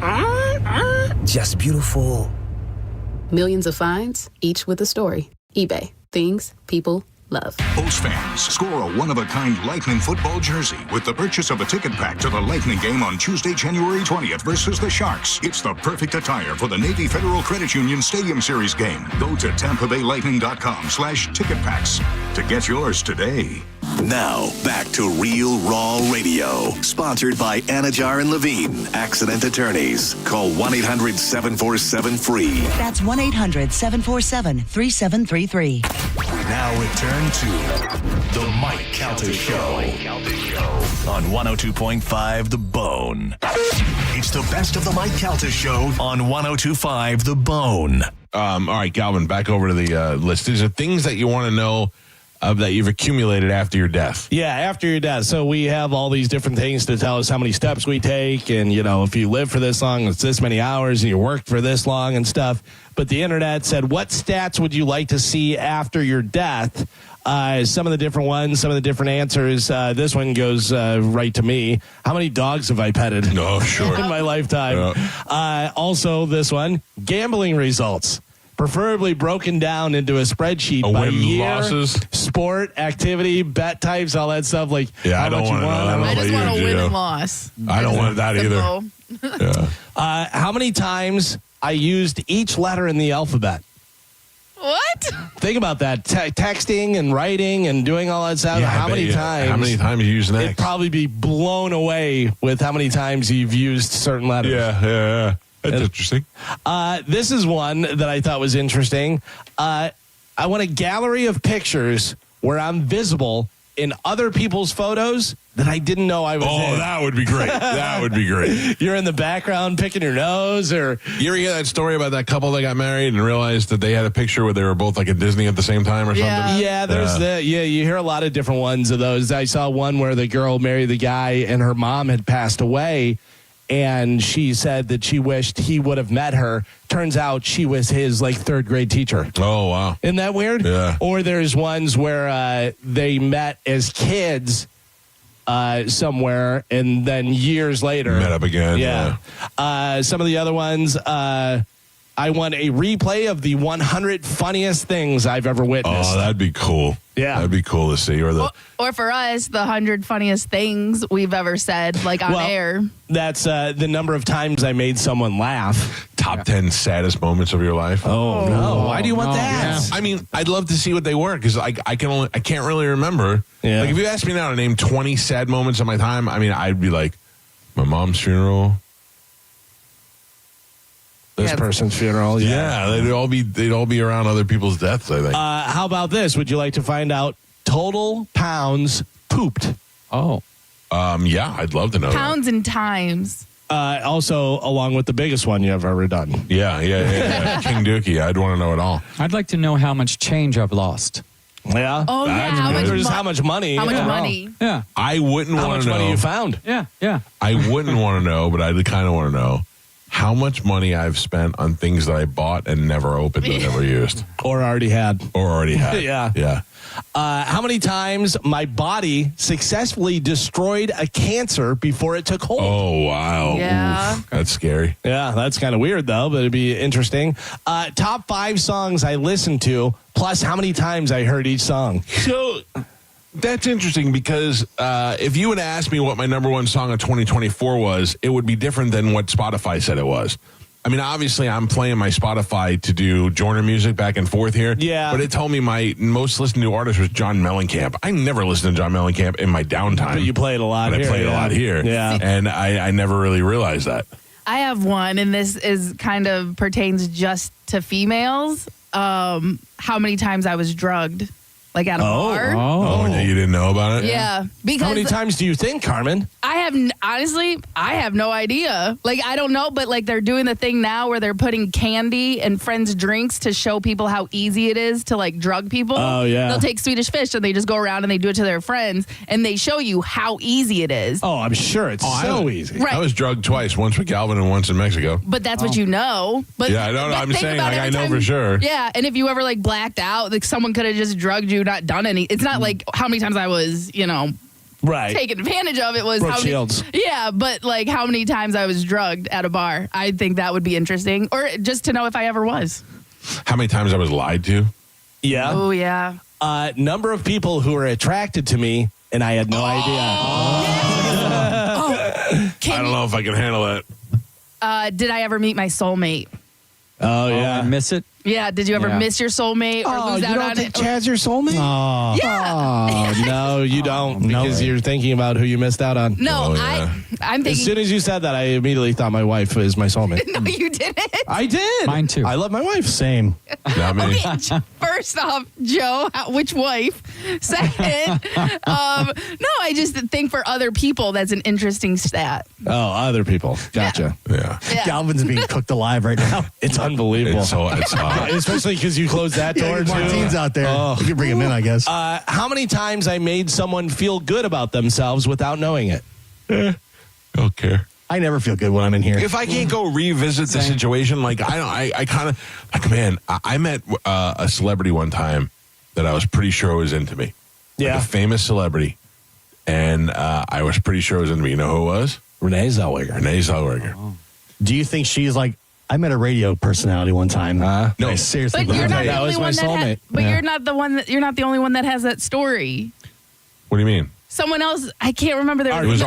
Just beautiful. Millions of finds, each with a story. eBay. Things people love. Bulls fans, score a one-of-a-kind Lightning football jersey with the purchase of a ticket pack to the Lightning game on Tuesday, January 20th versus the Sharks. It's the perfect attire for the Navy Federal Credit Union Stadium Series game. Go to TampaBayLightning.com/ticket-packs to get yours today. Now, back to Real Raw Radio. Sponsored by Anajar and Levine, Accident Attorneys. Call 1-800-747-FREE. That's 1-800-747-3733. We now return to The Mike Calta Show on 102.5 The Bone. It's the best of The Mike Calta Show on 102.5 The Bone. All right, Galvin, back over to the list. These are things that you want to know that you've accumulated after your death. Yeah, after your death. So we have all these different things to tell us how many steps we take. And, you know, if you live for this long, it's this many hours, and you worked for this long and stuff. But the internet said, what stats would you like to see after your death? Some of the different ones, some of the different answers. This one goes right to me. How many dogs have I petted? No, sure. In my lifetime. Yeah. Also, this one, gambling results. Preferably broken down into a spreadsheet by win, year, losses, sport, activity, bet types, all that stuff. Like, yeah, how much you won. I just want to win and loss. I don't want that either. Yeah. How many times I used each letter in the alphabet? What? Think about that. Texting and writing and doing all that stuff. Yeah, how many times? How many times you use an X? It'd probably be blown away with how many times you've used certain letters. Yeah. That's interesting. This is one that I thought was interesting. I want a gallery of pictures where I'm visible in other people's photos that I didn't know I was in. Oh, that would be great. That would be great. You're in the background picking your nose, or you ever hear that story about that couple that got married and realized that they had a picture where they were both like at Disney at the same time or something? Yeah, there's you hear a lot of different ones of those. I saw one where the girl married the guy and her mom had passed away. And she said that she wished he would have met her. Turns out she was his third grade teacher. Oh, wow. Isn't that weird? Yeah. Or there's ones where they met as kids somewhere and then years later. Met up again. Yeah. Some of the other ones, I want a replay of the 100 funniest things I've ever witnessed. Oh, that'd be cool. Yeah. That'd be cool to see. Or for us, the 100 funniest things we've ever said, on air. That's the number of times I made someone laugh. Top 10 saddest moments of your life. Oh, no. Why do you want that? Yeah. I mean, I'd love to see what they were because I can't really remember. Yeah. Like if you asked me now to name 20 sad moments of my time, I mean, I'd be like my mom's funeral. This person's funeral. Yeah, they'd all be around other people's deaths, I think. How about this? Would you like to find out total pounds pooped? Oh. Yeah, I'd love to know. Pounds and times. Also, along with the biggest one you've ever done. Yeah. King Dookie, I'd want to know it all. I'd like to know how much change I've lost. Yeah. Oh, yeah. How much money? How much money? Yeah. I wouldn't want to know. How much money you found? Yeah. I wouldn't want to know, but I'd kind of want to know how much money I've spent on things that I bought and never opened and never used. Or already had. Yeah. Yeah. How many times my body successfully destroyed a cancer before it took hold? Oh, wow. Yeah. Oof, that's scary. Yeah, that's kind of weird, though, but it'd be interesting. Top 5 songs I listened to, plus how many times I heard each song. So that's interesting because if you would ask me what my number one song of 2024 was, it would be different than what Spotify said it was. I mean, obviously, I'm playing my Spotify to do Joyner music back and forth here. Yeah. But it told me my most listened to artist was John Mellencamp. I never listened to John Mellencamp in my downtime. But you play it a lot but here. I played a lot here. Yeah. And I never really realized that. I have one, and this is kind of pertains just to females. How many times I was drugged, like at a bar. Oh, you didn't know about it? Yeah, because how many times do you think, Carmen? Honestly, I have no idea. Like, I don't know, but like they're doing the thing now where they're putting candy in friends' drinks to show people how easy it is to like drug people. Oh, yeah. They'll take Swedish Fish and they just go around and they do it to their friends and they show you how easy it is. Oh, I'm sure it's so easy. Right. I was drugged twice, once with Calvin and once in Mexico. But that's what you know. But Yeah, I don't know. but I'm think saying, about like, every I know for sure. Yeah, and if you ever like blacked out, like someone could have just drugged you, not done any. It's not like how many times I was, Right. taken advantage of. It was Brooke how many, Shields. yeah, but like how many times I was drugged at a bar. I think that would be interesting, or just to know if I ever was. How many times I was lied to? Yeah. Oh yeah. Number of people who were attracted to me, and I had no idea. I don't know if I can handle that. Did I ever meet my soulmate? Oh, yeah. I miss it. Yeah. Did you ever Yeah. miss your soulmate or lose you out don't on think it? Chad's your soulmate? Oh. Yeah. Oh, no, you don't, because you're thinking about who you missed out on. No, Oh, yeah. I'm As thinking. soon as you said that, I immediately thought my wife is my soulmate. No, you didn't. I did. Mine too. I love my wife. Same. Not me. Okay, first off, Joe, which wife? Second, no, I just think for other people that's an interesting stat. Oh, other people. Gotcha. Yeah. Yeah. Galvin's being cooked alive right now. It's unbelievable. It's hot. Especially because you closed that door, too. Martine's out there. Oh. You can bring him in, I guess. How many times I made someone feel good about themselves without knowing it? Don't care. I never feel good when I'm in here. If I can't go revisit the situation, like I kind of like, man, I met a celebrity one time that I was pretty sure was into me. Yeah. Like a famous celebrity. And I was pretty sure it was into me. You know who it was? Renee Zellweger. Renee Zellweger. Do you think she's like, I met a radio personality one time. No. I seriously But you're not the That was only my one that. soulmate. But Yeah. you're not the one that. You're not the only one that has that story. What do you mean? Someone else, I can't remember their. It was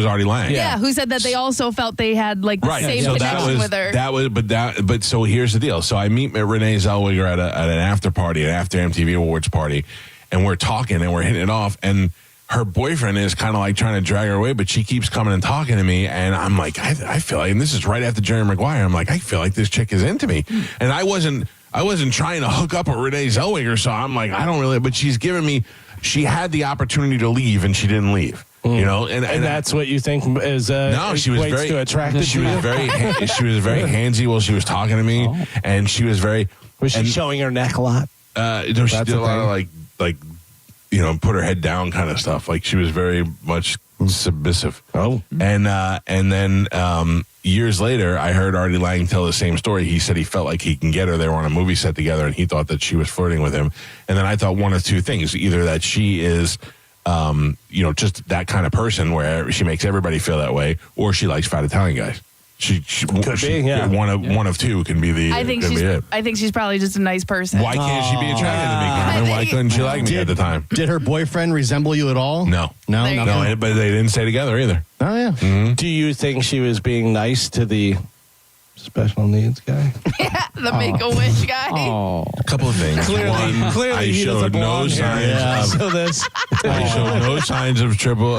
Artie Lang. Yeah, who said that they also felt they had like the same So connection with her. but so here's the deal. So I meet Renee Zellweger at an after party, an after MTV Awards party, and we're talking and we're hitting it off, and her boyfriend is kind of like trying to drag her away, but she keeps coming and talking to me, and I'm like, I feel like, and this is right after Jerry Maguire, I'm like, I feel like this chick is into me, and I wasn't trying to hook up with Renee Zellweger, so I'm like, I don't really, but she's giving me, she had the opportunity to leave and she didn't leave. You know, and that's what you think is no, she was equates very to attracted. She was very she was very handsy while she was talking to me, and she was very. Was she showing her neck a lot? No, she did a lot of like put her head down kind of stuff. Like she was very much submissive. Oh, and then years later, I heard Artie Lang tell the same story. He said he felt like he can get her. They were on a movie set together, and he thought that she was flirting with him. And then I thought one of two things: either that she is, just that kind of person where she makes everybody feel that way, or she likes fat Italian guys. She could be, yeah. One of two can be the. I think she's probably just a nice person. Why can't she be attracted to me, Carmen? Why couldn't she like me at the time? Did her boyfriend resemble you at all? No. No, But they didn't stay together either. Oh, yeah. Mm-hmm. Do you think she was being nice to the special needs guy? Yeah, the Make-A-Wish guy. Oh, a couple of things. One, I showed no signs. I showed no signs of special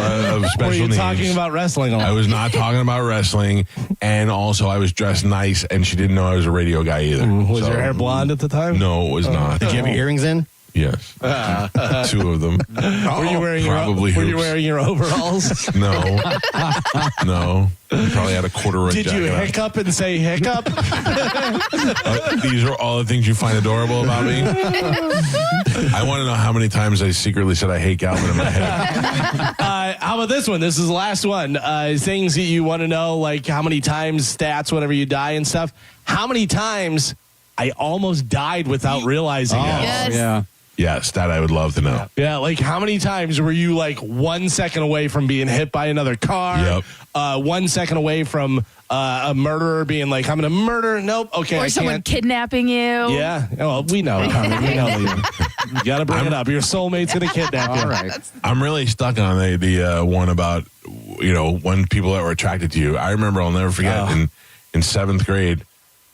Were you needs. talking about wrestling a lot? I was not talking about wrestling, and also I was dressed nice, and she didn't know I was a radio guy either. Was your hair blonde at the time? No, it was not. Did you have your earrings in? Yes. 2 of them. Were you wearing your overalls? No. No. You probably had a corduroy Did jacket you on. hiccup and say hiccup? These are all the things you find adorable about me. I want to know how many times I secretly said I hate Calvin in my head. How about this one? This is the last one. Things that you want to know, like how many times, stats, whenever you die and stuff. How many times I almost died without realizing it? Yes. Yeah. Yes, that I would love to know. Yeah, like how many times were you like 1 second away from being hit by another car? Yep. 1 second away from a murderer being like, I'm going to murder. Nope. Okay. Or I someone can't. kidnapping you. Yeah. Well, we know. Carmen. We know you got to bring it up. Your soulmate's going to kidnap you. All right. I'm really stuck on the one about, when people that were attracted to you. I remember, I'll never forget, in 7th grade,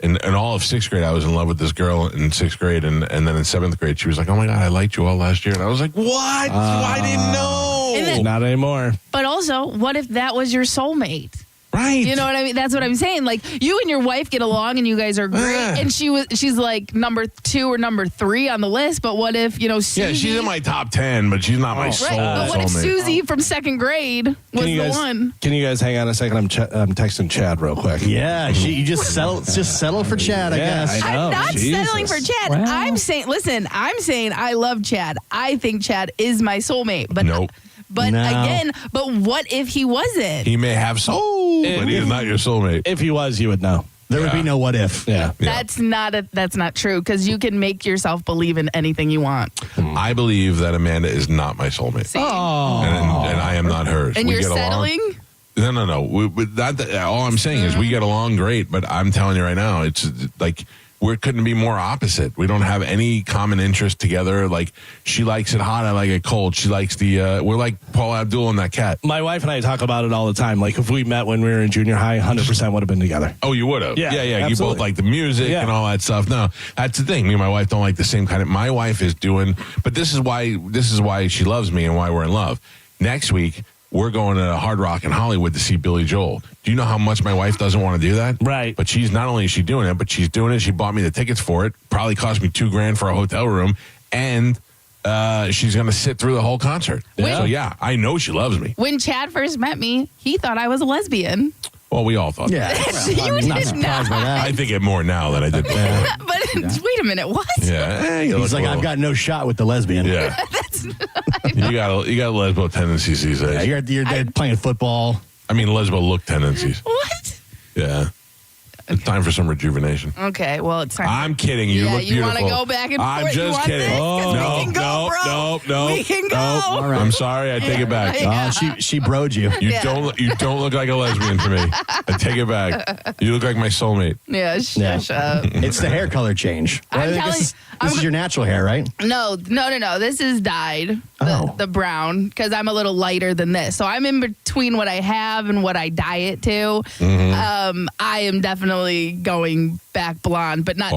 in all of 6th grade, I was in love with this girl in 6th grade. And then in 7th grade, she was like, oh, my God, I liked you all last year. And I was like, what? I didn't know. Not anymore. But also, what if that was your soulmate? Right. You know what I mean? That's what I'm saying. Like, you and your wife get along and you guys are great. And she's like number 2 or number 3 on the list. But what if, Susie... Yeah, she's in my top 10, but she's not my soul. Right. But what if soulmate. Susie from 2nd grade was the one? Can you guys hang on a second? I'm texting Chad real quick. Yeah, you just settle for Chad, I guess. I know. I'm not Jesus. settling for Chad. Well. I'm saying I love Chad. I think Chad is my soulmate. But Nope. But No. again, but what if he wasn't? He may have soul, but he is not your soulmate. If he was, you would know. There would be no what if. Yeah. That's not true, because you can make yourself believe in anything you want. I believe that Amanda is not my soulmate. See? And I am not hers. And We you're get along. settling? No. All I'm saying is we get along great, but I'm telling you right now, it's like we couldn't be more opposite. We don't have any common interest together. Like, she likes it hot, I like it cold. She likes we're like Paul Abdul and that cat. My wife and I talk about it all the time. Like, if we met when we were in junior high, 100% would have been together. Oh, you would have? Yeah, You absolutely. both like the music and all that stuff. No, that's the thing. Me and my wife don't like the same kind of. My wife is doing, but this is why she loves me and why we're in love. Next week, we're going to Hard Rock in Hollywood to see Billy Joel. Do you know how much my wife doesn't want to do that? Right. But she's not only is she doing it, but she's doing it. She bought me the tickets for it. Probably cost me $2,000 for a hotel room, and she's going to sit through the whole concert. So yeah, I know she loves me. When Chad first met me, he thought I was a lesbian. Well, we all thought. Yeah. You I'm not did surprised by that. I think it more now than I did before. But wait a minute, what? Yeah. He's like, I've got no shot with the lesbian. Yeah. You got lesbo tendencies these days. Yeah, you're there playing football. I mean, lesbo look tendencies. What? Yeah. It's time for some rejuvenation. Okay, well, it's time. I'm kidding. You look beautiful. You want to go back and forth? I'm just want kidding. This? 'Cause No, we can go, bro. no. We can go. All right. I'm sorry. I take it back. Yeah. She broed you. You don't look like a lesbian to me. I take it back. You look like my soulmate. Yeah, shut up. It's the hair color change. I'm telling this is your natural hair, right? No. This is dyed, the brown, because I'm a little lighter than this. So I'm in between what I have and what I dye it to. Mm-hmm. I am definitely going back blonde, but not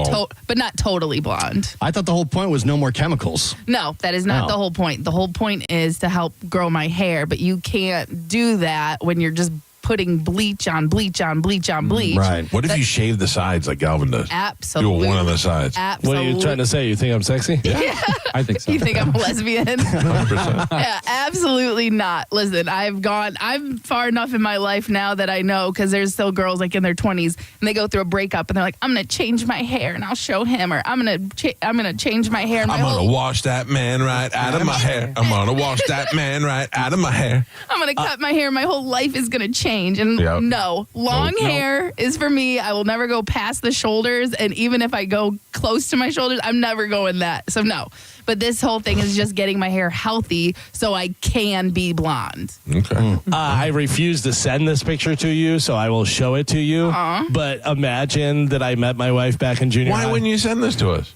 totally blonde. I thought the whole point was no more chemicals. No, that is not the whole point. The whole point is to help grow my hair, but you can't do that when you're just putting bleach on bleach on bleach on bleach. Right. What if you shave the sides like Galvin does? Absolutely. Do one on the sides. Absolutely. What are you trying to say? You think I'm sexy? Yeah. I think so. You think I'm a lesbian? 100%. Yeah, absolutely not. Listen, I'm far enough in my life now that I know, because there's still girls like in their 20s and they go through a breakup and they're like, I'm going to change my hair and I'll show him, or I'm going to change my hair. And I'm going to wash that man right out of my hair. I'm going to wash that man right out of my hair. I'm going to cut my hair. My whole life is going to change. And Yep. no, long hair is for me. I will never go past the shoulders. And even if I go close to my shoulders, I'm never going that. So no. But this whole thing is just getting my hair healthy so I can be blonde. Okay. I refuse to send this picture to you, so I will show it to you. But imagine that I met my wife back in junior high. Why wouldn't you send this to us?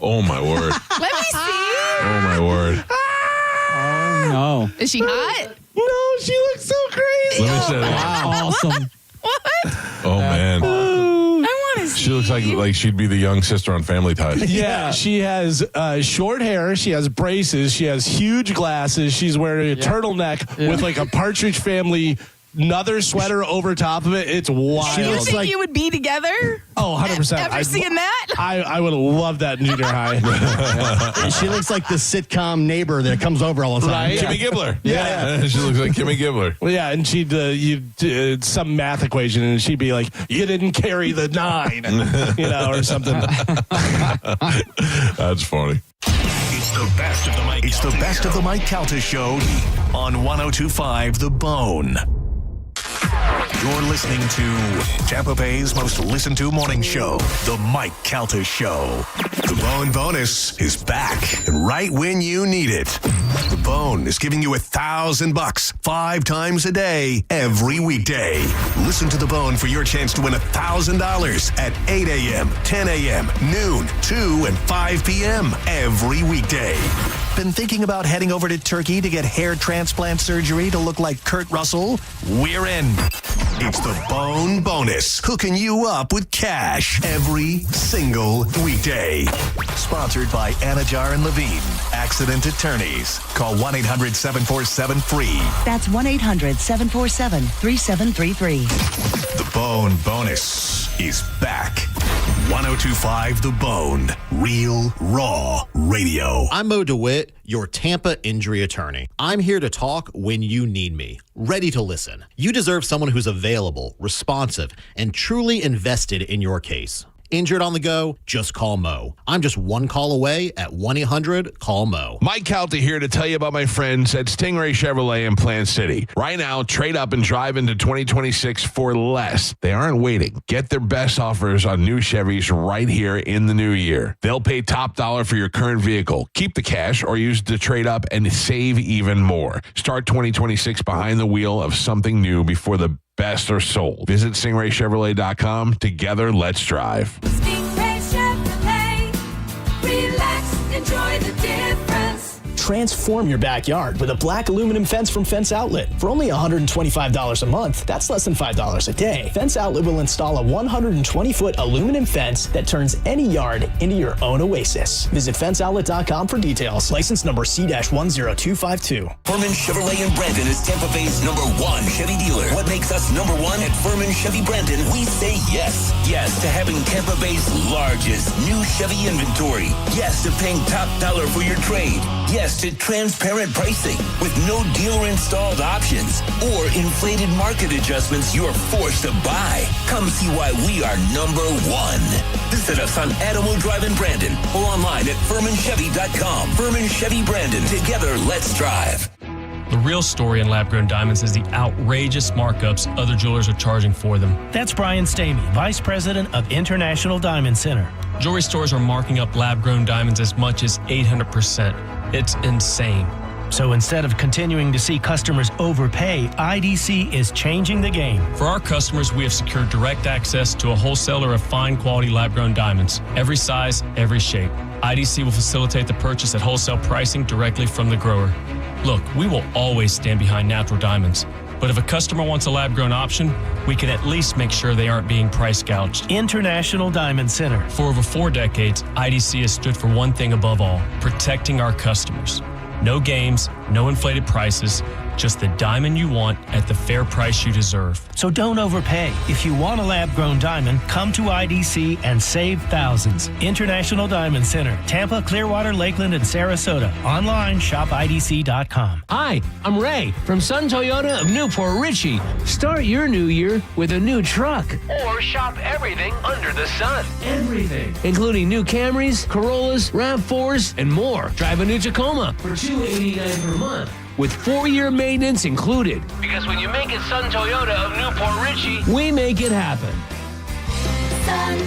Oh, my word. Let me see. Oh, my word. Oh, no. Is she hot? No, she looks so crazy. Let me say that. Wow. Awesome. What? Oh, man. I want to see. She looks like she'd be the young sister on Family Ties. Yeah, she has short hair. She has braces. She has huge glasses. She's wearing a turtleneck with like a Partridge Family another sweater over top of it. It's wild. Do you think you would be together? Oh, 100%. Ever seeing that? I would have loved that in junior high. She looks like the sitcom neighbor that comes over all the time. Right? Kimmy Gibbler. Yeah. She looks like Kimmy Gibbler. Well, yeah, and she'd some math equation, and she'd be like, "You didn't carry the 9," or something. That's funny. It's the best of the Mike. It's the best of the Mike Calta Show on 102.5 The Bone. You're listening to Tampa Bay's most listened to morning show, The Mike Calta Show. The Bone Bonus is back and right when you need it. The Bone is giving you $1,000 5 times a day, every weekday. Listen to The Bone for your chance to win $1,000 at 8 a.m., 10 a.m., noon, 2, and 5 p.m. every weekday. Been thinking about heading over to Turkey to get hair transplant surgery to look like Kurt Russell? We're in. It's the Bone Bonus, hooking you up with cash every single weekday. Sponsored by Anajar and Levine, Accident Attorneys. Call 1-800-747-FREE. That's 1-800-747-3733. The Bone Bonus is back. 102.5 The Bone. Real, raw radio. I'm Mo DeWitt, your Tampa injury attorney. I'm here to talk when you need me, ready to listen. You deserve someone who's available, responsive, and truly invested in your case. Injured on the go? Just call Mo. I'm just one call away at 1-800-CALL-MO. Mike Calta here to tell you about my friends at Stingray Chevrolet in Plant City. Right now, trade up and drive into 2026 for less. They aren't waiting. Get their best offers on new Chevys right here in the new year. They'll pay top dollar for your current vehicle. Keep the cash or use the trade up and save even more. Start 2026 behind the wheel of something new before the best are sold. Visit StingrayChevrolet.com. Together, let's drive. Stingray Chevrolet. Relax, enjoy the difference. Transform your backyard with a black aluminum fence from Fence Outlet. For only $125 a month, that's less than $5 a day. Fence Outlet will install a 120-foot aluminum fence that turns any yard into your own oasis. Visit fenceoutlet.com for details. License number C-10252. Furman Chevrolet in Brandon is Tampa Bay's #1 Chevy dealer. What makes us #1 at Furman Chevy Brandon? We say yes. Yes to having Tampa Bay's largest new Chevy inventory. Yes to paying top dollar for your trade. Yes to transparent pricing with no dealer-installed options or inflated market adjustments you're forced to buy. Come see why we are #1. Visit us on Adamo Drive in Brandon or online at FurmanChevy.com. Furman Chevy Brandon. Together, let's drive. The real story in lab-grown diamonds is the outrageous markups other jewelers are charging for them. That's Brian Stamey, Vice President of International Diamond Center. Jewelry stores are marking up lab-grown diamonds as much as 800%. It's insane. So instead of continuing to see customers overpay, IDC is changing the game. For our customers, we have secured direct access to a wholesaler of fine quality lab-grown diamonds. Every size, every shape. IDC will facilitate the purchase at wholesale pricing directly from the grower. Look, we will always stand behind natural diamonds. But if a customer wants a lab-grown option, we can at least make sure they aren't being price gouged. International Diamond Center. For over 4 decades, IDC has stood for one thing above all, protecting our customers. No games, no inflated prices, just the diamond you want at the fair price you deserve. So don't overpay. If you want a lab-grown diamond, come to IDC and save thousands. International Diamond Center, Tampa, Clearwater, Lakeland, and Sarasota. Online, shopidc.com. Hi, I'm Ray from Sun Toyota of Newport Richey. Start your new year with a new truck. Or shop everything under the sun. Everything. Including new Camrys, Corollas, RAV4s, and more. Drive a new Tacoma for $289 per month, with 4-year maintenance included. Because when you make it Sun Toyota of Newport Richey, we make it happen. Sun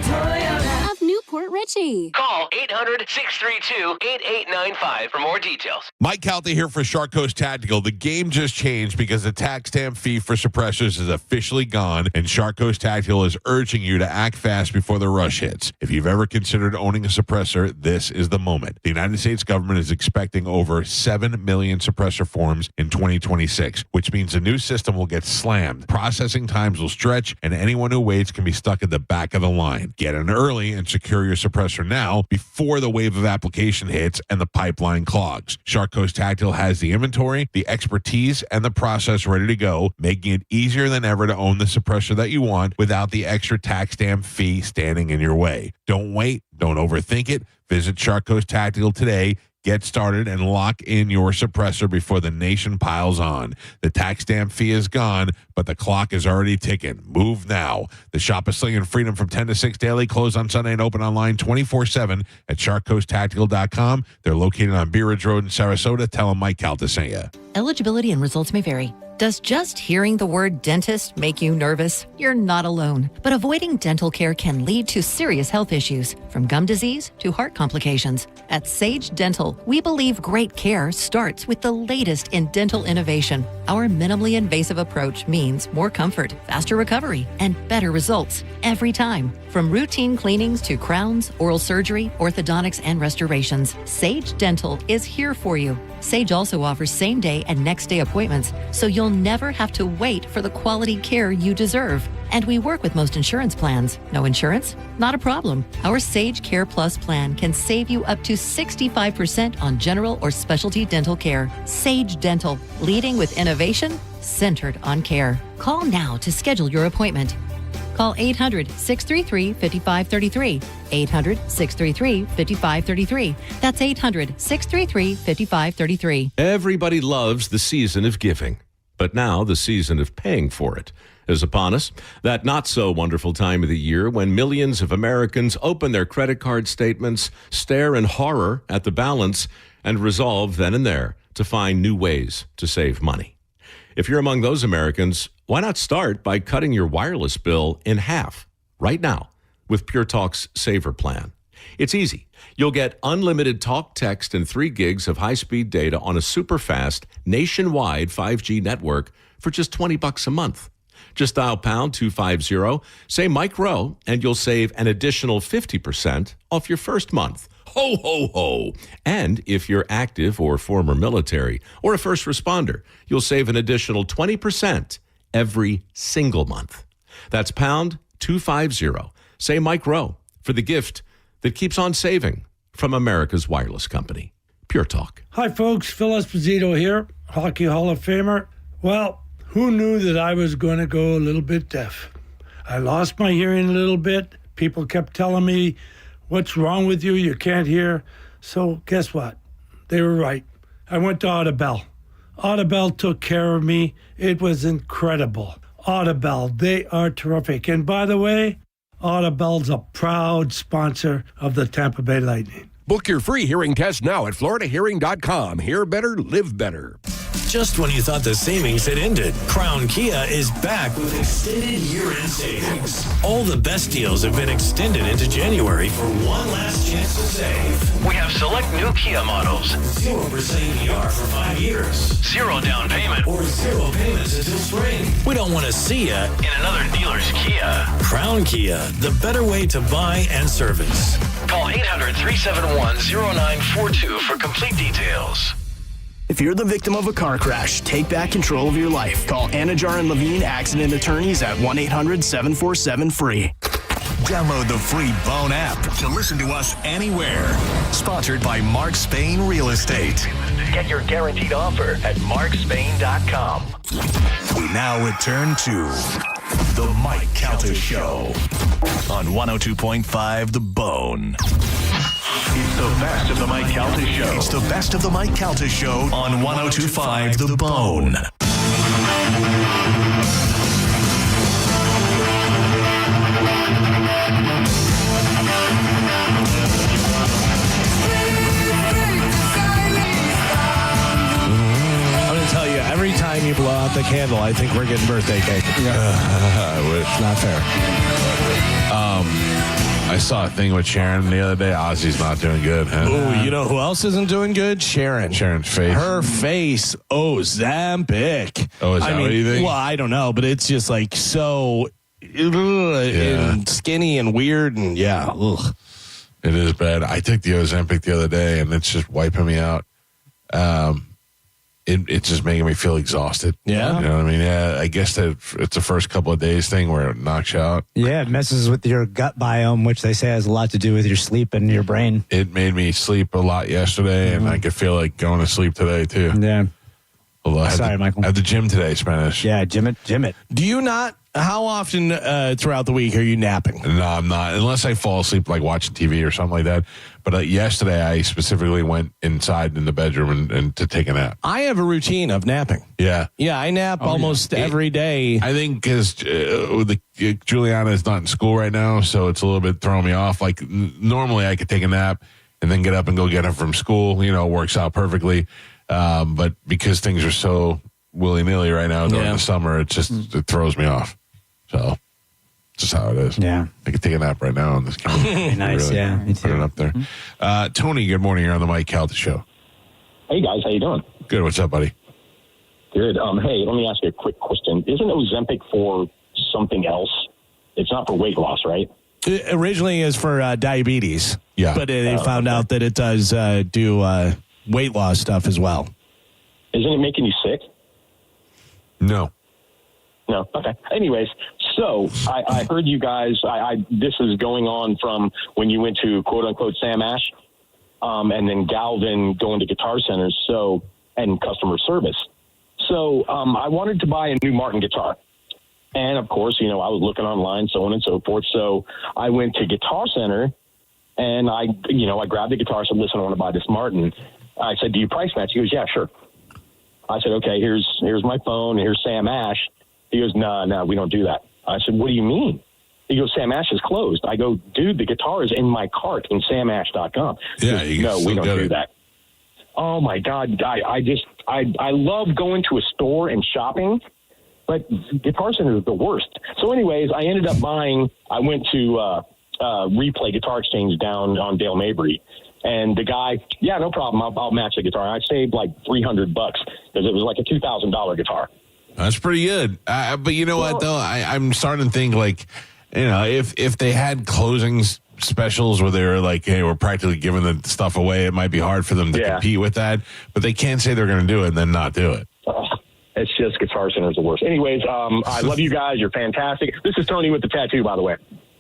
Toyota of Newport Richey. Call 800-632-8895 for more details. Mike Calta here for Shark Coast Tactical. The game just changed because the tax stamp fee for suppressors is officially gone, and Shark Coast Tactical is urging you to act fast before the rush hits. If you've ever considered owning a suppressor, this is the moment. The United States government is expecting over 7 million suppressor forms in 2026, which means the new system will get slammed. Processing times will stretch, and anyone who waits can be stuck at the back of the line. Get in early and secure your suppressor now before the wave of application hits and the pipeline clogs. Shark Coast Tactile has the inventory, the expertise, and the process ready to go, making it easier than ever to own the suppressor that you want without the extra tax stamp fee standing in your way. Don't wait. Don't overthink it. Visit Shark Coast Tactical today. Get started and lock in your suppressor before the nation piles on. The tax stamp fee is gone, but the clock is already ticking. Move now. The shop is slinging freedom from 10 to 6 daily, closed on Sunday and open online 24/7 at sharkcoasttactical.com. They're located on Bee Ridge Road in Sarasota. Tell them Mike Calta sent you. Eligibility and results may vary. Does just hearing the word dentist make you nervous? You're not alone. But avoiding dental care can lead to serious health issues, from gum disease to heart complications. At Sage Dental, we believe great care starts with the latest in dental innovation. Our minimally invasive approach means more comfort, faster recovery, and better results every time. From routine cleanings to crowns, oral surgery, orthodontics, and restorations, Sage Dental is here for you. Sage also offers same-day and next-day appointments, so you'll never have to wait for the quality care you deserve. And we work with most insurance plans. No insurance? Not a problem. Our Sage Care Plus plan can save you up to 65% on general or specialty dental care. Sage Dental, leading with innovation, centered on care. Call now to schedule your appointment. Call 800-633-5533. 800-633-5533. That's 800-633-5533. Everybody loves the season of giving, but now the season of paying for it is upon us. That not so wonderful time of the year when millions of Americans open their credit card statements, stare in horror at the balance, and resolve then and there to find new ways to save money. If you're among those Americans, why not start by cutting your wireless bill in half right now with Pure Talk's Saver Plan? It's easy. You'll get unlimited talk, text, and 3 gigs of high-speed data on a super-fast nationwide 5G network for just $20 a month. Just dial pound 250, say Mike Rowe, and you'll save an additional 50% off your first month. Ho, ho, ho. And if you're active or former military or a first responder, you'll save an additional 20% every single month. That's pound 250. Say Mike Rowe for the gift that keeps on saving from America's wireless company, Pure Talk. Hi, folks. Phil Esposito here, Hockey Hall of Famer. Well, who knew that I was going to go a little bit deaf? I lost my hearing a little bit. People kept telling me, what's wrong with you? You can't hear. So guess what? They were right. I went to Audibel. Audibel took care of me. It was incredible. Audibel, they are terrific. And by the way, Audibel's a proud sponsor of the Tampa Bay Lightning. Book your free hearing test now at floridahearing.com. Hear better, live better. Just when you thought the savings had ended, Crown Kia is back with extended year-end savings. All the best deals have been extended into January for one last chance to save. We have select new Kia models. 0% APR for 5 years. 0 down payment. Or 0 payments until spring. We don't want to see ya In another dealer's Kia. Crown Kia, the better way to buy and service. Call 800-371-0942 for complete details. If you're the victim of a car crash, take back control of your life. Call Anajar and Levine Accident Attorneys at 1-800-747-FREE. Download the free Bone app to listen to us anywhere. Sponsored by Mark Spain Real Estate. Get your guaranteed offer at markspain.com. We now return to The Mike Calta Show on 102.5 The Bone. It's the best of The Mike Calta Show. It's the best of The Mike Calta Show on 102.5 The Bone. I'm going to tell you, every time you blow out the candle, I think we're getting birthday cake. It's not fair. I saw a thing with Sharon the other day. Ozzy's not doing good. Huh? Ooh, you know who else isn't doing good? Sharon. Sharon's face. Her face. Oh, Zambic. Oh, is that what you think? Well, I don't know, but it's just like so and skinny and weird and ugh. It is bad. I took the Ozempic the other day, and it's just wiping me out. it's just making me feel exhausted. Yeah. You know what I mean? Yeah, I guess that it's the first couple of days thing where it knocks you out. Yeah, it messes with your gut biome, which they say has a lot to do with your sleep and your brain. It made me sleep a lot yesterday, and I could feel like going to sleep today, too. Yeah. Although I Sorry, Michael. At the gym today, Spanish. Yeah, gym it. Do you not? How often throughout the week are you napping? No, I'm not. Unless I fall asleep, like watching TV or something like that. But yesterday, I specifically went inside in the bedroom and to take a nap. I have a routine of napping. Yeah. Yeah, I nap almost every day. I think because Juliana is not in school right now, so it's a little bit throwing me off. Like, normally I could take a nap and then get up and go get her from school. You know, it works out perfectly. But because things are so willy-nilly right now during the summer, it throws me off. So, just how it is. Yeah. I could take a nap right now on this camera. Nice, Really yeah. Me put it too. up there. Tony, good morning. You're on the Mike Calta Show. Hey, guys. How you doing? Good. What's up, buddy? Good. Hey, let me ask you a quick question. Isn't Ozempic for something else? It's not for weight loss, right? It originally is for diabetes. Yeah. But they found out that it does do weight loss stuff as well. Isn't it making you sick? No. No. Okay. Anyways, so I heard you guys. This is going on from when you went to quote unquote Sam Ash, and then Galvin going to Guitar Centers. So and customer service. So I wanted to buy a new Martin guitar, and of course, you know, I was looking online, so on and so forth. So I went to Guitar Center, and I grabbed the guitar. Said, "Listen, I want to buy this Martin." I said, "Do you price match?" He goes, "Yeah, sure." I said, "Okay, here's my phone. Here's Sam Ash." He goes, no, we don't do that. I said, "What do you mean?" He goes, "Sam Ash is closed." I go, "Dude, the guitar is in my cart in samash.com. Yeah, he goes, "No, we don't do that." Oh my God. I love going to a store and shopping, but Guitar Center is the worst. So anyways, I ended up I went to Replay Guitar Exchange down on Dale Mabry. And the guy, "Yeah, no problem. I'll match the guitar." I saved like $300 because it was like a $2,000 guitar. That's pretty good. But you know what, though? I'm starting to think, like, you know, if they had closing specials where they were like, hey, we're practically giving the stuff away, it might be hard for them to compete with that. But they can't say they're going to do it and then not do it. It's just Guitar Center is the worst. Anyways, I love you guys. You're fantastic. This is Tony with the tattoo, by the way.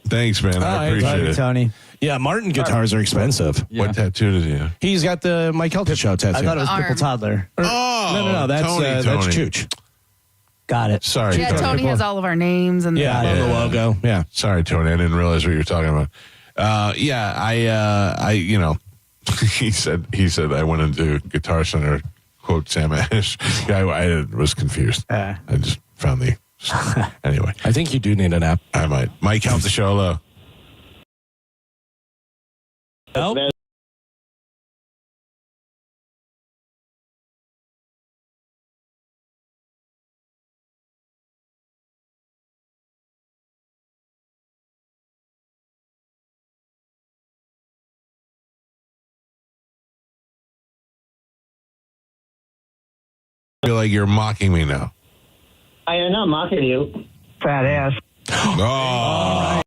Thanks, man. I appreciate it. Tony. Yeah, Martin guitars are expensive. What tattoo does he have? He's got the Mike Calta Show tattoo. I thought it was Pipple Toddler. No, that's Tony. Chooch. Got it. Sorry. Yeah, Tony has all of our names and the logo. Yeah. Sorry, Tony. I didn't realize what you were talking about. I you know, he said I went into Guitar Center, quote Sam Ash. I was confused. I just found the anyway. I think you do need an app. I might. Mike Calta Show. Hello. Nope. I feel like you're mocking me now. I am not mocking you, fat ass. Oh.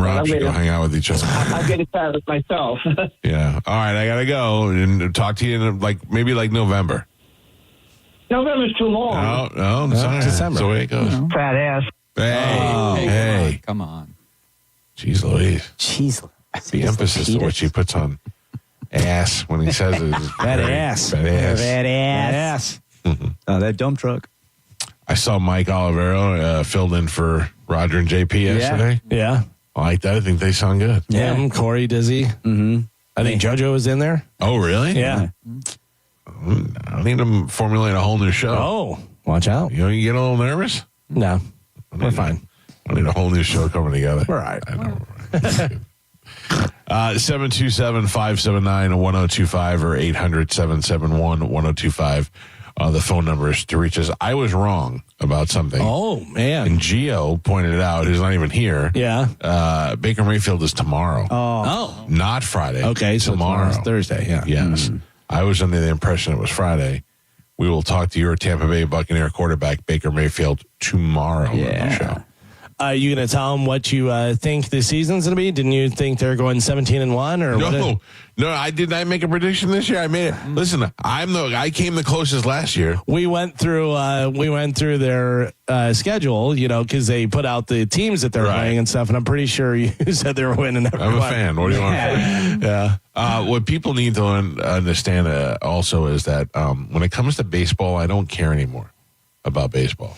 Rob should go hang out with each other. I'll get it started myself. Yeah. All right. I gotta go and talk to you in maybe November. November's too long. No, sorry. December. That's the way it goes. Fat ass. Hey. Come on. Jeez Louise. Jeez. The emphasis to what she puts on ass when he says it is That very ass. That ass. That ass. Oh, that dump truck. I saw Mike Olivero filled in for Roger and JP yesterday. Yeah. I like that. I think they sound good. Yeah. Corey, Dizzy. Mm-hmm. I think JoJo was in there. Oh, really? Yeah. I need to formulate a whole new show. Oh, watch out. You get a little nervous? No, we're fine. I need a whole new show coming together. We're all right. I know. 727-579-1025 or 800-771-1025. the phone numbers to reach us. I was wrong about something. Oh, man. And Gio pointed it out. He's not even here. Yeah. Baker Mayfield is tomorrow. Oh. Not Friday. Okay, so tomorrow's Thursday, yeah. Yes. I was under the impression it was Friday. We will talk to your Tampa Bay Buccaneer quarterback, Baker Mayfield, tomorrow on the show. You going to tell them what you think the season's going to be? Didn't you think they're going 17-1 or No, I did not make a prediction this year. I made it. Listen, I came the closest last year. We went through their schedule, because they put out the teams that they're playing and stuff, and I'm pretty sure you said they were winning every I'm a one. fan. What do you want? Yeah. What people need to understand also is that when it comes to baseball, I don't care anymore about baseball.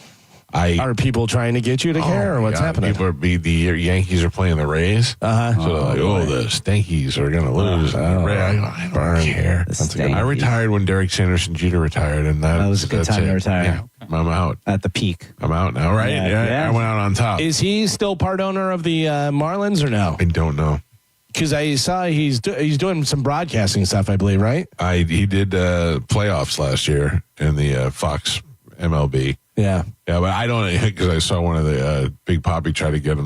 Are people trying to get you to care, or what's happening? The Yankees are playing the Rays. So the Stankies are going to lose. I don't care. I retired when Derek Sanderson Jeter retired, and that was a good time to retire. Yeah, I'm out. At the peak. I'm out now, right? Yeah. I went out on top. Is he still part owner of the Marlins or no? I don't know. Because I saw he's doing some broadcasting stuff, I believe, right? He did playoffs last year in the Fox MLB. Yeah. Yeah, but I don't, because I saw one of the Big Papi try to get him